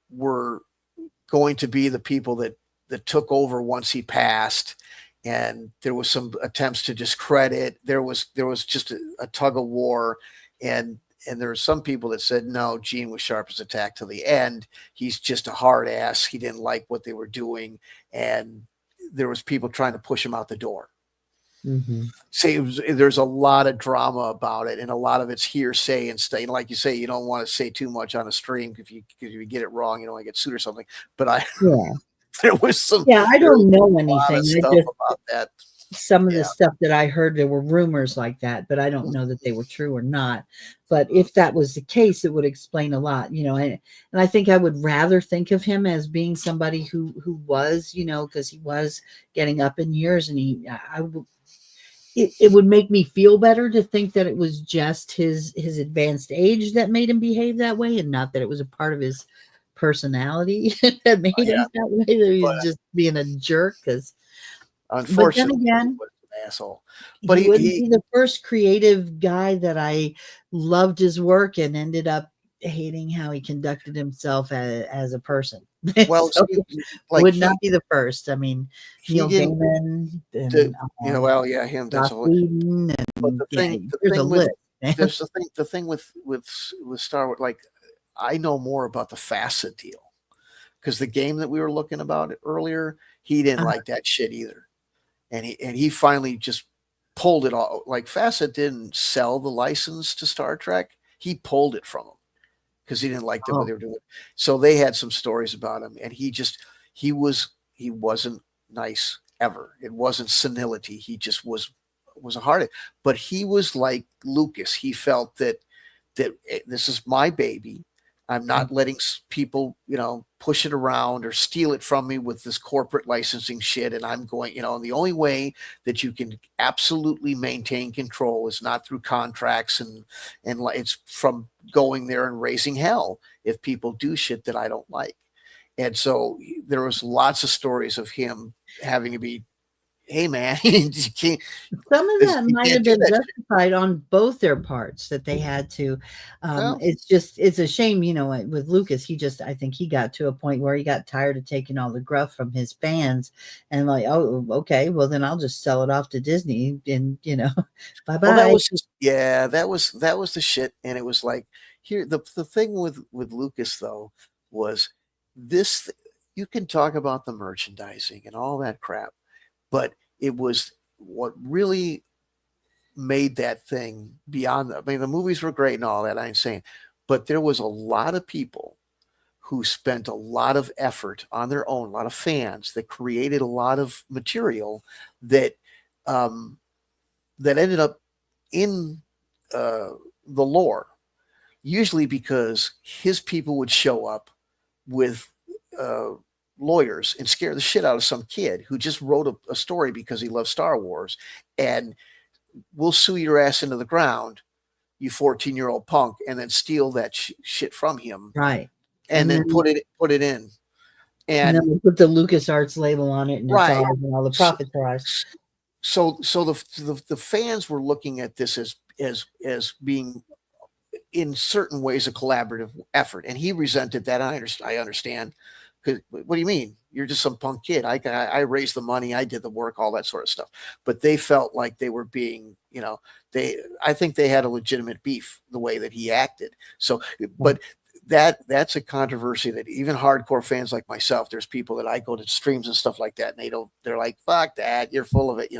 were going to be the people that took over once he passed, and there was some attempts to discredit. There was just a tug of war, and there were some people that said, no, Gene was sharp as a tack to the end. He's just a hard ass. He didn't like what they were doing, and there was people trying to push him out the door. Mhm. Say there's a lot of drama about it, and a lot of it's hearsay and stuff. Like you say, you don't want to say too much on a stream because if you get it wrong, you don't want to get sued or something. But Yeah. there was some Yeah, I there was don't know a lot anything. of I stuff just about that. some of the Yeah. stuff that I heard, there were rumors like that, but I don't know that they were true or not. But if that was the case, it would explain a lot, and I think I would rather think of him as being somebody who was, because he was getting up in years, and it would make me feel better to think that it was just his advanced age that made him behave that way, and not that it was a part of his personality that made Yeah, him that way. That he but was just being a jerk. But then unfortunately, he again, was an asshole. But he wouldn't be the first creative guy that I loved his work and ended up hating how he conducted himself as a person. well, So see, like would not be the first. I mean, he Neil didn't Gaiman do, and well, yeah, him. That's Joss a Whedon, But and yeah, the there's a thing with list. Man. there's the thing with Star Wars, like, I know more about the Facet deal, because the game that we were looking about earlier, he didn't like that shit either, and he finally just pulled it all. Like, Facet didn't sell the license to Star Trek; he pulled it from them because he didn't like what Oh, they were doing. So they had some stories about him, and he wasn't nice ever. It wasn't senility. He just was a hard. But he was like Lucas. He felt that this is my baby. I'm not letting people, push it around or steal it from me with this corporate licensing shit. And I'm going, and the only way that you can absolutely maintain control is not through contracts, and it's from going there and raising hell if people do shit that I don't like. And so there was lots of stories of him having to be, hey man, you can't, some of that you might can't have do been that. justified on both their parts that they had to. Well, It's a shame, with Lucas, I think he got to a point where he got tired of taking all the gruff from his fans and like, oh, okay, well then I'll just sell it off to Disney and bye well, that bye. was just, yeah, that was the shit. And it was like, here, the thing with Lucas though was this: you can talk about the merchandising and all that crap, but it was what really made that thing beyond. I mean, the movies were great and all that, I ain't saying, but there was a lot of people who spent a lot of effort on their own, a lot of fans that created a lot of material that um, that ended up in the lore, usually because his people would show up with uh, lawyers and scare the shit out of some kid who just wrote a story because he loves Star Wars, and we'll sue your ass into the ground, you 14-year-old punk, and then steal that shit from him, Right. and then then put it in. and then And we put the LucasArts label on it, and it's right. ours, and all the profits are ours. So the fans were looking at this as being in certain ways a collaborative effort, and he resented that. I understand. Because what do you mean? You're just some punk kid. I raised the money, I did the work, all that sort of stuff. But they felt like they were being, they. I think they had a legitimate beef the way that he acted. So, but that's a controversy that even hardcore fans like myself, there's people that I go to streams and stuff like that, and they're like, fuck that, you're full of it,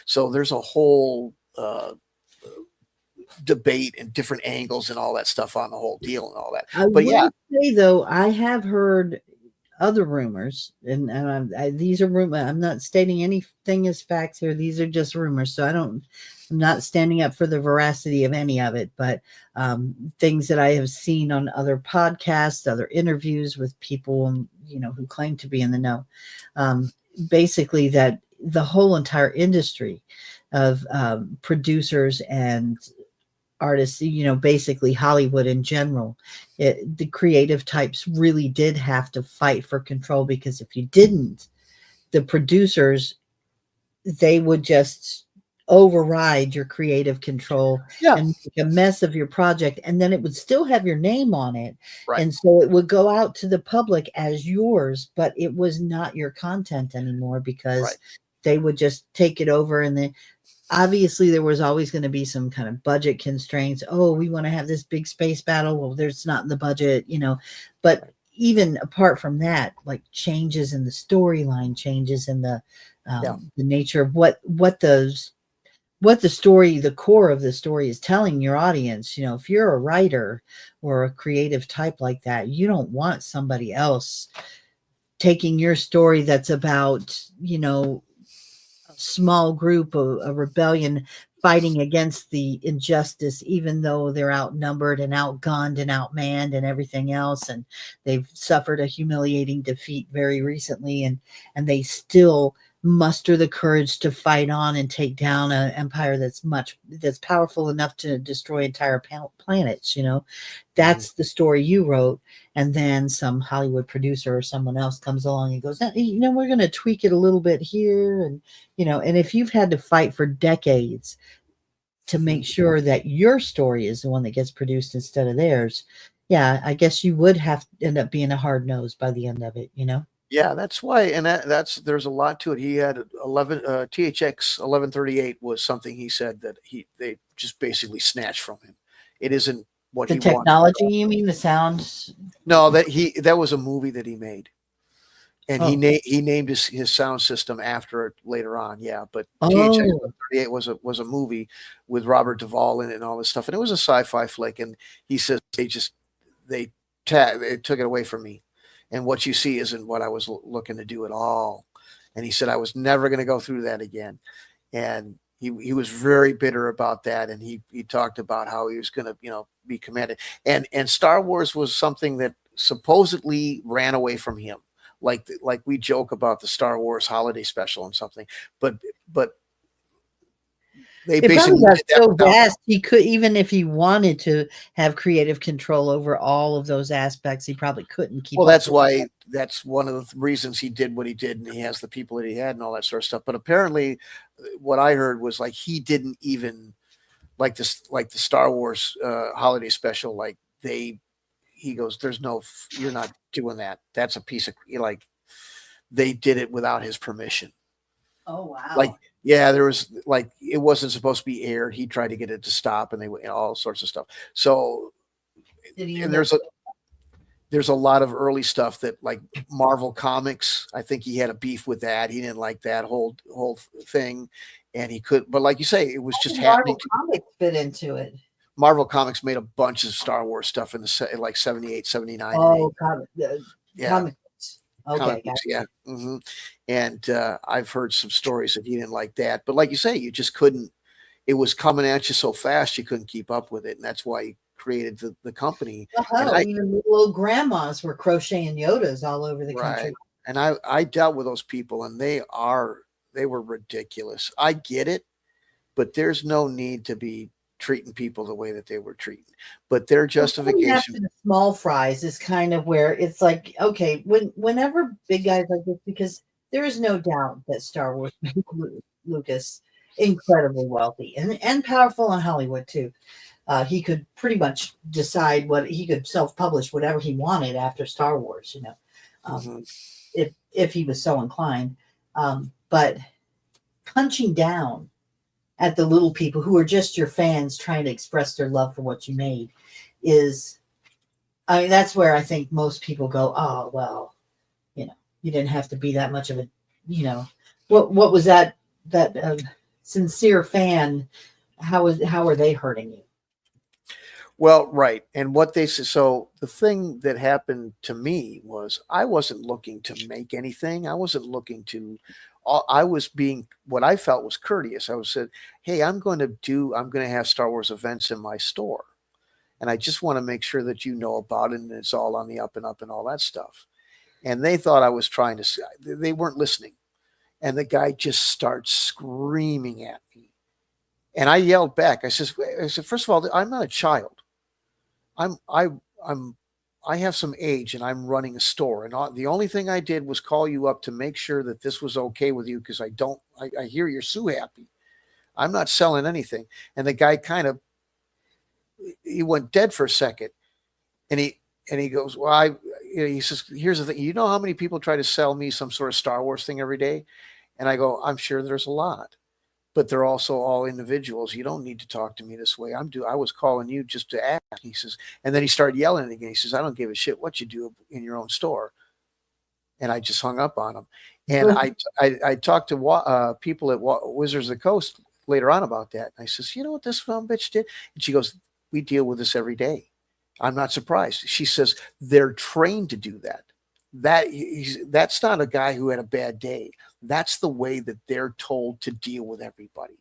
so there's a whole debate and different angles and all that stuff on the whole deal and all that. I But yeah, will say though, I have heard other rumors, and these are rumors. I'm not stating anything as facts here. These are just rumors, so I'm not standing up for the veracity of any of it. But things that I have seen on other podcasts, other interviews with people, who claim to be in the know, basically that the whole entire industry of producers and artists, basically Hollywood in general, the creative types really did have to fight for control, because if you didn't, the producers, they would just override your creative control and make a mess of your project, and then it would still have your name on it. Right. And so it would go out to the public as yours, but it was not your content anymore, because they would just take it over. And then obviously there was always going to be some kind of budget constraints. Oh, we want to have this big space battle. Well, there's not in the budget, but even apart from that, like changes in the storyline, changes in the nature of what the story, the core of the story is telling your audience. If you're a writer or a creative type like that, you don't want somebody else taking your story that's about, small group of a rebellion fighting against the injustice, even though they're outnumbered and outgunned and outmanned and everything else, and they've suffered a humiliating defeat very recently, and they still muster the courage to fight on and take down an empire that's powerful enough to destroy entire planets. That's the story you wrote, and then some Hollywood producer or someone else comes along and goes, we're going to tweak it a little bit here, and and if you've had to fight for decades to make sure that your story is the one that gets produced instead of theirs, I guess you would have to end up being a hard nose by the end of it. Yeah, that's why, and there's a lot to it. He had THX 1138 was something he said that they just basically snatched from him. It isn't what the he technology wanted. You mean the sounds? No, that was a movie that he made, and he named his sound system after it later on. Yeah, but THX 1138 was a movie with Robert Duvall in it and all this stuff, and it was a sci-fi flick. And he says they took it away from me. And what you see isn't what I was looking to do at all. And he said, I was never going to go through that again. And he was very bitter about that. And he talked about how he was going to, be commanded. And Star Wars was something that supposedly ran away from him. Like we joke about the Star Wars holiday special and something, but they basically got so vast he could, even if he wanted to have creative control over all of those aspects, he probably couldn't keep. Well, that's why that's one of the reasons he did what he did, and he has the people that he had and all that sort of stuff. But apparently, what I heard was like he didn't even like the Star Wars holiday special. Like he goes, you're not doing that. That's a piece of they did it without his permission. Oh wow! There was it wasn't supposed to be aired. He tried to get it to stop, and they all sorts of stuff. So, and there's a lot of early stuff that like Marvel Comics. I think he had a beef with that. He didn't like that whole thing, and he could. But like you say, it was just happening. Marvel Comics fit into it. Marvel Comics made a bunch of Star Wars stuff in the like 78, 79. Oh, Comics. Okay, yeah. Mm-hmm. And I've heard some stories that he didn't like that, but like you say, you just couldn't. It was coming at you so fast, you couldn't keep up with it, and that's why he created the company. Even little grandmas were crocheting Yodas all over the country. And I dealt with those people, and they were ridiculous. I get it, but there's no need to be treating people the way that they were treated. But their justification, the small fries, is kind of where it's like, okay, whenever big guys like this, because there is no doubt that Star Wars made Lucas incredibly wealthy and powerful in Hollywood too. he could pretty much decide what he could self-publish whatever he wanted after Star Wars, Mhm. if he was so inclined. But punching down at the little people who are just your fans trying to express their love for what you made is, I mean, that's where I think most people go, oh, well, you didn't have to be that much of a, what was that sincere fan? How are they hurting you? Well, right. And what they said, so the thing that happened to me was I wasn't looking to make anything. I wasn't looking to, I was being what I felt was courteous. I was said, hey, I'm going to have Star Wars events in my store. And I just want to make sure that you know about it and it's all on the up and up and all that stuff. And they thought I was trying to, they weren't listening. And the guy just starts screaming at me. And I yelled back. I said, first of all, I'm not a child. I'm I I'm I have some age and I'm running a store, and the only thing I did was call you up to make sure that this was okay with you because I hear you're so happy. I'm not selling anything. And the guy kind of he went dead for a second, and he goes, well, he says, here's the thing, you know how many people try to sell me some sort of Star Wars thing every day? And I go, I'm sure there's a lot, but they're also all individuals. You don't need to talk to me this way. I was calling you just to ask. He says, and then he started yelling again. He says, I don't give a shit what you do in your own store. And I just hung up on him. And I talked to people at Wizards of the Coast later on about that. And I says, you know what this film bitch did? And she goes, we deal with this every day. I'm not surprised. She says, they're trained to do that. That's not a guy who had a bad day. That's the way that they're told to deal with everybody,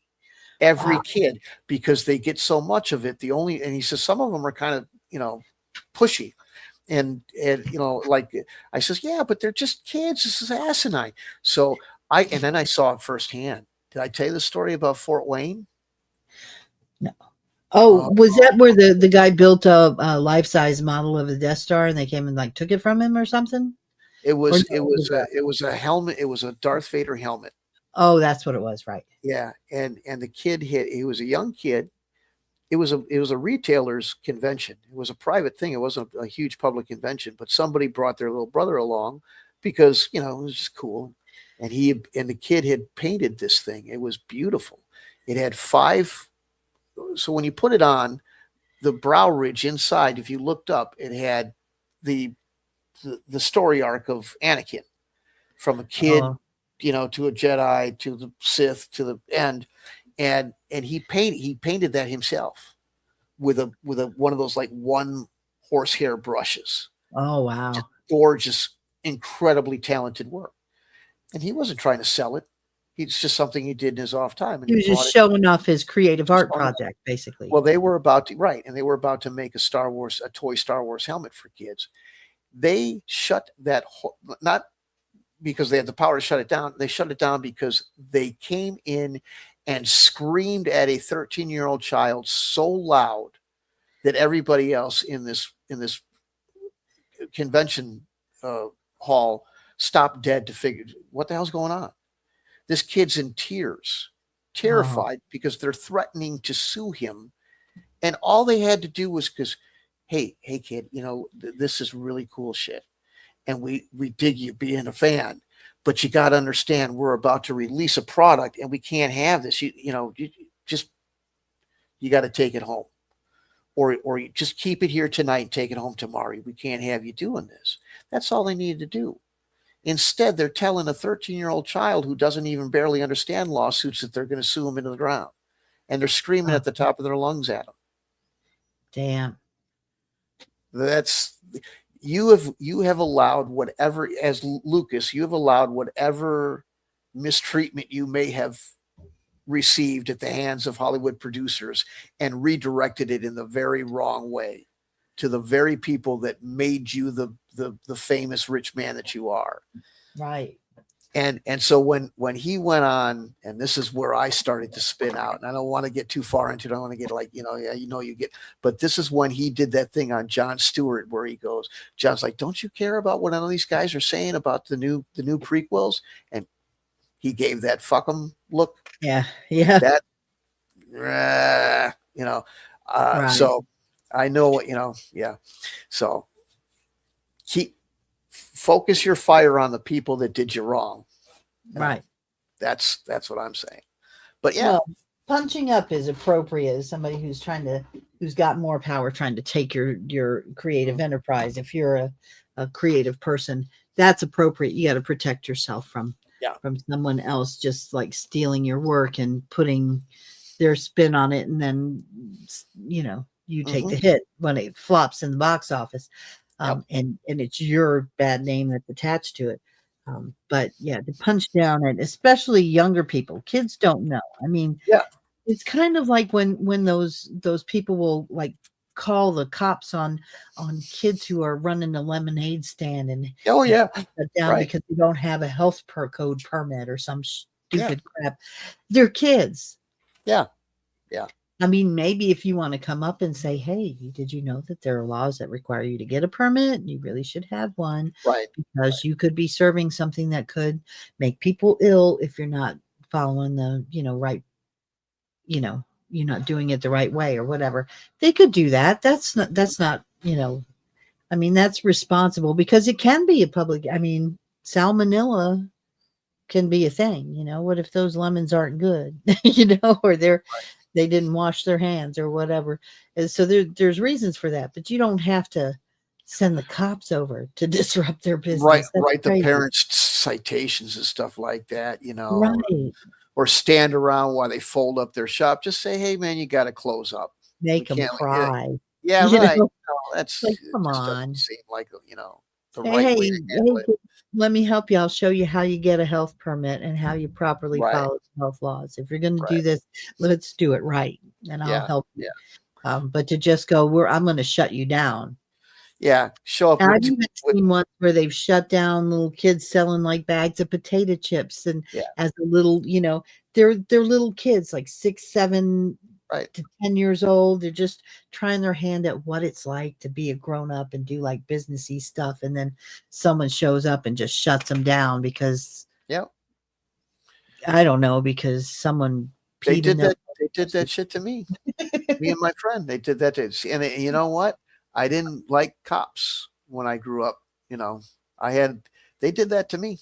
every kid, because they get so much of it. And he says, some of them are kind of, pushy. And like I says, yeah, but they're just kids. This is asinine. So and then I saw it firsthand. Did I tell you the story about Fort Wayne? No. Oh, was that where the guy built a life-size model of the Death Star and they came and like took it from him or something? It was a helmet. It was a Darth Vader helmet. Oh, that's what it was, right? Yeah, and the kid he was a young kid. It was a retailer's convention. It was a private thing. It wasn't a huge public convention, but somebody brought their little brother along because it was just cool. And the kid had painted this thing. It was beautiful. It had 5. So when you put it on, the brow ridge inside, if you looked up, it had the story arc of Anakin from a kid, to a Jedi, to the Sith, to the end. And he painted that himself with one of those like 1 horsehair brushes. Oh, wow. Just gorgeous, incredibly talented work. And he wasn't trying to sell it. It's just something he did in his off time. And he was just showing off his creative art project, basically. Well, they were about to make a toy Star Wars helmet for kids. They shut that, not because they had the power to shut it down. They shut it down because they came in and screamed at a 13-year-old child so loud that everybody else in this convention hall stopped dead to figure what the hell's going on. This kid's in tears, terrified because they're threatening to sue him. And all they had to do was because, hey kid, this is really cool shit. And we dig you being a fan, but you got to understand we're about to release a product and we can't have this. You got to take it home, or you just keep it here tonight and take it home tomorrow. We can't have you doing this. That's all they needed to do. Instead, they're telling a 13-year-old child who doesn't even barely understand lawsuits that they're going to sue him into the ground. And they're screaming at the top of their lungs at him. Damn. You have allowed whatever, as Lucas, you have allowed whatever mistreatment you may have received at the hands of Hollywood producers and redirected it in the very wrong way to the very people that made you the famous rich man that you are. Right. And so when he went on, and this is where I started to spin out, and I don't want to get too far into it. I don't want to get like, but this is when he did that thing on Jon Stewart where he goes, John's like, don't you care about what all these guys are saying about the new prequels? And he gave that fuck 'em look. Yeah. That, Right. So I know what, yeah. So focus your fire on the people that did you wrong. Right. That's what I'm saying. But yeah, Well, punching up is appropriate as somebody who's got more power trying to take your creative enterprise. If you're a creative person, that's appropriate. You got to protect yourself from someone else just like stealing your work and putting their spin on it, and then you take the hit when it flops in the box office. And it's your bad name that's attached to it. But yeah, to punch down at especially younger people, kids don't know. I mean, yeah, it's kind of like when those people will like call the cops on kids who are running a lemonade stand and oh yeah, shut down right, because they don't have a health code permit or some yeah, stupid crap. They're kids. yeah, yeah. I mean, maybe if you want to come up and say, "Hey, did you know that there are laws that require you to get a permit? You really should have one Right. because you could be serving something that could make people ill if you're not following the, right, you're not doing it the right way or whatever." They could do that. That's not, I mean, that's responsible because it can be a public, I mean, salmonella can be a thing, what if those lemons aren't good, or they didn't wash their hands or whatever. And so there's reasons for that, but you don't have to send the cops over to disrupt their business. That's Write the crazy. parents citations and stuff like that, Right. or stand around while they fold up their shop. Just say, "Hey, man, you got to close up. Make them Yeah, cry. yeah, You right. know? That's Like, it come just on. doesn't seem like the Hey, right hey, way to handle it. let me help you. I'll show you how you get a health permit and how you properly Right, follow the health laws. If you're going to do right. this, let's do it right, and I'll Yeah, help you. yeah, But to just go, I'm going to shut you down. yeah. Show up And I've with, even seen ones where they've shut down little kids selling like bags of potato chips, and yeah, as a little, they're little kids like 6, 7 right. to 10 years old. They're just trying their hand at what it's like to be a grown up and do like businessy stuff, and then someone shows up and just shuts them down because Yeah, I don't know, because someone they peed in did their that. They did that shit to me. Me and my friend, they did that to. And you know what? I didn't like cops when I grew up. They did that to me.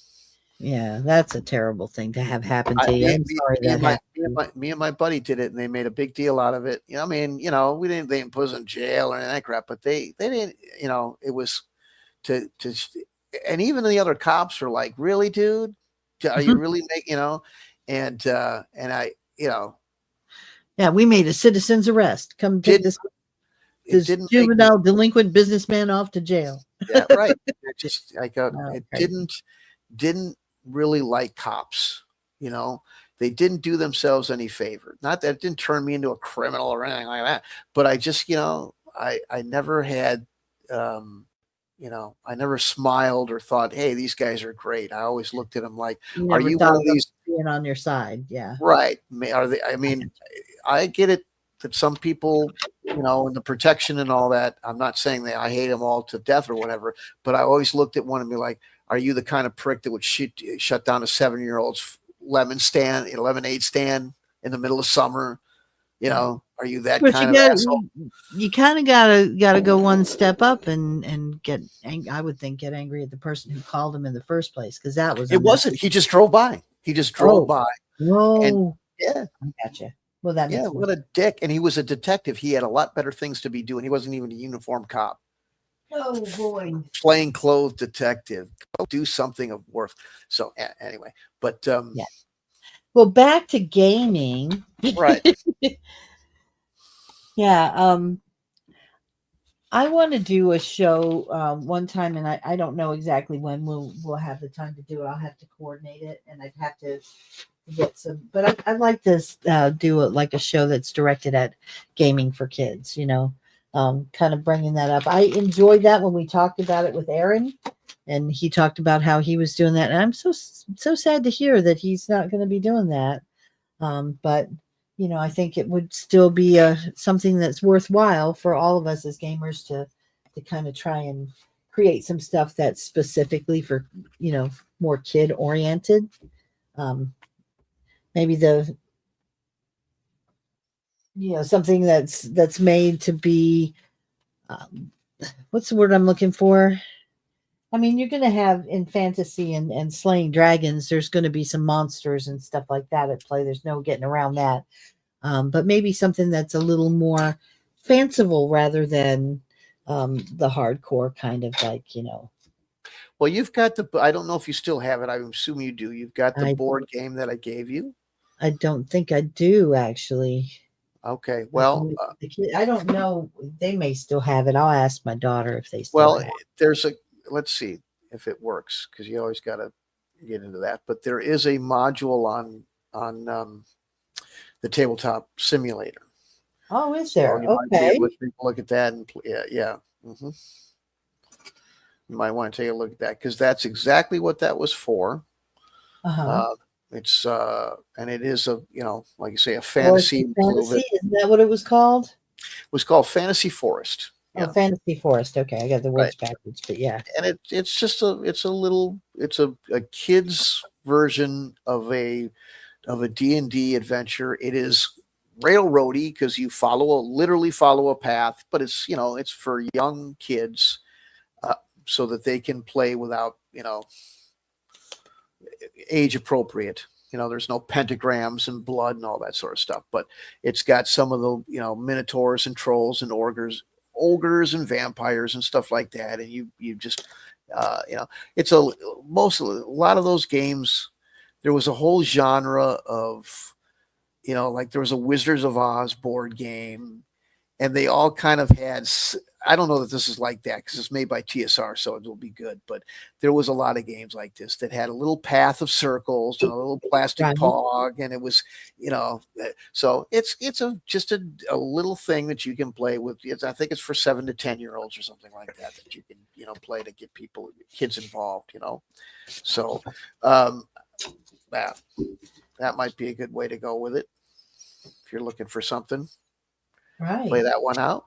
Yeah, that's a terrible thing to have happen I, to you. me, I'm me, sorry me that and my, happened. me, and my, me and my buddy did it, and they made a big deal out of it. I mean, they didn't put us in jail or any of that crap, but they didn't. It was to, and even the other cops were like, "Really, dude? Are you really making?" And I, Yeah, we made a citizen's arrest. Come take didn't it this didn't make me. juvenile delinquent businessman off to jail. Yeah, right. It Crazy. didn't really like cops. They didn't do themselves any favor. Not that it didn't turn me into a criminal or anything like that, but I just, I never had, I never smiled or thought, "Hey, these guys are great." I always looked at them like, You "Are never you thought one of about these?" being on your side. Yeah. Right? Are they? I I mean, I get it that some people, and the protection and all that. I'm not saying that I hate them all to death or whatever, but I always looked at one and be like, "Are you the kind of prick that would shut down a 7-year-old's lemonade stand in the middle of summer? Are you that But kind of asshole?" you kind of gotta go one step up and get I would think get angry at the person who called him in the first place, because that was It wasn't. He just drove by. He just drove Oh, by, and no, yeah, I gotcha. Well, that yeah. makes more What a dick! And he was a detective. He had a lot better things to be doing. He wasn't even a uniformed cop. Oh boy. Plain clothes detective. Go do something of worth. So anyway, but Yeah. Well, back to gaming. right. Yeah. I want to do a show one time, and I don't know exactly when we'll have the time to do it. I'll have to coordinate it, and I'd have to get some. But I'd like to do it like a show that's directed at gaming for kids. Kind of bringing that up. I enjoyed that when we talked about it with Aaron, and he talked about how he was doing that, and I'm so sad to hear that he's not going to be doing that. But I think it would still be something that's worthwhile for all of us as gamers to kind of try and create some stuff that's specifically for more kid oriented. Maybe something that's made to be, um, what's the word I'm looking for? I mean, you're going to have in fantasy and slaying dragons, there's going to be some monsters and stuff like that at play. There's no getting around that. But maybe something that's a little more fanciful rather than the hardcore kind of like, Well, you've got I don't know if you still have it. I assume you do. You've got the I board game that I gave you. I don't think I do actually. Okay. Well, I don't know. They may still have it. I'll ask my daughter if they still well, have. there's a, let's see if it works, because you always got to get into that. But there is a module on the tabletop simulator. Oh, is So there? you might be Okay. able to take a look at that and yeah. hmm You might want to take a look at that, because that's exactly what that was for. Uh-huh. Uh, it's and it is a, like you say, a Or it's fantasy a fantasy? movie. Isn't that what it was called? It was called Fantasy Forest. Oh, Yeah, Fantasy Forest. Okay, I got the right. words backwards, but yeah. And it's just a kid's version of a D&D adventure. It is railroady because you literally follow a path, but it's for young kids, uh, so that they can play without, age appropriate. There's no pentagrams and blood and all that sort of stuff, but it's got some of the, minotaurs and trolls and ogres and vampires and stuff like that. And you just, it's a lot of those games. There was a whole genre of, like there was a Wizards of Oz board game, and they all kind of had, I don't know that this is like that because it's made by TSR, so it will be good, but there was a lot of games like this that had a little path of circles and a little plastic Right. pog, and it was, so it's just a little thing that you can play with. I think it's for 7 to 10-year-olds or something like that you can, play to get kids involved, so that might be a good way to go with it if you're looking for something. Play Right. that one out.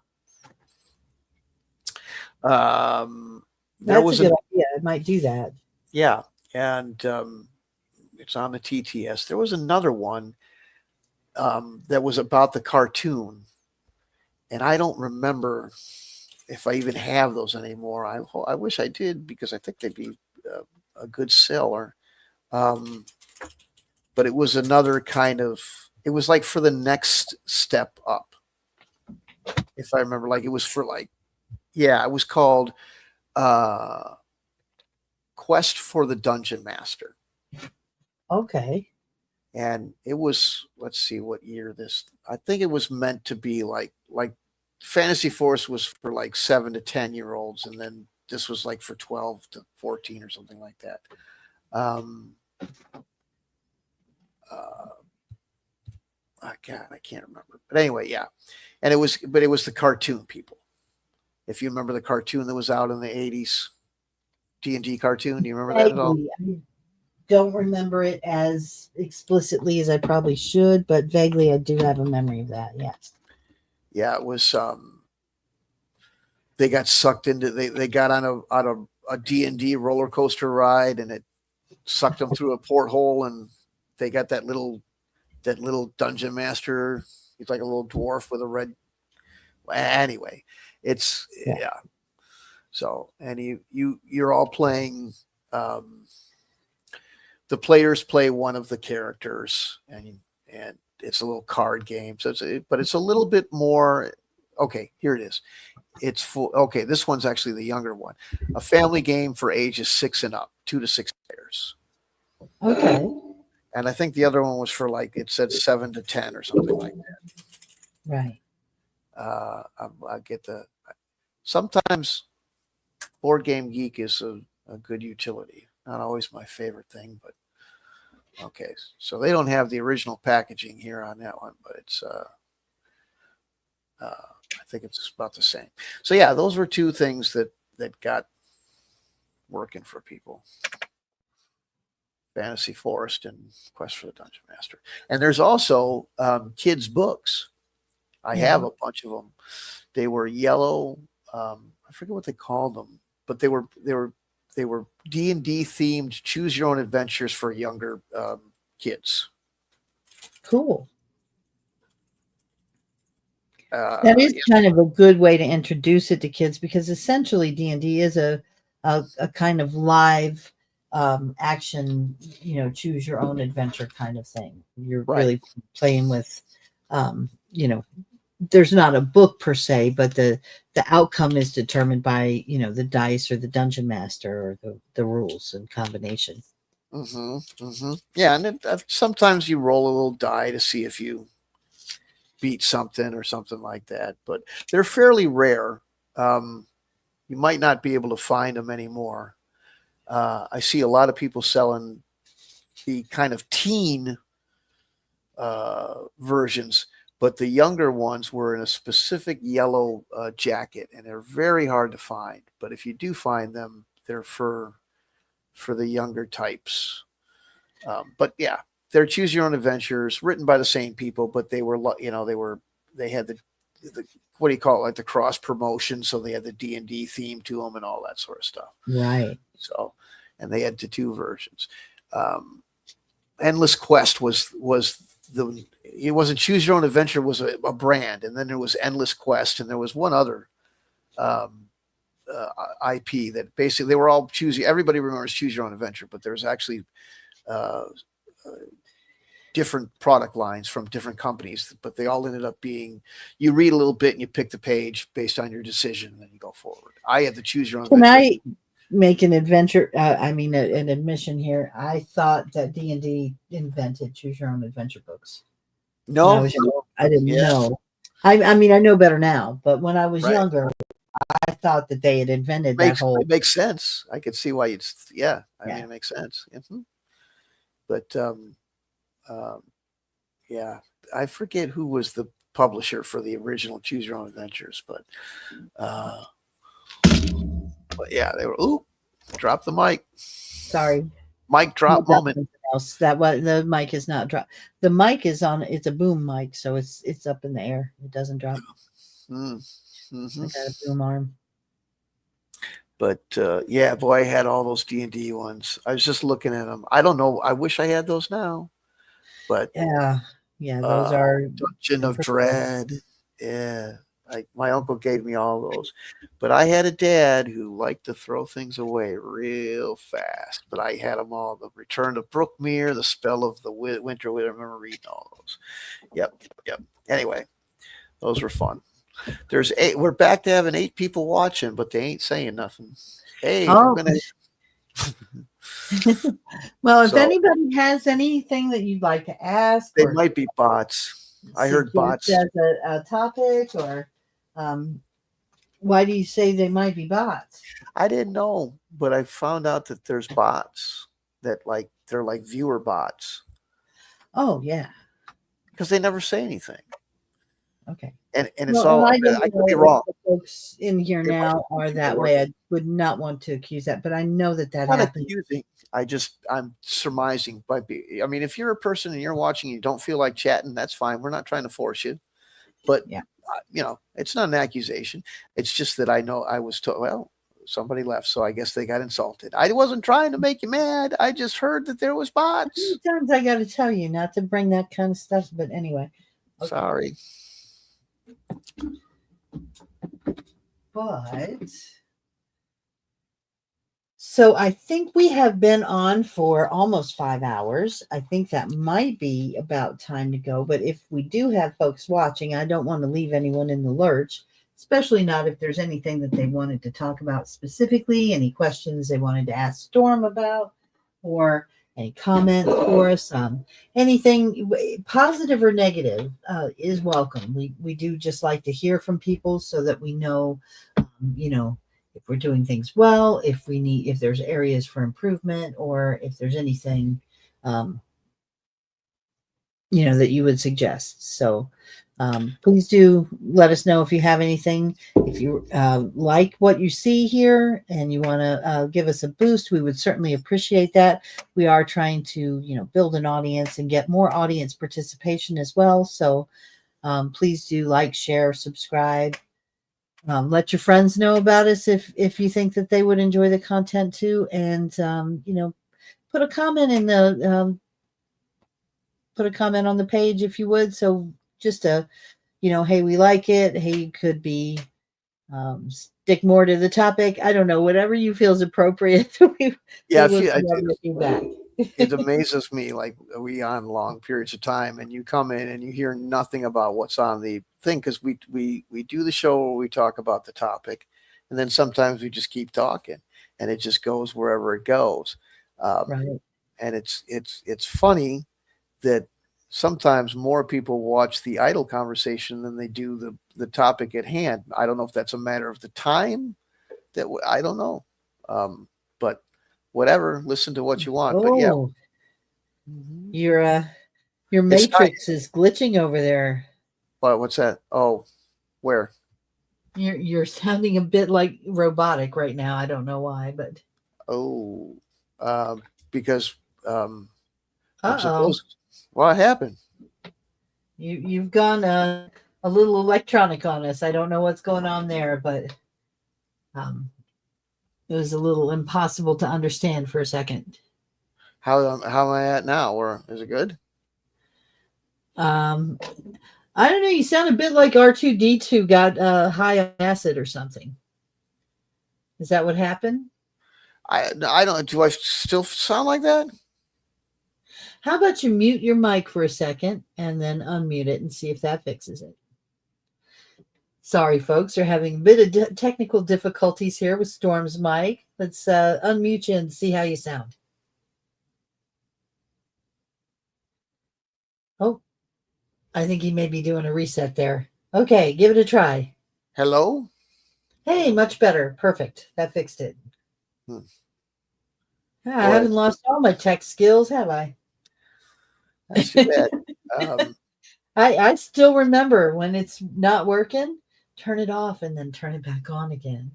There That's was a good idea. I might do that. yeah, and it's on the TTS. There was another one that was about the cartoon, and I don't remember if I even have those anymore. I wish I did, because I think they'd be a good seller. But it was another kind of. It was like for the next step up, if I remember. Like it was for like, yeah, it was called Quest for the Dungeon Master. Okay. And it was, let's see what year this, I think it was meant to be like Fantasy Force was for like 7 to 10-year-olds, and then this was like for 12 to 14 or something like that. God, I can't remember, but anyway, yeah. And it was the cartoon, people. If you remember the cartoon that was out in the 80s, D&D cartoon, do you remember that at all? Vaguely. I don't remember it as explicitly as I probably should, but vaguely I do have a memory of that. Yes. Yeah, it was. They got sucked into. They got on a D&D roller coaster ride, and it sucked them through a porthole, and they got that little dungeon master. He's like a little dwarf with a red. Anyway, it's yeah. So, and you're all playing. The players play one of the characters, and it's a little card game. So but it's a little bit more. Okay, here it is. It's full. Okay, this one's actually the younger one. A family game for ages 6 and up, 2 to 6 players. Okay. And I think the other one was for, like, it said 7 to 10 or something like that. Right. I get the. Sometimes Board Game Geek is a good utility. Not always my favorite thing, but okay. So they don't have the original packaging here on that one, but it's I think it's about the same. So yeah, those were two things that got working for people. Fantasy Forest and Quest for the Dungeon Master. And there's also kids' books. I have a bunch of them. They were yellow. I forget what they called them, but they were D&D themed, choose your own adventures for younger kids. Cool. That is kind of a good way to introduce it to kids because essentially D&D is a kind of live action, choose your own adventure kind of thing. You're Right. really playing with, there's not a book per se, but the outcome is determined by, the dice or the dungeon master or the rules and combination. Yeah, and sometimes you roll a little die to see if you beat something or something like that, but they're fairly rare. You might not be able to find them anymore. I see a lot of people selling the kind of teen versions, but the younger ones were in a specific yellow jacket, and they're very hard to find. But if you do find them, they're for the younger types. But yeah, they're choose your own adventures written by the same people, but they were, they had the what do you call it, like the cross promotion, so they had the D&D theme to them and all that sort of stuff. Right. So, and they had the two versions. Endless Quest was it wasn't Choose Your Own Adventure was a brand, and then there was Endless Quest, and there was one other IP that basically they were all everybody remembers Choose Your Own Adventure, but there's actually different product lines from different companies, but they all ended up being, you read a little bit and you pick the page based on your decision and then you go forward. I had to choose your own. Can I make an adventure? An admission here. I thought that D&D invented choose your own adventure books. No, I didn't know. I mean, I know better now, but when I was Right. younger, I thought that they had invented that whole. It makes sense. I could see why you'd. I mean, it makes sense. But yeah, I forget who was the publisher for the original Choose Your Own Adventures, but yeah, they were. Ooh, drop the mic. Sorry, mic drop moment. Else. That was the mic is not drop. The mic is on. It's a boom mic, so it's up in the air. It doesn't drop. I got a boom arm. But yeah, boy, I had all those D&D ones. I was just looking at them. I don't know. I wish I had those now. But yeah, those are Dungeon of Dread. Yeah, my uncle gave me all those. But I had a dad who liked to throw things away real fast. But I had them all. The Return to Brookmere, The Spell of the Winter. I remember reading all those. Yep. Anyway, those were fun. There's 8. We're back to having 8 people watching, but they ain't saying nothing. Hey, I'm gonna. Well, if anybody has anything that you'd like to ask, they might be bots. I heard bots as a topic, or why do you say they might be bots? I didn't know, but I found out that there's bots that they're like viewer bots. Oh yeah, because they never say anything. Okay. And it's all, I could be wrong. The folks in here now are that way. I would not want to accuse that, but I know that happens. I'm surmising I mean, if you're a person and you're watching and you don't feel like chatting, that's fine. We're not trying to force you, but it's not an accusation. It's just that I know I was told, well, somebody left, so I guess they got insulted. I wasn't trying to make you mad. I just heard that there was bots. Sometimes I got to tell you not to bring that kind of stuff, but anyway. Okay. Sorry. But so I think we have been on for almost 5 hours. I think that might be about time to go. But if we do have folks watching, I don't want to leave anyone in the lurch, especially not if there's anything that they wanted to talk about specifically, any questions they wanted to ask Storm about, or any comments for us. Anything positive or negative is welcome. We do just like to hear from people so that we know, if we're doing things well, if there's areas for improvement, or if there's anything, that you would suggest. So please do let us know if you have anything. If you like what you see here and you want to give us a boost, we would certainly appreciate that. We are trying to, build an audience and get more audience participation as well. So please do like, share, subscribe. Let your friends know about us if you think that they would enjoy the content too. And, put a comment in put a comment on the page if you would. So just a, hey, we like it. Hey, you could be stick more to the topic. I don't know, whatever you feel is appropriate. we Yeah, we if would you, love your feedback. it amazes me, like, are we on long periods of time and you come in and you hear nothing about what's on the thing, because we do the show where we talk about the topic, and then sometimes we just keep talking and it just goes wherever it goes. Right. And it's funny that sometimes more people watch the idle conversation than they do the topic at hand. I don't know if that's a matter of the time I don't know. But whatever, listen to what you want. But yeah. Oh, Mhm. your It's nice. matrix is glitching over there. What's that? Oh, where? You're sounding a bit like robotic right now. I don't know why, but Oh, because I'm uh-oh. supposed. What happened? You've gone a little electronic on us. I don't know what's going on there, but um it was a little impossible to understand for a second. How am I at now? Or is it good? Um I don't know, you sound a bit like R2D2 got high on acid or something. Is that what happened? I don't. Do I still sound like that? How about you mute your mic for a second and then unmute it and see if that fixes it? Sorry, folks, we're having a bit of technical difficulties here with Storm's mic. Let's unmute you and see how you sound. Oh, I think he may be doing a reset there. Okay, give it a try. Hello. Hey, much better. Perfect. That fixed it. Hmm. I Boy, haven't lost all my tech skills, have I? that's too bad. Um, I still remember when it's not working, turn it off and then turn it back on again.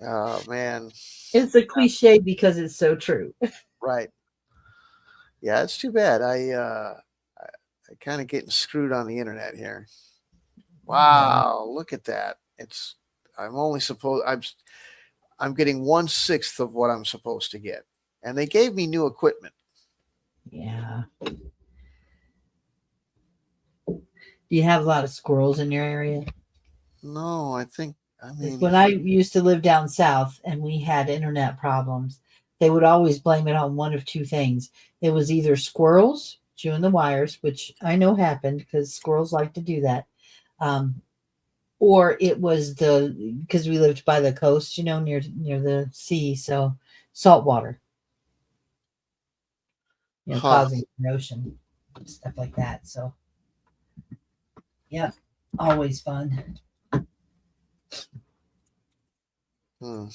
oh man. It's a cliche because it's so true. Right. Yeah, it's too bad. I kind of getting screwed on the internet here. Yeah. Wow, look at that. It's I'm only supposed I'm getting 1/6 of what I'm supposed to get. And they gave me new equipment. Yeah. Do you have a lot of squirrels in your area? No, I mean, When I used to live down south and we had internet problems, they would always blame it on one of two things. It was either squirrels chewing the wires, which I know happened because squirrels like to do that, um, or it was because we lived by the coast, near the sea, so salt water, huh. causing erosion, stuff like that. So yeah, always fun. Hmm.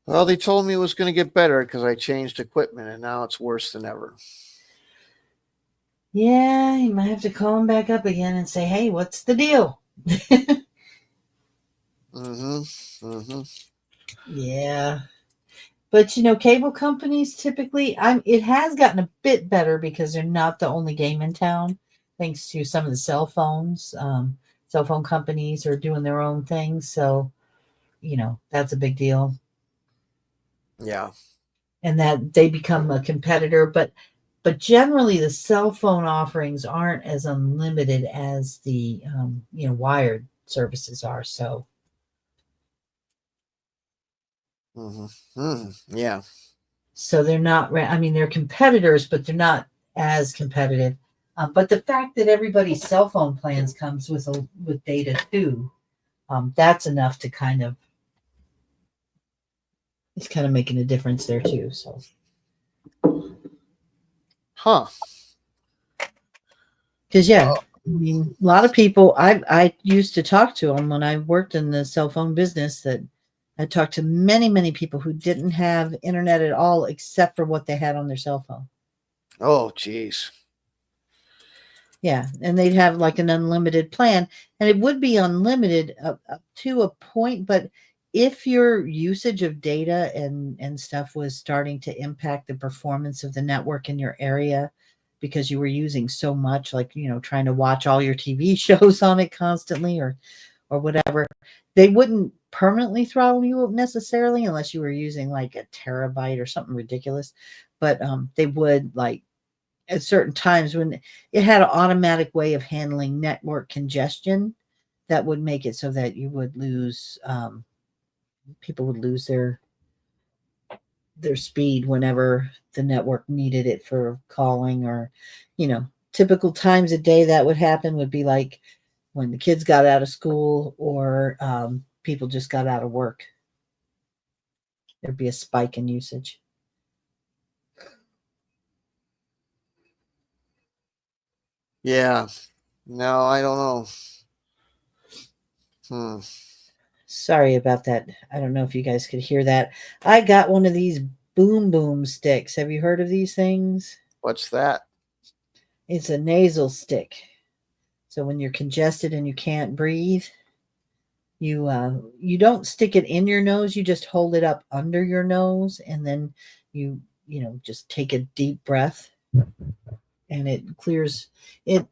Well, they told me it was going to get better because I changed equipment, and now it's worse than ever. Yeah, you might have to call them back up again and say, "Hey, what's the deal?" Mm-hmm. Mm-hmm. Yeah. But cable companies typically, it has gotten a bit better because they're not the only game in town, thanks to some of the cell phones. Cell phone companies are doing their own thing, so that's a big deal, Yeah. and that they become a competitor. But generally, the cell phone offerings aren't as unlimited as the wired services are. So Mm-hmm. Mm-hmm. Yeah. So they're not, I mean, they're competitors, but they're not as competitive. But the fact that everybody's cell phone plans comes with data too, that's enough to it's kind of making a difference there too. So, Huh. because yeah, I mean, a lot of people I used to talk to them when I worked in the cell phone business. That I talked to many people who didn't have internet at all except for what they had on their cell phone. Oh, geez. Yeah, and they'd have like an unlimited plan, and it would be unlimited up to a point, but if your usage of data and stuff was starting to impact the performance of the network in your area because you were using so much, like trying to watch all your TV shows on it constantly or whatever, they wouldn't permanently throttle you necessarily unless you were using like a terabyte or something ridiculous, but they would like at certain times when it had an automatic way of handling network congestion that would make it so that you would lose people would lose their speed whenever the network needed it for calling, or typical times a day that would happen would be like when the kids got out of school, or people just got out of work. There'd be a spike in usage. Yeah. No, I don't know. Hmm. Sorry about that. I don't know if you guys could hear that. I got one of these boom boom sticks. Have you heard of these things? What's that? It's a nasal stick. So when you're congested and you can't breathe, you don't stick it in your nose, you just hold it up under your nose, and then just take a deep breath, and it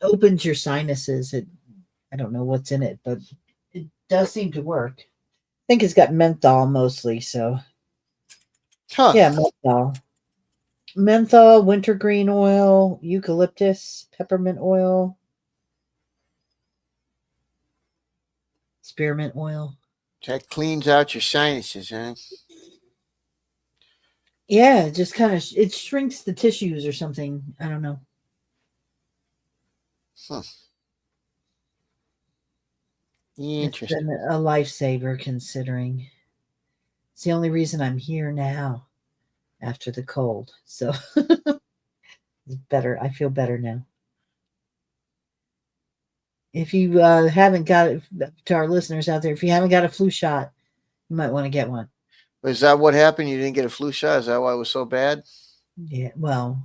opens your sinuses. I don't know what's in it, but it does seem to work. I think it's got menthol mostly, so Huh. yeah, menthol, wintergreen oil, eucalyptus, peppermint oil, spearmint oil. That cleans out your sinuses, huh? Yeah, it just kind of it shrinks the tissues or something. I don't know. Huh. It's Interesting. been a lifesaver, considering it's the only reason I'm here now after the cold. So it's better. I feel better now. If you haven't got it, to our listeners out there, if you haven't got a flu shot, you might want to get one. Is that what happened? You didn't get a flu shot? Is that why it was so bad? Yeah, well,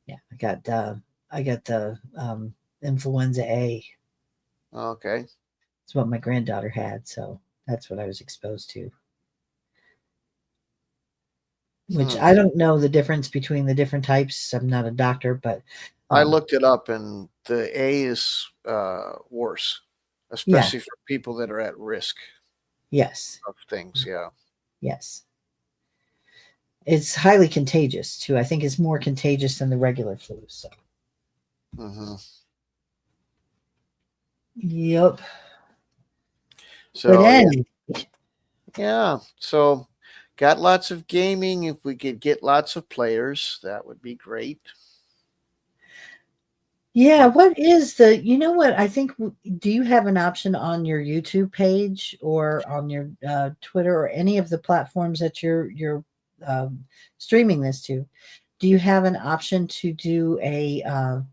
yeah, I got the influenza A. Okay. It's what my granddaughter had, so that's what I was exposed to. Which I don't know the difference between the different types. I'm not a doctor, but I looked it up, and the A is worse, especially for people that are at risk yes, of things. Yeah. yes. It's highly contagious too. I think it's more contagious than the regular flu. So, Mm-hmm. yep. So, But anyway, yeah. So, got lots of gaming. If we could get lots of players, that would be great. yeah. What is the? You know what? I think. Do you have an option on your YouTube page or on your Twitter or any of the platforms that you're streaming this to? Do you have an option to do a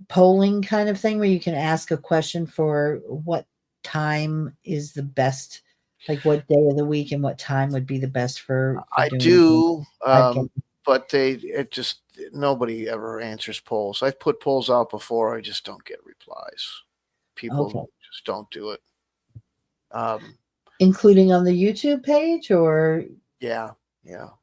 polling kind of thing where you can ask a question for what time is the best, like what day of the week and what time would be the best for I doing do, podcast? but nobody ever answers polls. I've put polls out before. I just don't get replies. People Okay. just don't do it. Including on the YouTube page, or Yeah.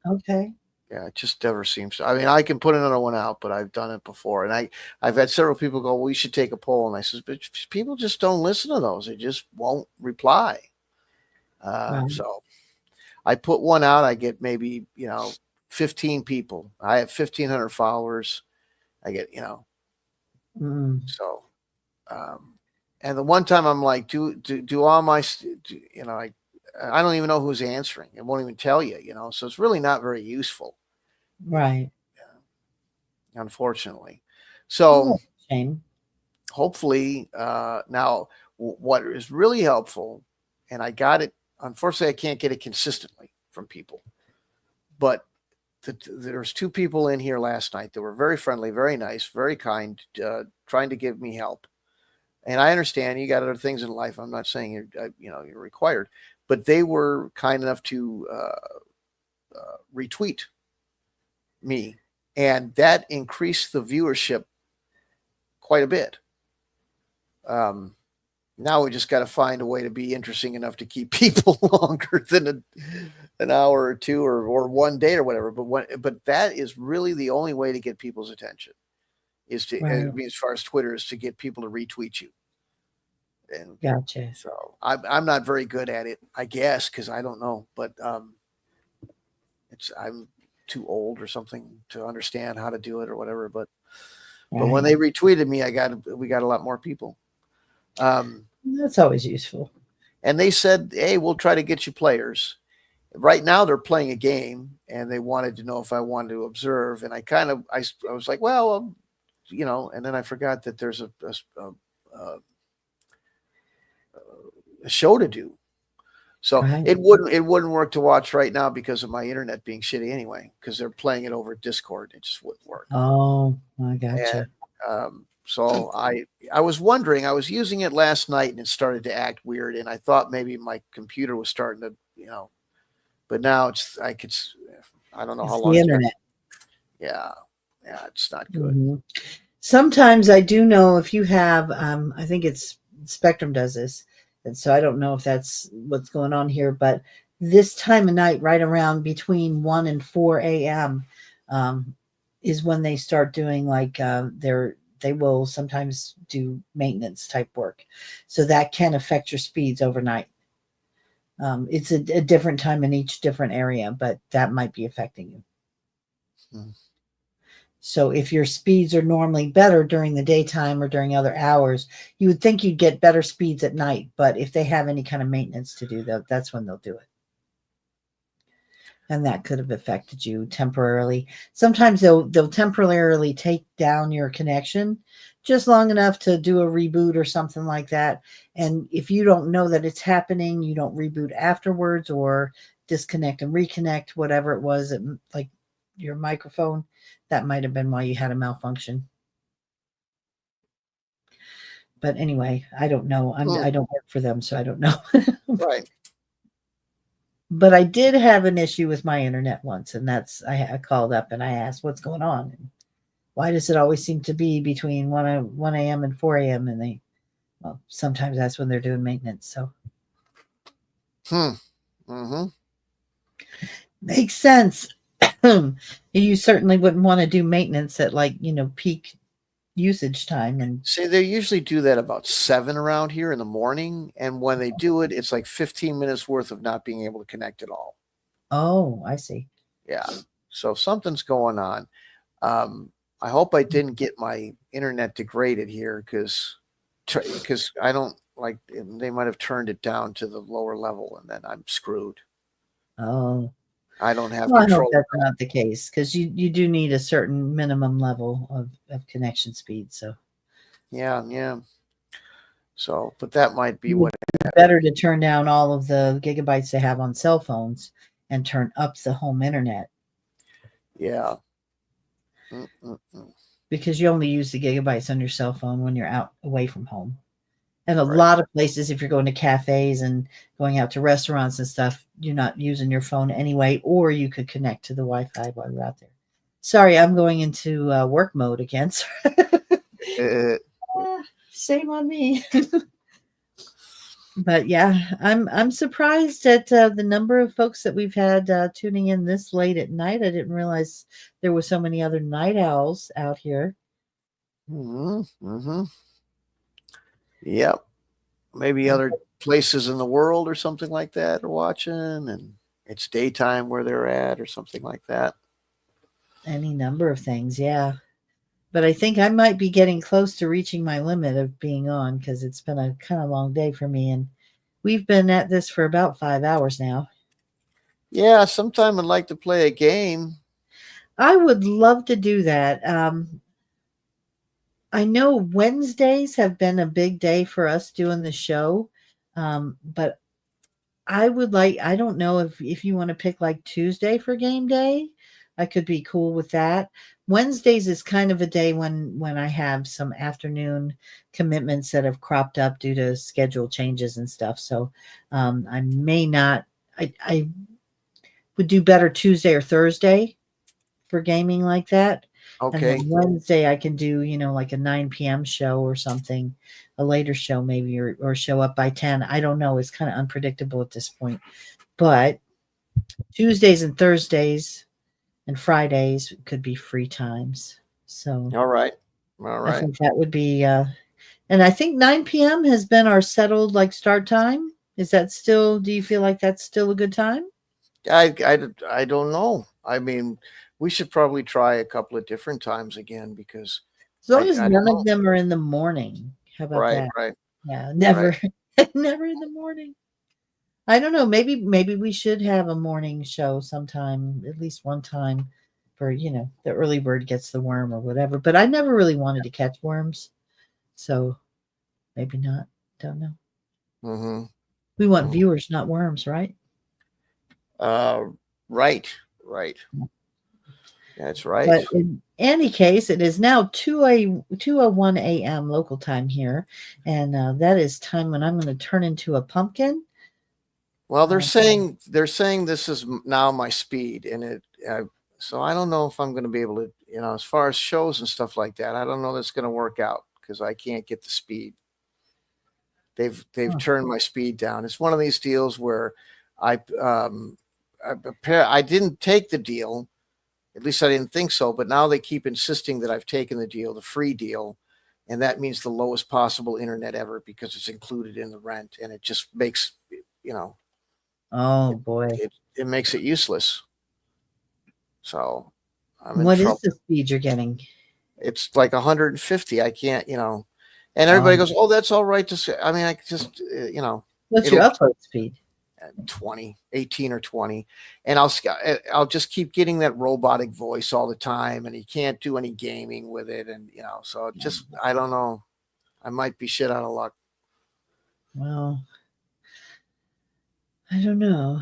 okay. Yeah, it just never seems to. I mean, I can put another one out, but I've done it before, and I've had several people go, "We should take a poll," and I says, "But people just don't listen to those; they just won't reply." Right. So I put one out. I get maybe 15 people. I have 1,500 followers. I get so. And the one time I'm like, do all my, I don't even know who's answering. It won't even tell you, So it's really not very useful. Right. Unfortunately. So shame. hopefully, now what is really helpful, and I got it. Unfortunately, I can't get it consistently from people, but there's two people in here last night that were very friendly, very nice, very kind, trying to give me help. And I understand you got other things in life. I'm not saying you're required, but they were kind enough to retweet me, and that increased the viewership quite a bit. Now we just got to find a way to be interesting enough to keep people longer than an hour or two or one day or whatever. But that is really the only way to get people's attention is to, Right. I mean, as far as Twitter is to get people to retweet you. And Gotcha. so I'm not very good at it, I guess, because I don't know, but too old or something to understand how to do it or whatever. But Right. when they retweeted me, we got a lot more people. That's always useful. And they said, "Hey, we'll try to get you players." Right now, they're playing a game, and they wanted to know if I wanted to observe. And I was like, well, and then I forgot that there's a show to do. So Right. it wouldn't work to watch right now because of my internet being shitty anyway, because they're playing it over Discord. It just wouldn't work. Oh, I gotcha. And, so I was wondering, I was using it last night and it started to act weird, and I thought maybe my computer was starting to, but now I don't know It's how the long. internet. Yeah, it's not good. Mhm. Sometimes I do know if you have, I think it's Spectrum does this, and so I don't know if that's what's going on here, but this time of night, right around between 1 and 4 a.m., is when they start doing like they will sometimes do maintenance type work, so that can affect your speeds overnight. It's a different time in each different area, but that might be affecting you. Hmm. So if your speeds are normally better during the daytime or during other hours, you would think you'd get better speeds at night. But if they have any kind of maintenance to do, that's when they'll do it. And that could have affected you temporarily. Sometimes they'll temporarily take down your connection just long enough to do a reboot or something like that. And if you don't know that it's happening, you don't reboot afterwards or disconnect and reconnect, whatever it was, like your microphone, that might have been why you had a malfunction. But anyway, I don't know. I don't work for them, so I don't know. Right. But I did have an issue with my internet once, and I called up and I asked what's going on. And why does it always seem to be between 1 a.m. and 4 a.m.? And sometimes that's when they're doing maintenance. So makes sense. You certainly wouldn't want to do maintenance at peak usage time. And see, they usually do that about 7 around here in the morning, and when they do it, it's like 15 minutes worth of not being able to connect at all. Oh, I see. Yeah, so something's going on. I hope I didn't get my internet degraded here because I don't like, they might have turned it down to the lower level, and then I'm screwed. Oh, I don't have well, I hope control. that's not the case, because you do need a certain minimum level of connection speed. So Yeah. So, but that might be it what. would be better to turn down all of the gigabytes they have on cell phones and turn up the home internet, Yeah. because you only use the gigabytes on your cell phone when you're out away from home. And a Right. lot of places, if you're going to cafes and going out to restaurants and stuff, you're not using your phone anyway, or you could connect to the Wi-Fi while you're out there. Sorry, I'm going into work mode again. Shame on me. But yeah, I'm surprised at the number of folks that we've had tuning in this late at night. I didn't realize there were so many other night owls out here. Yep. Maybe other places in the world or something like that are watching, and it's daytime where they're at or something like that. Any number of things, yeah. But I think I might be getting close to reaching my limit of being on, because it's been a kind of long day for me. And we've been at this for about 5 hours now. Yeah, sometime I'd like to play a game. I would love to do that. I know Wednesdays have been a big day for us doing the show. But I don't know if you want to pick like Tuesday for game day. I could be cool with that. Wednesdays is kind of a day when I have some afternoon commitments that have cropped up due to schedule changes and stuff. So I may not, I would do better Tuesday or Thursday for gaming like that. Okay. And then Wednesday I can do, like a 9 p.m. show or something, a later show maybe, or show up by 10. I don't know. It's kind of unpredictable at this point. But Tuesdays and Thursdays and Fridays could be free times. So All right. I think that would be and I think 9 p.m. has been our settled start time. Is that still, do you feel like that's still a good time? I don't know. I mean, we should probably try a couple of different times again because As long as I don't none of know. them are in the morning. How about Right, that? right, Yeah, right. never, never in the morning. I don't know. Maybe we should have a morning show sometime, at least one time, for the early bird gets the worm or whatever. But I never really wanted to catch worms, so maybe not. Don't know. Mm-hmm. We want Mm-hmm. viewers, not worms, right? Uh, right, right. That's right. But in any case, it is now 2:01 a.m. local time here, and that is time when I'm going to turn into a pumpkin. Well, Uh, they're saying this is now my speed, and so I don't know if I'm going to be able to, as far as shows and stuff like that. I don't know that's going to work out because I can't get the speed. They've huh. turned my speed down. It's one of these deals where I I didn't take the deal. At least I didn't think so. But now they keep insisting that I've taken the deal, the free deal, and that means the lowest possible internet ever because it's included in the rent, and it just makes Oh it boy, it makes it useless. So I'm in what is trouble. the speed you're getting? It's like 150. I can't, and everybody Oh, goes, "Oh, that's all right to say." I mean, I just, what's your it'll upload speed? 20, 18 or 20. And I'll just keep getting that robotic voice all the time. And you can't do any gaming with it. And, so it just, I don't know. I might be shit out of luck. Well, I don't know.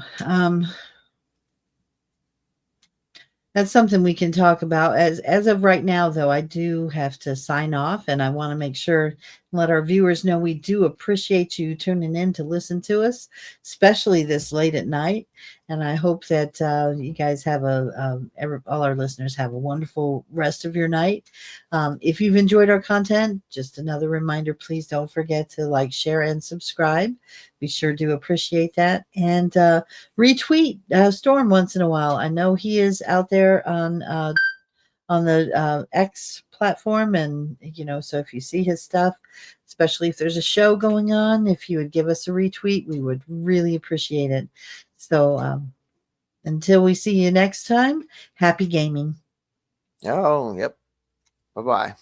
That's something we can talk about. As of right now, though, I do have to sign off, and I want to make sure and let our viewers know we do appreciate you tuning in to listen to us, especially this late at night. And I hope that you guys have all our listeners have a wonderful rest of your night. If you've enjoyed our content, just another reminder: please don't forget to like, share, and subscribe. We sure do appreciate that. And retweet Storm once in a while. I know he is out there on the X platform, and so if you see his stuff, especially if there's a show going on, if you would give us a retweet, we would really appreciate it. So until we see you next time, happy gaming. Oh, yep. Bye bye.